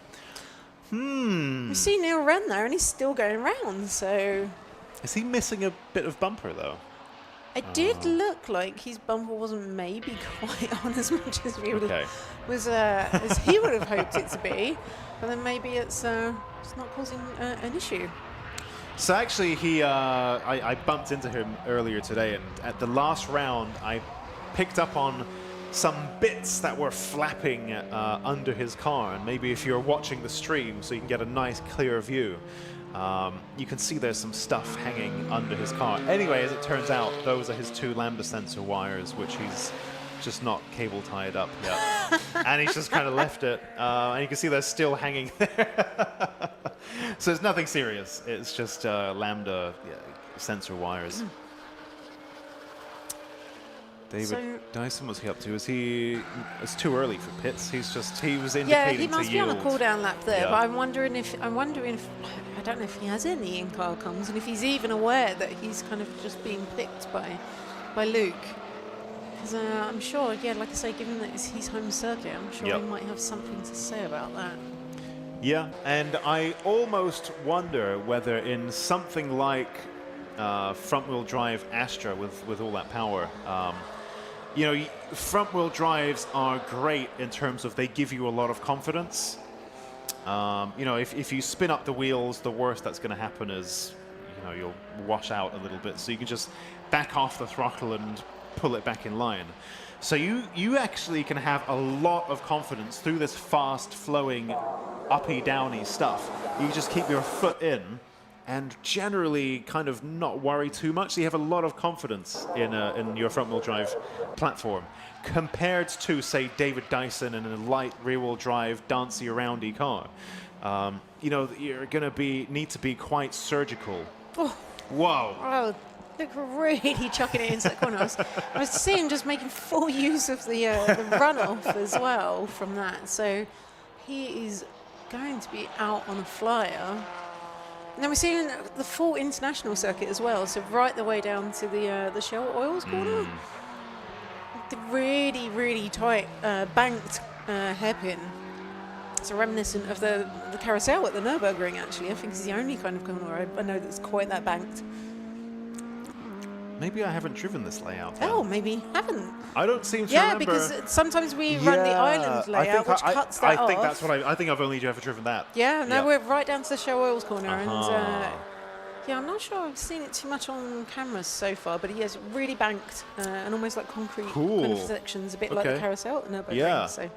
We see Neil Wren there, and he's still going round. So is he missing a bit of bumper though? It did look like his bumper wasn't maybe quite on as much as we would as he would have hoped it to be, but then maybe it's not causing an issue. So actually, I bumped into him earlier today, and at the last round, I picked up on some bits that were flapping under his car, and maybe if you're watching the stream so you can get a nice clear view, you can see there's some stuff hanging under his car. Anyway, as it turns out, those are his 2 lambda sensor wires, which he's just not cable tied up yet. And he's just kind of left it, and you can see they're still hanging there. So it's nothing serious, it's just lambda sensor wires. David Dyson, what's he up to? It's too early for pits. He was indicating Yeah, he must to be on a yield. cool down lap there. Yeah. But I'm wondering if I don't know if he has any in-car comms and if he's even aware that he's kind of just being picked by Luke. Because I'm sure, yeah, like I say, given that it's his home circuit, I'm sure he might have something to say about that. Yeah, and I almost wonder whether in something like front-wheel drive Astra with all that power, you know, front-wheel drives are great in terms of they give you a lot of confidence. You know, if you spin up the wheels, the worst that's going to happen is, you know, you'll wash out a little bit. So you can just back off the throttle and pull it back in line. So you actually can have a lot of confidence through this fast-flowing, uppy-downy stuff. You just keep your foot in and generally kind of not worry too much. So you have a lot of confidence in your front-wheel drive platform compared to, say, David Dyson in a light rear-wheel drive, dancey-aroundy car. You know, you're going to need to be quite surgical. Oh. Whoa. Oh, look, really chucking it into the corner. I was seeing just making full use of the runoff as well from that. So he is going to be out on a flyer. And then we're seeing the full international circuit as well. So right the way down to the Shell Oils corner. The really, really tight banked hairpin. It's reminiscent of the carousel at the Nürburgring, actually. I think it's the only kind of corner I know that's quite that banked. Maybe I haven't driven this layout. Oh, maybe haven't. I don't seem to remember. Yeah, because sometimes we run the island layout, which cuts that off. I think that's what I think I've only ever driven that. Yeah, no, we're right down to the Shell Oils corner, and yeah, I'm not sure I've seen it too much on cameras so far, but yes, really banked and almost like concrete kind of sections, a bit like the carousel at the Nürburgring. Yeah. So.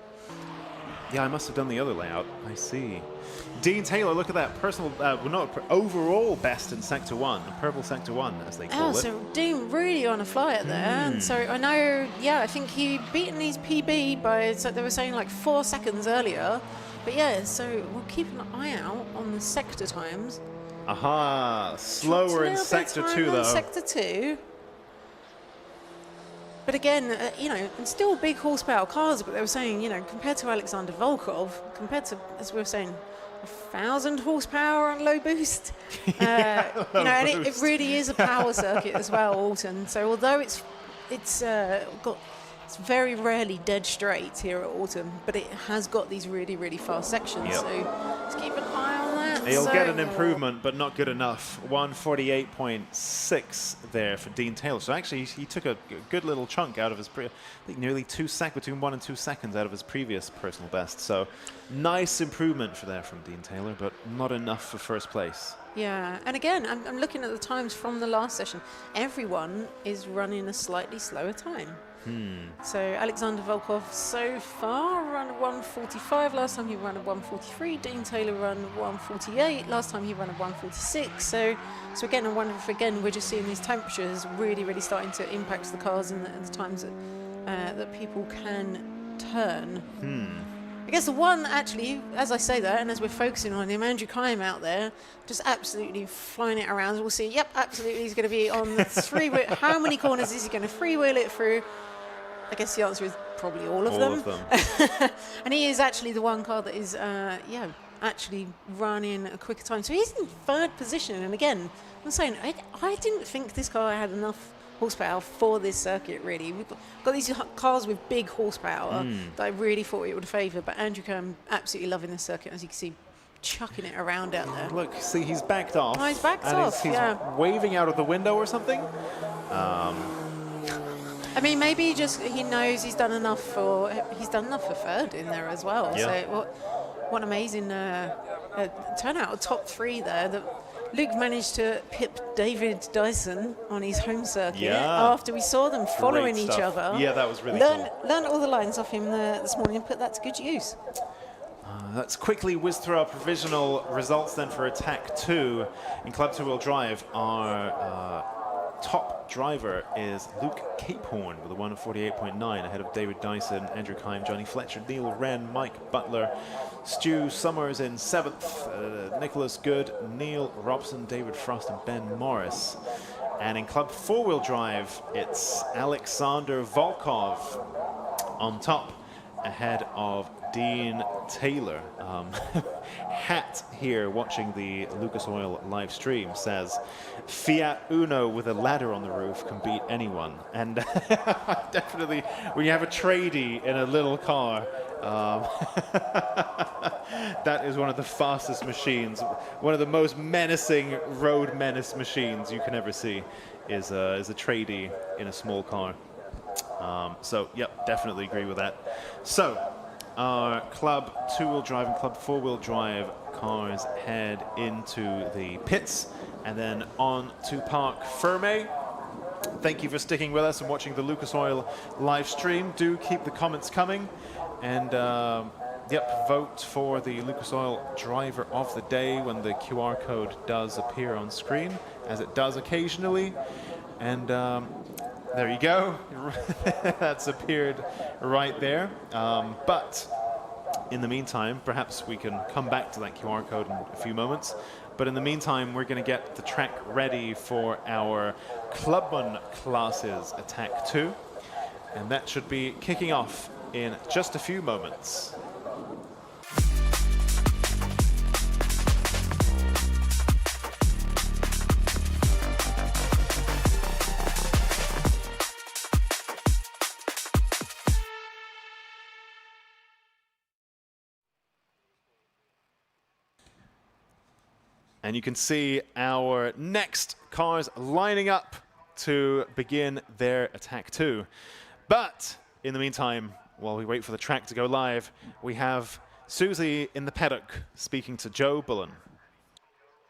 Yeah, I must have done the other layout. I see. Dean Taylor, look at that personal, overall best in Sector 1, Purple Sector 1, as they call it. Oh, so Dean really on a flyer there. And so I know, yeah, I think he beaten his PB by, so they were saying like 4 seconds earlier. But yeah, so we'll keep an eye out on the sector times. Aha, slower in Sector 2 though. Sector 2. But again, you know, and still big horsepower cars, but they were saying, you know, compared to Alexander Volkov, compared to, as we were saying, 1,000 horsepower on low boost. You know, and it really is a power circuit as well, Oulton. So although it's very rarely dead straight here at Oulton, but it has got these really, really fast sections. So let's keep an eye on that. He'll get an improvement, but not good enough. 148.6 there for Dean Taylor. So actually, he took a good little chunk out of his, I think nearly between 1 and 2 seconds out of his previous personal best. So nice improvement from Dean Taylor, but not enough for first place. Yeah, and again, I'm looking at the times from the last session. Everyone is running a slightly slower time. So Alexander Volkov so far run a 1:45. Last time he ran a 1:43. Dean Taylor run a 1:48. Last time he ran a 1:46. So again, I wonder if we're just seeing these temperatures really, really starting to impact the cars and the times that people can turn. I guess the one, actually, as I say that, and as we're focusing on him, Andrew Kime out there, just absolutely flying it around. We'll see, yep, absolutely, he's going to be on the three-wheel. How many corners is he going to freewheel it through? I guess the answer is probably all of them. And he is actually the one car that is, actually running a quicker time. So he's in 3rd position. And again, I'm saying, I didn't think this car had enough horsepower for this circuit, really. We've got these cars with big horsepower that I really thought it would favour, but Andrew Kime absolutely loving this circuit, as you can see, chucking it around out there. Look, see, he's backed off. Oh, he's backed off, he's waving out of the window or something. I mean, maybe he knows he's done enough for 3rd in there as well. Yeah. So what an amazing turnout, a top 3 there. That Luke managed to pip David Dyson on his home circuit after we saw them following each other. Yeah, that was really cool. Learned all the lines off him this morning and put that to good use. Let's quickly whiz through our provisional results then for Attack 2 in Club 2-Wheel Drive. Our top driver is Luke Capehorn with a 1:48.9 ahead of David Dyson, Andrew Kime, Johnny Fletcher, Neil Wren, Mike Butler, Stu Summers in 7th, Nicholas Good, Neil Robson, David Frost and Ben Morris And in Club 4-wheel drive, it's Alexander Volkov on top, ahead of Dean Taylor. Hat here watching the Lucas Oil live stream says, Fiat Uno with a ladder on the roof can beat anyone. And definitely, when you have a tradie in a little car, that is one of the fastest machines. One of the most menacing road menace machines you can ever see is a tradie in a small car. So, yep, definitely agree with that. So, our Club 2-wheel drive and Club 4-wheel drive cars head into the pits and then on to Parc Fermé. Thank you for sticking with us and watching the Lucas Oil live stream. Do keep the comments coming. And, yep, vote for the Lucas Oil driver of the day when the QR code does appear on screen, as it does occasionally. And there you go. That's appeared right there. But in the meantime, perhaps we can come back to that QR code in a few moments. But in the meantime, we're going to get the track ready for our Clubman classes Attack 2. And that should be kicking off in just a few moments. And you can see our next cars lining up to begin their Attack 2. But in the meantime, while we wait for the track to go live, we have Susie in the paddock speaking to Joe Bullan.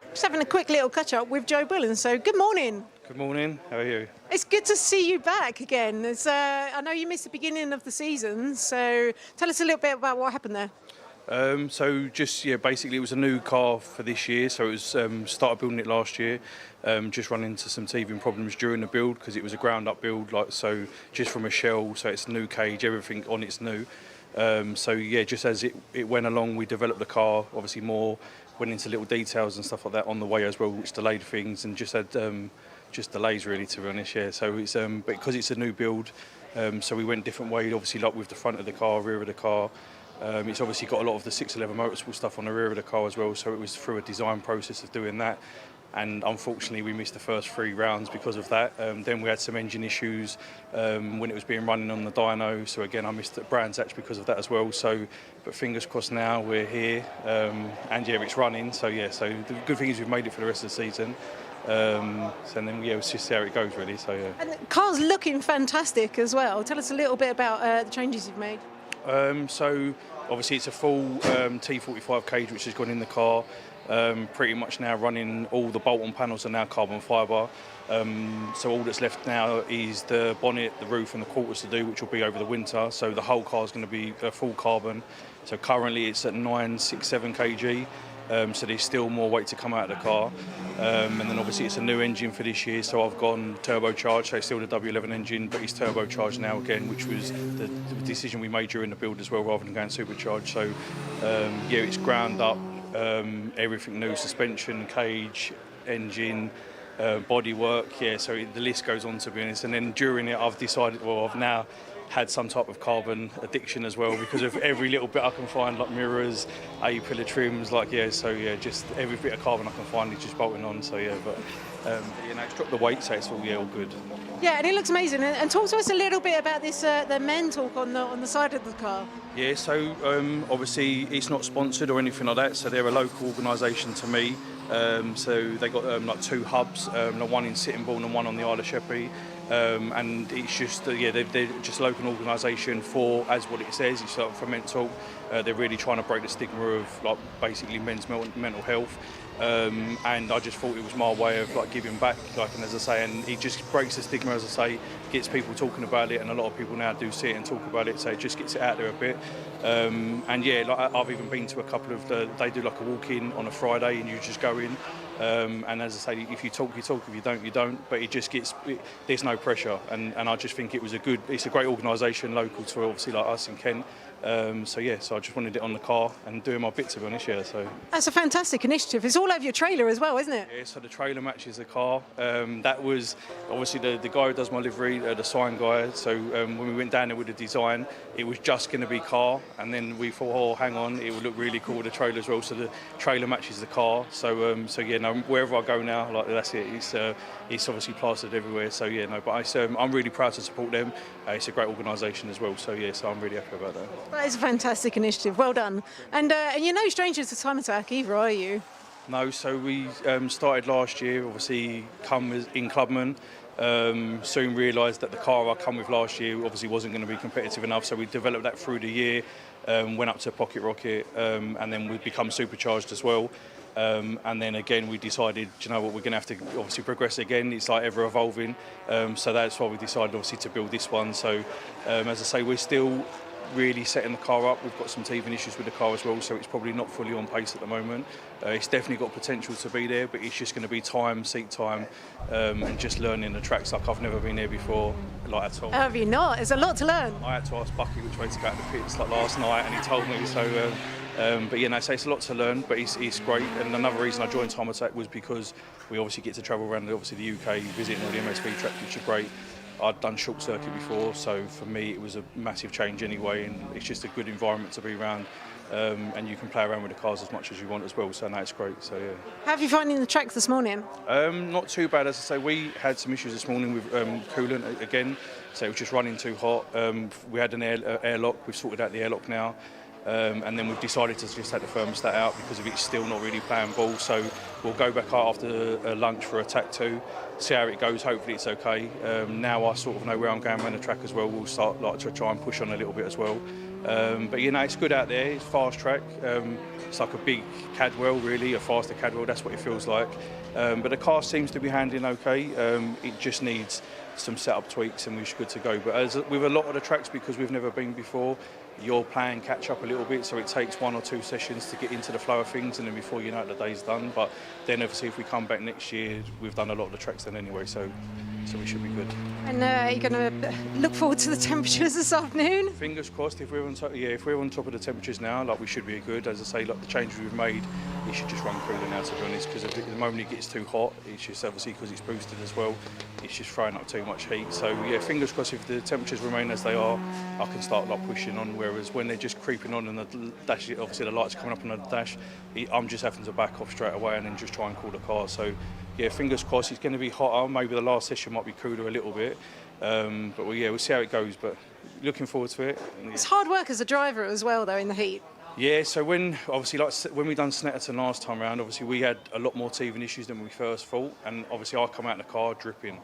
Just having a quick little catch-up with Joe Bullan. So, good morning. Good morning. How are you? It's good to see you back again. I know you missed the beginning of the season, so tell us a little bit about what happened there. So just, basically it was a new car for this year. So it was started building it last year. Just run into some teething problems during the build because it was a ground-up build, so just from a shell. So it's a new cage, everything on it's new. Just as it went along, we developed the car. Obviously, more went into little details and stuff like that on the way as well, which delayed things and just had just delays really, to be honest. Yeah. So it's but because it's a new build, so we went different way. Obviously, like with the front of the car, rear of the car. It's obviously got a lot of the 611 motorsport stuff on the rear of the car as well, so it was through a design process of doing that. And unfortunately, we missed the first 3 rounds because of that. Then we had some engine issues when it was being running on the dyno. So again, I missed the Brands Hatch because of that as well. So, but fingers crossed now we're here, and yeah, it's running. So yeah, so the good thing is we've made it for the rest of the season. And then yeah, it's just how it goes really. So yeah. And the car's looking fantastic as well. Tell us a little bit about the changes you've made. So obviously it's a full T45 cage which has gone in the car. Pretty much now running, all the bolt-on panels are now carbon fibre. So all that's left now is the bonnet, the roof and the quarters to do, which will be over the winter. So the whole car is going to be full carbon. So currently it's at 967 kg. So there's still more weight to come out of the car. And then obviously it's a new engine for this year, so I've gone turbocharged, so it's still the W11 engine, but it's turbocharged now again, which was the decision we made during the build as well, rather than going supercharged. So yeah, it's ground up, everything new, suspension, cage, engine, bodywork, yeah, so the list goes on, to be honest. And then during it I've decided, well, I've now had some type of carbon addiction as well because of every little bit I can find, like mirrors, A-pillar trims, just every bit of carbon I can find is just bolting on. So yeah, but it's dropped the weight, so it's all good. Yeah, and it looks amazing. And talk to us a little bit about this, the men talk on the side of the car. Yeah, so obviously it's not sponsored or anything like that. So they're a local organisation to me. So they got like 2 hubs, one in Sittingbourne and one on the Isle of Sheppey. And it's just, they're just a local organisation for, as what it says, it's like for mental. They're really trying to break the stigma of like basically men's mental health. And I just thought it was my way of like giving back, and as I say, and it just breaks the stigma, as I say, gets people talking about it, and a lot of people now do see it and talk about it, so it just gets it out there a bit. And yeah, I've even been to a couple of they do like a walk-in on a Friday, and you just go in. And as I say, if you talk, you talk. If you don't, you don't. But it just gets, there's no pressure. And I just think it's a great organisation, local to obviously like us in Kent. So yeah, so I just wanted it on the car and doing my bit, to be honest. Yeah, so. That's a fantastic initiative. It's all over your trailer as well, isn't it? Yeah, so the trailer matches the car. That was obviously the guy who does my livery, the sign guy. So when we went down there with the design, it was just going to be car, and then we thought, oh, hang on, it would look really cool with the trailer as well. So the trailer matches the car. So so yeah, no, wherever I go now, like that's it. It's obviously plastered everywhere. So yeah, no, but I'm really proud to support them. It's a great organisation as well. So yeah, so I'm really happy about that. That is a fantastic initiative. Well done. And you're no stranger to Time Attack either, are you? No, so we started last year, obviously come in Clubman. Soon realised that the car I come with last year obviously wasn't going to be competitive enough, so we developed that through the year, went up to Pocket Rocket, and then we've become supercharged as well. And then again we decided, you know what, we're going to have to obviously progress again. It's like ever evolving, so that's why we decided obviously to build this one. So as I say, we're still really setting the car up. We've got some teething issues with the car as well, so it's probably not fully on pace at the moment. It's definitely got potential to be there, but it's just going to be time, seat time, and just learning the tracks like I've never been there before, like at all. Have you not? There's a lot to learn. I had to ask Bucky which way to go to the pits like last night, and he told me. So, but yeah, no, so it's a lot to learn, but it's great. And another reason I joined Time Attack was because we obviously get to travel around obviously the UK, visiting all the MSV tracks, which are great. I'd done short circuit before, so for me it was a massive change anyway, and it's just a good environment to be around, and you can play around with the cars as much as you want as well, so no, it's great. So yeah. How have you finding the tracks this morning? Not too bad, as I say. We had some issues this morning with coolant again, so it was just running too hot. We had an airlock, we've sorted out the airlock now. And then we've decided to just take the thermostat out because of it's still not really playing ball. So we'll go back out after lunch for attack 2, see how it goes. Hopefully it's okay. Now I sort of know where I'm going around the track as well. We'll start like to try and push on a little bit as well. But you know, it's good out there. It's fast track. It's like a big Cadwell, really, a faster Cadwell. That's what it feels like. But the car seems to be handling okay. It just needs some setup tweaks and we're good to go. But with a lot of the tracks, because we've never been before, you're playing catch up a little bit, so it takes 1 or 2 sessions to get into the flow of things, and then before you know it, the day's done. But then obviously if we come back next year, we've done a lot of the tracks then anyway, so we should be good. And you're going to look forward to the temperatures this afternoon? Fingers crossed. If we're on top, if we're on top of the temperatures now, like we should be good. As I say, like the changes we've made, it should just run cooler now, to be honest, because at the moment it gets too hot, it's just obviously because it's boosted as well, it's just throwing up too much heat. So yeah, fingers crossed, if the temperatures remain as they are, I can start like pushing on, whereas when they're just creeping on and the dash, obviously the lights coming up on the dash, I'm just having to back off straight away and then just try and cool the car. So yeah, fingers crossed. It's going to be hotter. Maybe the last session might be cooler a little bit, but we'll see how it goes. But looking forward to it. It's hard work as a driver as well, though, in the heat. Yeah, so when we done Snetterton last time round, obviously we had a lot more teething issues than we first thought, and obviously I come out in the car dripping.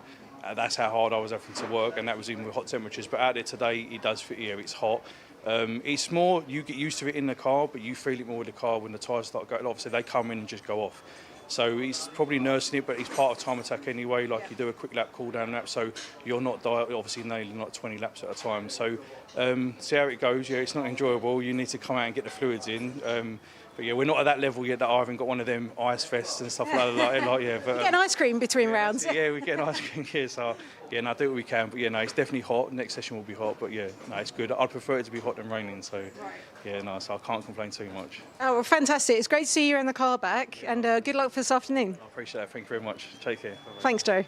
That's how hard I was having to work, and that was even with hot temperatures. But out there today, it does fit here. It's hot. It's more, you get used to it in the car, but you feel it more with the car when the tyres start going. Obviously, they come in and just go off. So he's probably nursing it, but it's part of Time Attack anyway. Like you do a quick lap, cool down lap, so you're not obviously nailing like 20 laps at a time. So see how it goes. Yeah, it's not enjoyable. You need to come out and get the fluids in. But yeah, we're not at that level yet that I haven't got one of them ice fests and stuff like that. But, you get an ice cream between rounds. Yeah, we get an ice cream here. So yeah, no, I do what we can. But yeah, no, it's definitely hot. Next session will be hot. But yeah, no, it's good. I'd prefer it to be hot than raining. So yeah, no, so I can't complain too much. Oh, well, fantastic. It's great to see you in the car back, and good luck for this afternoon. I appreciate that. Thank you very much. Take care. Bye-bye. Thanks, Joe.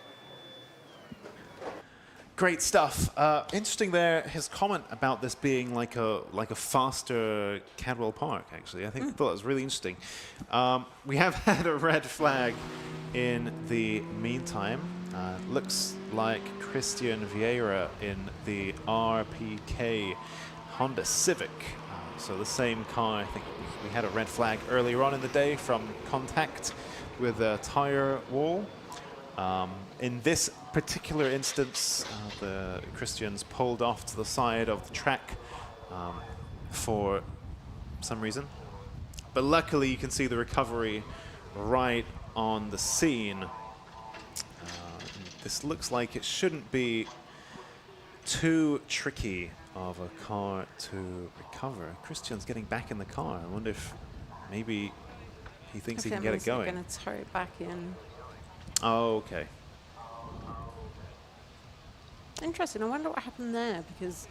Great stuff. Interesting there, his comment about this being like a faster Cadwell Park, actually. I think I thought it was really interesting. We have had a red flag in the meantime. Looks like Christian Vieira in the RPK Honda Civic. So the same car. I think we had a red flag earlier on in the day from contact with a tire wall. In this particular instance, the Christians pulled off to the side of the track for some reason. But luckily, you can see the recovery right on the scene. This looks like it shouldn't be too tricky of a car to recover. Christian's getting back in the car. I wonder if maybe he thinks he can get it going. Going to tow it back in. Oh, okay. Interesting. I wonder what happened there, because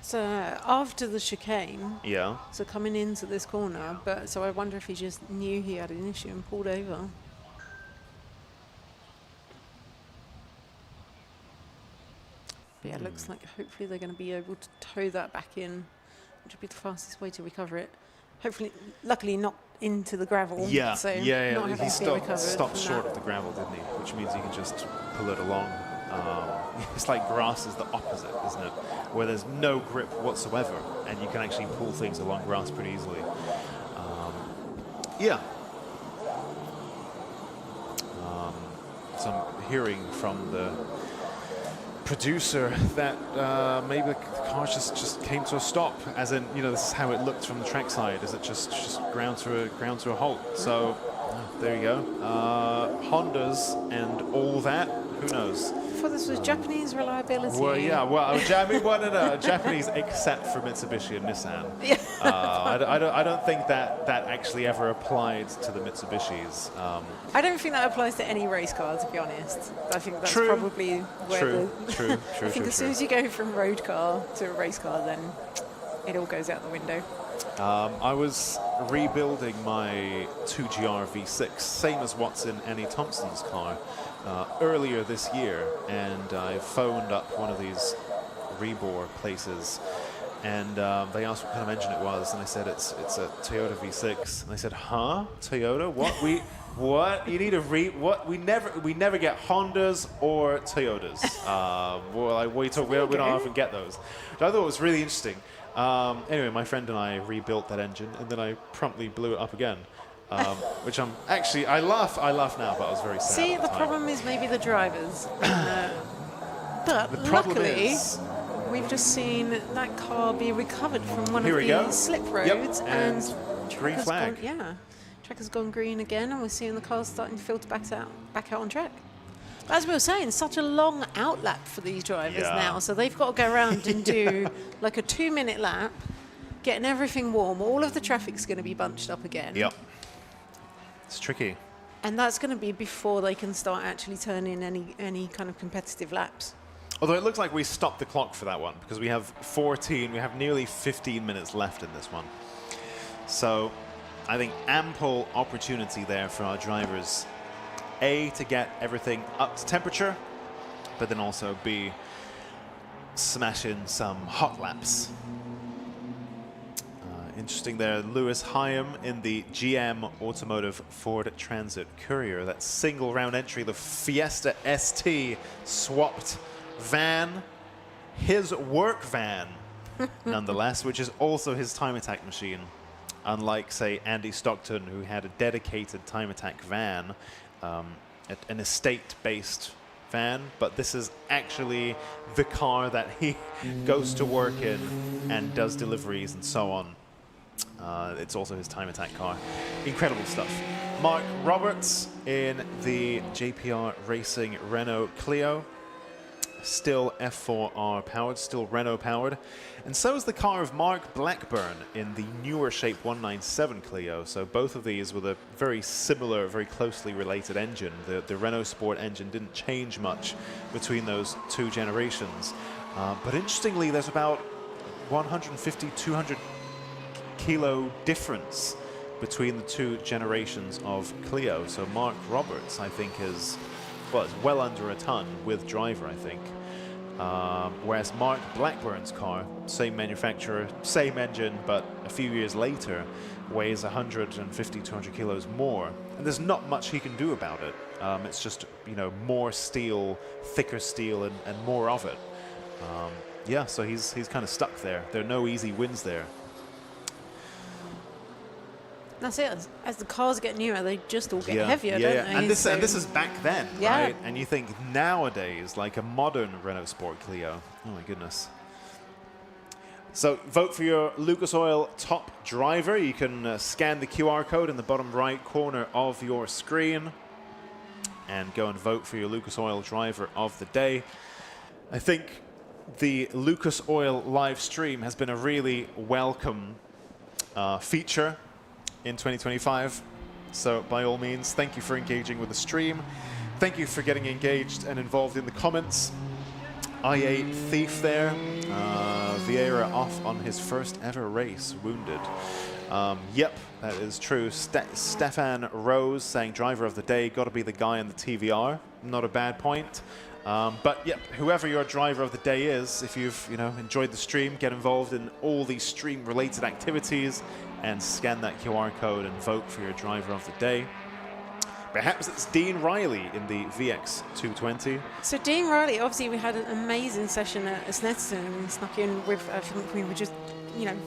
So after the chicane, Yeah. so coming into this corner, but so I wonder if he just knew he had an issue and pulled over. But yeah, it looks like hopefully they're going to be able to tow that back in, which would be the fastest way to recover it. Hopefully, luckily not into the gravel. Yeah, so yeah. not He having to be recovered stopped from short that. of the gravel, didn't he? Which means he can just pull it along. It's like grass is the opposite, isn't it? Where there's no grip whatsoever, and you can actually pull things along grass pretty easily. Yeah. So I'm hearing from the producer that maybe the car just came to a stop, as in, you know, this is how it looked from the trackside, is it just ground to a halt. So there you go. Hondas and all that, who knows? I thought this was Japanese reliability. Well, yeah, well, Japanese except for Mitsubishi and Nissan. Yeah. I don't think that actually ever applied to the Mitsubishis. I don't think that applies to any race car, to be honest. I think that's True. probably where True. I think as soon as you go from road car to a race car, then it all goes out the window. I was rebuilding my 2GR V6, same as what's in Annie Thompson's car, earlier this year, and I phoned up one of these rebore places, and they asked what kind of engine it was, and I said it's a Toyota V6, and they said, huh, Toyota? What? What? You need a what? We never get Hondas or Toyotas. Well, we don't often get those. But I thought it was really interesting. Anyway, my friend and I rebuilt that engine, and then I promptly blew it up again, which I'm actually, I laugh now, but I was very sad. See, at the time. problem is maybe the drivers. But The problem luckily, is, we've just seen that car be recovered from one Here of we go. these slip Yep, roads, and track green has flag. gone- yeah, track has gone green again, and we're seeing the cars starting to filter back out on track. As we were saying, such a long outlap for these drivers Yeah. now, so they've got to go around and do like a 2-minute lap, getting everything warm. All of the traffic's going to be bunched up again. Yep. It's tricky. And that's going to be before they can start actually turning any kind of competitive laps. Although it looks like we stopped the clock for that one, because we have nearly 15 minutes left in this one. So I think ample opportunity there for our drivers, A, to get everything up to temperature, but then also B, smash in some hot laps. Interesting there, Lewis Hyam in the GM Automotive Ford Transit Courier. That single round entry, the Fiesta ST swapped van, his work van, nonetheless, which is also his time attack machine. Unlike, say, Andy Stockton, who had a dedicated time attack van, an estate-based van, but this is actually the car that he goes to work in and does deliveries and so on. It's also his time attack car. Incredible stuff. Mark Roberts in the JPR Racing Renault Clio. Still F4R powered, still Renault powered. And so is the car of Mark Blackburn in the newer shape 197 Clio. So both of these with a very similar, very closely related engine. The Renault Sport engine didn't change much between those two generations. But interestingly, there's about 150, 200 kilo difference between the two generations of Clio. So Mark Roberts, I think, is well under a ton with driver, I think. Whereas Mark Blackburn's car, same manufacturer, same engine, but a few years later, weighs 150, 200 kilos more. And there's not much he can do about it. It's just, you know, more steel, thicker steel, and more of it. Yeah, so he's kind of stuck there. There are no easy wins there. That's it. As the cars get newer, they just all get heavier, don't they? And this is back then, Yeah. right? And you think nowadays, like a modern Renault Sport Clio. Oh my goodness. So vote for your Lucas Oil top driver. You can scan the QR code in the bottom right corner of your screen and go and vote for your Lucas Oil driver of the day. I think the Lucas Oil live stream has been a really welcome feature in 2025. So by all means, thank you for engaging with the stream. Thank you for getting engaged and involved in the comments. I8 Thief there. Vieira off on his first ever race, wounded. Yep, that is true. Stefan Rose saying driver of the day, got to be the guy in the TVR. Not a bad point. But yep, whoever your driver of the day is, if you've enjoyed the stream, get involved in all these stream-related activities and scan that QR code and vote for your driver of the day. Perhaps it's Dean Riley in the VX 220. So Dean Riley, obviously we had an amazing session at Snetterton and snuck in with, I think we were just,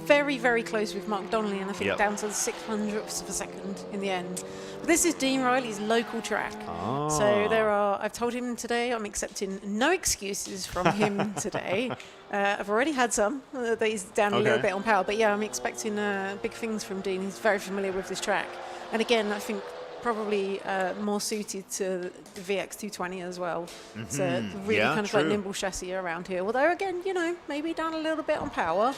very, very close with Mark Donley, and I think down to the 600ths of a second in the end. But this is Dean Riley's local track. Oh. So I've told him today I'm accepting no excuses from him today. I've already had some, that he's down a little bit on power, but yeah, I'm expecting big things from Dean. He's very familiar with this track. And again, I think probably more suited to the VX 220 as well. So really kind of like nimble chassis around here. Although again, maybe down a little bit on power.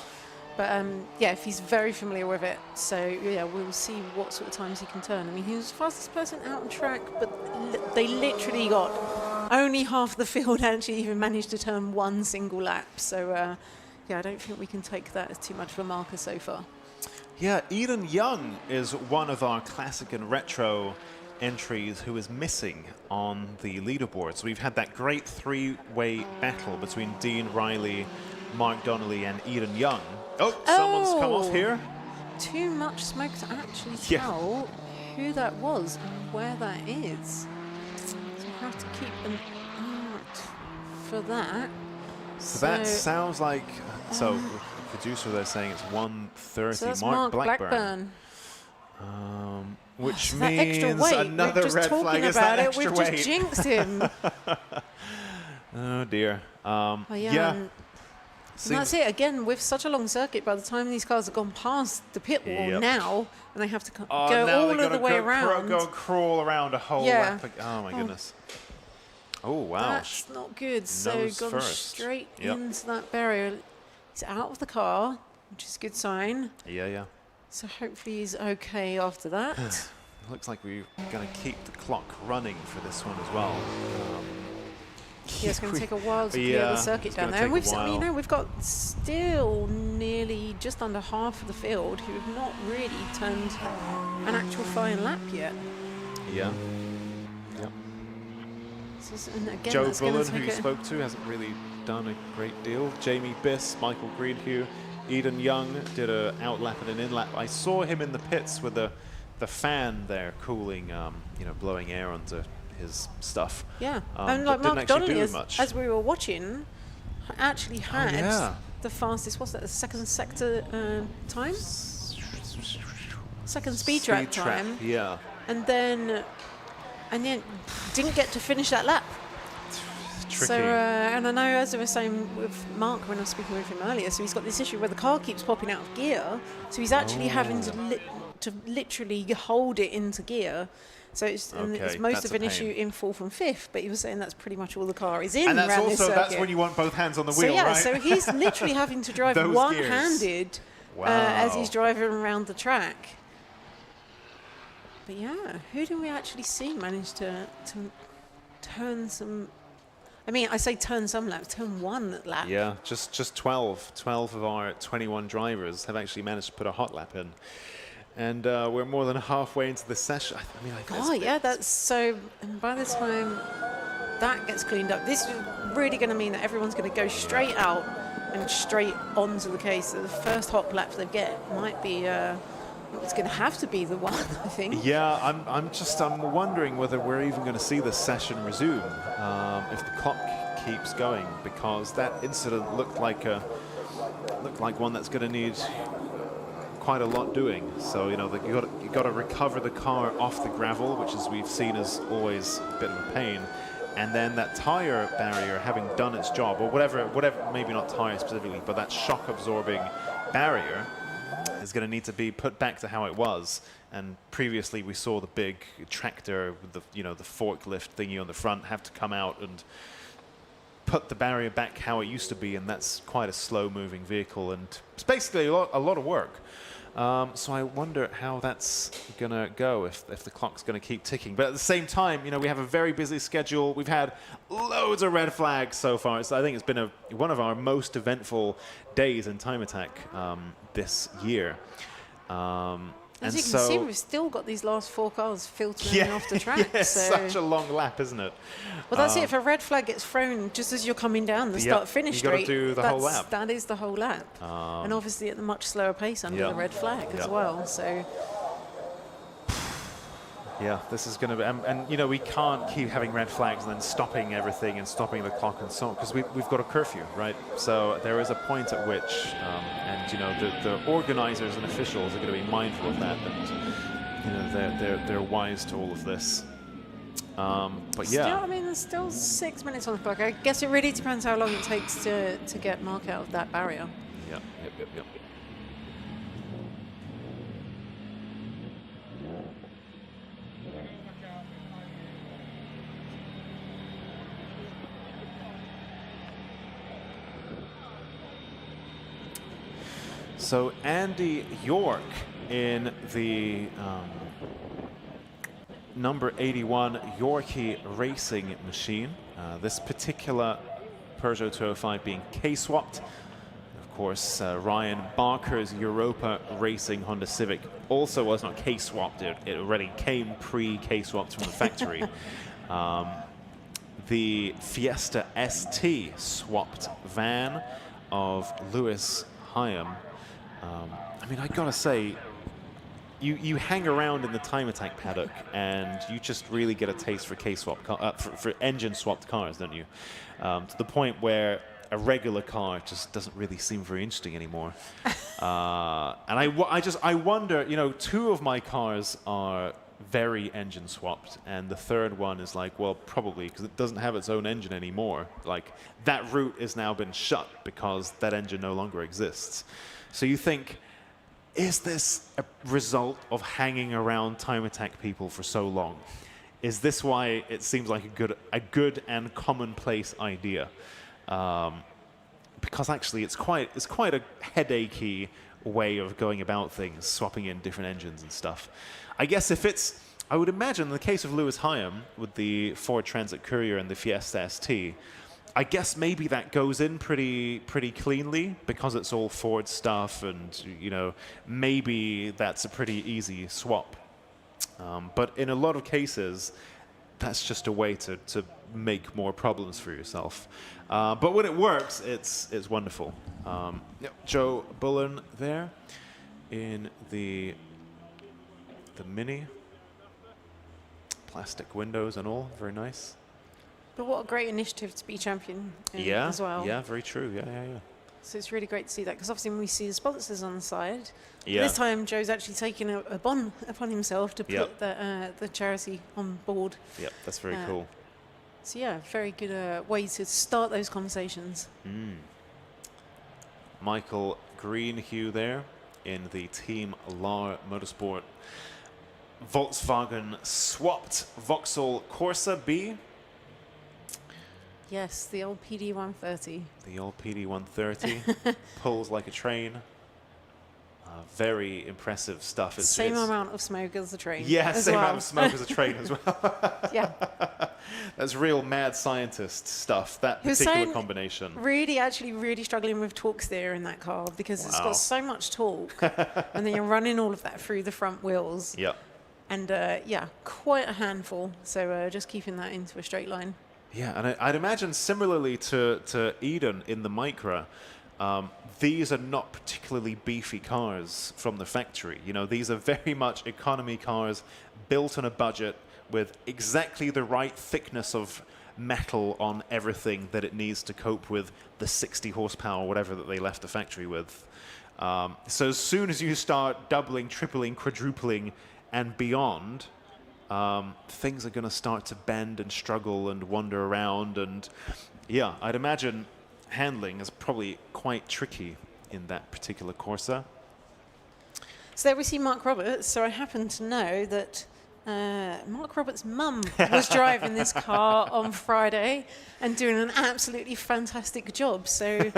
But yeah, if he's very familiar with it, so yeah, we'll see what sort of times he can turn. I mean, he was the fastest person out on track, but they literally got only half the field actually even managed to turn one single lap. So yeah, I don't think we can take that as too much of a marker so far. Yeah, Eden Young is one of our classic and retro entries who is missing on the leaderboard. So we've had that great three-way battle between Dean Riley, Mark Donnelly, and Eden Young. Oh, someone's come off here. Too much smoke to actually tell who that was and where that is. So we have to keep an eye out for that. So that sounds like, so the producer they're saying it's 1:30. So that's Mark Blackburn. Which means another red flag. Is that extra weight? We've just jinxed him. Oh dear. And that's it. Again, with such a long circuit, by the time these cars have gone past the pit wall now, and they have to go all of the way around. Go crawl around a whole lap. Oh my goodness. Oh wow. That's not good. So gone straight into that barrier. He's out of the car, which is a good sign. Yeah. So hopefully he's okay after that. Looks like we're going to keep the clock running for this one as well. Yeah, it's going to take a while to clear the circuit down there. And we've got still nearly just under half of the field who have not really turned an actual flying lap yet. Yeah. So, and again, Joe Bullan, who you spoke to, hasn't really done a great deal. Jamie Biss, Michael Greenhue, Eden Young did an outlap and an inlap. I saw him in the pits with the fan there cooling, blowing air onto his stuff. Yeah, and like Mark Donley, as we were watching, actually had the fastest, what's that, the second sector time? Second speed trap time. Yeah. And then didn't get to finish that lap. Tricky. So, and I know, as I was saying with Mark when I was speaking with him earlier, so he's got this issue where the car keeps popping out of gear, so he's actually having to literally hold it into gear. So it's most of an issue in fourth and fifth, but he was saying that's pretty much all the car is in. And that's around also, this that's when you want both hands on the wheel, right? So he's literally having to drive one-handed as he's driving around the track. But yeah, who do we actually see manage to turn some... I mean, I say turn some laps, turn one lap. Yeah, just 12 of our 21 drivers have actually managed to put a hot lap in. And we're more than halfway into the session. That's so. And by the time that gets cleaned up, this is really going to mean that everyone's going to go straight out and straight onto the case. So the first hot lap they get might be. It's going to have to be the one, I think. Yeah, I'm wondering whether we're even going to see the session resume if the clock keeps going, because that incident looked like one that's going to need quite a lot doing. So you got to recover the car off the gravel, which, as we've seen, is always a bit of a pain. And then that tire barrier having done its job, or whatever, maybe not tire specifically, but that shock absorbing barrier is going to need to be put back to how it was. And previously we saw the big tractor with the the forklift thingy on the front have to come out and put the barrier back how it used to be, and that's quite a slow moving vehicle, and it's basically a lot of work. So I wonder how that's going to go if the clock's going to keep ticking. But at the same time, you know, we have a very busy schedule. We've had loads of red flags so far. So I think it's been one of our most eventful days in Time Attack this year. As you can see, we've still got these last 4 cars filtering off the track. Yeah, such a long lap, isn't it? Well, that's it. If a red flag gets thrown just as you're coming down the start-finish straight, you got to do the whole lap. That is the whole lap. And obviously at a much slower pace under the red flag as well. So. Yeah, this is going to be, and you know, we can't keep having red flags and then stopping everything and stopping the clock and so on, because we've got a curfew, right? So there is a point at which, and you know, the organizers and officials are going to be mindful of that, and you know, they're wise to all of this. But yeah, still, I mean, there's still 6 minutes on the clock. I guess it really depends how long it takes to get Mark out of that barrier. Yep. So Andy York in the number 81 Yorkie racing machine. This particular Peugeot 205 being K-swapped. Of course, Ryan Barker's Europa Racing Honda Civic also was not K-swapped. It already came pre-K-swapped from the factory. The Fiesta ST swapped van of Lewis Hyam. I mean, I gotta say, you hang around in the Time Attack paddock and you just really get a taste for for engine swapped cars, don't you? To the point where a regular car just doesn't really seem very interesting anymore. And I wonder, you know, 2 of my cars are very engine swapped, and the 3rd one is like, well, probably because it doesn't have its own engine anymore. Like, that route has now been shut because that engine no longer exists. So you think, is this a result of hanging around Time Attack people for so long? Is this why it seems like a good and commonplace idea? Because actually, it's quite a headachy way of going about things, swapping in different engines and stuff. I guess I would imagine in the case of Lewis Hyam with the Ford Transit Courier and the Fiesta ST, I guess maybe that goes in pretty cleanly because it's all Ford stuff, and you know, maybe that's a pretty easy swap. But in a lot of cases, that's just a way to make more problems for yourself. But when it works, it's wonderful. Joe Bullan there in the Mini, plastic windows and all, very nice. But what a great initiative to be champion as well. Yeah, very true. Yeah. So it's really great to see that, because obviously when we see the sponsors on the side, yeah. This time Joe's actually taken a bond upon himself to put the charity on board. Yep, that's very cool. So yeah, very good way to start those conversations. Michael Greenhue there in the Team Lar Motorsport Volkswagen swapped Vauxhall Corsa B. Yes, the old PD130. The old PD130 pulls like a train. Very impressive stuff. Same amount of smoke as the train. Yeah, same amount of smoke as a train as well. Yeah. That's real mad scientist stuff, that particular combination. Really struggling with torque steer in that car, because it's got so much torque. And then you're running all of that through the front wheels. Yep. And yeah, quite a handful. So just keeping that into a straight line. Yeah, and I'd imagine similarly to Eden in the Micra, these are not particularly beefy cars from the factory. You know, these are very much economy cars built on a budget with exactly the right thickness of metal on everything that it needs to cope with the 60 horsepower or whatever that they left the factory with. So as soon as you start doubling, tripling, quadrupling, and beyond, things are going to start to bend and struggle and wander around. And yeah, I'd imagine handling is probably quite tricky in that particular Corsa. So there we see Mark Roberts. So I happen to know that Mark Roberts' mum was driving this car on Friday and doing an absolutely fantastic job. So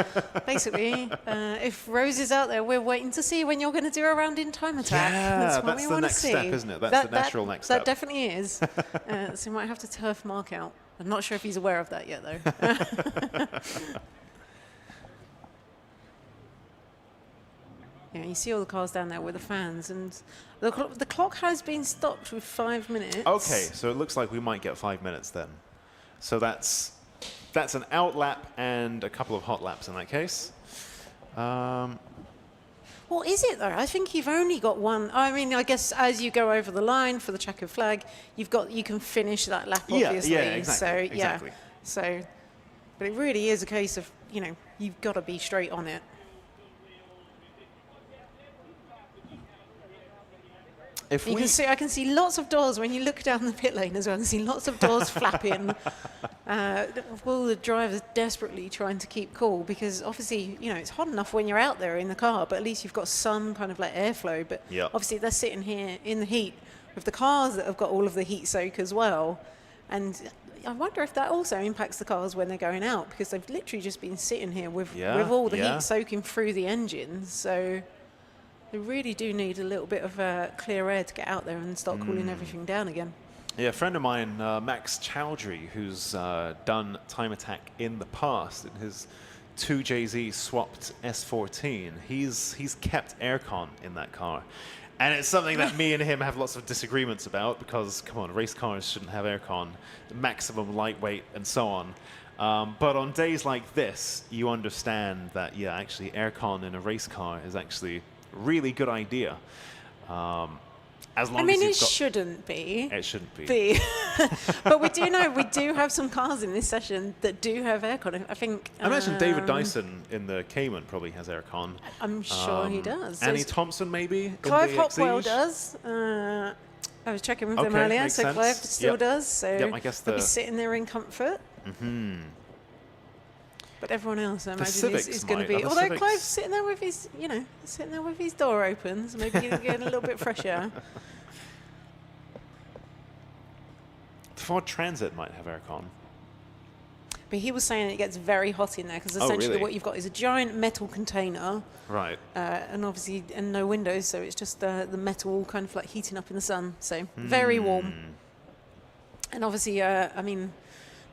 basically, if Rose is out there, we're waiting to see when you're going to do a round in time attack. Yeah, that's what that's we the want to next see. step, isn't it? That's the natural next step. That definitely is. So we might have to turf Mark out. I'm not sure if he's aware of that yet, though. Yeah, you see all the cars down there with the fans, and the clock has been stopped with 5 minutes. Okay, so it looks like we might get 5 minutes then. So that's an out lap and a couple of hot laps in that case. Well, is it though? I think you've only got one. I mean, I guess as you go over the line for the checkered flag, you can finish that lap, obviously. Yeah, exactly. So exactly. yeah, so, but it really is a case of you've got to be straight on it. I can see lots of doors when you look down the pit lane as well. I can see lots of doors flapping. All the drivers desperately trying to keep cool because obviously, it's hot enough when you're out there in the car, but at least you've got some kind of like airflow. But obviously they're sitting here in the heat with the cars that have got all of the heat soak as well. And I wonder if that also impacts the cars when they're going out because they've literally just been sitting here with all the heat soaking through the engines. So they really do need a little bit of clear air to get out there and start cooling everything down again. Yeah, a friend of mine, Max Chowdhury, who's done time attack in the past in his 2JZ swapped S14, he's kept aircon in that car. And it's something that me and him have lots of disagreements about because, come on, race cars shouldn't have aircon, maximum lightweight and so on. But on days like this, you understand that, actually aircon in a race car is actually really good idea. As long as it shouldn't be. It shouldn't be. But we do have some cars in this session that do have aircon. I think. I imagine David Dyson in the Cayman probably has aircon. I'm sure he does. Annie Thompson maybe. Clive in the Hopwell Exige? does. I was checking with him earlier, so Clive still does. So I guess he'll be sitting there in comfort. Mm-hmm. But everyone else, I imagine, Civics is going to might. be. Although Clive's sitting there with his, door open, so maybe he'll get a little bit fresh air. The Ford Transit might have aircon. But he was saying it gets very hot in there because essentially really? what you've got is a giant metal container. Right. And obviously, and no windows, so it's just the metal kind of like heating up in the sun. So very warm. And obviously,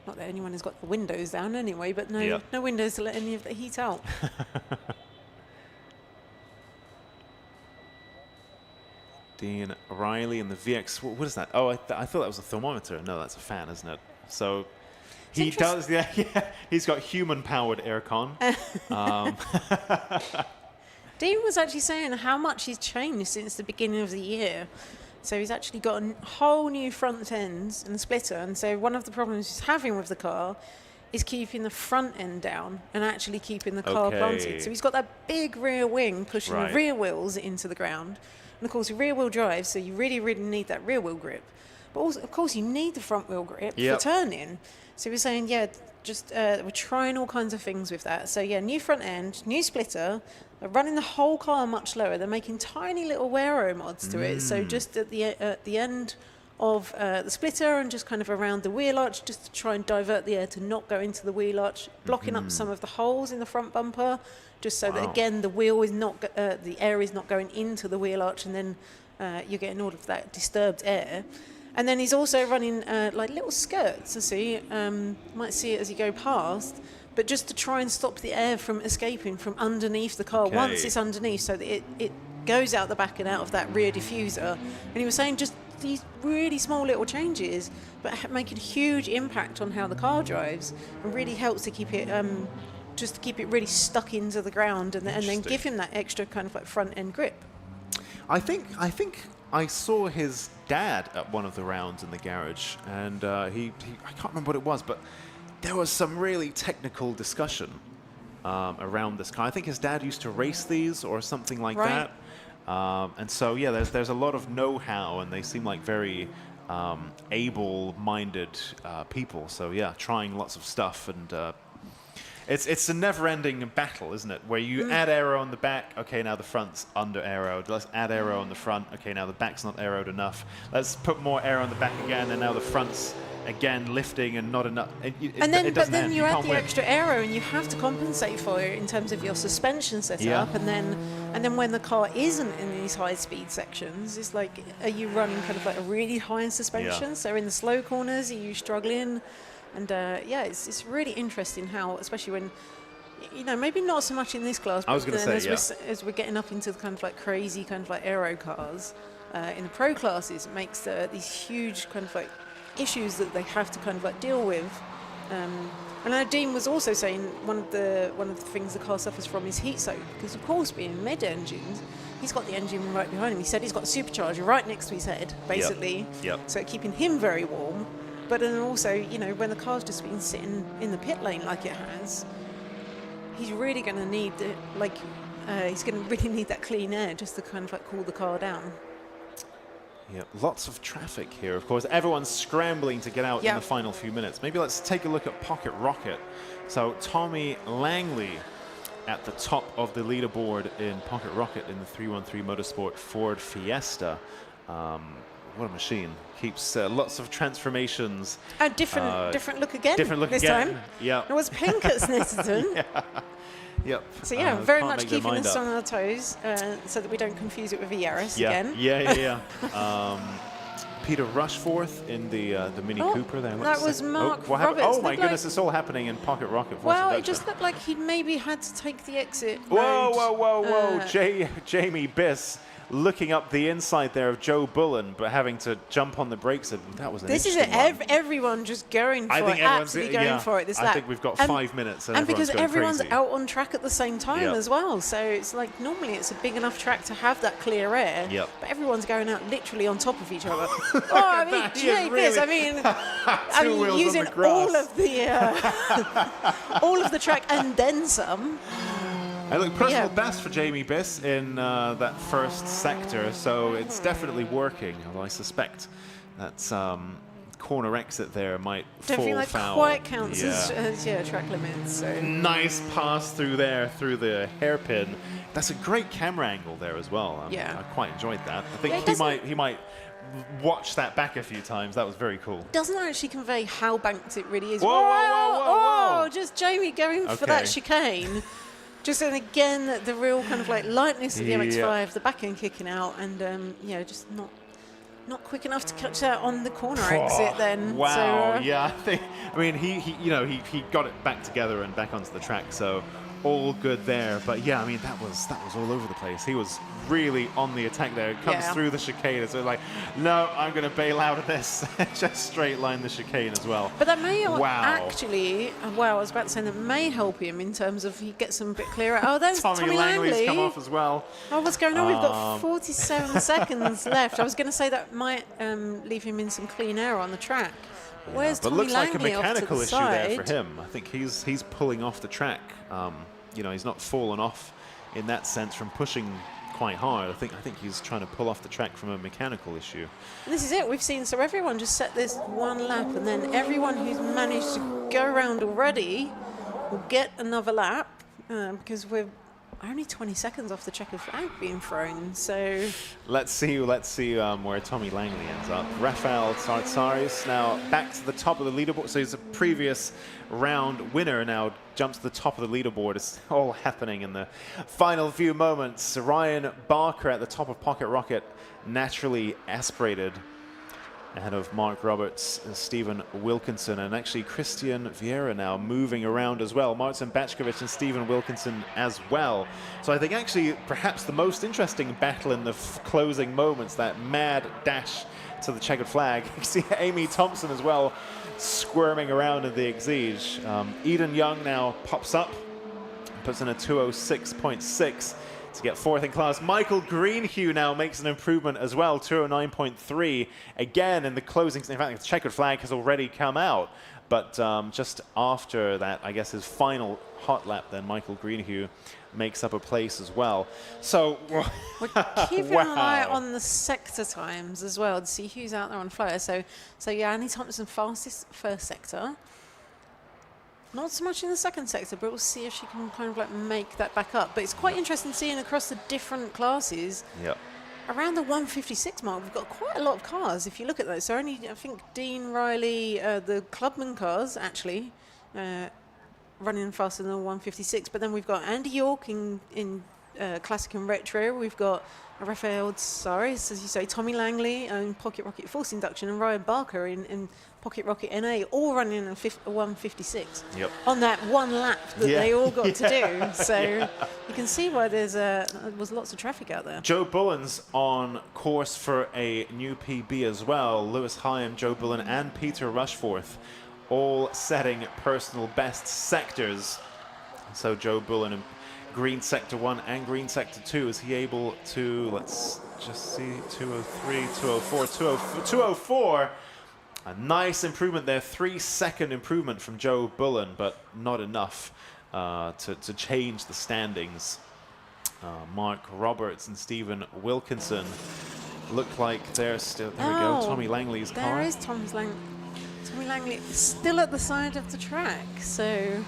not that anyone has got the windows down anyway, but no windows to let any of the heat out. Dean Riley and the VX. What is that? Oh, I thought that was a thermometer. No, that's a fan, isn't it? So he does. Yeah. He's got human-powered aircon. Dean was actually saying how much he's changed since the beginning of the year. So he's actually got a whole new front end and splitter. And so one of the problems he's having with the car is keeping the front end down and actually keeping the car planted. So he's got that big rear wing pushing the rear wheels into the ground. And of course, rear wheel drive, so you really, really need that rear wheel grip. But also, of course, you need the front wheel grip for turning. So we're saying, we're trying all kinds of things with that. So new front end, new splitter. They're running the whole car much lower. They're making tiny little wear mods to it. So just at the end of the splitter and just kind of around the wheel arch, just to try and divert the air to not go into the wheel arch, blocking up some of the holes in the front bumper, just so that again the wheel is not the air is not going into the wheel arch, and then you're getting all of that disturbed air. And then he's also running like little skirts. Might see it as you go past. But just to try and stop the air from escaping from underneath the car once it's underneath, so that it goes out the back and out of that rear diffuser. And he was saying just these really small little changes, but making a huge impact on how the car drives, and really helps to keep it just to keep it really stuck into the ground, and then give him that extra kind of like front end grip. I think I saw his dad at one of the rounds in the garage, and I can't remember what it was, but there was some really technical discussion around this car. I think his dad used to race these or something like that. And so, there's a lot of know-how, and they seem like very able-minded people. So, trying lots of stuff. And it's a never-ending battle, isn't it? Where you add aero on the back, okay, now the front's under aeroed. Let's add aero on the front, okay, now the back's not aeroed enough. Let's put more aero on the back again, and now the front's again lifting and not enough. But then you add the extra aero, and you have to compensate for it in terms of your suspension setup, and then when the car isn't in these high-speed sections, it's like, are you running kind of like a really high suspension? Yeah. So in the slow corners, are you struggling? And yeah, it's really interesting how, especially when, you know, maybe not so much in this class, I was but going then to say, as we're getting up into the kind of like crazy kind of like aero cars, in the pro classes, it makes these huge kind of like issues that they have to kind of like deal with. And I know Dean was also saying one of the things the car suffers from is heat soak, because of course being mid-engines, he's got the engine right behind him. He said he's got the supercharger right next to his head, basically. Yep. So keeping him very warm. But then also, you know, when the car's just been sitting in the pit lane like it has, he's really going to need he's going to really need that clean air just to kind of like cool the car down. Yeah, lots of traffic here, of course. Everyone's scrambling to get out in the final few minutes. Maybe let's take a look at Pocket Rocket. So Tommy Langley at the top of the leaderboard in Pocket Rocket in the 313 Motorsport Ford Fiesta. What a machine. Keeps lots of transformations. Different look again. Different look this again. time. Yeah. It was pink at Snetterton. Yep. So yeah, very much keeping us on our toes so that we don't confuse it with a Yaris again. Yeah. Peter Rushforth in the Mini Cooper there. That was Mark Roberts. Oh my goodness, it's all happening in Pocket Rocket. Well, it just looked like he maybe had to take the exit Whoa. Jamie Biss looking up the inside there of Joe Bullan, but having to jump on the brakes. That was an interesting one. Everyone just going for it, absolutely going for it this lap. I think we've got 5 minutes and because everyone's crazy. out on track at the same time as well. So it's like normally it's a big enough track to have that clear air, but everyone's going out literally on top of each other. I mean, Jesus, I mean using all of the track and then some. And look, personal best for Jamie Biss in that first sector, so it's definitely working. Although I suspect that corner exit there might don't fall feel like foul. Quite counts as track limits. So. Nice pass through there, through the hairpin. That's a great camera angle there as well. I quite enjoyed that. I think he might watch that back a few times. That was very cool. Doesn't actually convey how banked it really is. Whoa. Just Jamie going for that chicane. Just and again the real kind of like lightness of the MX-5, the back end kicking out, and just not quick enough to catch that on the corner exit. Then wow, so, he got it back together and back onto the track, so all good there. But yeah, I mean that was all over the place. He was really on the attack there. It comes through the chicane, so like, no, I'm going to bail out of this. Just straight line the chicane as well. But that may actually, I was about to say that may help him in terms of he gets them a bit clearer. Oh, there's Tommy Langley's come off as well. Oh, what's going on? We've got 47 seconds left. I was going to say that might leave him in some clean air on the track. Where's Tommy Langley? But looks Langley like a mechanical issue there for side? him. I think he's pulling off the track. He's not fallen off in that sense from pushing quite hard. I think he's trying to pull off the track from a mechanical issue. And this is it. We've seen, so everyone just set this one lap, and then everyone who's managed to go around already will get another lap because we're only 20 seconds off the checkered flag being thrown. So let's see where Tommy Langley ends up. Rafael Tsartsaris now back to the top of the leaderboard. So he's a previous round winner, now jumps to the top of the leaderboard. It's all happening in the final few moments. Ryan Barker at the top of Pocket Rocket, naturally aspirated ahead of Mark Roberts and Stephen Wilkinson, and actually Christian Vieira now moving around as well. Martin Bachkovich and Stephen Wilkinson as well. So I think actually perhaps the most interesting battle in the closing moments, that mad dash to the checkered flag. You see Amy Thompson as well squirming around in the exige. Eden Young now pops up, puts in a 206.6 to get fourth in class. Michael Greenhue now makes an improvement as well, 209.3. Again, in the closing, in fact, the checkered flag has already come out. But just after that, I guess his final hot lap, then Michael Greenhue makes up a place as well. So we're keeping an eye on the sector times as well to see who's out there on fire. So yeah, Annie Thompson fastest first sector. Not so much in the second sector, but we'll see if she can kind of like make that back up. But it's quite interesting seeing across the different classes. Yep. Around the 156 mark, we've got quite a lot of cars. If you look at those, so only I think Dean Riley, the Clubman cars actually running faster than the 156. But then we've got Andy York in classic and retro. We've got Rafael Saris, as you say, Tommy Langley in Pocket Rocket Force Induction, and Ryan Barker in Pocket Rocket NA, all running in a 156 on that one lap that they all got to do. So you can see why there was lots of traffic out there. Joe Bullan's on course for a new PB as well. Lewis Hyam, Joe Bullan, and Peter Rushforth all setting personal best sectors. So Joe Bullan in green sector 1 and green sector 2, is he able to, let's just see, 203, 204, 204. A nice improvement there, 3-second improvement from Joe Bullan, but not enough to change the standings. Mark Roberts and Stephen Wilkinson look like they're still, there we go, Tommy Langley's car. There is Tommy Langley still at the side of the track, so...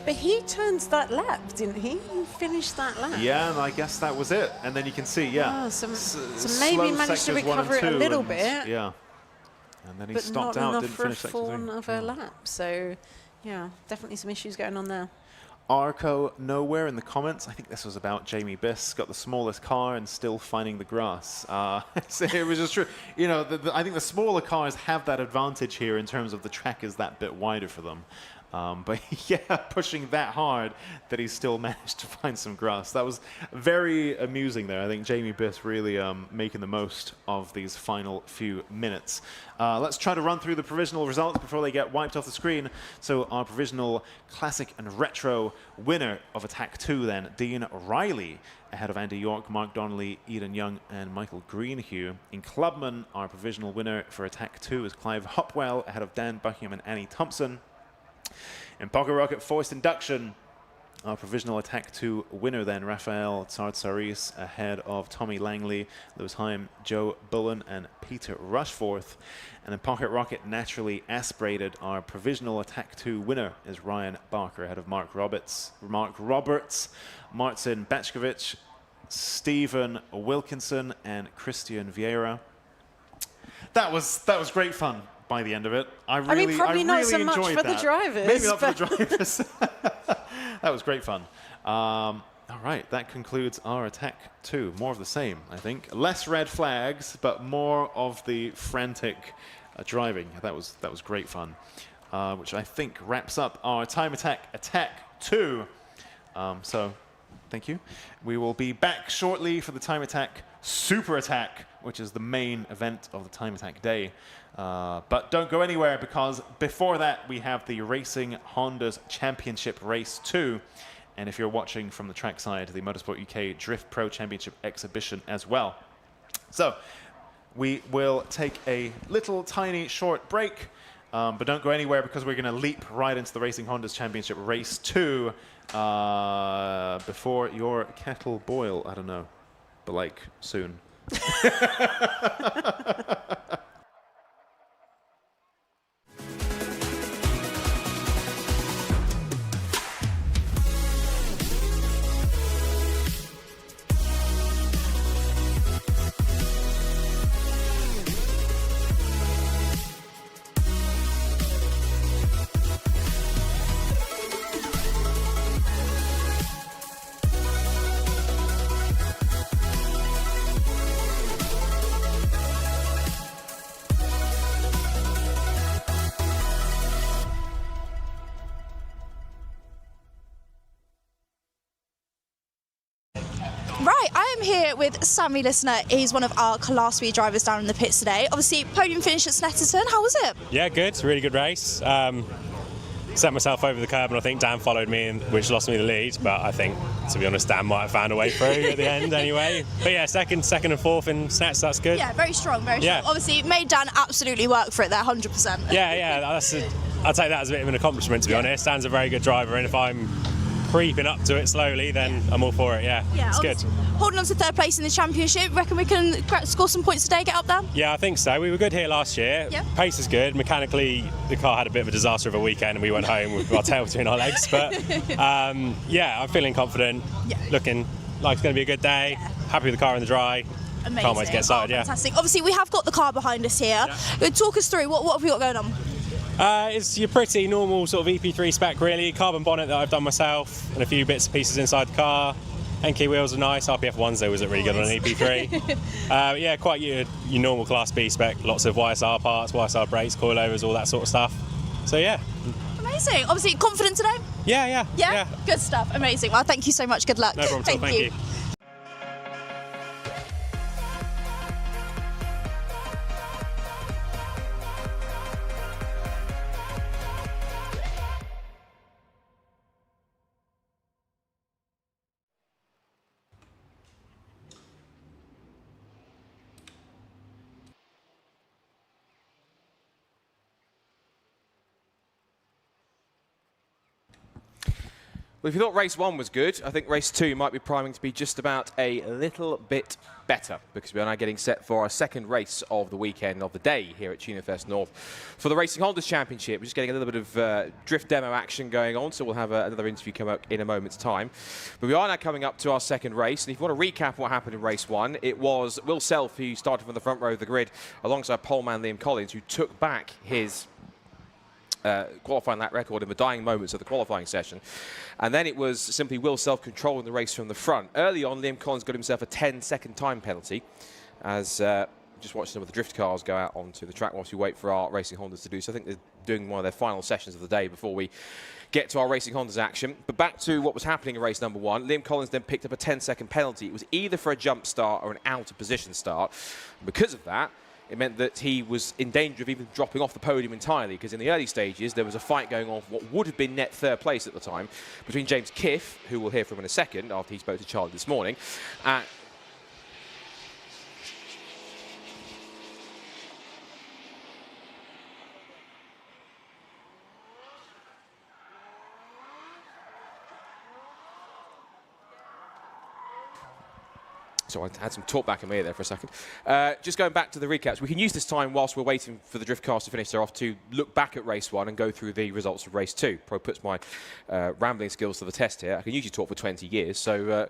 But he turned that lap, didn't he? He finished that lap. Yeah, and I guess that was it. And then you can see, so maybe managed to recover it a little bit. Yeah. And then he but stopped not out, enough didn't for finish a sector 3. full of a lap. So, yeah, definitely some issues going on there. Arco nowhere in the comments. I think this was about Jamie Biss, got the smallest car and still finding the grass. So it was just true. You know, I think the smaller cars have that advantage here in terms of the track is that bit wider for them. But yeah, pushing that hard that he still managed to find some grass. That was very amusing there. I think Jamie Biss really making the most of these final few minutes. Let's try to run through the provisional results before they get wiped off the screen. So our provisional classic and retro winner of Attack 2 then, Dean Riley, ahead of Andy York, Mark Donley, Eden Young, and Michael Greenhue. In Clubman, our provisional winner for Attack 2 is Clive Hopwell, ahead of Dan Buckingham and Annie Thompson. In Pocket Rocket Forced Induction, our provisional Attack 2 winner then, Rafael Tsartsaris, ahead of Tommy Langley, Lewis Hyam, Joe Bullan, and Peter Rushforth. And in Pocket Rocket Naturally Aspirated, our provisional Attack 2 winner is Ryan Barker, ahead of Mark Roberts, Marcin Bachkovic, Stephen Wilkinson, and Christian Vieira. That was great fun. By the end of it, I really not so much enjoyed for that. the drivers. Maybe not for the drivers. That was great fun. All right, that concludes our Attack 2. More of the same, I think. Less red flags, but more of the frantic driving. That was great fun, which I think wraps up our Time Attack 2. So, thank you. We will be back shortly for the Time Attack Super Attack, which is the main event of the Time Attack day. But don't go anywhere, because before that we have the Racing Honda's Championship Race 2. And if you're watching from the trackside, the Motorsport UK Drift Pro Championship exhibition as well. So we will take a little tiny short break, but don't go anywhere, because we're going to leap right into the Racing Honda's Championship Race 2 before your kettle boil. I don't know, but like soon. Right, I am here with Sammy Listener. He's one of our Class B drivers down in the pits today. Obviously, podium finish at Snetterton. How was it? Yeah, good. Really good race. Set myself over the curb, and I think Dan followed me, which lost me the lead. But I think, to be honest, Dan might have found a way through at the end anyway. But yeah, second and fourth in Snets, that's good. Yeah, very strong, very strong. Yeah. Obviously, it made Dan absolutely work for it there, 100%. Yeah, I'll take that as a bit of an accomplishment, to be honest. Dan's a very good driver, and if I'm creeping up to it slowly, then I'm all for it. Yeah, it's good. holding on to third place in the championship. Reckon we can score some points today, get up there? Yeah, I think so. We were good here last year. Yeah. Pace is good. Mechanically, the car had a bit of a disaster of a weekend and we went home with our tail between our legs. But yeah, I'm feeling confident. Yeah. Looking like it's going to be a good day. Yeah. Happy with the car in the dry. Amazing. Can't wait to get started, fantastic. Obviously, we have got the car behind us here. Yeah. Talk us through, what have we got going on? It's your pretty normal sort of EP3 spec, really. Carbon bonnet that I've done myself and a few bits and pieces inside the car. Enki wheels are nice. RPF ones though wasn't really good on an EP3. Yeah, quite your normal Class B spec. Lots of YSR parts, YSR brakes, coilovers, all that sort of stuff. So yeah. Amazing. Obviously, confident today? Yeah. Good stuff. Amazing. Well, thank you so much. Good luck. No problem at all. Thank you. Well, if you thought race 1 was good, I think race 2 might be priming to be just about a little bit better, because we are now getting set for our second race of the weekend, of the day, here at Tunefest North for the Racing Hondas Championship. We're just getting a little bit of drift demo action going on, so we'll have another interview come up in a moment's time. But we are now coming up to our second race, and if you want to recap what happened in race 1, it was Will Self who started from the front row of the grid alongside poleman Liam Collins, who took back his qualifying lap record in the dying moments of the qualifying session. And then it was simply Will Self controlling the race from the front. Early on, Liam Collins got himself a 10-second time penalty as just watched some of the drift cars go out onto the track whilst we wait for our Racing Hondas to do so. I think they're doing one of their final sessions of the day before we get to our Racing Hondas action. But back to what was happening in race number 1, Liam Collins then picked up a 10-second penalty. It was either for a jump start or an out of position start. And because of that, it meant that he was in danger of even dropping off the podium entirely, because in the early stages there was a fight going on for what would have been net third place at the time between James Kiff, who we'll hear from in a second after he spoke to Charlie this morning, So I had some talk back in my ear there for a second. Just going back to the recaps, we can use this time whilst we're waiting for the drift cars to finish their off to look back at race 1 and go through the results of race 2. Probably puts my rambling skills to the test here. I can usually talk for 20 years, so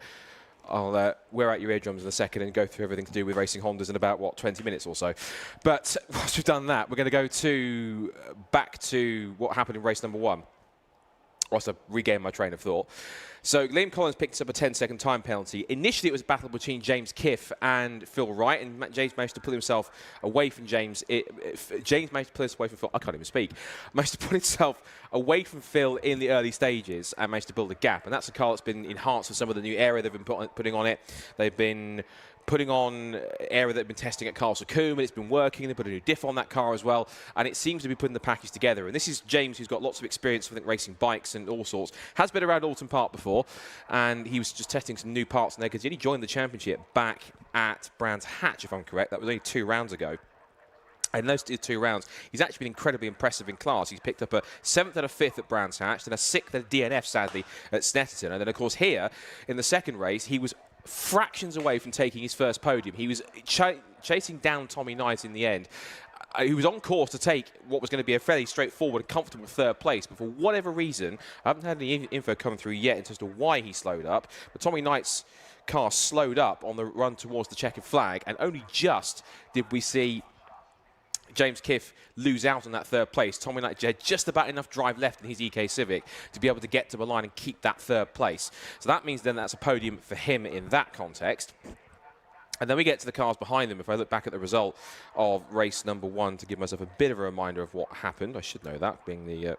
I'll wear out your eardrums in a second and go through everything to do with Racing Hondas in about, what, 20 minutes or so. But once we've done that, we're going to go back to what happened in race number 1. Whilst I regain my train of thought. So Liam Collins picked up a 10-second time penalty. Initially, it was a battle between James Kiff and Phil Wright, and James managed to pull himself away from James. James managed to pull himself away from Phil. I can't even speak. Managed to pull himself away from Phil in the early stages and managed to build a gap. And that's a car that's been enhanced with some of the new area they've been putting on it. They've been putting on area that they've been testing at Castle Combe, and it's been working. They put a new diff on that car as well, and it seems to be putting the package together. And this is James, who's got lots of experience with racing bikes and all sorts. Has been around Oulton Park before, and he was just testing some new parts in there because he only joined the championship back at Brands Hatch, if I'm correct. That was only 2 rounds ago. And in those 2 rounds, he's actually been incredibly impressive in class. He's picked up a 7th and a 5th at Brands Hatch, then a 6th at DNF, sadly, at Snetterton. And then, of course, here, in the second race, he was fractions away from taking his first podium. He was chasing down Tommy Knight in the end. He was on course to take what was going to be a fairly straightforward and comfortable third place, but for whatever reason, I haven't had any info coming through yet in terms of why he slowed up, but Tommy Knight's car slowed up on the run towards the checkered flag, and only just did we see James Kiff lose out on that third place. Tommy Knight had just about enough drive left in his EK Civic to be able to get to the line and keep that third place. So that means then that's a podium for him in that context. And then we get to the cars behind them. If I look back at the result of race number 1 to give myself a bit of a reminder of what happened, I should know that, being the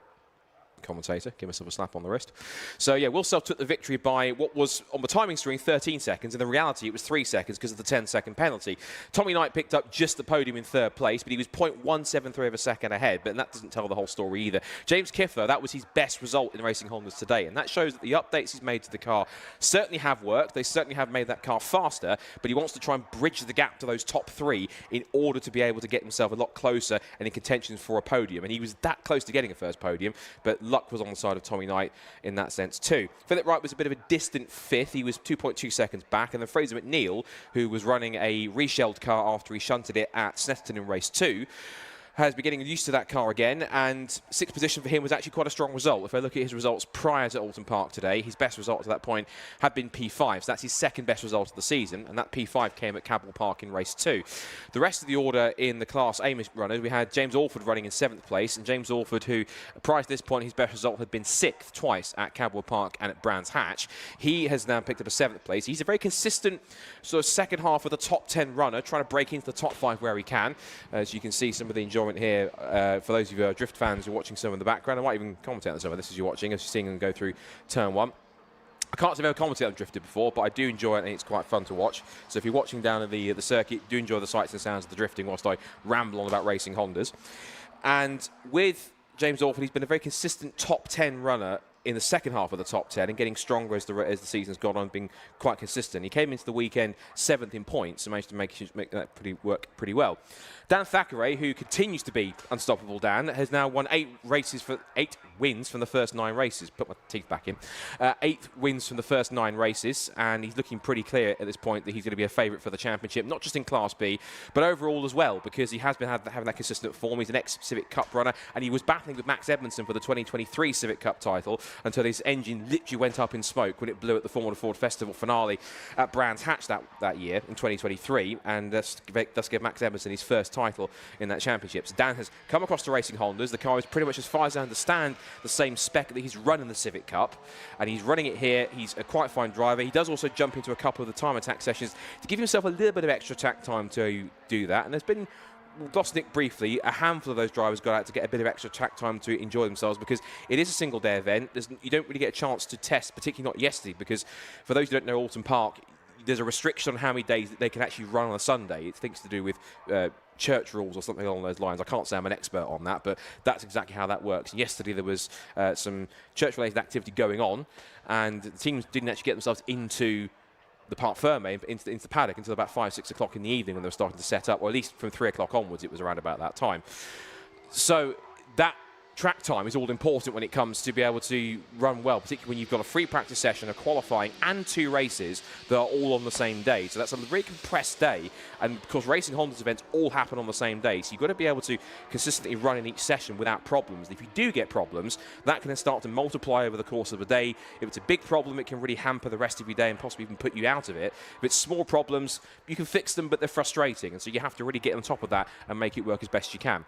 commentator, give myself a slap on the wrist. So yeah, Will Self took the victory by what was on the timing screen 13 seconds. In the reality, it was 3 seconds because of the 10-second penalty. Tommy Knight picked up just the podium in third place, but he was 0.173 of a second ahead, but that doesn't tell the whole story either. James Kiff, though, that was his best result in Racing Hondas today, and that shows that the updates he's made to the car certainly have worked. They certainly have made that car faster, but he wants to try and bridge the gap to those top 3 in order to be able to get himself a lot closer and in contention for a podium. And he was that close to getting a first podium, but luck was on the side of Tommy Knight in that sense too. Philip Wright was a bit of a distant 5th. He was 2.2 seconds back. And then Fraser McNeil, who was running a reshelled car after he shunted it at Snetterton in race 2, has been getting used to that car again, and 6th position for him was actually quite a strong result. If I look at his results prior to Oulton Park today, his best result to that point had been P5, so that's his 2nd best result of the season, and that P5 came at Cadwell Park in race 2. The rest of the order in the Class A runners, we had James Alford running in 7th place, and James Alford, who prior to this point, his best result had been 6th twice at Cadwell Park and at Brands Hatch. He has now picked up a 7th place. He's a very consistent sort of second half of the top 10 runner, trying to break into the top 5 where he can. As you can see some of the enjoyment here for those of you who are drift fans who are watching some in the background. I might even commentate on some of this as you're watching, as you're seeing them go through turn 1. I can't say I've ever commentated on drifted before, but I do enjoy it and it's quite fun to watch. So if you're watching down at the circuit, do enjoy the sights and sounds of the drifting whilst I ramble on about racing Hondas. And with James Alford, he's been a very consistent top 10 runner in the second half of the top 10 and getting stronger as the season's gone on, being quite consistent. He came into the weekend 7th in points and managed to make that work pretty well. Dan Thackeray, who continues to be unstoppable Dan, has now won 8 wins from the first 9 races. Put my teeth back in. 8 wins from the first 9 races, and he's looking pretty clear at this point that he's going to be a favourite for the championship, not just in Class B, but overall as well, because he has been having that consistent form. He's an ex-Civic Cup runner, and he was battling with Max Edmondson for the 2023 Civic Cup title until his engine literally went up in smoke when it blew at the Formula Ford Festival finale at Brands Hatch that year in 2023, and thus gave Max Edmondson his first title in that championship. So Dan has come across to racing Hondas. The car is pretty much, as far as I understand, the same spec that he's run in the Civic Cup, and he's running it here. He's a quite fine driver. He does also jump into a couple of the time attack sessions to give himself a little bit of extra attack time to do that, and there's been, we'll gloss Nick briefly, a handful of those drivers got out to get a bit of extra track time to enjoy themselves, because it is a single day event. You don't really get a chance to test, particularly not yesterday, because for those who don't know Oulton Park, there's a restriction on how many days that they can actually run on a Sunday. It's things to do with church rules or something along those lines. I can't say I'm an expert on that, but that's exactly how that works. Yesterday there was some church-related activity going on, and the teams didn't actually get themselves into the Parc Ferme, into the paddock until about 5, 6 o'clock in the evening when they were starting to set up, or at least from 3 o'clock onwards. It was around about that time. So that track time is all important when it comes to be able to run well, particularly when you've got a free practice session, a qualifying, and 2 races that are all on the same day. So that's a very compressed day, and because racing Honda's events all happen on the same day, so you've got to be able to consistently run in each session without problems. If you do get problems, that can then start to multiply over the course of a day. If it's a big problem, it can really hamper the rest of your day and possibly even put you out of it. If it's small problems, you can fix them, but they're frustrating, and so you have to really get on top of that and make it work as best you can.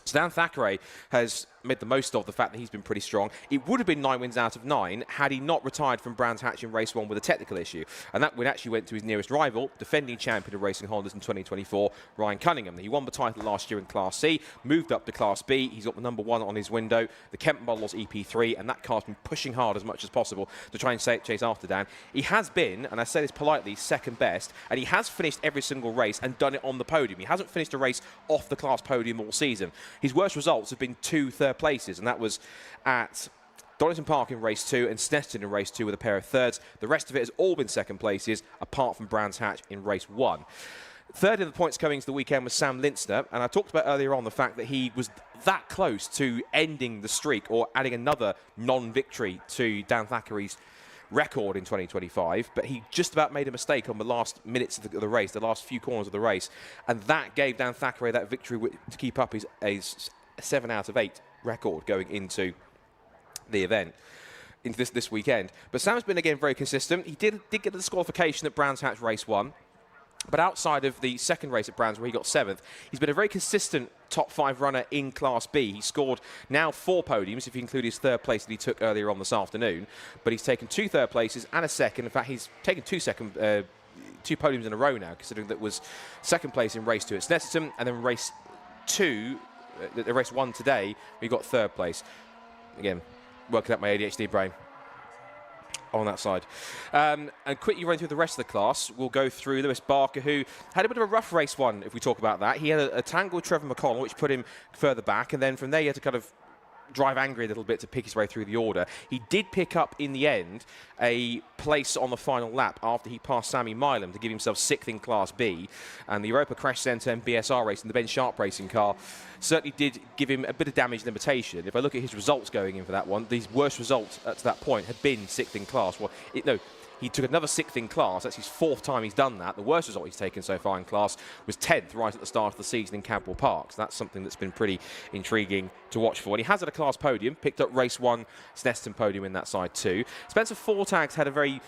So Dan Thackeray has made the most of the fact that he's been pretty strong. It would have been 9 wins out of 9 had he not retired from Brands Hatch in race 1 with a technical issue. And that win actually went to his nearest rival, defending champion of racing Hondas in 2024, Ryan Cunningham. He won the title last year in Class C, moved up to Class B. He's got the number 1 on his window, the Kemp Models EP3, and that car's been pushing hard as much as possible to try and chase after Dan. He has been, and I say this politely, second best, and he has finished every single race and done it on the podium. He hasn't finished a race off the class podium all season. His worst results have been 2 third places, and that was at Donley Park in race 2 and Snetterton in race 2 with a pair of thirds. The rest of it has all been second places, apart from Brands Hatch in race 1. Third in the points coming to the weekend was Sam Lintzner, and I talked about earlier on the fact that he was that close to ending the streak or adding another non-victory to Dan Thackeray's record in 2025, but he just about made a mistake on the last minutes of the race, the last few corners of the race, and that gave Dan Thackeray that victory to keep up his 7 out of 8 record going into the event, into this weekend. But Sam's been, again, very consistent. He did get the disqualification at Brands Hatch race 1, but outside of the second race at Brands where he got 7th, he's been a very consistent top 5 runner in Class B. He scored now 4 podiums, if you include his third place that he took earlier on this afternoon, but he's taken 2 third places and a second. In fact, he's taken 2 podiums in a row now, considering that was second place in race 2 at Snetterton, and then race 1 today, we got third place. Again, working out my ADHD brain on that side. And quickly running through the rest of the class, we'll go through Lewis Barker, who had a bit of a rough race 1, if we talk about that. He had a tangle with Trevor McConnell, which put him further back, and then from there he had to kind of drive angry a little bit to pick his way through the order. He did pick up, in the end, a place on the final lap after he passed Sammy Milam to give himself 6th in Class B. And the Europa Crash Centre and BSR racing, the Ben Sharp racing car, certainly did give him a bit of damage limitation. If I look at his results going in for that one, these worst results to that point had been 6th in class. Well, he took another 6th in class. That's his 4th time he's done that. The worst result he's taken so far in class was 10th right at the start of the season in Cadwell Park. So that's something that's been pretty intriguing to watch for. And he has had a class podium, picked up race 1 Snetterton podium in that side too. Spencer Fortags had a very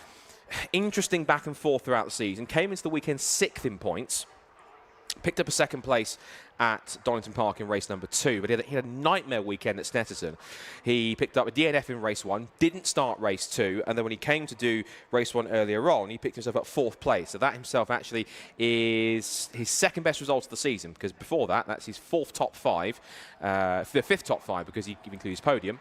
interesting back and forth throughout the season. Came into the weekend 6th in points. Picked up a 2nd place at Oulton Park in race number 2, but he had a nightmare weekend at Snetterton. He picked up a DNF in race 1, didn't start race 2, and then when he came to do race 1 earlier on, he picked himself up 4th place. So that himself actually is his 2nd best result of the season, because before that, that's his 4th top 5, the 5th top 5, because he includes his podium.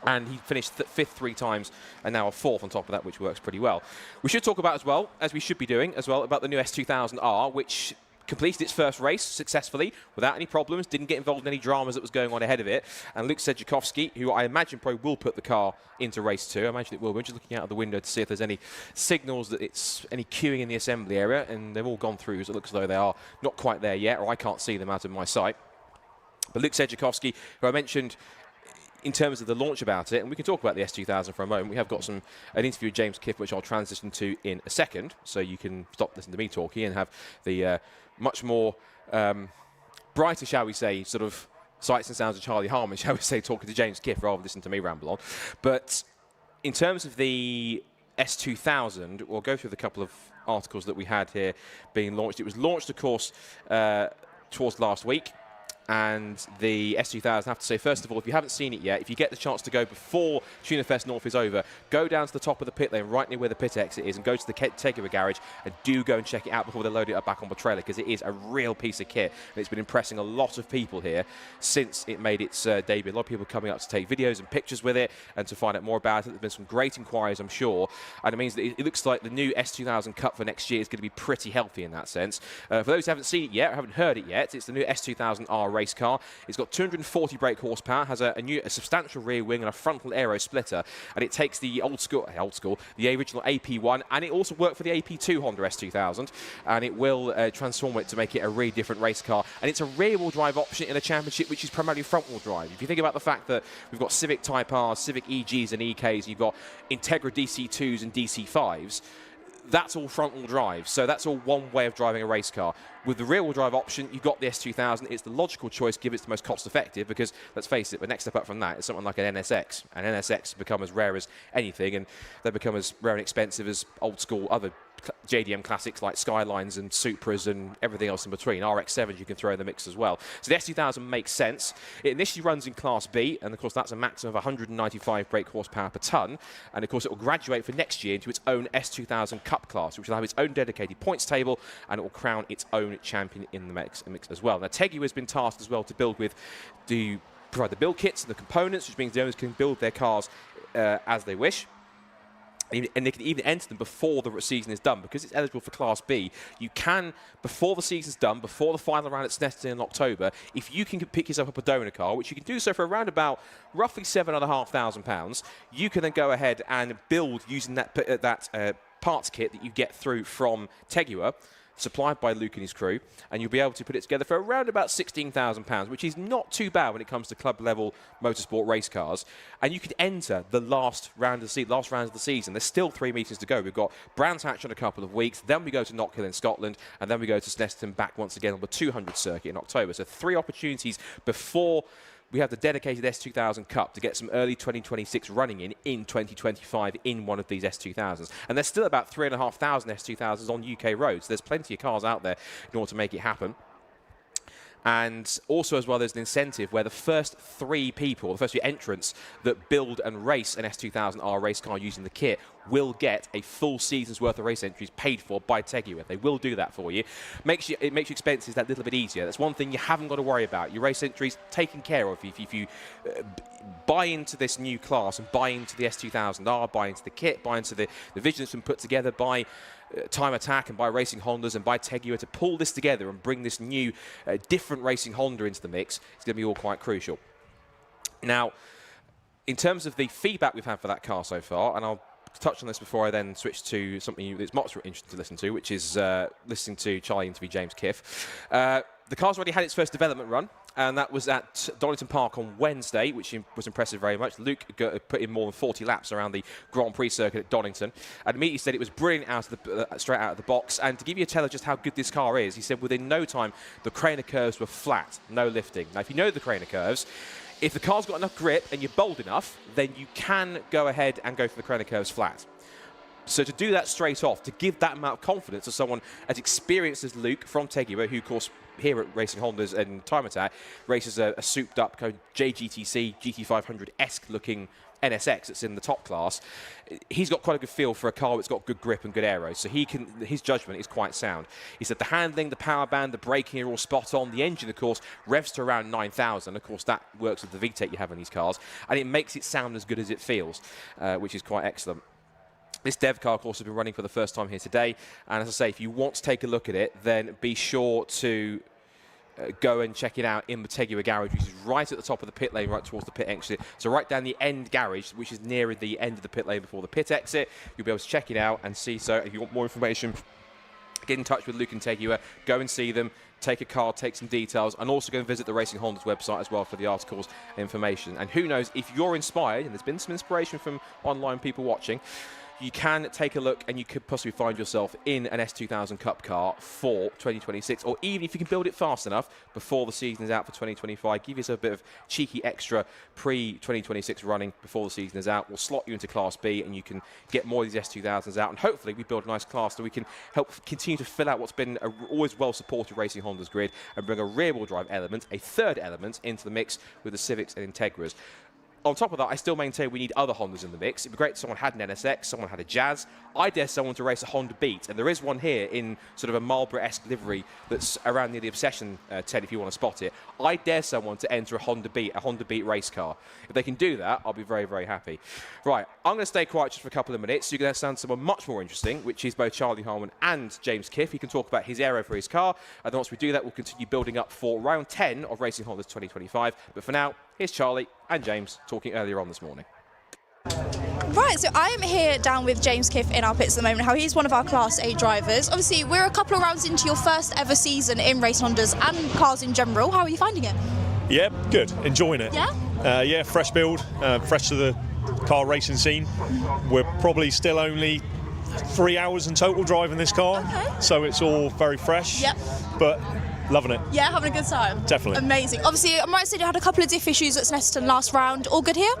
And he finished 5th 3 times and now a 4th on top of that, which works pretty well. We should talk about as well, as we should be doing as well, about the new S2000R, which completed its first race successfully without any problems, didn't get involved in any dramas that was going on ahead of it. And Luke Sedjakowski, who I imagine probably will put the car into race 2. I imagine it will. We're just looking out of the window to see if there's any signals that it's any queuing in the assembly area, and they've all gone through, so it looks as though they are not quite there yet, or I can't see them out of my sight. But Luke Sedjakowski, who I mentioned in terms of the launch about it, and we can talk about the S2000 for a moment. We have got an interview with James Kiff, which I'll transition to in a second, so you can stop listening to me talking and have the much more brighter, shall we say, sort of sights and sounds of Charlie Harmon, shall we say, talking to James Kiff rather than listening to me ramble on. But in terms of the S2000, we'll go through the couple of articles that we had here being launched. It was launched, of course, towards last week. And the S2000, I have to say, first of all, if you haven't seen it yet, if you get the chance to go before Tunafest North is over, go down to the top of the pit lane, right near where the pit exit is, and go to the Teguer garage, and do go and check it out before they load it up back on the trailer, because it is a real piece of kit, and it's been impressing a lot of people here since it made its debut. A lot of people coming up to take videos and pictures with it, and to find out more about it. There's been some great inquiries, I'm sure, and it means that it looks like the new S2000 Cup for next year is going to be pretty healthy in that sense. For those who haven't seen it yet, or haven't heard it yet, it's the new S2000R race car. It's got 240 brake horsepower, has a substantial rear wing and a frontal aero splitter, and it takes the the original AP1, and it also worked for the AP2 Honda S2000, and it will transform it to make it a really different race car. And it's a rear-wheel drive option in a championship which is primarily front-wheel drive. If you think about the fact that we've got Civic Type Rs, Civic EGs and EKs, you've got Integra DC2s and DC5s, that's all front-wheel drive, so that's all one way of driving a race car. With the rear-wheel drive option, you've got the S2000. It's the logical choice, given it's the most cost-effective, because, let's face it, the next step up from that is something like an NSX. And NSX become as rare as anything, and they become as rare and expensive as old-school other JDM classics like Skylines and Supras and everything else in between. RX-7s you can throw in the mix as well. So the S2000 makes sense. It initially runs in Class B, and of course that's a maximum of 195 brake horsepower per tonne. And of course it will graduate for next year into its own S2000 Cup class, which will have its own dedicated points table, and it will crown its own champion in the mix as well. Now Teguer has been tasked as well to provide the build kits and the components, which means the owners can build their cars as they wish. And they can even enter them before the season is done, because it's eligible for Class B. You can, before the season's done, before the final round at Snetterton in October, if you can pick yourself up a donor car, which you can do so for around about roughly £7,500, you can then go ahead and build using that parts kit that you get through from Teguer, supplied by Luke and his crew, and you'll be able to put it together for around about £16,000, which is not too bad when it comes to club-level motorsport race cars. And you could enter the last round of the season. There's still 3 meetings to go. We've got Brands Hatch in a couple of weeks, then we go to Knockhill in Scotland, and then we go to Snetterton back once again on the 200 circuit in October. So 3 opportunities before we have the dedicated S2000 Cup to get some early 2026 running in 2025 in one of these S2000s. And there's still about 3,500 S2000s on UK roads. There's plenty of cars out there in order to make it happen. And also as well, there's an incentive where the first 3 people, the first 3 entrants that build and race an S2000R race car using the kit will get a full season's worth of race entries paid for by Teguer. They will do that for you. It makes your expenses that little bit easier. That's one thing you haven't got to worry about. Your race entries taken care of if you buy into this new class and buy into the S2000R, buy into the kit, buy into the vision that's been put together by Time Attack and by Racing Hondas and by Teguer to pull this together and bring this new different Racing Honda into the mix. It's going to be all quite crucial. Now, in terms of the feedback we've had for that car so far, and I'll touch on this before I then switch to something that's much more interesting to listen to, which is listening to Charlie interview James Kiff. The car's already had its first development run, and that was at Oulton Park on Wednesday, which was impressive very much. Luke put in more than 40 laps around the Grand Prix circuit at Donington, and immediately said it was brilliant straight out of the box. And to give you a tell of just how good this car is, he said within no time the Craner curves were flat, no lifting. Now, if you know the Craner curves, if the car's got enough grip and you're bold enough, then you can go ahead and go for the Craner curves flat. So to do that straight off, to give that amount of confidence to someone as experienced as Luke from Teguer, who, of course, here at Racing Hondas and Time Attack, races a souped-up kind of JGTC GT500-esque looking NSX that's in the top class. He's got quite a good feel for a car that's got good grip and good aero, so his judgment is quite sound. He said the handling, the power band, the braking are all spot on. The engine, of course, revs to around 9,000. Of course, that works with the VTEC you have in these cars, and it makes it sound as good as it feels, which is quite excellent. This dev car, of course, has been running for the first time here today. And as I say, if you want to take a look at it, then be sure to go and check it out in the Teguer garage, which is right at the top of the pit lane, right towards the pit exit. So right down the end garage, which is nearer the end of the pit lane before the pit exit. You'll be able to check it out and see. So if you want more information, get in touch with Luke and Teguer, go and see them, take a card, take some details, and also go and visit the Racing Hondas website as well for the articles and information. And who knows, if you're inspired, and there's been some inspiration from online people watching, you can take a look and you could possibly find yourself in an S2000 Cup car for 2026, or even if you can build it fast enough before the season is out for 2025, give yourself a bit of cheeky extra pre-2026 running before the season is out. We'll slot you into Class B and you can get more of these S2000s out, and hopefully we build a nice class so we can help continue to fill out what's been a always well-supported Racing Hondas grid and bring a rear-wheel drive element, a third element, into the mix with the Civics and Integras. On top of that, I still maintain we need other Hondas in the mix. It'd be great if someone had an NSX, someone had a Jazz. I dare someone to race a Honda Beat, and there is one here in sort of a Marlboro-esque livery that's around near the Obsession, Ted, if you want to spot it. I dare someone to enter a Honda Beat race car. If they can do that, I'll be very, very happy. Right, I'm going to stay quiet just for a couple of minutes. You're going to sound someone much more interesting, which is both Charlie Harmon and James Kiff. He can talk about his aero for his car, and then once we do that, we'll continue building up for round 10 of Racing Hondas 2025. But for now, here's Charlie and James talking earlier on this morning. Right, so I am here down with James Kiff in our pits at the moment. How he's one of our Class A drivers. Obviously, we're a couple of rounds into your first ever season in Race Hondas and cars in general. How are you finding it? Yeah, good. Enjoying it. Yeah? Yeah, fresh build, fresh to the car racing scene. We're probably still only 3 hours in total driving this car, so it's all very fresh. Yep. But loving it. Yeah, having a good time. Definitely. Amazing. Obviously, I might say you had a couple of diff issues at Snetterton last round. All good here?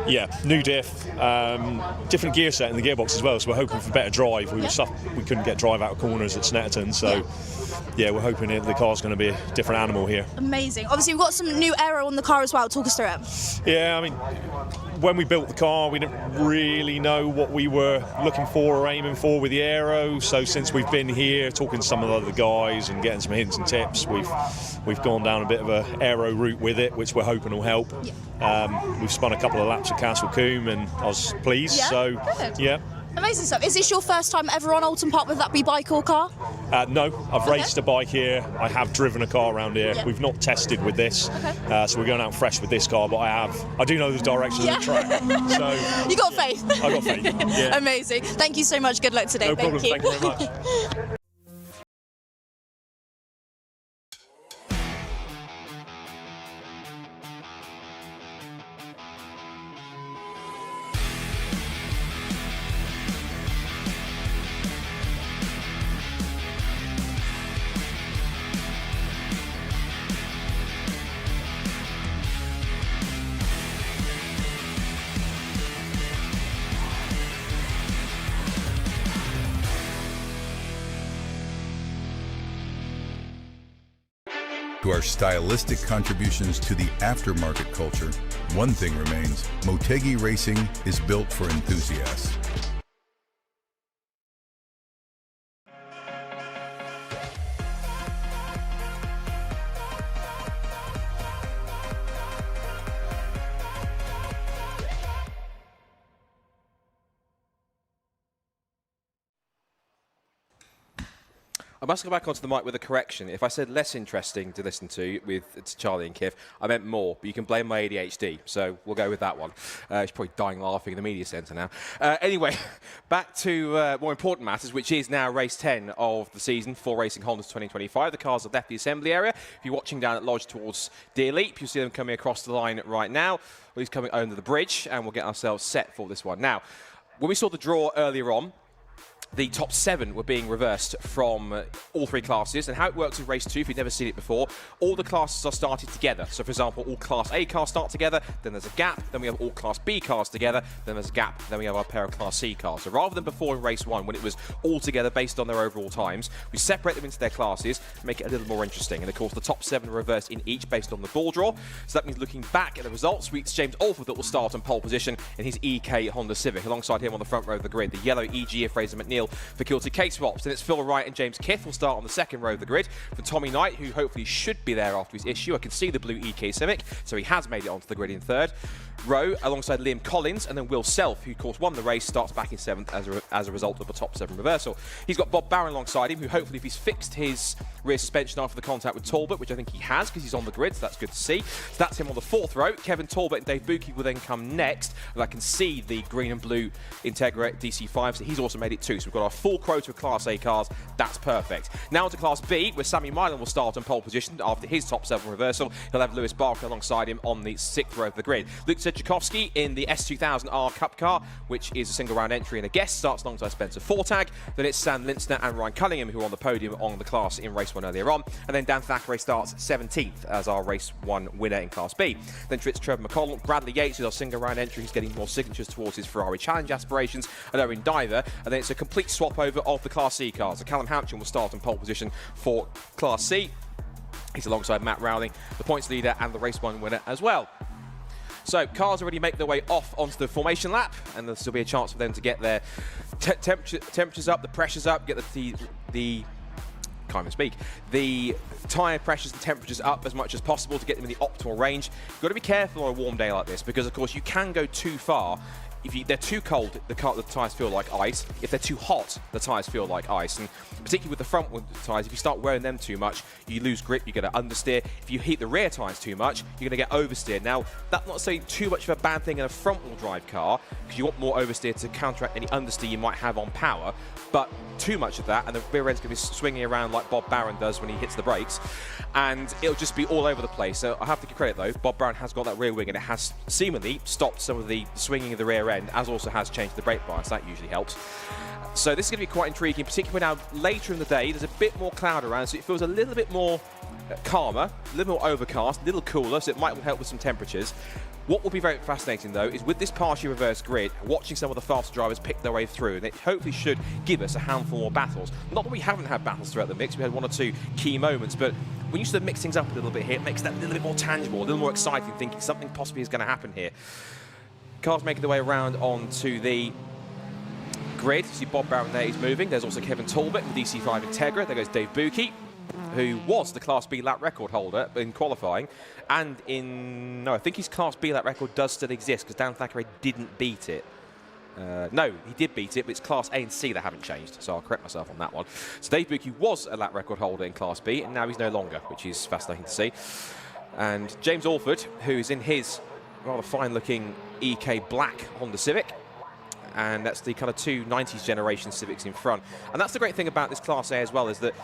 Yeah, new diff, different gear set in the gearbox as well, so we're hoping for better drive. We couldn't get drive out of corners at Snetterton, so yeah, we're hoping the car's going to be a different animal here. Amazing. Obviously, we've got some new aero on the car as well. Talk us through it. Yeah, I mean, when we built the car, we didn't really know what we were looking for or aiming for with the aero, so since we've been here talking to some of the other guys and getting some hints and tips, we've gone down a bit of an aero route with it, which we're hoping will help. We've spun a couple of laps at Castle Combe and I was pleased, so good. yeah. Amazing stuff. Is this your first time ever on Oulton Park, whether that be bike or car? No, I've raced a bike here. I have driven a car around here. We've not tested with this, so we're going out fresh with this car, but I do know the direction of the track. So you got faith. I got faith. Yeah. Amazing. Thank you so much. Good luck today. No problem. Thank you. Thank you very much. To our stylistic contributions to the aftermarket culture, one thing remains: Motegi Racing is built for enthusiasts. I must go back onto the mic with a correction. If I said less interesting to listen to with Charlie and Kiff, I meant more, but you can blame my ADHD, so we'll go with that one. She's probably dying laughing in the media centre now. Anyway, back to more important matters, which is now race 10 of the season for Racing Honda's 2025. The cars have left the assembly area. If you're watching down at Lodge towards Deer Leap, you'll see them coming across the line right now. Well, he's coming under the bridge, and we'll get ourselves set for this one. Now, when we saw the draw earlier on, the top 7 were being reversed from all 3 classes, and how it works in race 2, if you've never seen it before, all the classes are started together. So for example, all class A cars start together, then there's a gap, then we have all class B cars together, then there's a gap, then we have our pair of class C cars. So rather than before in race 1, when it was all together based on their overall times, we separate them into their classes, make it a little more interesting. And of course, the top 7 are reversed in each based on the ball draw. So that means looking back at the results, it's James Alford that will start on pole position in his EK Honda Civic. Alongside him on the front row of the grid, the yellow EG of Fraser McNeil for Kilty K-Swaps. Then it's Phil Wright and James Kiff will start on the second row of the grid for Tommy Knight, who hopefully should be there after his issue. I can see the blue EK Civic, so he has made it onto the grid in third row alongside Liam Collins, and then Will Self, who of course won the race, starts back in 7th as a result of the top 7 reversal. He's got Bob Barron alongside him, who hopefully, if he's fixed his rear suspension after the contact with Talbot, which I think he has because he's on the grid, so that's good to see. So that's him on the 4th row. Kevin Talbot and Dave Bucke will then come next, and I can see the green and blue Integra DC5, so he's also made it too. So we've got our full quota of Class A cars. That's perfect. Now to Class B, where Sammy Milan will start on pole position after his top 7 reversal. He'll have Lewis Barker alongside him on the 6th row of the grid. Luke Sedjakowski in the S2000R Cup car, which is a single round entry and a guest, starts alongside Spencer Fortag. Then it's Sam Linstner and Ryan Cunningham who are on the podium on the class in race 1 earlier on. And then Dan Thackeray starts 17th as our race 1 winner in Class B. Then it's Trevor McConnell, Bradley Yates who's our single round entry. He's getting more signatures towards his Ferrari Challenge aspirations, and Owen Diver. And then it's a complete swap over of the Class C cars. So Callum Houchin will start on pole position for Class C. He's alongside Matt Rowling, the points leader and the race 1 winner as well. So cars already make their way off onto the formation lap, and there'll still be a chance for them to get their temperatures up, the pressures up, get the can't even speak, the tyre pressures and temperatures up as much as possible to get them in the optimal range. You've got to be careful on a warm day like this, because of course you can go too far. If they're too cold, the tyres feel like ice. If they're too hot, the tyres feel like ice. And particularly with the front tyres, if you start wearing them too much, you lose grip, you get an understeer. If you heat the rear tyres too much, you're going to get oversteer. Now, that's not saying too much of a bad thing in a front-wheel drive car, because you want more oversteer to counteract any understeer you might have on power. But too much of that, and the rear end's going to be swinging around like Bob Barron does when he hits the brakes, and it'll just be all over the place. So I have to give credit though, Bob Barron has got that rear wing, and it has seemingly stopped some of the swinging of the rear end, as also has changed the brake bias. That usually helps. So this is going to be quite intriguing, particularly now later in the day. There's a bit more cloud around, so it feels a little bit more calmer, a little more overcast, a little cooler, so it might help with some temperatures. What will be very fascinating, though, is with this partially reverse grid, watching some of the faster drivers pick their way through, and it hopefully should give us a handful more battles. Not that we haven't had battles throughout the mix, we had 1 or 2 key moments, but when you sort of mix things up a little bit here, it makes that a little bit more tangible, a little more exciting, thinking something possibly is going to happen here. Cars making their way around onto the grid. You see Bob Barron there, he's moving. There's also Kevin Talbot in the DC5 Integra. There goes Dave Bucke, who was the Class B lap record holder in qualifying, and I think his Class B lap record does still exist, because Dan Thackeray didn't beat it. No, he did beat it, but it's Class A and C that haven't changed, so I'll correct myself on that one. So Dave Bucke was a lap record holder in Class B, and now he's no longer, which is fascinating to see. And James Alford, who's in his rather fine-looking EK black Honda Civic, and that's the kind of 2 90s generation Civics in front. And that's the great thing about this Class A as well, is that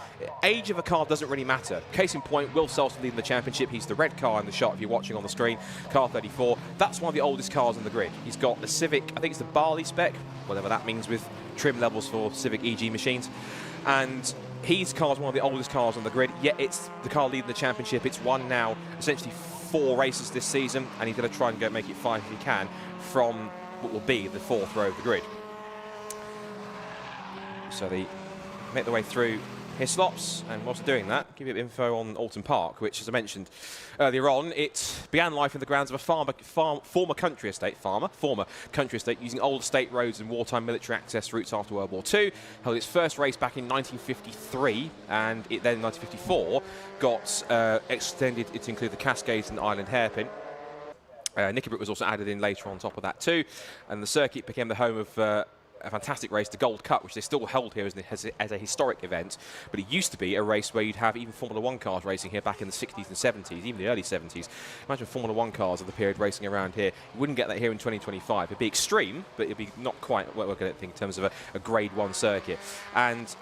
age of a car doesn't really matter. Case in point, Will Self leading the championship. He's the red car in the shot if you're watching on the screen, car 34. That's one of the oldest cars on the grid. He's got the Civic, I think it's the Barley spec, whatever that means with trim levels for Civic EG machines. And his car's one of the oldest cars on the grid, yet it's the car leading the championship. It's won now essentially 4 races this season, and he's going to try and make it 5 if he can from what will be the 4th row of the grid. So they make their way through his slots, and whilst they're doing that, give you a bit of info on Oulton Park, which, as I mentioned earlier on, it began life in the grounds of a former country estate using old state roads and wartime military access routes after World War II. Held its first race back in 1953, and it then in 1954 got extended to include the Cascades and the Island Hairpin. Knickerbrook was also added in later on top of that too, and the circuit became the home of a fantastic race, the Gold Cup, which they still held here as a historic event, but it used to be a race where you'd have even Formula 1 cars racing here back in the 60s and 70s, even the early 70s. Imagine Formula 1 cars of the period racing around here. You wouldn't get that here in 2025. It'd be extreme, but it'd be not quite what we're going to think in terms of a Grade 1 circuit. And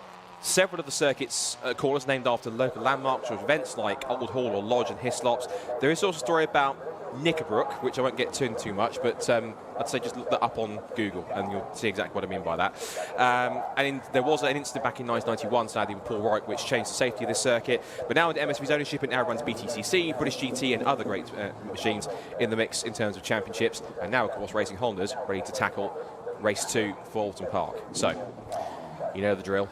several of the circuit's corners named after local landmarks or events like Old Hall or Lodge and Hislops. There is also a story about Knickerbrook, which I won't get into too much, but I'd say just look that up on Google and you'll see exactly what I mean by that. There was an incident back in 1991, sadly, with Paul Wright, which changed the safety of this circuit. But now under MSV's ownership, it now runs BTCC, British GT and other great machines in the mix in terms of championships. And now, of course, Racing Honda's ready to tackle race 2 for Oulton Park. So, you know the drill.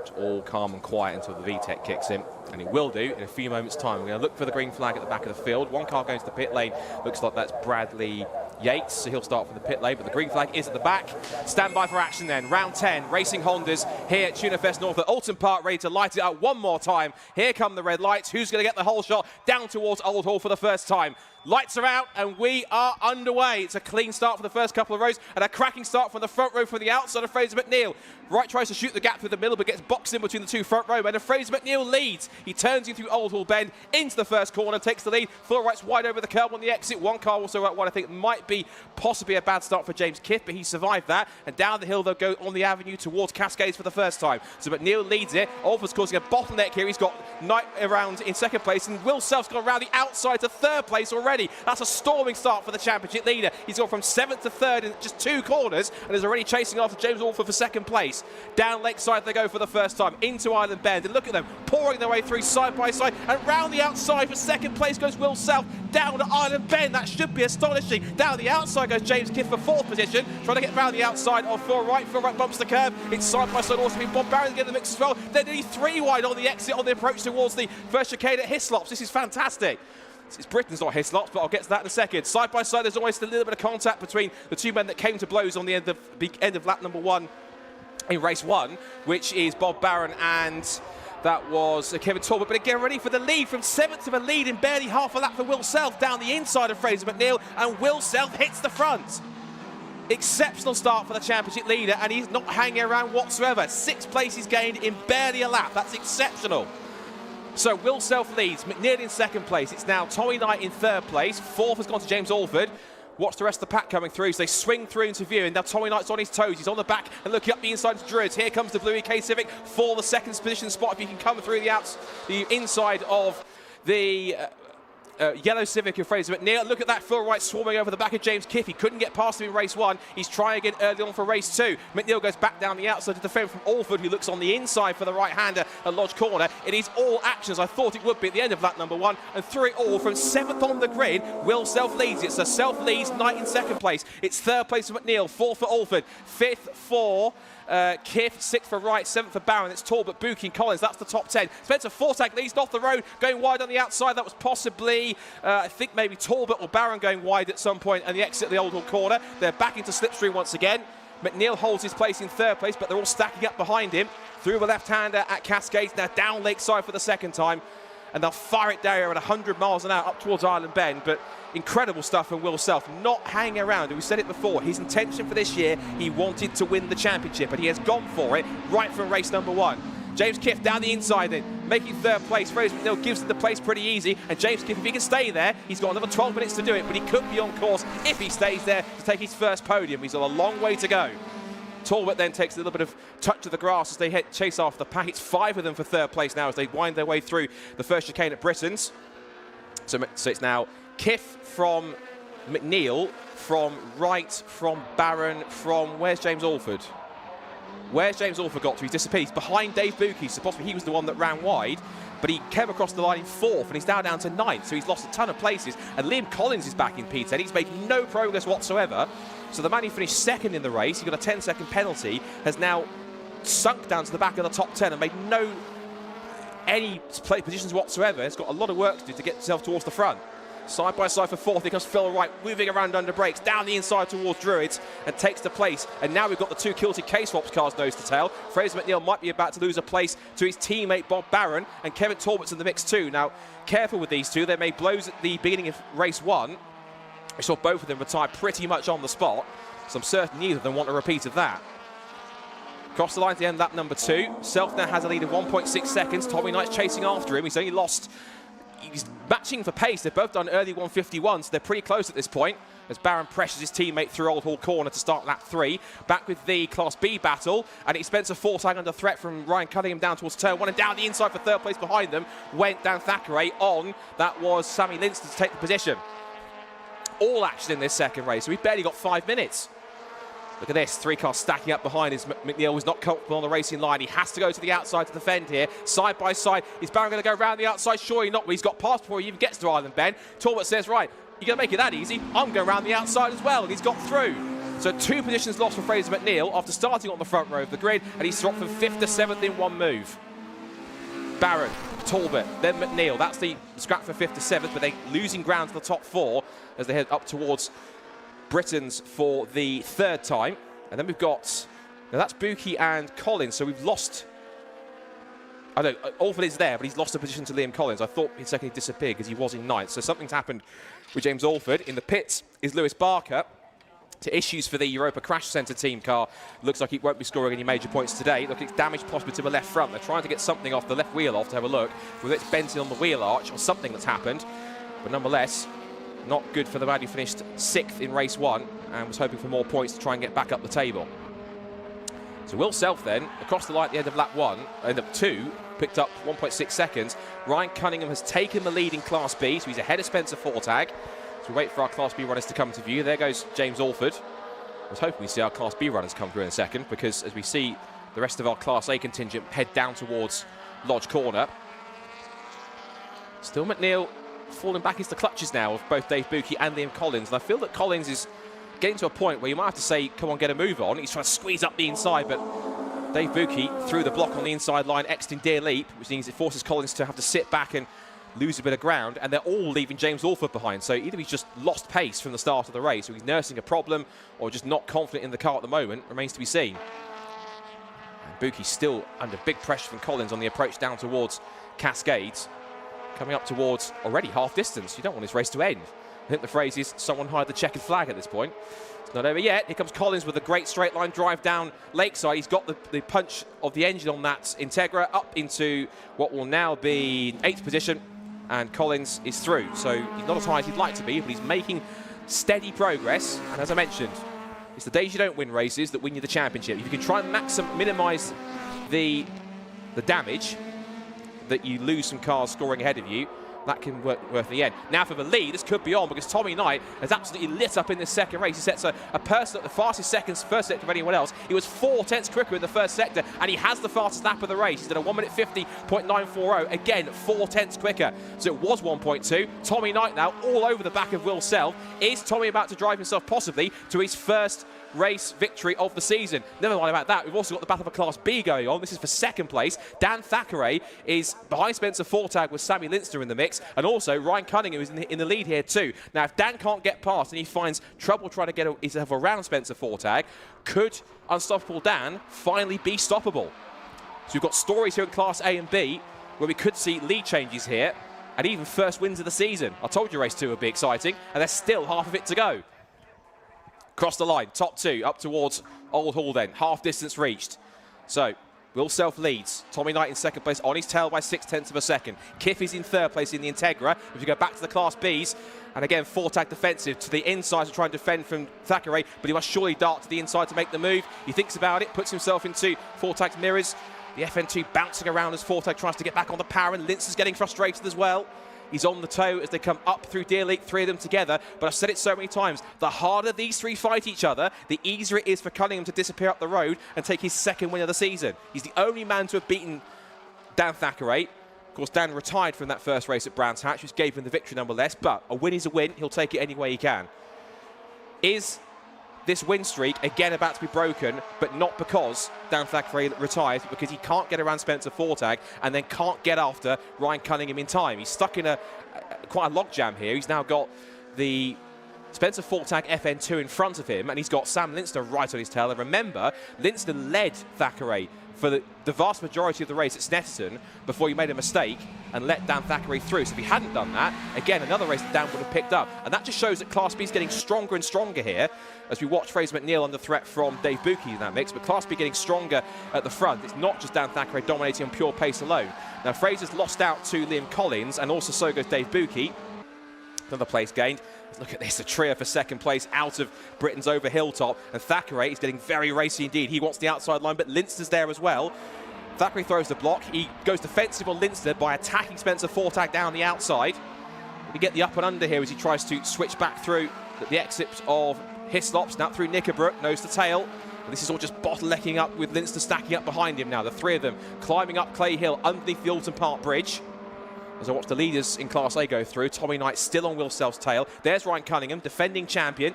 It's all calm and quiet until the VTEC kicks in, and it will do in a few moments' time. We're going to look for the green flag at the back of the field. One car going to the pit lane. Looks like that's Bradley Yates, so he'll start from the pit lane, but the green flag is at the back. Stand by for action then. Round 10, Racing Hondas here at Tunafest North at Oulton Park, ready to light it up one more time. Here come the red lights. Who's going to get the whole shot down towards Old Hall for the first time? Lights are out and we are underway. It's a clean start for the first couple of rows and a cracking start from the front row from the outside of Fraser McNeil. Wright tries to shoot the gap through the middle but gets boxed in between the two front row men, and Fraser McNeil leads. He turns in through Old Hall Bend into the first corner, takes the lead. Full Wright's wide over the curb on the exit. One car also out what I think might be possibly a bad start for James Kiff, but he survived that. And down the hill they'll go on the avenue towards Cascades for the first time. So McNeil leads it. Olford's causing a bottleneck here. He's got Knight around in second place, and Will Self's gone around the outside to third place already. That's a storming start for the championship leader. He's gone from 7th to 3rd in just 2 corners and is already chasing after James Alford for second place. Down Lakeside they go for the first time into Island Bend, and look at them pouring their way through side by side, and round the outside for second place goes Will Self down to Island Bend. That should be astonishing. Down the outside goes James Kiff for 4th position, trying to get round the outside of Phil Wright. Phil Wright bumps the curb. It's side by side also being Bob Barron to get the mix as well. They're nearly 3 wide on the exit on the approach towards the first chicane at Hislops. This is fantastic. It's Britain's not Hislops, but I'll get to that in a second. Side by side, there's always a little bit of contact between the two men that came to blows on the end of lap number 1 in race 1, which is Bob Barron and that was Kevin Talbot. But again, ready for the lead from 7th of a lead in barely half a lap for Will Self down the inside of Fraser McNeil, and Will Self hits the front. Exceptional start for the championship leader, and he's not hanging around whatsoever. 6 places gained in barely a lap. That's exceptional. So Will Self leads, McNeil in second place. It's now Tommy Knight in third place. 4th has gone to James Alford. Watch the rest of the pack coming through as they swing through into view, and now Tommy Knight's on his toes. He's on the back and looking up the inside to Druids. Here comes the Blue EK Civic for the second position spot. If you can come through the inside of the yellow Civic of Fraser McNeil. Look at that Phil Wright swarming over the back of James Kiff. He couldn't get past him in race 1. He's trying again early on for race 2. McNeil goes back down the outside to defend from Alford, who looks on the inside for the right-hander at Lodge Corner. It is all action, as I thought it would be at the end of lap number 1, and through it all from 7th on the grid, Will Self leads it. So Self leads, Knight in second place. It's 3rd place for McNeil, 4th for Alford, 5th for Kiff, 6th for Wright, 7th for Barron. It's Talbot, Buchan, Collins. That's the top 10. Spencer Fortag leads off the road, going wide on the outside. That was possibly, I think maybe Talbot or Barron going wide at some point, and the exit of the Old Hall corner. They're back into slipstream once again. McNeil holds his place in 3rd place, but they're all stacking up behind him. Through the left-hander at Cascades, now down Lakeside for the second time. And they'll fire it down at 100 miles an hour up towards Island Bend. But incredible stuff from Will Self, not hanging around. We said it before, his intention for this year, he wanted to win the championship, and he has gone for it right from race number 1. James Kiff down the inside then, making 3rd place. Fraser McNeil gives him the place pretty easy, and James Kiff, if he can stay there, he's got another 12 minutes to do it, but he could be on course if he stays there to take his first podium. He's got a long way to go. Talbot then takes a little bit of touch of the grass as they chase after the pack. It's 5 of them for 3rd place now as they wind their way through the first chicane at Britain's. So it's now Kiff from McNeil, from Wright, from Barron, from, where's James Alford? Where's James Alford got to? He's disappeared. He's behind Dave Buchan, so possibly he was the one that ran wide, but he came across the line in 4th, and he's now down to 9th, so he's lost a ton of places. And Liam Collins is back in P10. He's made no progress whatsoever. So the man who finished 2nd in the race, he got a 10-second penalty, has now sunk down to the back of the top 10 and made any positions whatsoever. He's got a lot of work to do to get himself towards the front. Side by side for 4th, here comes Phil Wright, moving around under brakes, down the inside towards Druids, and takes the place. And now we've got the 2 Kilted K-Swaps cars nose to tail. Fraser McNeil might be about to lose a place to his teammate Bob Barron, and Kevin Talbot's in the mix too. Now, careful with these two. They made blows at the beginning of race 1. We saw both of them retire pretty much on the spot, so I'm certain neither of them want a repeat of that. Across the line to the end, lap number 2. Self now has a lead of 1.6 seconds. Tommy Knight's chasing after him. He's only lost. He's matching for pace. They've both done early 151, so they're pretty close at this point. As Barron pressures his teammate through Old Hall Corner to start lap 3. Back with the Class B battle, and it's Spencer Fortag under threat from Ryan Cunningham down towards turn 1, and down the inside for third place behind them went Dan Thackeray on. That was Sammy Linster to take the position. All action in this second race, so we've barely got 5 minutes. Look at this, 3 cars stacking up behind as McNeil was not comfortable on the racing line. He has to go to the outside to defend here, side by side. Is Barron going to go around the outside? Surely not, but he's got past before he even gets to Island Bend. Talbot says, right, you're going to make it that easy? I'm going around the outside as well, and he's got through. So 2 positions lost for Fraser McNeil after starting on the front row of the grid, and he's dropped from 5th to 7th in 1 move. Barron, Talbot, then McNeil. That's the scrap for 5th to 7th, but they're losing ground to the top 4 as they head up towards Britain's for the 3rd time. And then we've got, now that's Buki and Collins, so we've lost, I don't know, Alford is there, but he's lost a position to Liam Collins. I thought he'd secondly disappeared because he was in 9th, so something's happened with James Alford. In the pits is Lewis Barker. To issues for the Europa Crash Centre team car. Looks like he won't be scoring any major points today. Look, it's damaged possibly to the left front. They're trying to get something off the left wheel off to have a look, whether it's bent in on the wheel arch or something that's happened. But nonetheless, not good for the man who finished 6th in race 1 and was hoping for more points to try and get back up the table. So Will Self then, across the line at the end of lap 1, end of 2, picked up 1.6 seconds. Ryan Cunningham has taken the lead in Class B, so he's ahead of Spencer Fortag. So we wait for our Class B runners to come to view. There goes James Alford. I was hoping we see our Class B runners come through in a second, because as we see the rest of our Class A contingent head down towards Lodge Corner. Still McNeil falling back into the clutches now of both Dave Buki and Liam Collins. And I feel that Collins is getting to a point where you might have to say, come on, get a move on. He's trying to squeeze up the inside, but Dave Buki threw the block on the inside line, exiting Deer Leap, which means it forces Collins to have to sit back and lose a bit of ground, and they're all leaving James Alford behind. So either he's just lost pace from the start of the race, or he's nursing a problem, or just not confident in the car at the moment. Remains to be seen. And Buki's still under big pressure from Collins on the approach down towards Cascades. Coming up towards already half distance. You don't want this race to end. I think the phrase is, someone hide the checkered flag at this point. It's not over yet. Here comes Collins with a great straight line drive down Lakeside. He's got the punch of the engine on that Integra up into what will now be 8th position. And Collins is through. So he's not as high as he'd like to be, but he's making steady progress. And as I mentioned, it's the days you don't win races that win you the championship. If you can try and minimise the damage that you lose some cars scoring ahead of you, that can work worth the end. Now for the lead, this could be on, because Tommy Knight has absolutely lit up in this second race. He sets a person at the fastest first sector of anyone else. He was 4 tenths quicker in the first sector, and he has the fastest lap of the race. He's done a 1 minute 50.940. Again, 4 tenths quicker. So it was 1.2. Tommy Knight now all over the back of Will Self. Is Tommy about to drive himself possibly to his first race victory of the season? Never mind about that, we've also got the battle for Class B going on. This is for second place. Dan Thackeray is behind Spencer Fortag with Sammy Linster in the mix, and also Ryan Cunningham is in the lead here too. Now if Dan can't get past and he finds trouble trying to get himself around Spencer Fortag, could Unstoppable Dan finally be stoppable? So we've got stories here in Class A and B where we could see lead changes here and even first wins of the season. I told you race 2 would be exciting, and there's still half of it to go. Cross the line, top 2, up towards Old Hall then. Half distance reached. So, Will Self leads. Tommy Knight in second place, on his tail by 6 tenths of a second. Kiff is in third place in the Integra. If you go back to the Class Bs, and again, Fortag defensive to the inside to try and defend from Thackeray, but he must surely dart to the inside to make the move. He thinks about it, puts himself into Fortag's mirrors. The FN2 bouncing around as Fortag tries to get back on the power, and Linz is getting frustrated as well. He's on the toe as they come up through Deer Leap, 3 of them together. But I've said it so many times, the harder these 3 fight each other, the easier it is for Cunningham to disappear up the road and take his second win of the season. He's the only man to have beaten Dan Thackeray. Of course, Dan retired from that first race at Brands Hatch, which gave him the victory nonetheless. But a win is a win. He'll take it any way he can. Is this win streak again about to be broken, but not because Dan Thackeray retires, but because he can't get around Spencer Fortag and then can't get after Ryan Cunningham in time. He's stuck in quite a logjam here. He's now got the Spencer Fortag FN2 in front of him, and he's got Sam Linster right on his tail. And remember, Linster led Thackeray for the vast majority of the race at Snetterton before he made a mistake and let Dan Thackeray through. So if he hadn't done that, again, another race that Dan would have picked up. And that just shows that Class B is getting stronger and stronger here as we watch Fraser McNeil under threat from Dave Buki in that mix. But Class B getting stronger at the front. It's not just Dan Thackeray dominating on pure pace alone. Now, Fraser's lost out to Liam Collins, and also so goes Dave Buki. Another place gained. Look at this, a trio for second place out of Britain's over Hilltop. And Thackeray is getting very racy indeed. He wants the outside line, but Linster's there as well. Thackeray throws the block. He goes defensive on Linster by attacking Spencer Fortag down the outside. We get the up and under here as he tries to switch back through the exit of Hislops, now through Knickerbrook, nose to tail. And this is all just bottlenecking up with Linster stacking up behind him now. The three of them climbing up Clay Hill underneath the Oulton Park Bridge. As I watch the leaders in Class A go through, Tommy Knight still on Will Self's tail. There's Ryan Cunningham, defending champion,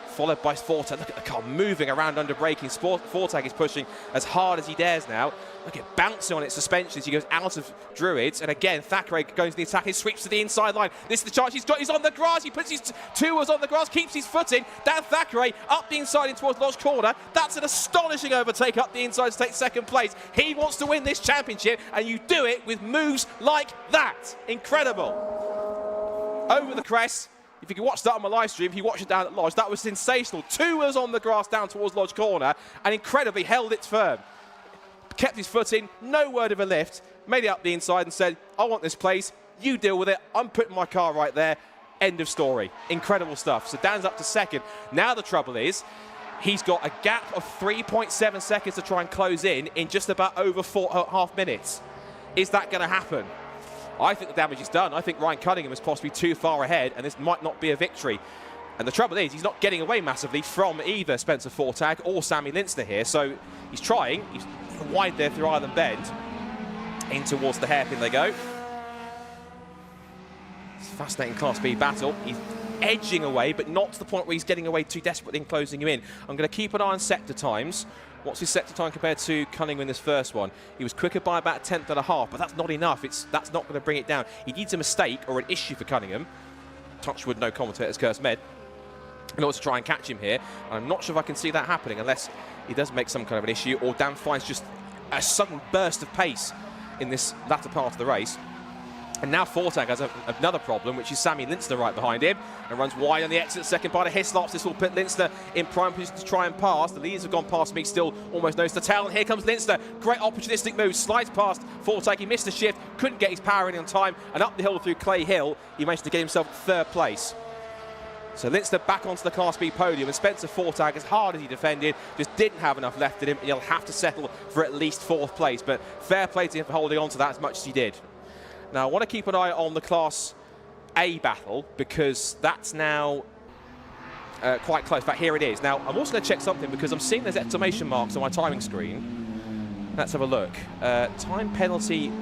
followed by Fortag. Look at the car moving around under braking. Fortag is pushing as hard as he dares now. Look at bouncing on its suspension as he goes out of Druids. And again, Thackeray goes to the attack. He sweeps to the inside line. This is the chance he's got. He's on the grass. He puts his two wheels on the grass, keeps his foot in. Dan Thackeray up the inside in towards Lodge Corner. That's an astonishing overtake up the inside to take second place. He wants to win this championship, and you do it with moves like that. Incredible. Over the crest. If you can watch that on my live stream, if you watch it down at Lodge, that was sensational. Two wheels on the grass down towards Lodge Corner, and incredibly held it firm. Kept his foot in, no word of a lift, made it up the inside and said, I want this place, you deal with it, I'm putting my car right there. End of story. Incredible stuff. So Dan's up to second. Now the trouble is, he's got a gap of 3.7 seconds to try and close in just about over 4.5 minutes. Is that going to happen? I think the damage is done. I think Ryan Cunningham is possibly too far ahead, and this might not be a victory. And the trouble is, he's not getting away massively from either Spencer Fortag or Sammy Linster here. So he's trying. He's wide there through Island Bend. In towards the hairpin they go. It's a fascinating Class B battle. He's edging away, but not to the point where he's getting away too desperately and closing him in. I'm going to keep an eye on sector times. What's his sector time compared to Cunningham in this first one? He was quicker by about 1/10 and a half, but that's not enough. That's not going to bring it down. He needs a mistake or an issue for Cunningham. Touchwood, no commentators, curse med. In order to try and catch him here. And I'm not sure if I can see that happening unless he does make some kind of an issue or Dan finds just a sudden burst of pace in this latter part of the race. And now Fortag has another problem, which is Sammy Linster right behind him and runs wide on the exit second by the Hislops. This will put Linster in prime position to try and pass. The leaders have gone past me, still almost nose to tail. And here comes Linster. Great opportunistic move. Slides past Fortag. He missed the shift. Couldn't get his power in on time. And up the hill through Clay Hill, he managed to get himself third place. So Linster back onto the Class B podium, and Spencer Fortag, as hard as he defended, just didn't have enough left in him. He'll have to settle for at least fourth place. But fair play to him for holding on to that as much as he did. Now, I want to keep an eye on the Class A battle because that's now quite close. In fact, here it is. Now, I'm also going to check something because I'm seeing there's exclamation marks on my timing screen. Let's have a look. Time penalty.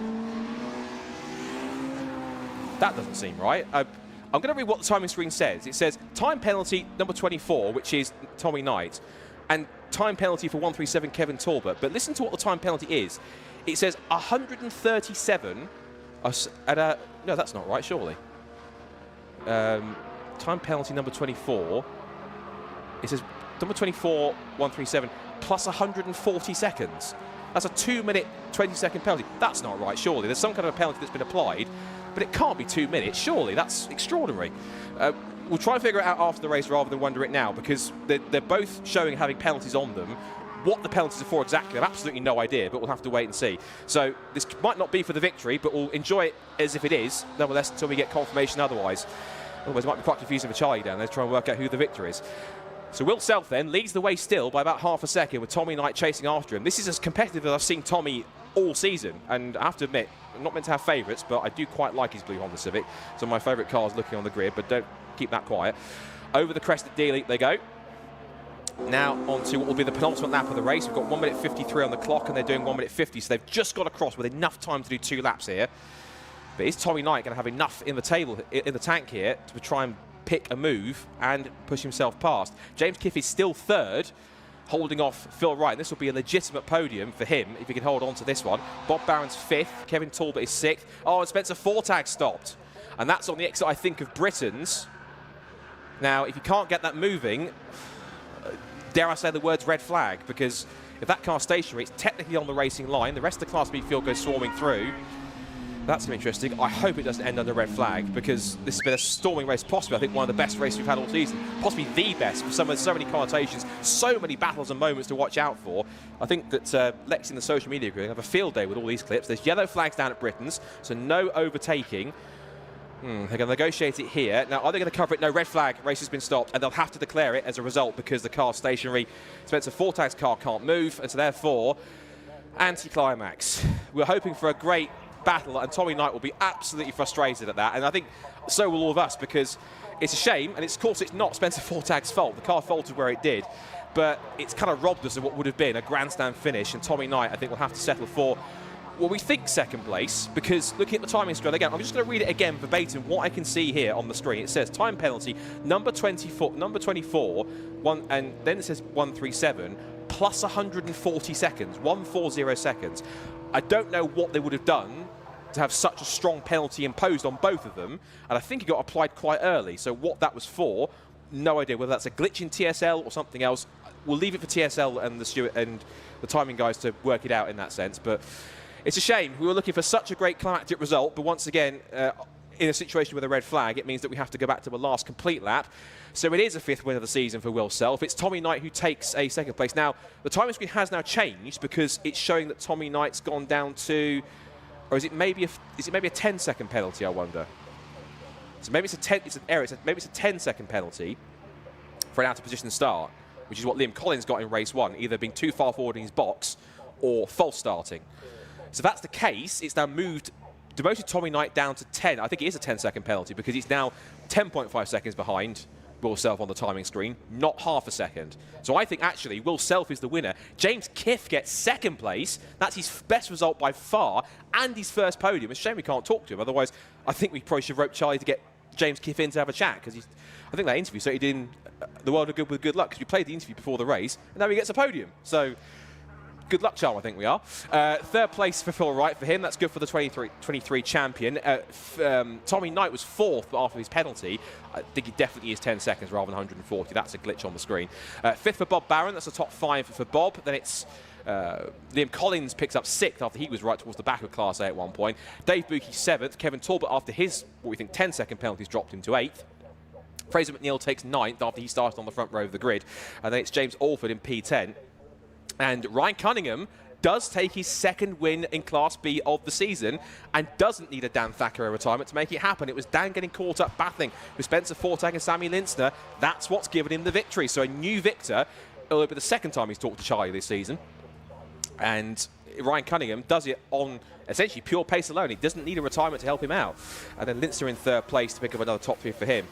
That doesn't seem right. I'm going to read what the timing screen says. It says time penalty number 24, which is Tommy Knight, and time penalty for 137 Kevin Talbot. But listen to what the time penalty is. It says 137. No, that's not right, surely. Time penalty number 24. It says number 24, 137, plus 140 seconds. That's a 2-minute, 20-second penalty. That's not right, surely. There's some kind of a penalty that's been applied, but it can't be 2 minutes, surely. That's extraordinary. We'll try and figure it out after the race rather than wonder it now, because they're both showing having penalties on them. What the penalties are for exactly, I've absolutely no idea, but we'll have to wait and see. So this might not be for the victory, but we'll enjoy it as if it is, nonetheless, until we get confirmation otherwise. Otherwise, it might be quite confusing for Charlie down there to try and work out who the victor is. So Will Self then leads the way still by about half a second with Tommy Knight chasing after him. This is as competitive as I've seen Tommy all season, and I have to admit, I'm not meant to have favourites, but I do quite like his blue Honda Civic. Some of my favourite cars looking on the grid, but don't keep that quiet. Over the crest at Dealey they go. Now on to what will be the penultimate lap of the race. We've got 1 minute 53 on the clock and they're doing 1 minute 50, so they've just got across with enough time to do 2 laps here. But is Tommy Knight going to have enough in the tank here to try and pick a move and push himself past? James Kiff is still third, holding off Phil Wright. This will be a legitimate podium for him if he can hold on to this one. Bob Barron's 5th, Kevin Talbot is 6th. Oh, and Spencer Fortag stopped. And that's on the exit, I think, of Britain's. Now, if you can't get that moving, dare I say the words red flag, because If that car's stationary, it's technically on the racing line. The rest of the Class B field goes swarming through. That's going to be interesting. I hope it doesn't end under red flag, because this has been a storming race, possibly, I think, one of the best races we've had all season. Possibly the best, with so many connotations, so many battles and moments to watch out for. I think that Lex in the social media group have a field day with all these clips. There's yellow flags down at Britain's, so no overtaking. They're going to negotiate it here. Now, are they going to cover it? No, red flag, race has been stopped, and they'll have to declare it as a result because the car's stationary. Spencer Fortag's car can't move, and so therefore, anti-climax. We're hoping for a great battle, and Tommy Knight will be absolutely frustrated at that, and I think so will all of us, because it's a shame, and of course it's not Spencer Fortag's fault. The car faltered where it did, but it's kind of robbed us of what would have been a grandstand finish, and Tommy Knight, I think, will have to settle for, well, we think second place, because looking at the timing screen, again, I'm just going to read it again verbatim, what I can see here on the screen. It says time penalty, number 24, and then it says 137, plus 140 seconds, 140 seconds. I don't know what they would have done to have such a strong penalty imposed on both of them, and I think it got applied quite early. So what that was for, no idea. Whether that's a glitch in TSL or something else, we'll leave it for TSL and the timing guys to work it out in that sense. But it's a shame. We were looking for such a great climactic result, but once again, in a situation with a red flag, it means that we have to go back to a last complete lap. So it is a 5th win of the season for Will Self. It's Tommy Knight who takes a second place. Now, the timing screen has now changed because it's showing that Tommy Knight's gone down to, or is it maybe a 10-second penalty, I wonder? So maybe it's an error. Maybe it's a 10-second penalty for an out-of-position start, which is what Liam Collins got in race 1, either being too far forward in his box or false starting. So if that's the case, it's now demoted Tommy Knight down to 10. I think it is a 10-second penalty because he's now 10.5 seconds behind Will Self on the timing screen, not half a second. So I think actually Will Self is the winner. James Kiff gets second place. That's his best result by far and his first podium. It's a shame we can't talk to him. Otherwise, I think we probably should rope Charlie to get James Kiff in to have a chat, because I think that interview so he did in the world of good with good luck, because we played the interview before the race and now he gets a podium. So good luck, Charles, I think we are. Third place for Phil Wright for him. That's good for the 23 champion. Tommy Knight was 4th, but after his penalty, I think he definitely is 10 seconds rather than 140. That's a glitch on the screen. 5th for Bob Barron. That's the top 5 for Bob. Then it's Liam Collins picks up 6th after he was right towards the back of Class A at one point. Dave Bookie 7th. Kevin Talbot, after his, what we think, 10-second penalties, dropped him to 8th. Fraser McNeil takes 9th after he started on the front row of the grid. And then it's James Alford in P10. And Ryan Cunningham does take his second win in Class B of the season and doesn't need a Dan Thackeray retirement to make it happen. It was Dan getting caught up battling with Spencer Fortag and Sammy Lintzner. That's what's given him the victory. So a new victor. It'll be the second time he's talked to Charlie this season. And Ryan Cunningham does it on essentially pure pace alone. He doesn't need a retirement to help him out. And then Lintzner in 3rd place to pick up another top 3 for him.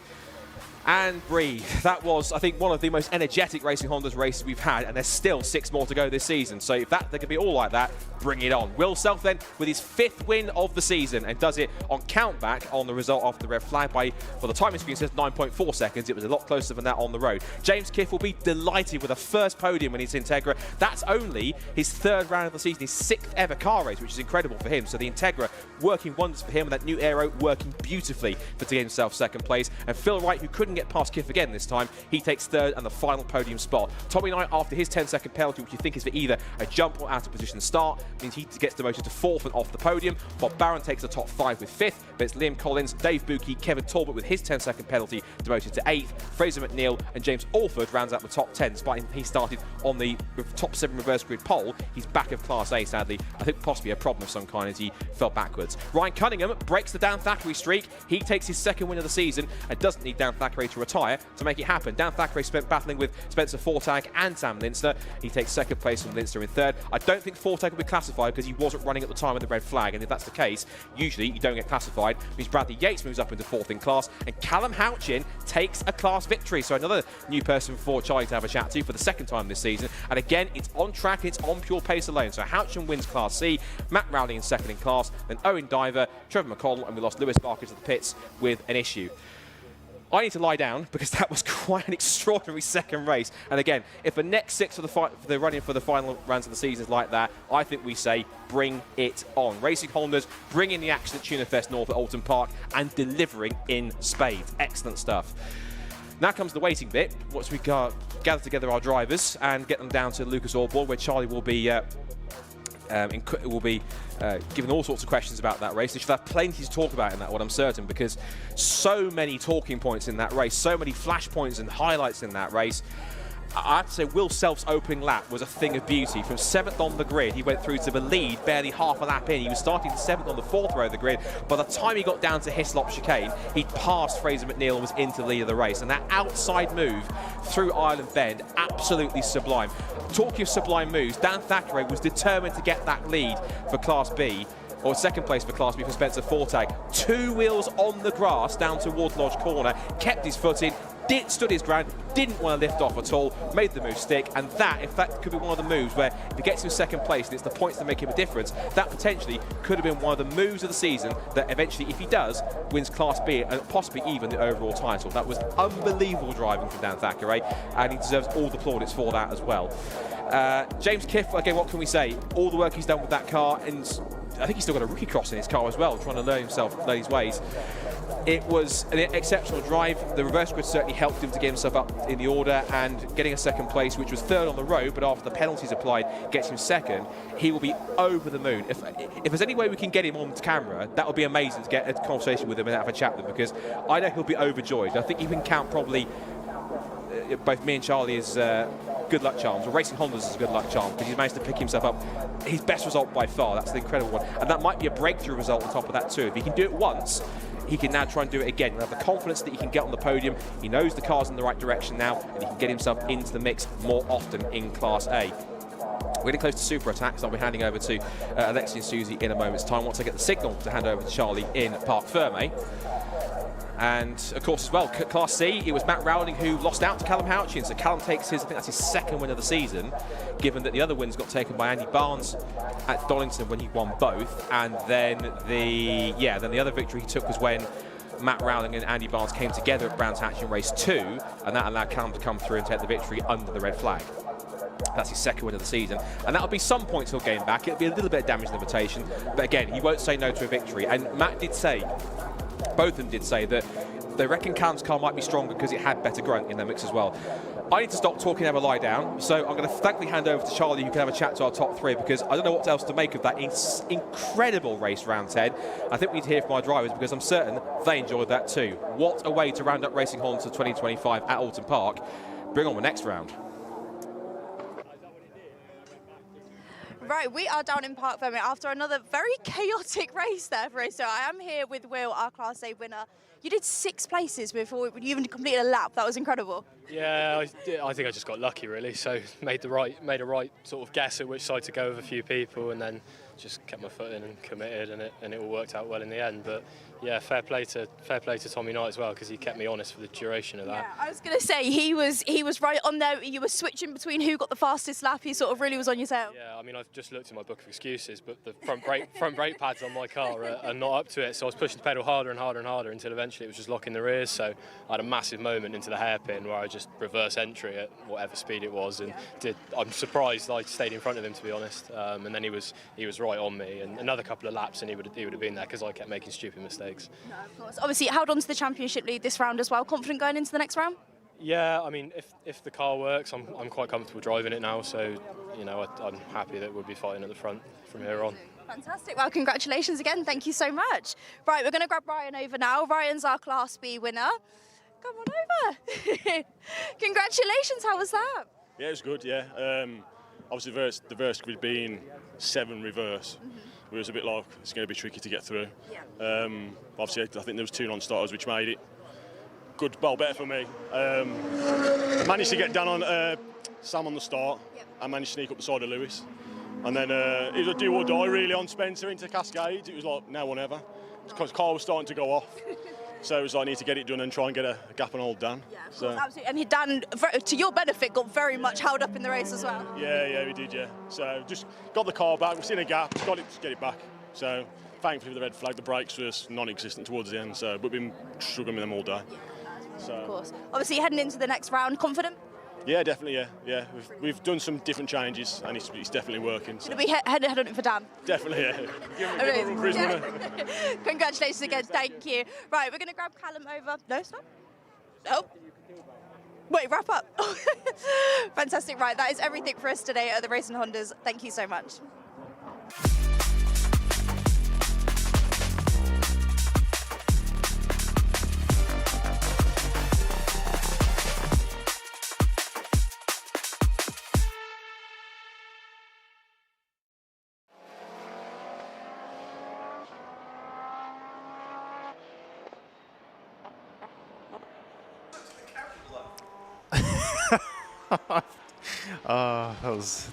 And breathe. That was, I think, one of the most energetic Racing Honda's races we've had, and there's still 6 more to go this season. So if they can be all like that, bring it on. Will Self then with his 5th win of the season, and does it on countback on the result after the red flag by, for the timing screen says 9.4 seconds. It was a lot closer than that on the road. James Kiff will be delighted with a first podium in his Integra. That's only his 3rd round of the season, his 6th ever car race, which is incredible for him. So the Integra working wonders for him, and that new aero working beautifully to get himself 2nd place. And Phil Wright, who couldn't get past Kiff again this time, he takes 3rd and the final podium spot. Tommy Knight, after his 10-second penalty, which you think is for either a jump or out of position start, means he gets demoted to 4th and off the podium. Bob Barron takes the top 5 with 5th, but it's Liam Collins, Dave Bookie, Kevin Talbot with his 10-second penalty demoted to 8th. Fraser McNeil and James Alford rounds out the top 10, despite he started on the top 7 reverse grid pole. He's back of Class A, sadly. I think possibly a problem of some kind as he fell backwards. Ryan Cunningham breaks the Dan Thackeray streak. He takes his 2nd win of the season and doesn't need Dan Thackeray to retire to make it happen. Dan Thackeray spent battling with Spencer Fortag and Sam Lintzner. He takes 2nd place from Lintzner in 3rd. I don't think Fortag will be classified because he wasn't running at the time of the red flag, and if that's the case, usually you don't get classified. It means Bradley Yates moves up into 4th in class, and Callum Houchin takes a class victory. So another new person for Charlie to have a chat to for the 2nd time this season. And again, it's on track, it's on pure pace alone. So Houchin wins Class C, Matt Rowley in 2nd in class, then Owen Diver, Trevor McConnell, and we lost Lewis Barker to the pits with an issue. I need to lie down because that was quite an extraordinary 2nd race. And again, if the next 6 for the running for the final rounds of the season is like that, I think we say bring it on. Racing Hondas bringing the action at Tuna Fest North at Oulton Park and delivering in spades. Excellent stuff. Now comes the waiting bit. Once we gather together our drivers and get them down to Lucas Osborne, where Charlie will be given all sorts of questions about that race. They should have plenty to talk about in that one, I'm certain, because so many talking points in that race, so many flashpoints and highlights in that race. I have to say, Will Self's opening lap was a thing of beauty. From 7th on the grid, he went through to the lead barely half a lap in. He was starting 7th on the 4th row of the grid. By the time he got down to Hislop chicane, he'd passed Fraser McNeil and was into the lead of the race. And that outside move through Ireland Bend, absolutely sublime. Talking of sublime moves, Dan Thackeray was determined to get that lead for Class B, or second place for Class B for Spencer Fortag. 2 wheels on the grass down towards Lodge Corner, kept his foot in, stood his ground, didn't want to lift off at all, made the move stick, and that, if that could be one of the moves where if he gets him second place and it's the points that make him a difference, that potentially could have been one of the moves of the season that eventually, if he does, wins Class B and possibly even the overall title. That was unbelievable driving from Dan Thackeray, and he deserves all the plaudits for that as well. James Kiff, again, what can we say? All the work he's done with that car, and I think he's still got a rookie cross in his car as well, trying to learn his ways. It was an exceptional drive. The reverse grid certainly helped him to get himself up in the order, and getting a second place, which was 3rd on the road, but after the penalties applied, gets him 2nd. He will be over the moon. If there's any way we can get him on camera, that would be amazing to get a conversation with him and have a chat with him, because I know he'll be overjoyed. I think you can count probably both me and Charlie as good luck charms, or Racing Hondas is a good luck charm, because he's managed to pick himself up his best result by far. That's the incredible one, and that might be a breakthrough result on top of that too. If he can do it once, he can now try and do it again. He'll have the confidence that he can get on the podium. He knows the car's in the right direction now, and he can get himself into the mix more often in Class A. We're getting close to super attacks. I'll be handing over to Alexi and Susie in a moment's time once I get the signal to hand over to Charlie in Parc Ferme. And of course, as well, Class C, it was Matt Rowling who lost out to Callum Houchin. So Callum takes his, I think that's his 2nd win of the season, given that the other wins got taken by Andy Barnes at Donington when he won both. And then the other victory he took was when Matt Rowling and Andy Barnes came together at Brands Hatch in race 2, and that allowed Callum to come through and take the victory under the red flag. That's his 2nd win of the season, and that'll be some points he'll gain back. It'll be a little bit of damage limitation, but again, he won't say no to a victory. And Matt did say, both of them did say, that they reckon Callum's car might be stronger because it had better grunt in their mix as well. I need to stop talking and have a lie down, so I'm going to thankfully hand over to Charlie, who can have a chat to our top 3, because I don't know what else to make of that incredible race round 10. I think we need to hear from our drivers, because I'm certain they enjoyed that too. What a way to round up Racing Honda to 2025 at Oulton Park. Bring on the next round. Right, we are down in Parc Ferme after another very chaotic race there for us. So I am here with Will, our Class A winner. You did 6 places before you even completed a lap. That was incredible. Yeah, I think I just got lucky really. So made a right sort of guess at which side to go with a few people, and then just kept my foot in and committed, and it all worked out well in the end. But yeah, fair play to Tommy Knight as well, because he kept me honest for the duration of that. Yeah, I was going to say he was right on there. You were switching between who got the fastest lap. He sort of really was on your tail. Yeah, I mean, I've just looked at my book of excuses, but the front brake pads on my car are not up to it. So I was pushing the pedal harder and harder and harder until eventually it was just locking the rears. So I had a massive moment into the hairpin where I just reverse entry at whatever speed it was, and I'm surprised I stayed in front of him, to be honest. And then he was right on me, and another couple of laps and he would have been there, because I kept making stupid mistakes. No, of course. Obviously, held on to the championship lead this round as well. Confident going into the next round? Yeah, I mean, if the car works, I'm quite comfortable driving it now. So, you know, I'm happy that we'll be fighting at the front from here on. Fantastic. Well, congratulations again. Thank you so much. Right, we're going to grab Ryan over now. Ryan's our Class B winner. Come on over. Congratulations. How was that? Yeah, it was good, yeah. Obviously, the verse grid being 7 reverse, it was a bit like it's going to be tricky to get through. Yeah. Obviously, I think there was 2 non-starters, which made it good, well, better for me. Managed to get down on Sam on the start. Yep. I managed to sneak up the side of Lewis. And then it was a do or die really on Spencer into Cascades. It was like now or never, because the car was starting to go off. So it was like, I need to get it done and try and get a gap on old Dan. Yeah, so. Absolutely. And Dan, to your benefit, got very much held up in the race as well. Yeah, we did, yeah. So just got the car back, we've seen a gap, got it to get it back. So thankfully for the red flag, the brakes were non-existent towards the end, so we've been struggling with them all day. So. Of course. Obviously heading into the next round, confident? Yeah, definitely, yeah. We've done some different changes, and it's definitely working. So. Should we head on it for Dan? Definitely, yeah. Give him a run for his winner. Congratulations again, thank you. Right, we're going to grab Callum over. No, stop. Oh. Wait, wrap up. Fantastic. Right, that is everything for us today at the Racing Hondas. Thank you so much.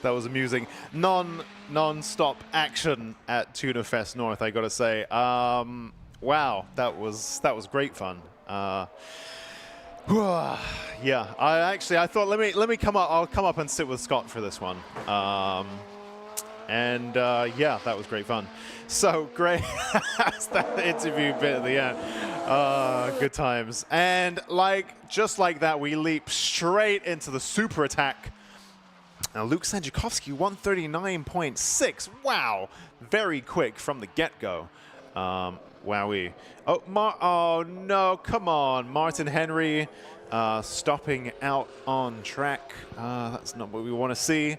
That was amusing. Non-stop action at Tuna Fest North, I gotta say. Wow, that was great fun. Yeah, I thought let me come up. I'll come up and sit with Scott for this one. Yeah, that was great fun. So great. That's that interview bit at the end. Good times. And just like that, we leap straight into the super attack. Now, Luke Sandziakowski, 139.6. Wow. Very quick from the get-go. Wowee. Oh no, come on. Martin Henry stopping out on track. That's not what we want to see.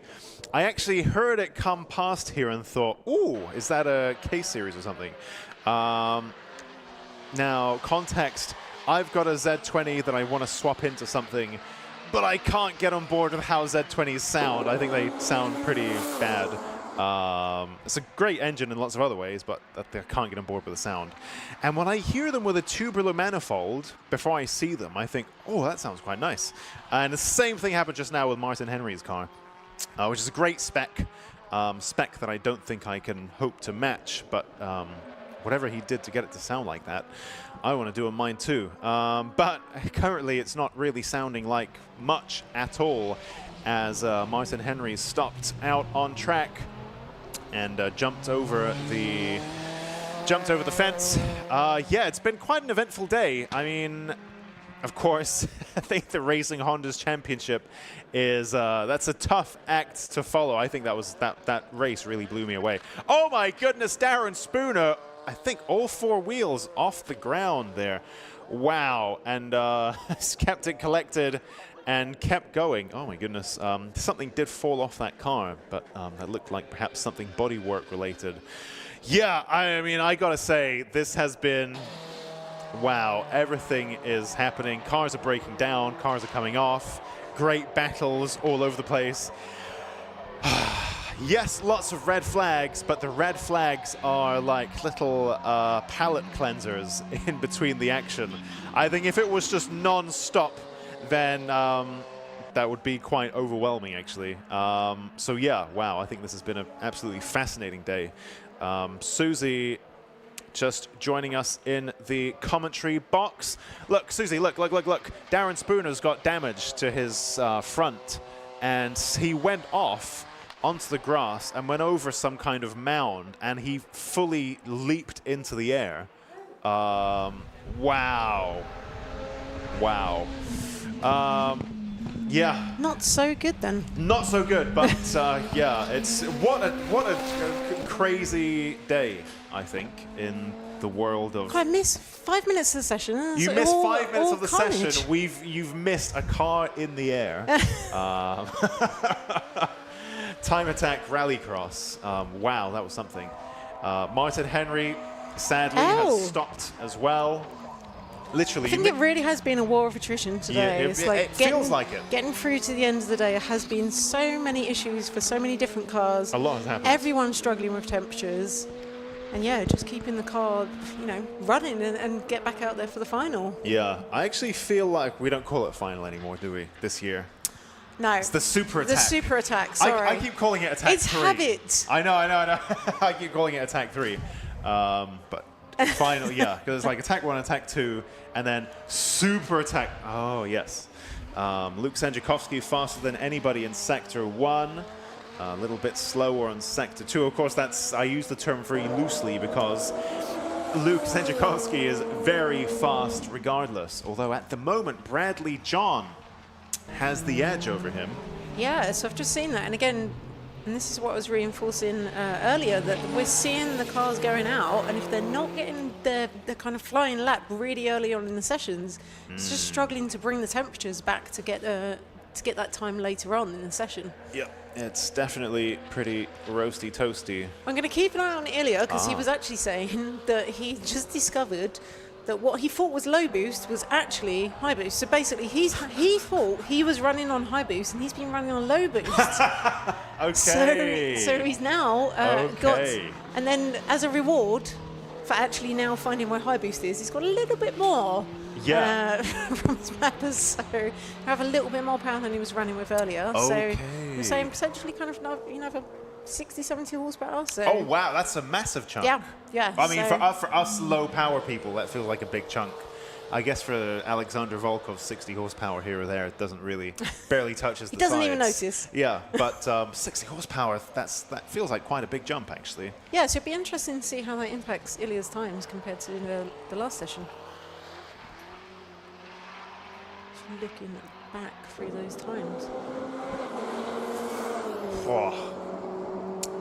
I actually heard it come past here and thought, ooh, is that a K-Series or something? Now, context, I've got a Z20 that I want to swap into something, but I can't get on board with how Z20s sound. I think they sound pretty bad. It's a great engine in lots of other ways, but I can't get on board with the sound. And when I hear them with a tubular manifold, before I see them, I think, oh, that sounds quite nice. And the same thing happened just now with Martin Henry's car, which is a great spec. Spec that I don't think I can hope to match, but whatever he did to get it to sound like that, I want to do on mine too. But currently it's not really sounding like much at all, as Martin Henry stopped out on track and jumped over the fence. Yeah, it's been quite an eventful day. I mean, of course, I think the Racing Hondas Championship is that's a tough act to follow. I think that race really blew me away. Oh my goodness, Darren Spooner! I think all four wheels off the ground there. Wow, and kept it collected and kept going. Oh my goodness, something did fall off that car, but that looked like perhaps something bodywork related. Yeah, I mean, I gotta say, this has been, wow, everything is happening. Cars are breaking down, cars are coming off, great battles all over the place. Yes, lots of red flags, but the red flags are like little palate cleansers in between the action. I think if it was just non-stop, then that would be quite overwhelming, actually. So yeah, wow, I think this has been an absolutely fascinating day. Susie just joining us in the commentary box. Look, Susie, look. Darren Spooner's got damage to his front, and he went off onto the grass and went over some kind of mound, and he fully leaped into the air. Wow. Yeah. Not so good then. Not so good, but yeah, it's what a crazy day, I think, in the world of. I missed 5 minutes of the session. You missed 5 minutes of the session. You've missed a car in the air. Time Attack Rallycross. Wow, that was something. Martin Henry, sadly, has stopped as well. Literally. I think it really has been a war of attrition today. Yeah, it's like it feels like it. Getting through to the end of the day has been so many issues for so many different cars. A lot has happened. Everyone's struggling with temperatures. And yeah, just keeping the car, running and get back out there for the final. Yeah, I actually feel like we don't call it final anymore, do we, this year? No. It's the super attack. The super attack, sorry. I keep calling it attack 3. It's habit. I know. I keep calling it attack 3. But final, yeah, because it's like attack 1, attack 2, and then super attack. Oh, yes. Luke Sandziakowski faster than anybody in Sector 1. A little bit slower on Sector 2. Of course, I use the term very loosely because Luke Sandziakowski is very fast regardless. Although at the moment, Bradley John has the edge over him. Yeah, so I've just seen that. And again, and this is what I was reinforcing earlier, that we're seeing the cars going out, and if they're not getting their kind of flying lap really early on in the sessions. It's just struggling to bring the temperatures back to get that time later on in the session. Yep. It's definitely pretty roasty toasty. I'm going to keep an eye on Ilya because he was actually saying that he just discovered that what he thought was low boost was actually high boost. So basically, he thought he was running on high boost and he's been running on low boost. Okay. So he's now got, and then as a reward for actually now finding where high boost is, he's got a little bit more. From his mappers, so have a little bit more power than he was running with earlier. Okay. So we're saying potentially kind of, for 60, 70 horsepower. So. Oh wow, that's a massive chunk. Yeah. I mean, for us low power people, that feels like a big chunk. I guess for Alexander Volkov's 60 horsepower here or there, it doesn't really, barely touches the He doesn't sides. even notice. Yeah, but 60 horsepower, that feels like quite a big jump actually. Yeah, so it'd be interesting to see how that impacts Ilya's times compared to the last session. Looking back through those times.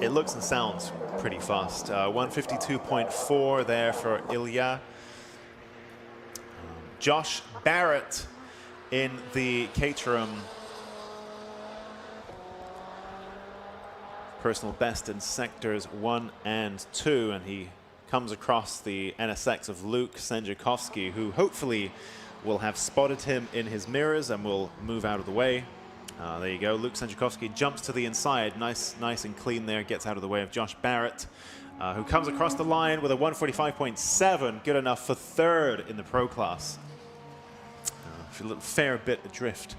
It looks and sounds pretty fast. 152.4 there for Ilya. Josh Barrett in the Caterham. Personal best in sectors 1 and 2, and he comes across the NSX of Luke Senjakovsky, who hopefully will have spotted him in his mirrors and will move out of the way. There you go. Luke Senjakovsky jumps to the inside. Nice and clean there. Gets out of the way of Josh Barrett, who comes across the line with a 145.7. Good enough for third in the pro class. A fair bit adrift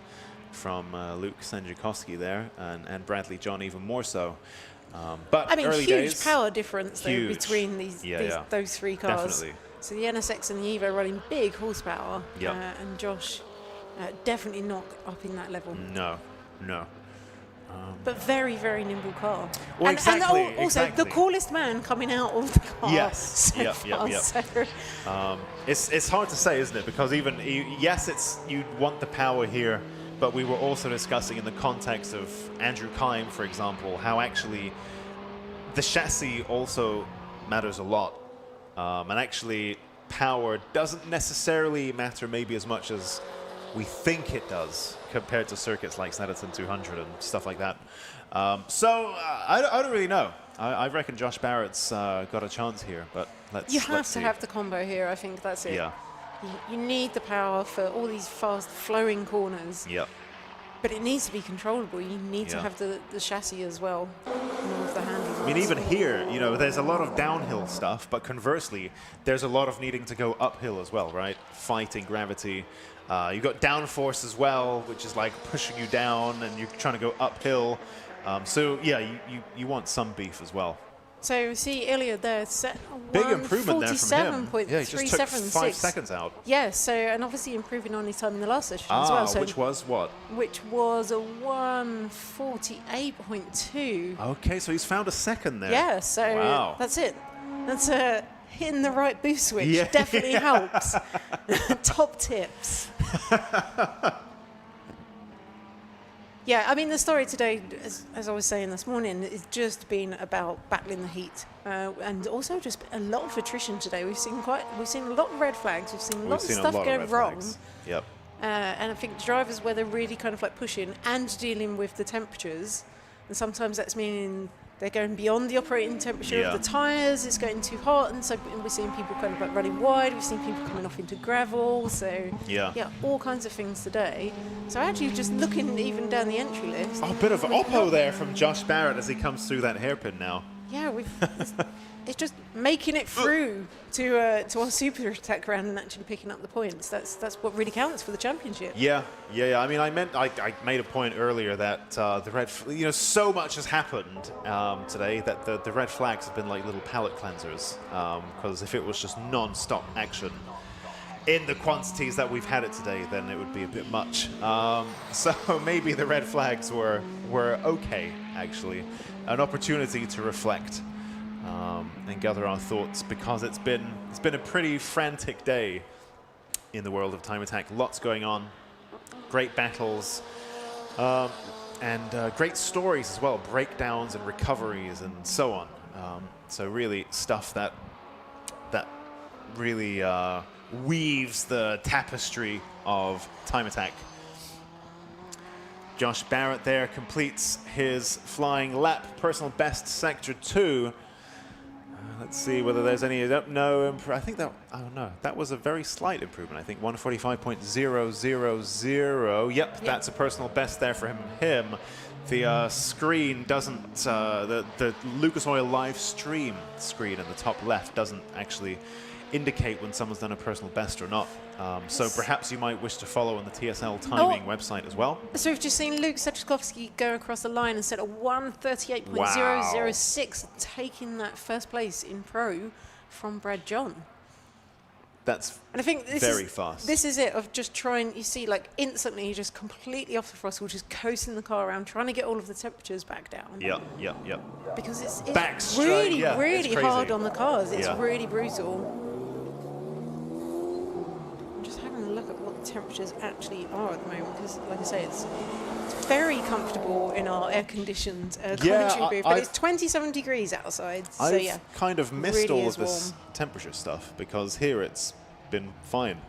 from Luke Senjakovsky there, and Bradley John even more so. But I mean, early huge days, power difference though between those three cars. Definitely. So the NSX and the Evo running big horsepower, Yep. and Josh definitely not up in that level. No. But very, very nimble car. Well, and also exactly. the coolest man coming out of the car. Yes. So far, so. It's hard to say, isn't it? Because yes, you want the power here, but we were also discussing in the context of Andrew Kime, for example, how actually the chassis also matters a lot. And actually, power doesn't necessarily matter maybe as much as we think it does compared to circuits like Snetterton 200 and stuff like that. So I don't really know. I reckon Josh Barrett's got a chance here, but let's see. You have to have the combo here. I think that's it. Yeah. You need the power for all these fast flowing corners. Yep. But it needs to be controllable. You need to have the chassis as well, and all of the handlebars. I mean, even here, there's a lot of downhill stuff, but conversely, there's a lot of needing to go uphill as well, right? Fighting gravity. You've got downforce as well, which is like pushing you down, and you're trying to go uphill. So yeah, you want some beef as well. So see Ilya there, set Big improvement there from him. Yeah, he just took 5 seconds out. Yeah, so and obviously improving on his time in the last session as well. So which was what? Which was a 148.2. Okay, so he's found a second there. Yeah, so wow. That's it. That's hitting the right boost switch definitely helps. Top tips. Yeah, I mean, the story today, as I was saying this morning, is just been about battling the heat, and also just a lot of attrition today. We've seen a lot of red flags. We've seen lots of stuff go wrong. Yep. And I think drivers, where they're really kind of like pushing and dealing with the temperatures, and sometimes that's meaning they're going beyond the operating temperature of the tyres, it's getting too hot, and so we're seeing people kind of like running wide, we've seen people coming off into gravel, so all kinds of things today. So actually just looking even down the entry list. A bit of oppo there from Josh Barrett as he comes through that hairpin now. Yeah, it's just making it through to our super attack round and actually picking up the points. That's what really counts for the championship. Yeah. I mean, I made a point earlier that the red, so much has happened today that the red flags have been like little palate cleansers. Because if it was just non-stop action in the quantities that we've had it today, then it would be a bit much. So maybe the red flags were okay, actually, an opportunity to reflect. And gather our thoughts, because it's been a pretty frantic day in the world of time attack. Lots going on, great battles, and great stories as well, breakdowns and recoveries and so on. So really stuff that really weaves the tapestry of time attack. Josh Barrett there completes his flying lap, personal best sector 2. Let's see whether there's any, no, I think that, oh no, that was a very slight improvement. I think 145.000. Yep, that's a personal best there for him. The screen doesn't, the Lucas Oil live stream screen in the top left doesn't actually indicate when someone's done a personal best or not. So perhaps you might wish to follow on the TSL timing website as well. So we've just seen Luke Seczkowski go across the line and set a 1:38.006, taking that first place in pro from Brad John. That's and I think this very is, fast. This is it, of just trying, you see, like instantly just completely off the throttle, just coasting the car around, trying to get all of the temperatures back down. Yep. Because it's really, really hard on the cars. It's really brutal. Just having a look at what the temperatures actually are at the moment, because like I say, it's very comfortable in our air-conditioned commentary booth, but it's 27 degrees outside, so I've kind of missed really all of this temperature stuff, because here it's been fine.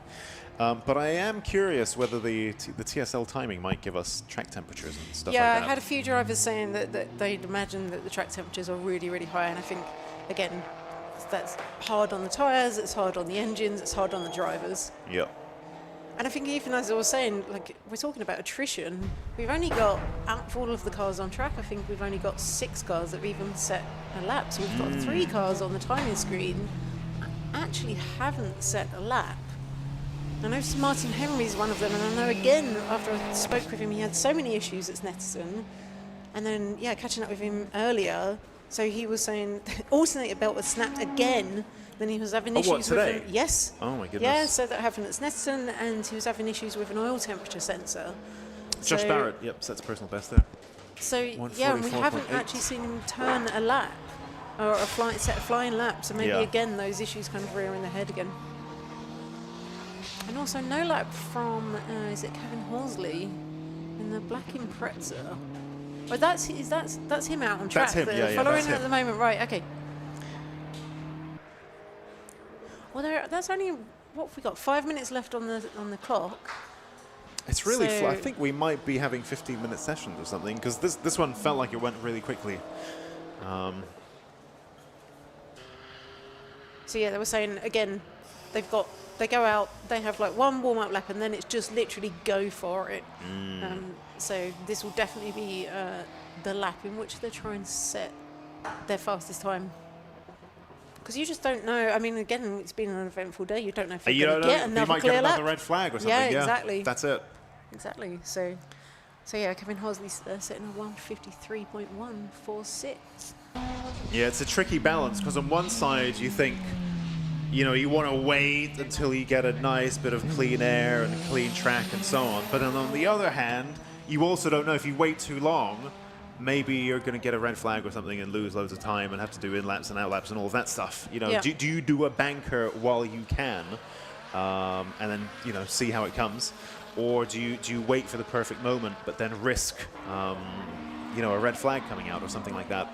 But I am curious whether the TSL timing might give us track temperatures and stuff like that. I had a few drivers saying that they'd imagine that the track temperatures are really, really high, and I think, again, that's hard on the tyres, it's hard on the engines, it's hard on the drivers. Yep. And I think even as I was saying, like, we're talking about attrition, we've only got, out of all of the cars on track, I think we've only got 6 cars that have even set a lap. So we've got 3 cars on the timing screen that actually haven't set a lap. I know Martin Henry's one of them, and I know again, after I spoke with him, he had so many issues at Snetterton. And then, catching up with him earlier, so he was saying the alternator belt was snapped again. Then he was having issues with today? Yes. Oh my goodness. Yeah, so that happened at Snetterton, and he was having issues with an oil temperature sensor. Josh Barrett, sets personal best there. So and we haven't actually seen him turn a lap or a set a flying lap. So maybe again those issues kind of rear in the head again. And also no lap from is it Kevin Horsley in the black Impreza? Oh, that's him out on track. That's him. Following at the moment, right? Okay. Well, that's only what have we got? 5 minutes left on the clock. It's really. I think we might be having 15-minute sessions or something, because this one felt like it went really quickly. So they were saying again, they go out, they have like one warm-up lap, and then it's just literally go for it. So this will definitely be the lap in which they try and set their fastest time. Because you just don't know. I mean, again, it's been an eventful day. You don't know if you're going to get another clear lap. You might get another red flag or something. Yeah, exactly. That's it. Exactly. So Kevin Horsley's setting a 1:53.146. Yeah, it's a tricky balance, because on one side you think, you want to wait until you get a nice bit of clean air and a clean track and so on. But then on the other hand, you also don't know if you wait too long, maybe you're going to get a red flag or something and lose loads of time and have to do in-laps and out-laps and all of that stuff. Do you do a banker while you can and then, see how it comes? Or do you wait for the perfect moment but then risk, a red flag coming out or something like that?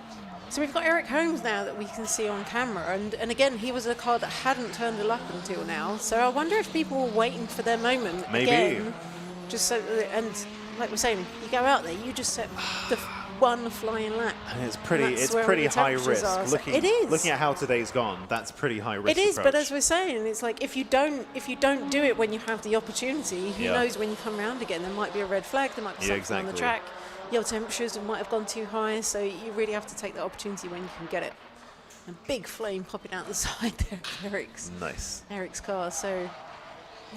So we've got Eric Holmes now that we can see on camera. And again, he was a car that hadn't turned a lap until now. So I wonder if people were waiting for their moment again. Just so and like we're saying, you go out there, you just set the one flying lap. And it's pretty high risk. It is. Looking at how today's gone, that's pretty high risk. It is, approach. but as we're saying, it's like if you don't do it when you have the opportunity, who knows when you come around again, there might be a red flag, there might be something on the track. Your temperatures might have gone too high, so you really have to take the opportunity when you can get it. A big flame popping out the side there of Eric's car. So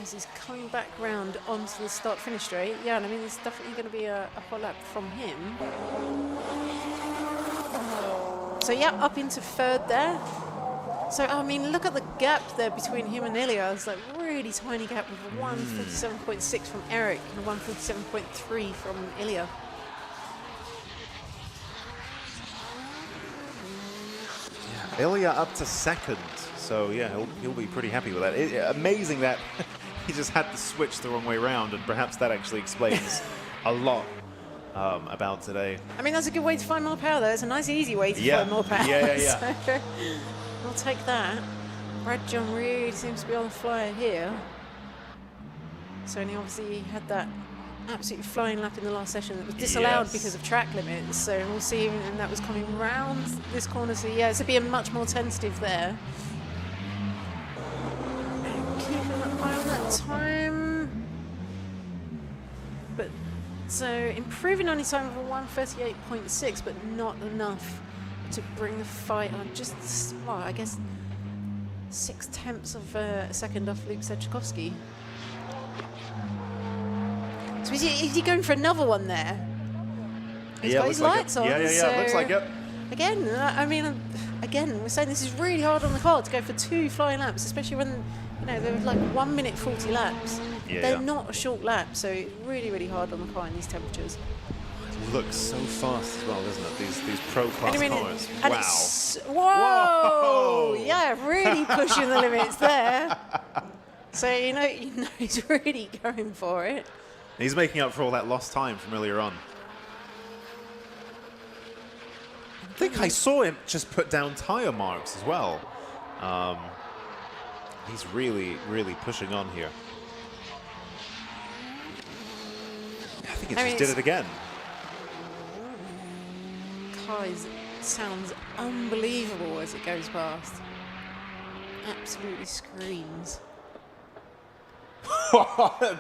as he's coming back round onto the start-finish straight, and I mean, there's definitely going to be a hot lap from him. So up into third there. So I mean, look at the gap there between him and Ilya. It's like really tiny gap with a 1:57.6 from Eric and a 1:57.3 from Ilya. Ilya up to second, so he'll be pretty happy with that. Amazing that he just had to switch the wrong way around, and perhaps that actually explains a lot about today. I mean, that's a good way to find more power, though. It's a nice, easy way to find more power. Yeah. So we'll take that. Brad John really seems to be on the flyer here. So he obviously had that absolutely flying lap in the last session that was disallowed because of track limits. So we'll see, and that was coming round this corner. So yeah, it's being much more tentative there. And keeping an eye on that time. But so improving on his time of a 1:38.6, but not enough to bring the fight on. Just, well, I guess 0.6 of a second off Luke Sejkowski. So is he going for another one there? He's got his lights on. Yeah, so looks like it. Again, I mean, again, we're saying this is really hard on the car to go for 2 flying laps, especially when, you know, they're like 1 minute 40 laps. They're not a short lap, so it's really, really hard on the car in these temperatures. It looks so fast as well, doesn't it? These pro class cars. And Wow. Whoa! Yeah, really pushing the limits there. So you know he's really going for it. He's making up for all that lost time from earlier on. I think I saw him just put down tyre marks as well. He's really, really pushing on here. I think he just did it again. Car sounds unbelievable as it goes past. Absolutely screams.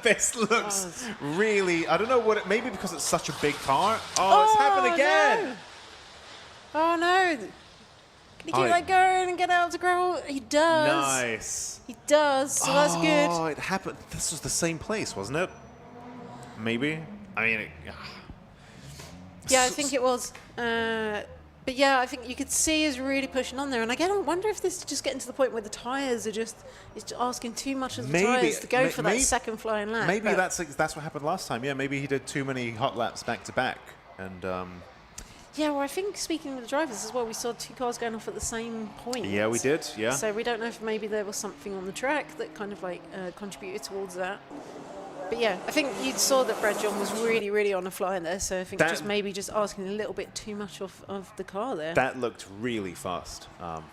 This looks really, I don't know what it, maybe because it's such a big car. Oh, it's happened again. No. Oh no. Can he keep that going and get out of the gravel? He does. Nice. He does, so that's good. Oh, it happened. This was the same place, wasn't it? Maybe. I mean, Yeah, I think it was. But yeah, I think you could see he's really pushing on there. And again, I wonder if this is just getting to the point where the tyres are just, it's asking too much of the tyres to go for that second flying lap. Maybe that's what happened last time. Yeah, maybe he did too many hot laps back to back. And yeah, well, I think speaking with the drivers as well, we saw 2 cars going off at the same point. yeah, we did. Yeah. So we don't know if maybe there was something on the track that kind of like contributed towards that. But yeah, I think you saw that Brad John was really, really on a fly there. So I think maybe just asking a little bit too much of the car there. That looked really fast.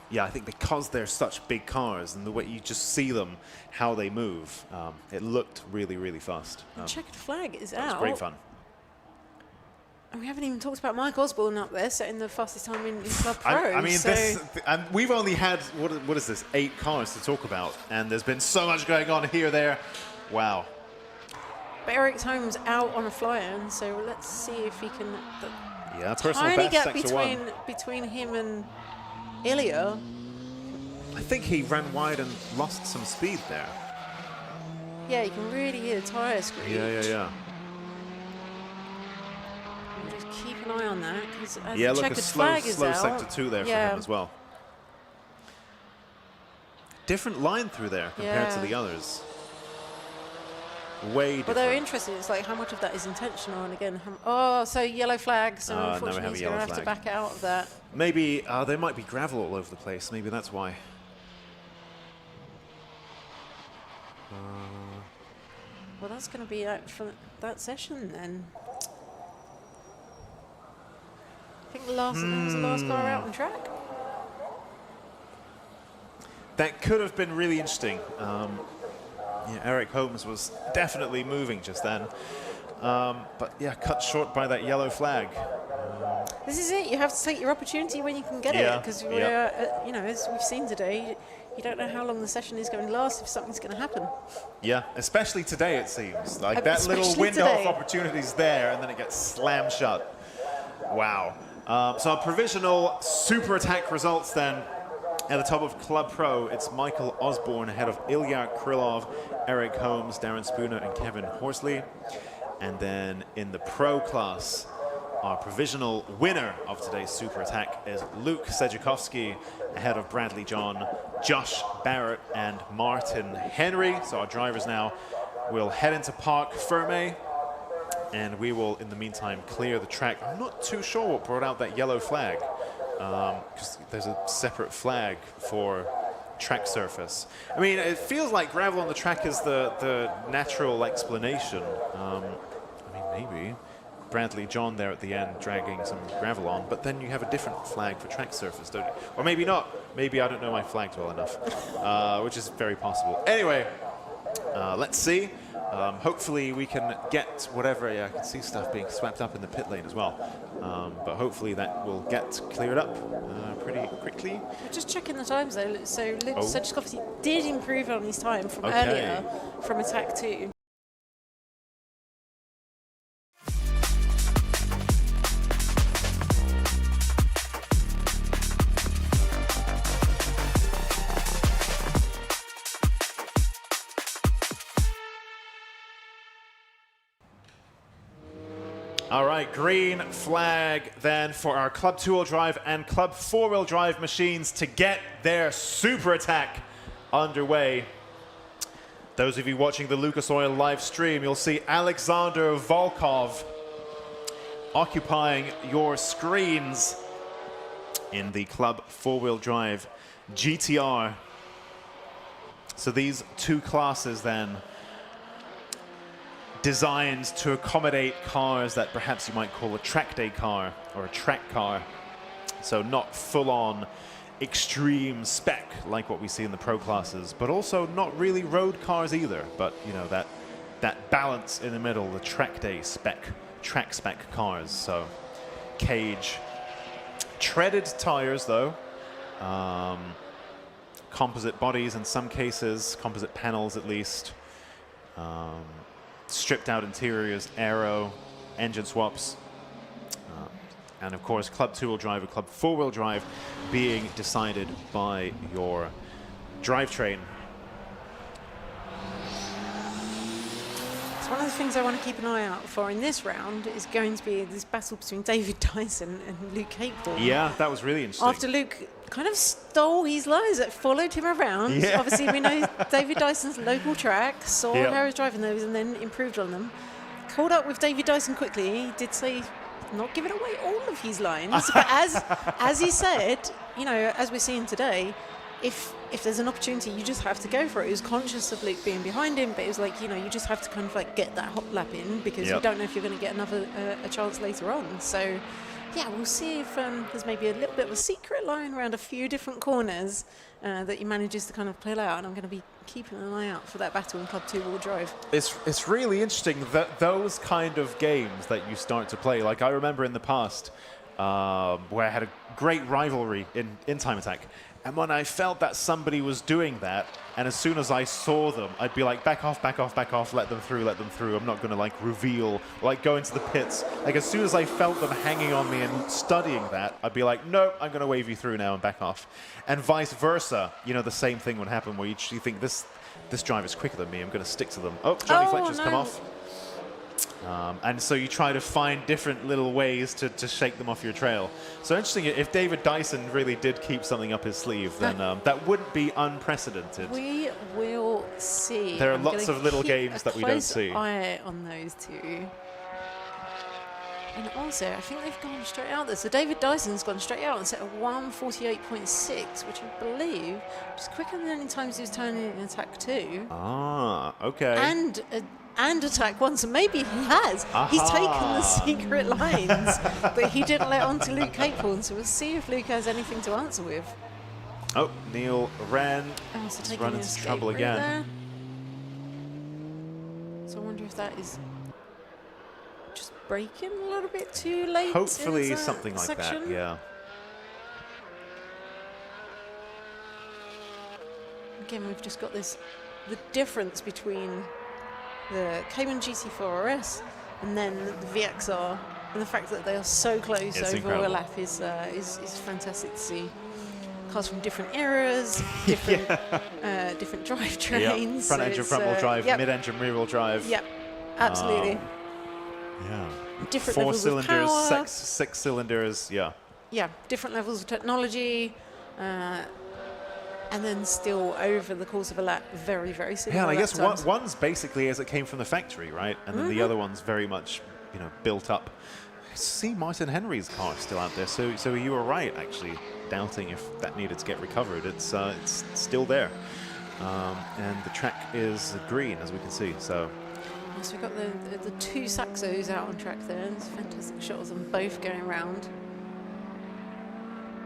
Yeah, I think because they're such big cars and the way you just see them, how they move, it looked really, really fast. And checkered flag is out. It was great fun. And we haven't even talked about Mike Osborne up there, setting the fastest time in Club Pro. I mean, so we've only had, what is this, 8 cars to talk about, and there's been so much going on here, there. Wow. But Eric Holmes out on a fly-in, so let's see if he can. Yeah, personal tiny best, gap sector 1. between him and Ilya. I think he ran wide and lost some speed there. Yeah, you can really hear the tyre screech. Yeah. We'll just keep an eye on that, because as Yeah, the look, checkered a flag is slow out. sector 2 there for him as well. Different line through there compared to the others. Way different. Well, they're interested. It's like how much of that is intentional, and again, so yellow flag. So unfortunately, he's going to have to back out of that. Maybe there might be gravel all over the place. Maybe that's why. Well, that's going to be out for that session then. I think that was the last car out on track. That could have been really interesting. Yeah, Eric Holmes was definitely moving just then. But yeah, cut short by that yellow flag. This is it. You have to take your opportunity when you can get it, because we're, you know, as we've seen today, you don't know how long the session is going to last if something's going to happen. Yeah, especially today it seems. Like that little window of opportunities there, and then it gets slammed shut. Wow. So our provisional super attack results then. At the top of Club Pro, it's Michael Osborne ahead of Ilya Krylov, Eric Holmes, Darren Spooner, and Kevin Horsley. And then in the Pro class, our provisional winner of today's super attack is Luke Sejkowski ahead of Bradley John, Josh Barrett, and Martin Henry. So our drivers now will head into Parc Fermé, and we will, in the meantime, clear the track. I'm not too sure what brought out that yellow flag, because there's a separate flag for track surface. I mean, it feels like gravel on the track is the natural explanation. I mean, maybe. Bradley John there at the end dragging some gravel on, but then you have a different flag for track surface, don't you? Or maybe not. Maybe I don't know my flags well enough, which is very possible. Anyway, let's see. Hopefully we can get whatever. Yeah, I can see stuff being swept up in the pit lane as well. But hopefully that will get cleared up pretty quickly. Just checking the times though. So Luke Sedgwick did improve on his time from earlier from attack 2. All right, green flag then for our Club 2-wheel drive and Club 4-wheel drive machines to get their super attack underway. Those of you watching the Lucas Oil live stream, you'll see Alexander Volkov occupying your screens in the Club 4-wheel drive GTR. So these two classes then designed to accommodate cars that perhaps you might call a track day car or a track car. So not full-on extreme spec like what we see in the pro classes, but also not really road cars either. But you know, that balance in the middle, the track day spec, track spec cars. So cage, treaded tires though, composite bodies in some cases, composite panels at least. Stripped out interiors, aero, engine swaps, and of course Club 2-wheel drive or Club 4-wheel drive being decided by your drivetrain. So one of the things I want to keep an eye out for in this round is going to be this battle between David Dyson and Luke Capel. Yeah, that was really interesting. After Luke kind of stole his lines, that followed him around. Yeah. Obviously, we know David Dyson's local track, saw how he was driving those and then improved on them. Caught up with David Dyson quickly. He did say not giving away all of his lines, but as he said, you know, as we're seeing today, if there's an opportunity, you just have to go for it. He was conscious of Luke being behind him, but it was like, you know, you just have to kind of like get that hot lap in because you don't know if you're going to get another a chance later on. So yeah, we'll see if there's maybe a little bit of a secret line around a few different corners that he manages to kind of play out, and I'm going to be keeping an eye out for that battle in Club 2-wheel drive. It's really interesting that those kind of games that you start to play, like I remember in the past where I had a great rivalry in Time Attack, and when I felt that somebody was doing that, and as soon as I saw them, I'd be like, back off, back off, back off, let them through, let them through. I'm not going to like reveal, like go into the pits. Like as soon as I felt them hanging on me and studying that, I'd be like, no, I'm going to wave you through now and back off. And vice versa, you know, the same thing would happen where you think this driver's quicker than me, I'm going to stick to them. Oh, Johnny Fletcher's come off. And so you try to find different little ways to shake them off your trail. So interesting, if David Dyson really did keep something up his sleeve, then that wouldn't be unprecedented. We will see. There are lots of little games that we don't see. Keep a close eye on those two. And also, I think they've gone straight out there. So David Dyson's gone straight out and set a 1:48.6, which I believe is quicker than any times he was turning in attack 2. Ah, okay. And attack 1, so maybe he has. He's taken the secret lines, but he didn't let on to Luke Capel, so we'll see if Luke has anything to answer with. Oh, Neil Wren So run into trouble again. There. So I wonder if that is just braking a little bit too late. Hopefully something like that, yeah. Again, we've just got the difference between the Cayman GT4 RS and then the VXR, and the fact that they are so close It's over incredible. a lap is fantastic to see. Cars from different eras, different different drivetrains. Yep. Front engine, front wheel drive, mid-engine, rear-wheel drive. Yep, absolutely. Yeah. Different 4 levels of cylinders, power. six cylinders, yeah. Yeah, different levels of technology. And then still over the course of a lap, very, very similar. Yeah, and I guess lap times. one's basically as it came from the factory, right? And then the other one's very much, you know, built up. See Martin Henry's car still out there, so you were right, actually, doubting if that needed to get recovered. It's still there. And the track is green, as we can see, so So we've got the two Saxos out on track there. There's fantastic shots of them both going around.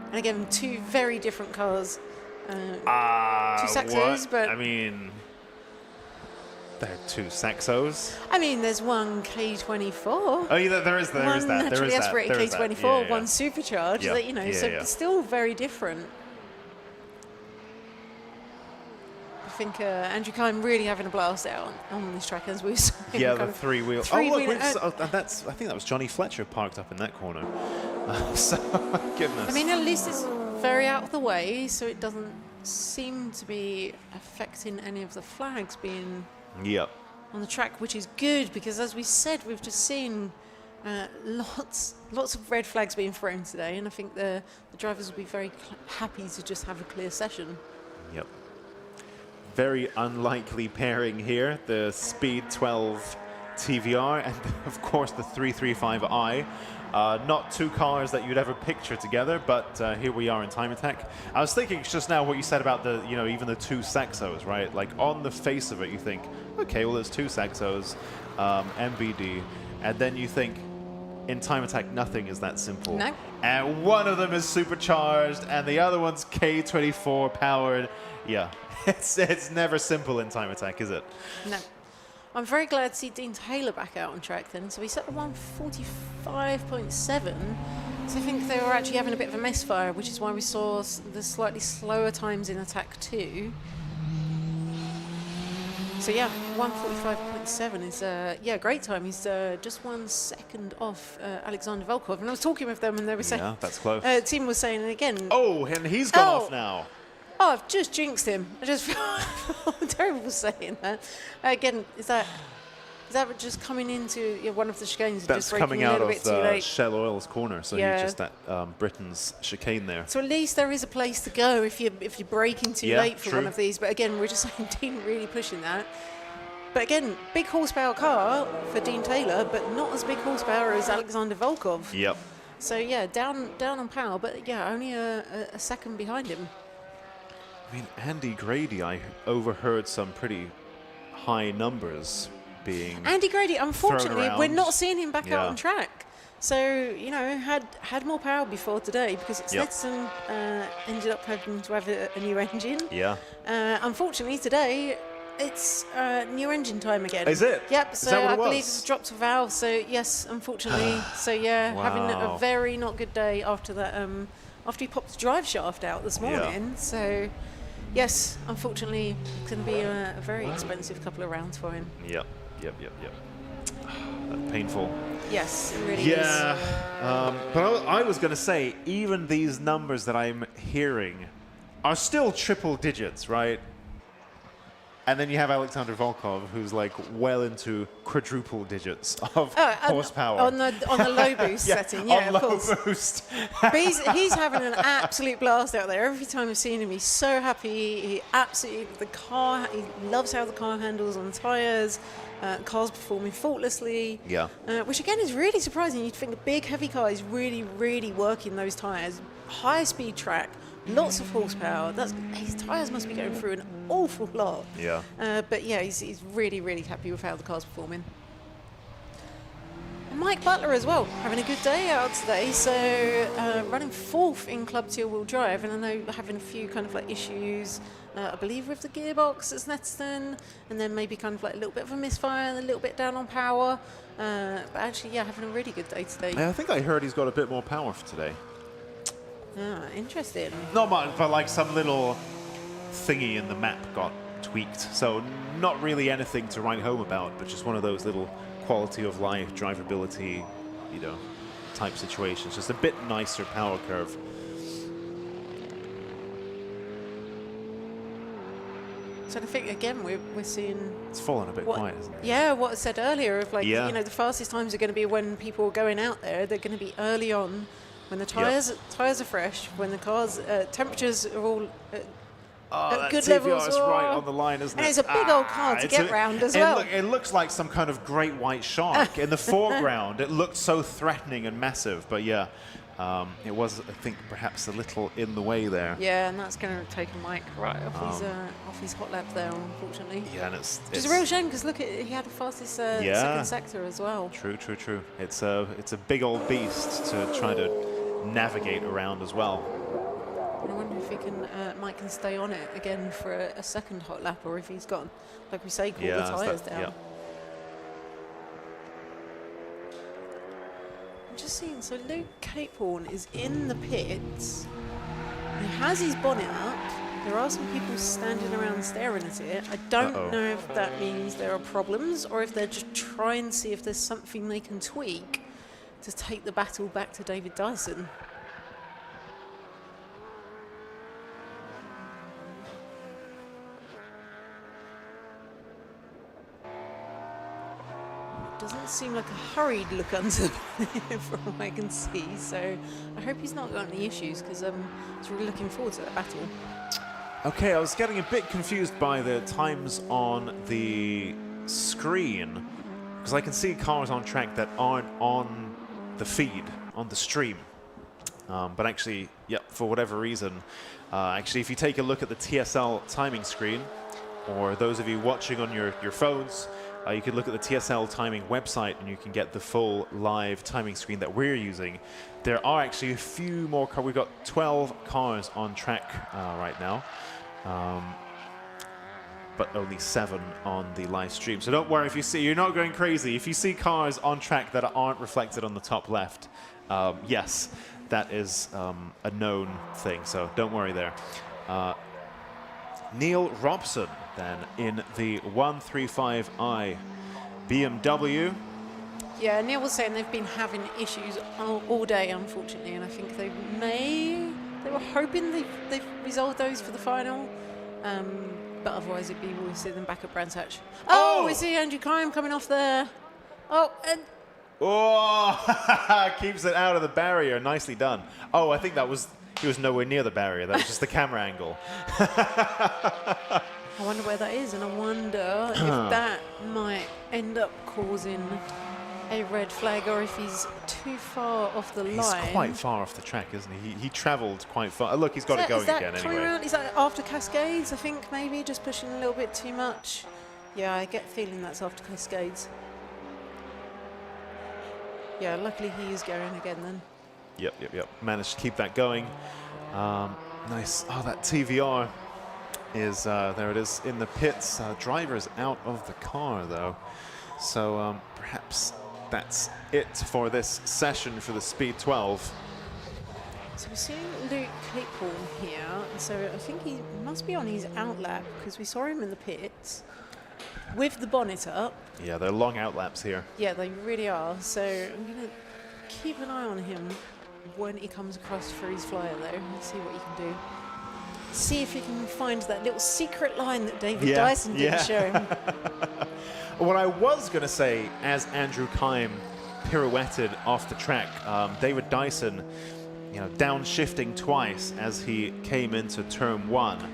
And again, two very different cars. Two Saxos, but... I mean, they're two Saxos. I mean, there's one K24. Oh, yeah, there is that. One naturally aspirated K24, Yeah. one supercharged. Yeah. That, you know, Yeah, so yeah. still very different. I think Andrew Kime really having a blast out on this track as we were saying. Yeah, kind the of three-wheel. three-wheel- I think that was Johnny Fletcher parked up in that corner. So, goodness. I mean, at least it's very out of the way, so it doesn't seem to be affecting any of the flags being Yep. on the track, which is good because, as we said, we've just seen lots of red flags being thrown today, and I think the drivers will be very happy to just have a clear session. Yep. Very unlikely pairing here. The Speed 12 TVR and, of course, the 335i. Not two cars that you'd ever picture together, but here we are in Time Attack. I was thinking just now what you said about the, you know, even the two Saxos, right? Like on the face of it, you think, okay, well, there's two Saxos, MBD, and then you think, in Time Attack, nothing is that simple. No. And one of them is supercharged, and the other one's K24 powered. Yeah, it's never simple in Time Attack, is it? No. I'm very glad to see Dean Taylor back out on track then. So we set a 145.7. So I think they were actually having a bit of a misfire, which is why we saw the slightly slower times in Attack 2. So yeah, 145.7 is a great time. He's just 1 second off Alexander Volkov. And I was talking with them and they were saying... Yeah, that's close. Team was saying, and again... Oh, and he's gone off now. Oh, I've just jinxed him. I just feel terrible saying that. Again, is that just coming into one of the chicanes? That's just braking coming a out little of bit too late? Shell Oil's corner, so Yeah. he's just at Britain's chicane there. So at least there is a place to go if you're braking too Yeah, late for true. one of these. But again, we're just saying Dean really pushing that. But again, big horsepower car for Dean Taylor, but not as big horsepower as Alexander Volkov. Yep. So yeah, down on power, but yeah, only a second behind him. I mean, Andy Grady, I overheard some pretty high numbers being Andy Grady, unfortunately, thrown we're around. not seeing him back out Yeah. on track. So, you know, had more power before today because Yep. Stetson ended up having to have a new engine. Yeah. Unfortunately, today it's new engine time again. Is it? Yep. Is So that what I it believe was? it's dropped a valve. So yes, unfortunately. So yeah, having a Wow. very not good day after that. After he popped the drive shaft out this Yeah. morning. So yes, unfortunately, it's going to be a very expensive couple of rounds for him. Yep. That's painful. Yes, it really is. Yeah. But I was going to say, even these numbers that I'm hearing are still triple digits, right? And then you have Alexander Volkov, who's like well into quadruple digits of horsepower. On the low boost setting, yeah, on of low course. boost. But he's having an absolute blast out there. Every time I've seen him, he's so happy. He loves how the car handles on tyres. Car's performing faultlessly. Yeah. Which again is really surprising. You'd think a big heavy car is really, really working those tyres. High speed track, lots of horsepower. His tyres must be going through an awful lot. Yeah. But yeah, he's really, really happy with how the car's performing. And Mike Butler as well, having a good day out today. So running fourth in Club 2 wheel drive, and I know having a few kind of like issues, I believe with the gearbox at Snetterton, and then maybe kind of like a little bit of a misfire, a little bit down on power. But actually, yeah, having a really good day today. I think I heard he's got a bit more power for today. Interesting. Not much, but like some little thingy in the map got tweaked. So not really anything to write home about, but just one of those little quality of life, drivability, you know, type situations. Just a bit nicer power curve. So I think again we're seeing It's fallen a bit quiet, isn't it? Yeah, what I said earlier of like Yeah. you know the fastest times are going to be when people are going out there. They're going to be early on, when the tires are fresh, when the cars temperatures are all Oh, that good TVR levels. is right on the line, isn't it? And it's a big old car to get round as well. It looks like some kind of great white shark. In the foreground, it looked so threatening and massive, but yeah, it was, I think, perhaps a little in the way there. Yeah, and that's going to take a Mike right off his hot lap there, unfortunately. Yeah, and it's Which is a real shame, because look, he had the fastest second sector as well. True. It's a big old beast to try to navigate around as well. I wonder if he can, Mike can stay on it again for a second hot lap, or if he's got, like we say, cool the tyres down. Yeah. I'm just seeing, so Luke Capehorn is in the pits. He has his bonnet up. There are some people standing around staring at it. I don't know if that means there are problems, or if they're just trying to see if there's something they can tweak to take the battle back to David Dyson. Doesn't seem like a hurried look under the bonnet from what I can see, so I hope he's not got any issues, because I was really looking forward to that battle. Okay, I was getting a bit confused by the times on the screen, because I can see cars on track that aren't on the feed, on the stream. But actually, for whatever reason, actually, if you take a look at the TSL timing screen, or those of you watching on your phones, you can look at the TSL timing website and you can get the full live timing screen that we're using. There are actually a few more cars. We've got 12 cars on track right now, but only 7 on the live stream. So don't worry if you see, you're not going crazy. If you see cars on track that aren't reflected on the top left, yes, that is a known thing. So don't worry there. Neil Robson then in the 135i BMW. Yeah, Neil was saying they've been having issues all day, unfortunately, and I think they were hoping they've resolved those for the final, but otherwise it'd be we'll see them back at Brands Hatch. Oh, we see Andrew Kime coming off there. Oh, and Keeps it out of the barrier. Nicely done. Oh, I think he was nowhere near the barrier. That was just the camera angle. I wonder where that is, and I wonder if that might end up causing a red flag, or if he's too far off the line. He's quite far off the track, isn't he? He travelled quite far. Look, he's got it going again anyway. Around? Is that after Cascades? I think maybe just pushing a little bit too much. Yeah, I get the feeling that's after Cascades. Yeah, luckily he is going again then. Yep. Managed to keep that going. Nice. Oh, that TVR is, there it is in the pits. Driver's out of the car though. So perhaps that's it for this session for the Speed 12. So we're seeing Luke Capehorn here. So I think he must be on his outlap, because we saw him in the pits with the bonnet up. Yeah, they're long outlaps here. Yeah, they really are. So I'm going to keep an eye on him when he comes across for his flyer though. Let's see what he can do. See if he can find that little secret line that David Dyson didn't show him. What I was going to say, as Andrew Kime pirouetted off the track, David Dyson, downshifting twice as he came into turn 1,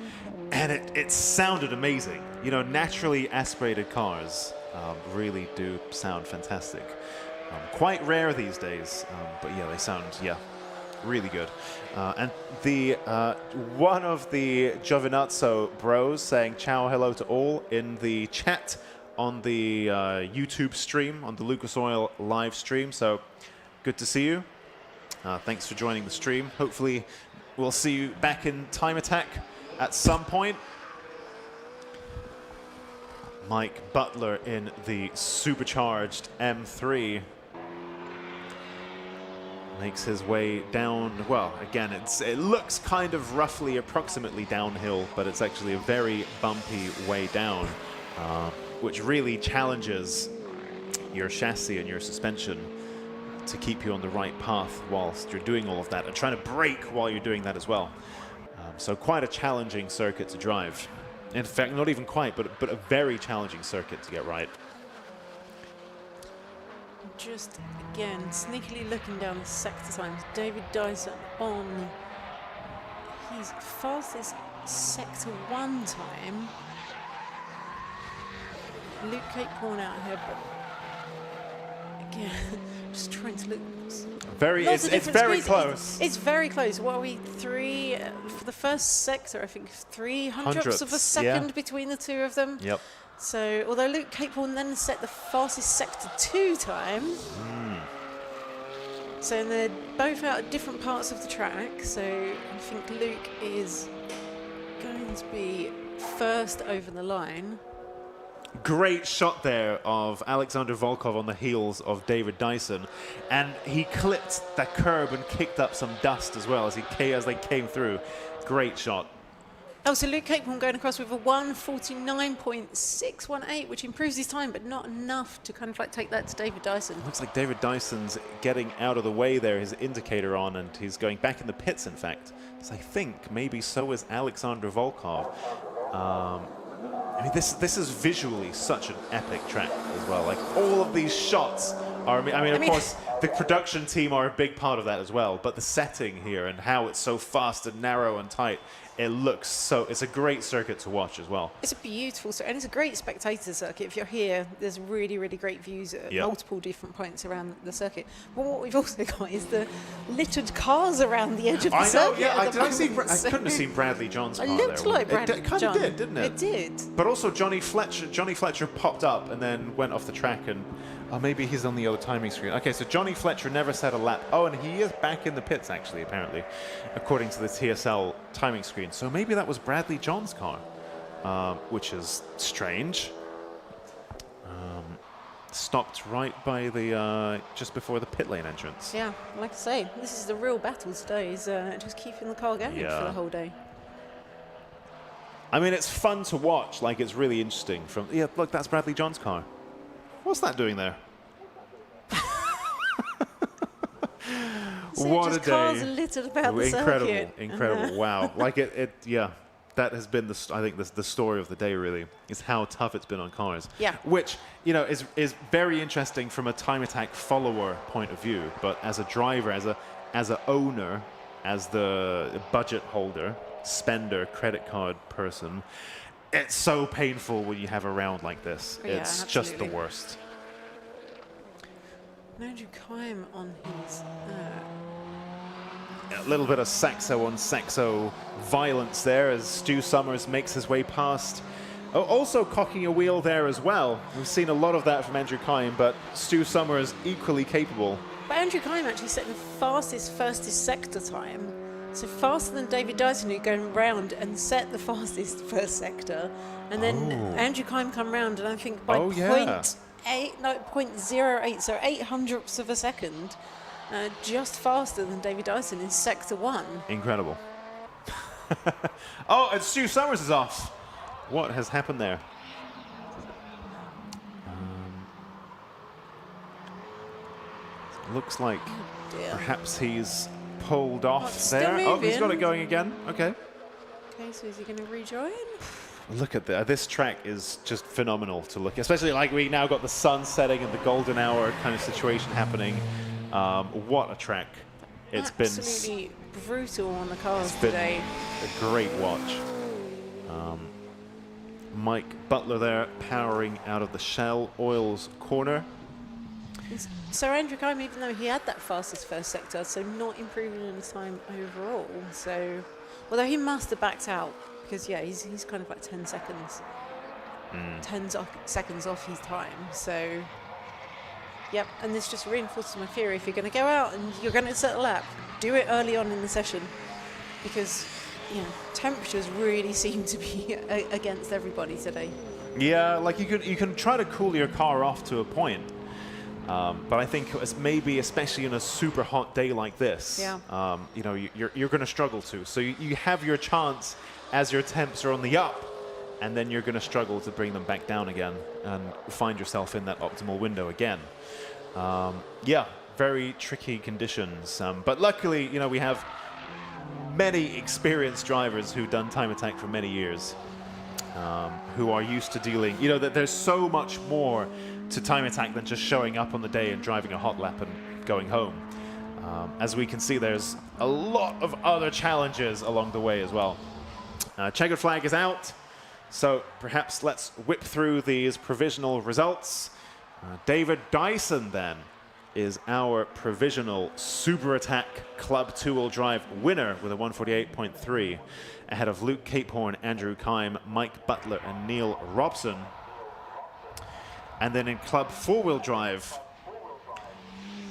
and it sounded amazing. Naturally aspirated cars really do sound fantastic. Quite rare these days, but yeah, they sound really good. And the one of the Giovinazzo bros saying ciao, hello to all in the chat on the YouTube stream, on the Lucas Oil live stream. So good to see you. Thanks for joining the stream. Hopefully we'll see you back in Time Attack at some point. Mike Butler in the supercharged M3 makes his way down. Well, again, it looks kind of roughly approximately downhill, but it's actually a very bumpy way down, which really challenges your chassis and your suspension to keep you on the right path whilst you're doing all of that, and trying to brake while you're doing that as well. So quite a challenging circuit to drive. In fact, not even quite, but a very challenging circuit to get right. Just again, sneakily looking down the sector times. David Dyson on his fastest Sector 1 time. Luke Capehorn out here, but again, just trying to look. It's very close. It's very close. What are we, for the first sector, I think 300ths of a second between the two of them. Yep. So, although Luke Capehorn then set the fastest sector 2 time. So they're both out at different parts of the track. So I think Luke is going to be first over the line. Great shot there of Alexander Volkov on the heels of David Dyson, and he clipped that curb and kicked up some dust as well as they came through. Great shot. Oh, so Luke Capehorn going across with a 1:49.618, which improves his time, but not enough to kind of like take that to David Dyson. Looks like David Dyson's getting out of the way there, his indicator on, and he's going back in the pits, in fact. So I think maybe so is Alexander Volkov. I mean, this is visually such an epic track as well. Like, all of these shots are, I mean, of course, the production team are a big part of that as well, but the setting here and how it's so fast and narrow and tight, it looks so, it's a great circuit to watch as well. It's a beautiful circuit, and it's a great spectator circuit. If you're here, there's really, really great views at multiple different points around the circuit. But what we've also got is the littered cars around the edge of the circuit. I couldn't have seen Bradley John's car there. It looked like Bradley John. It kind of did, didn't it? It did. But also Johnny Fletcher popped up and then went off the track, and maybe he's on the other timing screen. Okay, so Johnny Fletcher never set a lap. Oh, and he is back in the pits, actually, apparently, according to the TSL timing screen. So maybe that was Bradley John's car, which is strange. Stopped right by the, just before the pit lane entrance. Yeah, like I say, this is the real battle today, is just keeping the car going for the whole day. I mean, it's fun to watch. Like, it's really interesting. Look, that's Bradley John's car. What's that doing there? So what a day. Cars littered about the circuit. Incredible. Wow. Like that has been I think the story of the day, really, is how tough it's been on cars. Yeah. Which, is very interesting from a Time Attack follower point of view, but as a driver, as a owner, as the budget holder, spender, credit card person, it's so painful when you have a round like this. Yeah, it's absolutely. just the worst. Andrew Kime on his... A little bit of Saxo on Saxo violence there as Stu Summers makes his way past. Oh, also cocking a wheel there as well. We've seen a lot of that from Andrew Kime, but Stu Summers equally capable. But Andrew Kime actually set the fastest sector time. So faster than David Dyson, who going round and set the fastest first sector. And then Andrew Kime come round, and I think by 0.08, so 800ths of a second, just faster than David Dyson in sector 1. Incredible. Oh, and Stu Summers is off. What has happened there? Looks like perhaps he's pulled off there. Oh, he's got it going again. Okay. Okay, so is he going to rejoin? Look at that. This track is just phenomenal to look at, especially like we now got the sun setting and the golden hour kind of situation happening. What a track. It's absolutely brutal on the cars today. A great watch. Mike Butler there powering out of the Shell Oils corner. So Andrew Kime, even though he had that fastest first sector, so not improving in his time overall. So, although he must have backed out, because he's kind of like 10 seconds. 10 seconds off his time. So, yep, and this just reinforces my theory. If you're going to go out and you're going to set a lap, do it early on in the session, because temperatures really seem to be against everybody today. Yeah, like you can try to cool your car off to a point, but I think it's maybe, especially in a super hot day like this, you're going to struggle to. So you have your chance as your temps are on the up, and then you're going to struggle to bring them back down again and find yourself in that optimal window again. Very tricky conditions, but luckily, we have many experienced drivers who've done Time Attack for many years, who are used to dealing, that there's so much more to Time Attack than just showing up on the day and driving a hot lap and going home. As we can see, there's a lot of other challenges along the way as well. Checkered flag is out, so perhaps let's whip through these provisional results. David Dyson then is our provisional Super Attack Club 2-wheel drive winner with a 148.3, ahead of Luke Capehorn, Andrew Kime, Mike Butler, and Neil Robson. And then in Club 4-wheel drive,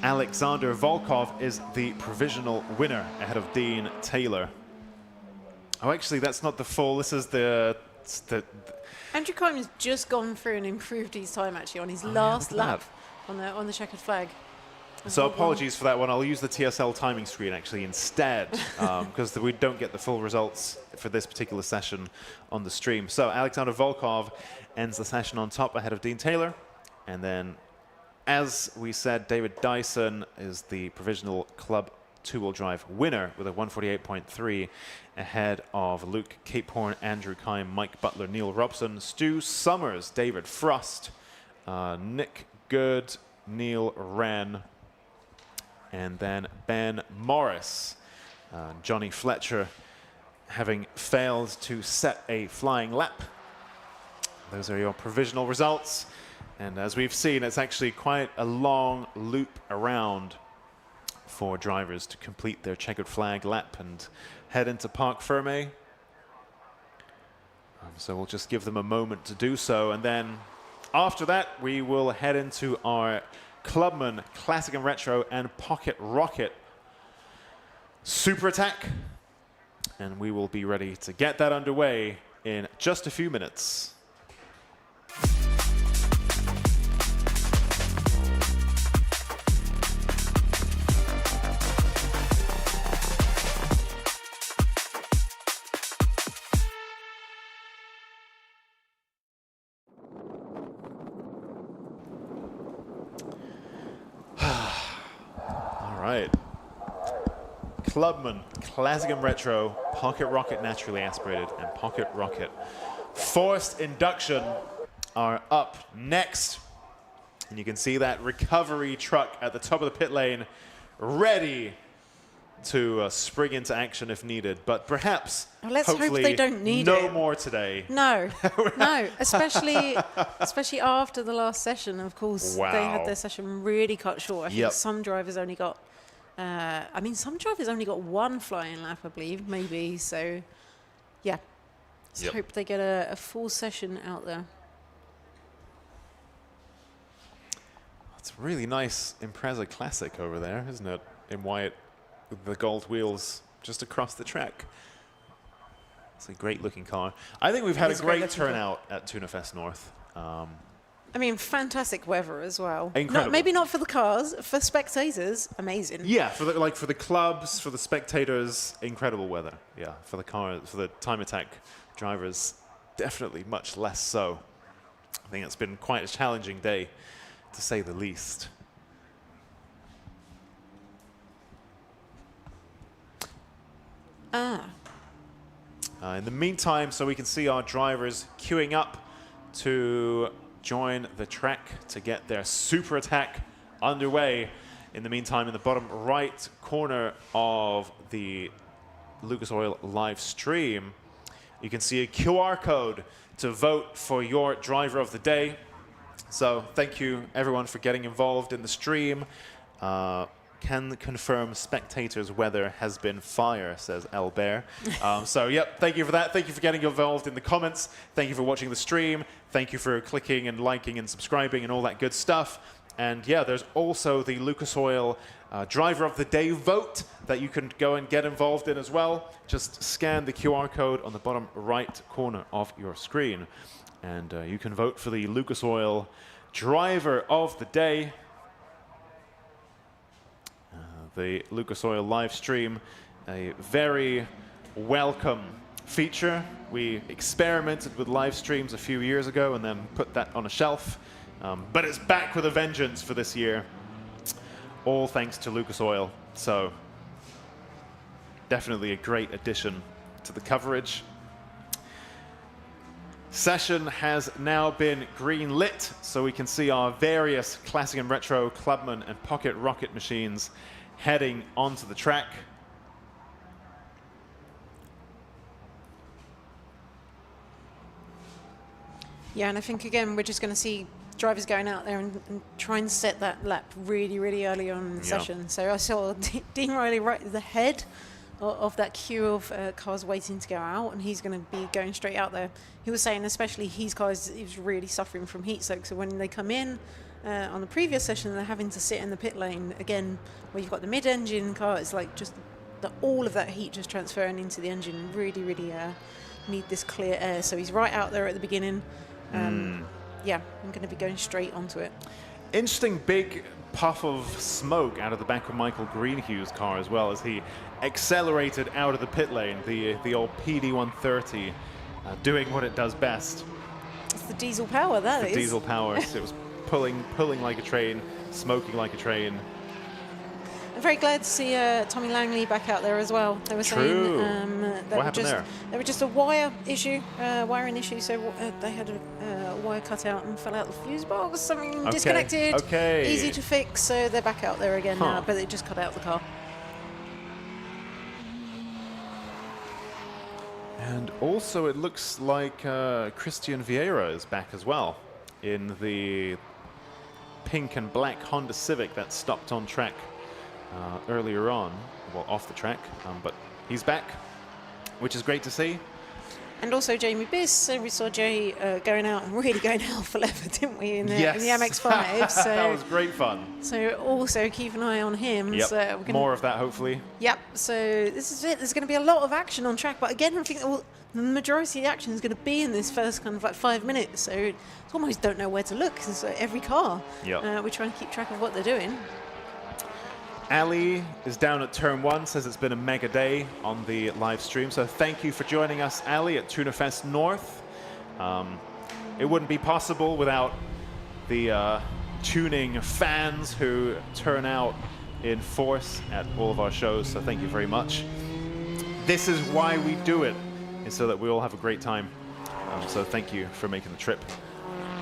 Alexander Volkov is the provisional winner, ahead of Dean Taylor. Oh, actually, that's not the full. This is the Andrew Kime has just gone through and improved his time actually on his last lap on the checkered flag. So apologies for that one. I'll use the TSL timing screen actually instead, because we don't get the full results for this particular session on the stream. So Alexander Volkov ends the session on top, ahead of Dean Taylor. And then, as we said, David Dyson is the provisional Club 2-wheel drive winner with a 148.3, ahead of Luke Capehorn, Andrew Kime, Mike Butler, Neil Robson, Stu Summers, David Frost, Nick Good, Neil Wren, and then Ben Morris. Johnny Fletcher having failed to set a flying lap. Those are your provisional results. And as we've seen, it's actually quite a long loop around for drivers to complete their checkered flag lap and head into Parc Fermé. So we'll just give them a moment to do so. And then after that, we will head into our Clubman Classic and Retro and Pocket Rocket Super Attack. And we will be ready to get that underway in just a few minutes. Clubman, Classic and Retro, Pocket Rocket Naturally Aspirated, and Pocket Rocket Forced Induction are up next. And you can see that recovery truck at the top of the pit lane, ready to spring into action if needed. But perhaps, let's hope hopefully, they don't need no it. more today. No, no, especially after the last session. Of course, they had their session really cut short. I think some drivers only got some drivers only got one flying lap, I believe, maybe. So, yeah. Let's hope they get a full session out there. It's a really nice Impreza Classic over there, isn't it? In white with the gold wheels just across the track. It's a great looking car. I think we've had a great turnout at Tuna Fest North. I mean, fantastic weather as well. Incredible. Maybe not for the cars, for spectators, amazing. Yeah, for the clubs, for the spectators, incredible weather. Yeah, for the cars, for the Time Attack drivers, definitely much less so. I think it's been quite a challenging day, to say the least. In the meantime, so we can see our drivers queuing up to join the track to get their super attack underway. In the meantime, in the bottom right corner of the Lucas Oil live stream, you can see a QR code to vote for your driver of the day. So thank you everyone for getting involved in the stream. Can confirm spectators' weather has been fire, says Albert. So, yep, thank you for that. Thank you for getting involved in the comments. Thank you for watching the stream. Thank you for clicking and liking and subscribing and all that good stuff. And, yeah, there's also the Lucas Oil Driver of the Day vote that you can go and get involved in as well. Just scan the QR code on the bottom right corner of your screen. And you can vote for the Lucas Oil Driver of the Day. The Lucas Oil live stream, a very welcome feature. We experimented with live streams a few years ago and then put that on a shelf. But it's back with a vengeance for this year. All thanks to Lucas Oil. So definitely a great addition to the coverage. Session has now been green lit, so we can see our various Classic and Retro, Clubman and Pocket Rocket machines heading onto the track. Yeah, and I think, again, we're just going to see drivers going out there and try and set that lap really, really early on in the session. So I saw Dean Riley right at the head of that queue of cars waiting to go out, and he's going to be going straight out there. He was saying especially his cars, he was really suffering from heat soak, so when they come in on the previous session, they're having to sit in the pit lane again, where you've got the mid-engine car. It's like just all of that heat just transferring into the engine. Really, really need this clear air. So he's right out there at the beginning. Yeah, I'm going to be going straight onto it. Interesting big puff of smoke out of the back of Michael Greenhugh's car as well, as he accelerated out of the pit lane. The old PD130 doing what it does best. It's the diesel power, that is. Diesel power. So it was pulling like a train, smoking like a train. I'm very glad to see Tommy Langley back out there as well. They were saying what happened there? There was just a wiring issue. So they had a wire cut out and fell out the fuse box. Something disconnected. Okay. Easy to fix. So they're back out there again now, but it just cut out the car. And also, it looks like Christian Vieira is back as well in the pink and black Honda Civic that stopped on track earlier on, well, off the track, but he's back, which is great to see. And also Jamie Biss, so we saw Jay going out and really going hell for leather, didn't we, in the MX-5? So that was great fun. So also keep an eye on him. Yep. So we're gonna, more of that, hopefully. Yep, so this is it. There's going to be a lot of action on track, but again, I think the majority of the action is going to be in this first kind of like 5 minutes, so you almost don't know where to look, because every car, we're trying to keep track of what they're doing. Ali is down at turn 1, says it's been a mega day on the live stream. So thank you for joining us, Ali, at Tunafest North. It wouldn't be possible without the tuning fans who turn out in force at all of our shows. So thank you very much. This is why we do it, is so that we all have a great time. So thank you for making the trip.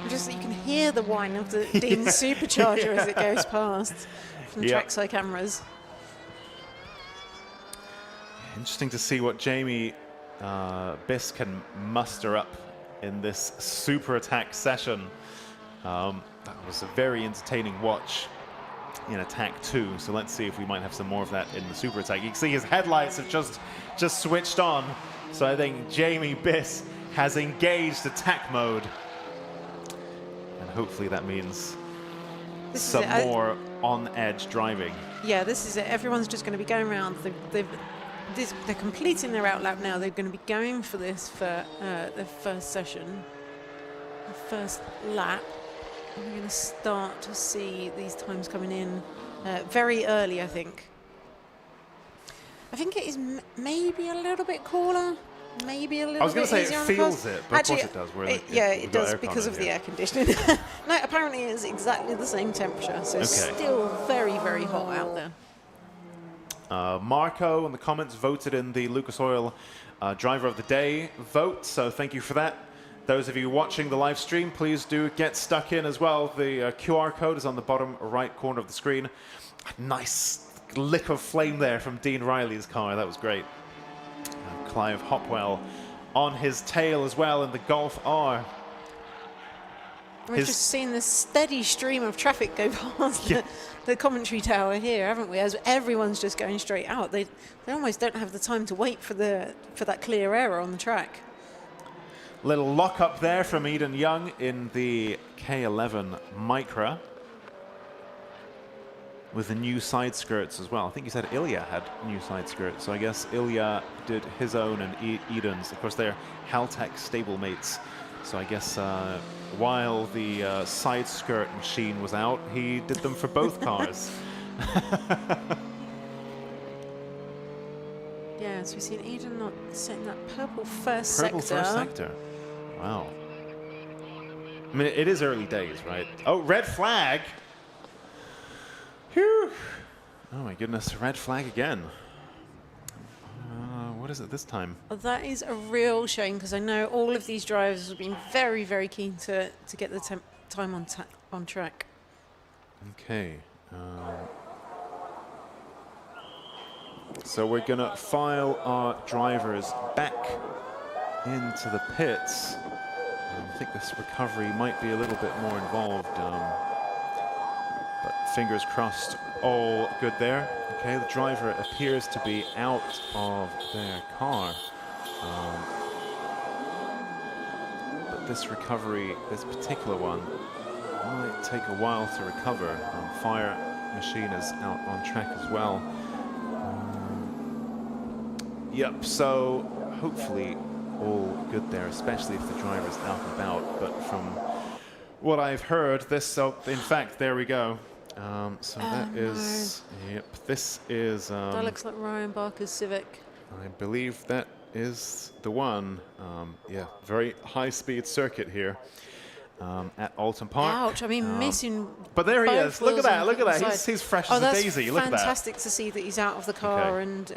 Just so you can hear the whine of the Dean supercharger as it goes past. From trackside cameras. Interesting to see what Jamie Biss can muster up in this super attack session. That was a very entertaining watch in Attack 2, so let's see if we might have some more of that in the super attack. You can see his headlights have just switched on, so I think Jamie Biss has engaged attack mode, and hopefully that means some more on-edge driving. Yeah, this is it. Everyone's just going to be going around. They're completing their outlap now. They're going to be going for this for the first session, the first lap. And we're going to start to see these times coming in very early, I think. I think it is maybe a little bit cooler. Maybe a little bit. I was going to say easier it on the feels cars. it, but actually, of course it does. It does because of the air conditioning. No, apparently it's exactly the same temperature, so it's still very, very hot out there. Marco in the comments voted in the Lucas Oil Driver of the Day vote, so thank you for that. Those of you watching the live stream, please do get stuck in as well. The QR code is on the bottom right corner of the screen. Nice lick of flame there from Dean Riley's car. That was great. Clive Hopwell on his tail as well in the Golf R. We've just seen this steady stream of traffic go past the commentary tower here, haven't we? As everyone's just going straight out. They almost don't have the time to wait for that clear air on the track. Little lock up there from Eden Young in the K11 Micra, with the new side skirts as well. I think he said Ilya had new side skirts, so I guess Ilya did his own and Eden's. Of course, they're Haltech stablemates, so I guess while the side skirt machine was out, he did them for both cars. Yeah, so we've seen Eden not setting that purple first sector. Purple first sector. Wow. I mean, it is early days, right? Oh, red flag. Whew. Oh my goodness, red flag again. What is it this time? Well, that is a real shame, because I know all of these drivers have been very, very keen to get the time on track. Okay. So we're going to file our drivers back into the pits. I think this recovery might be a little bit more involved, but fingers crossed, all good there. Okay, the driver appears to be out of their car. But this recovery, this particular one, might take a while to recover. Fire machine is out on track as well. Yep, so hopefully all good there, especially if the driver's out and about. But from what I've heard, this, so in fact, there we go. So that is, yep, this is... that looks like Ryan Barker's Civic. I believe that is the one. Yeah, very high-speed circuit here at Oulton Park. Ouch, I mean, missing. But there he is. Look at that, look at that. Side. He's fresh as a daisy. Look at that. Fantastic to see that he's out of the car and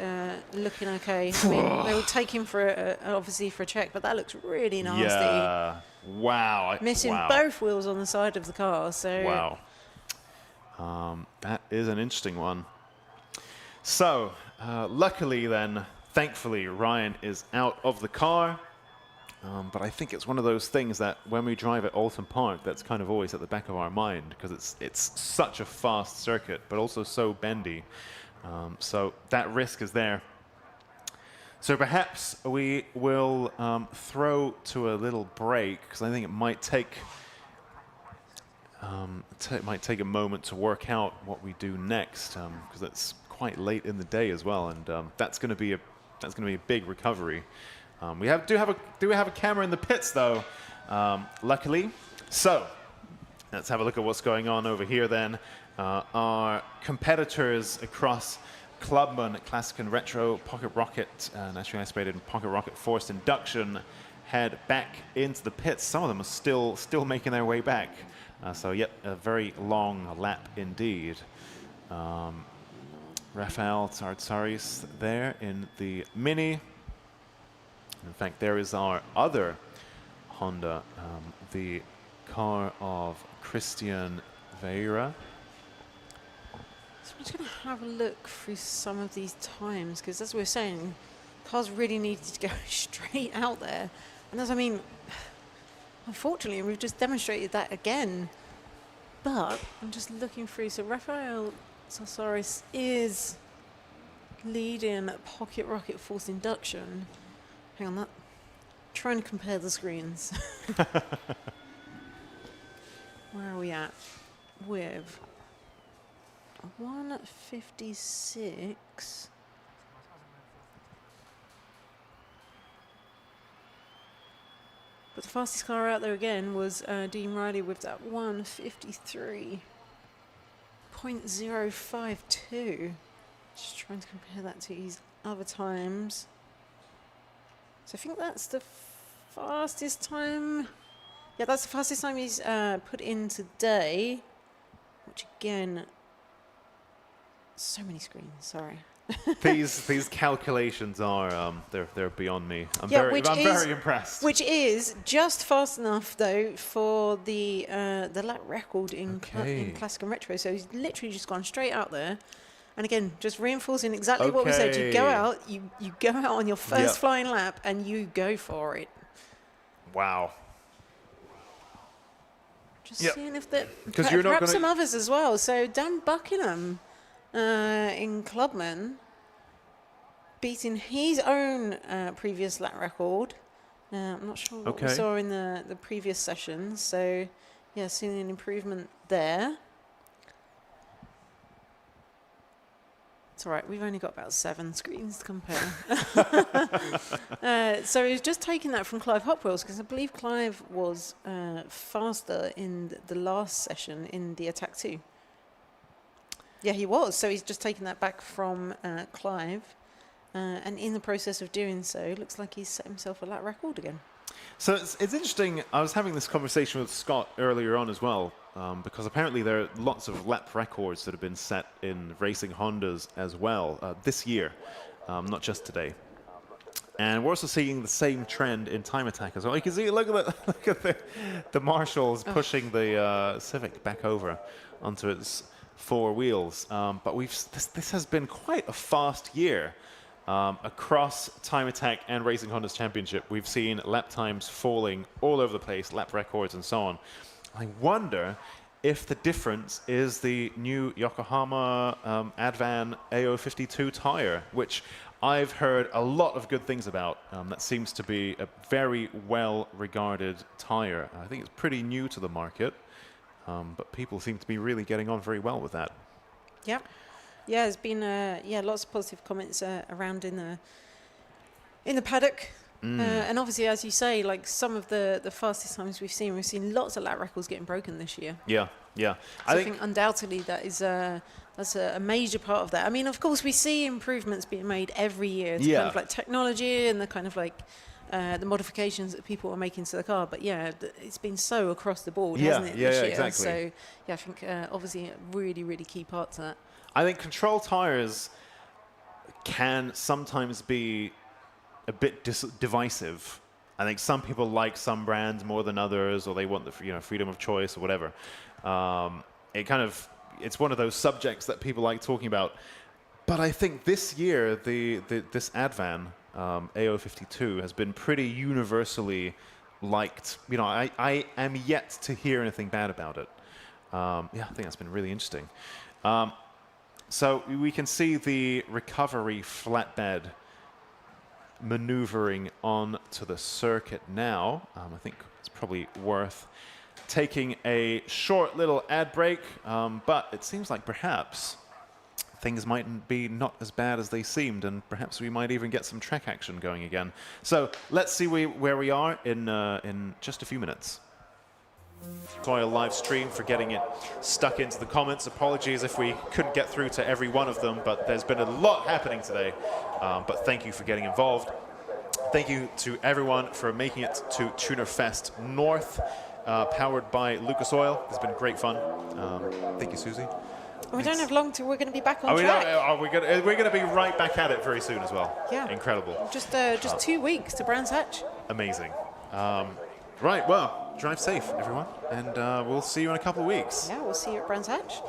looking okay. I mean, they will take him for obviously for a check, but that looks really nasty. Yeah. Wow. Missing both wheels on the side of the car. So. Wow. That is an interesting one. So, luckily then, thankfully, Ryan is out of the car. But I think it's one of those things that when we drive at Oulton Park, that's kind of always at the back of our mind, because it's such a fast circuit, but also so bendy. So that risk is there. So perhaps we will throw to a little break, because I think it might take a moment to work out what we do next, because it's quite late in the day as well, and that's going to be a big recovery. Do we have a camera in the pits though? Luckily. So let's have a look at what's going on over here then. Our competitors across Clubman, Classic and Retro, Pocket Rocket, Naturally Aspirated, and Pocket Rocket Forced Induction head back into the pits. Some of them are still making their way back. So yep, a very long lap indeed. Rafael Tsartsaris there in the Mini. In fact, there is our other Honda, the car of Christian Vieira. So I'm just going to have a look through some of these times, because as we were saying, cars really needed to go straight out there. And as I mean, unfortunately, we've just demonstrated that again. But I'm just looking through. So Rafael Tsartsaris is leading Pocket Rocket Forced Induction. Hang on, trying to compare the screens. Where are we at? With 156. But the fastest car out there again was Dean Riley with that 153.052. Just trying to compare that to his other times. So I think that's the fastest time. Yeah, that's the fastest time he's put in today. Which again, so many screens. Sorry. These calculations are they're beyond me. I'm very impressed. Which is just fast enough though for the lap record in Classic and Retro. So he's literally just gone straight out there. And again, just reinforcing exactly what we said. You go out, you go out on your first flying lap, and you go for it. Wow. Just seeing if there perhaps some others as well. So Dan Buckingham in Clubman beating his own previous lap record. I'm not sure what we saw in the previous session. So yeah, seeing an improvement there. It's all right, we've only got about 7 screens to compare. So he's just taking that from Clive Hopwells, because I believe Clive was faster in the last session in the Attack 2. Yeah, he was. So he's just taken that back from Clive. And in the process of doing so, looks like he's set himself a lap record again. So it's interesting. I was having this conversation with Scott earlier on as well, because apparently there are lots of lap records that have been set in racing Hondas as well this year, not just today. And we're also seeing the same trend in time attack as well. You can see, look at the Marshalls pushing the Civic back over onto its 4 wheels. But this has been quite a fast year across Time Attack and Racing Honda's Championship, we've seen lap times falling all over the place, lap records and so on. I wonder if the difference is the new Yokohama Advan AO52 tire, which I've heard a lot of good things about. That seems to be a very well-regarded tire. I think it's pretty new to the market, but people seem to be really getting on very well with that. Yep. Yeah, there's been lots of positive comments around in the paddock. And obviously, as you say, like some of the fastest times we've seen lots of lap records getting broken this year. Yeah, yeah. So I think undoubtedly that is that's a major part of that. I mean, of course, we see improvements being made every year to kind of like technology and the kind of like the modifications that people are making to the car. But yeah, it's been so across the board, hasn't it, this year? Exactly. So yeah, I think obviously a really, really key part to that. I think control tires can sometimes be a bit divisive. I think some people like some brands more than others, or they want the freedom of choice or whatever. It's one of those subjects that people like talking about. But I think this year this Advan AO52 has been pretty universally liked. I am yet to hear anything bad about it. I think that's been really interesting. So we can see the recovery flatbed maneuvering on to the circuit now. I think it's probably worth taking a short little ad break, but it seems like perhaps things might be not as bad as they seemed, and perhaps we might even get some track action going again. So let's see where we are in just a few minutes. Soil live stream for getting it stuck into the comments. Apologies if we couldn't get through to every one of them, but there's been a lot happening today. But thank you for getting involved. Thank you to everyone for making it to Tuner Fest North, powered by Lucas Oil. It's been great fun. Thank you, Susie. We don't have long till we're going to be back on track. We're going to be right back at it very soon as well. Yeah. Incredible. Just 2 weeks to Brands Hatch. Amazing. Right, well, drive safe, everyone, and we'll see you in a couple of weeks. Yeah, we'll see you at Brands Hatch.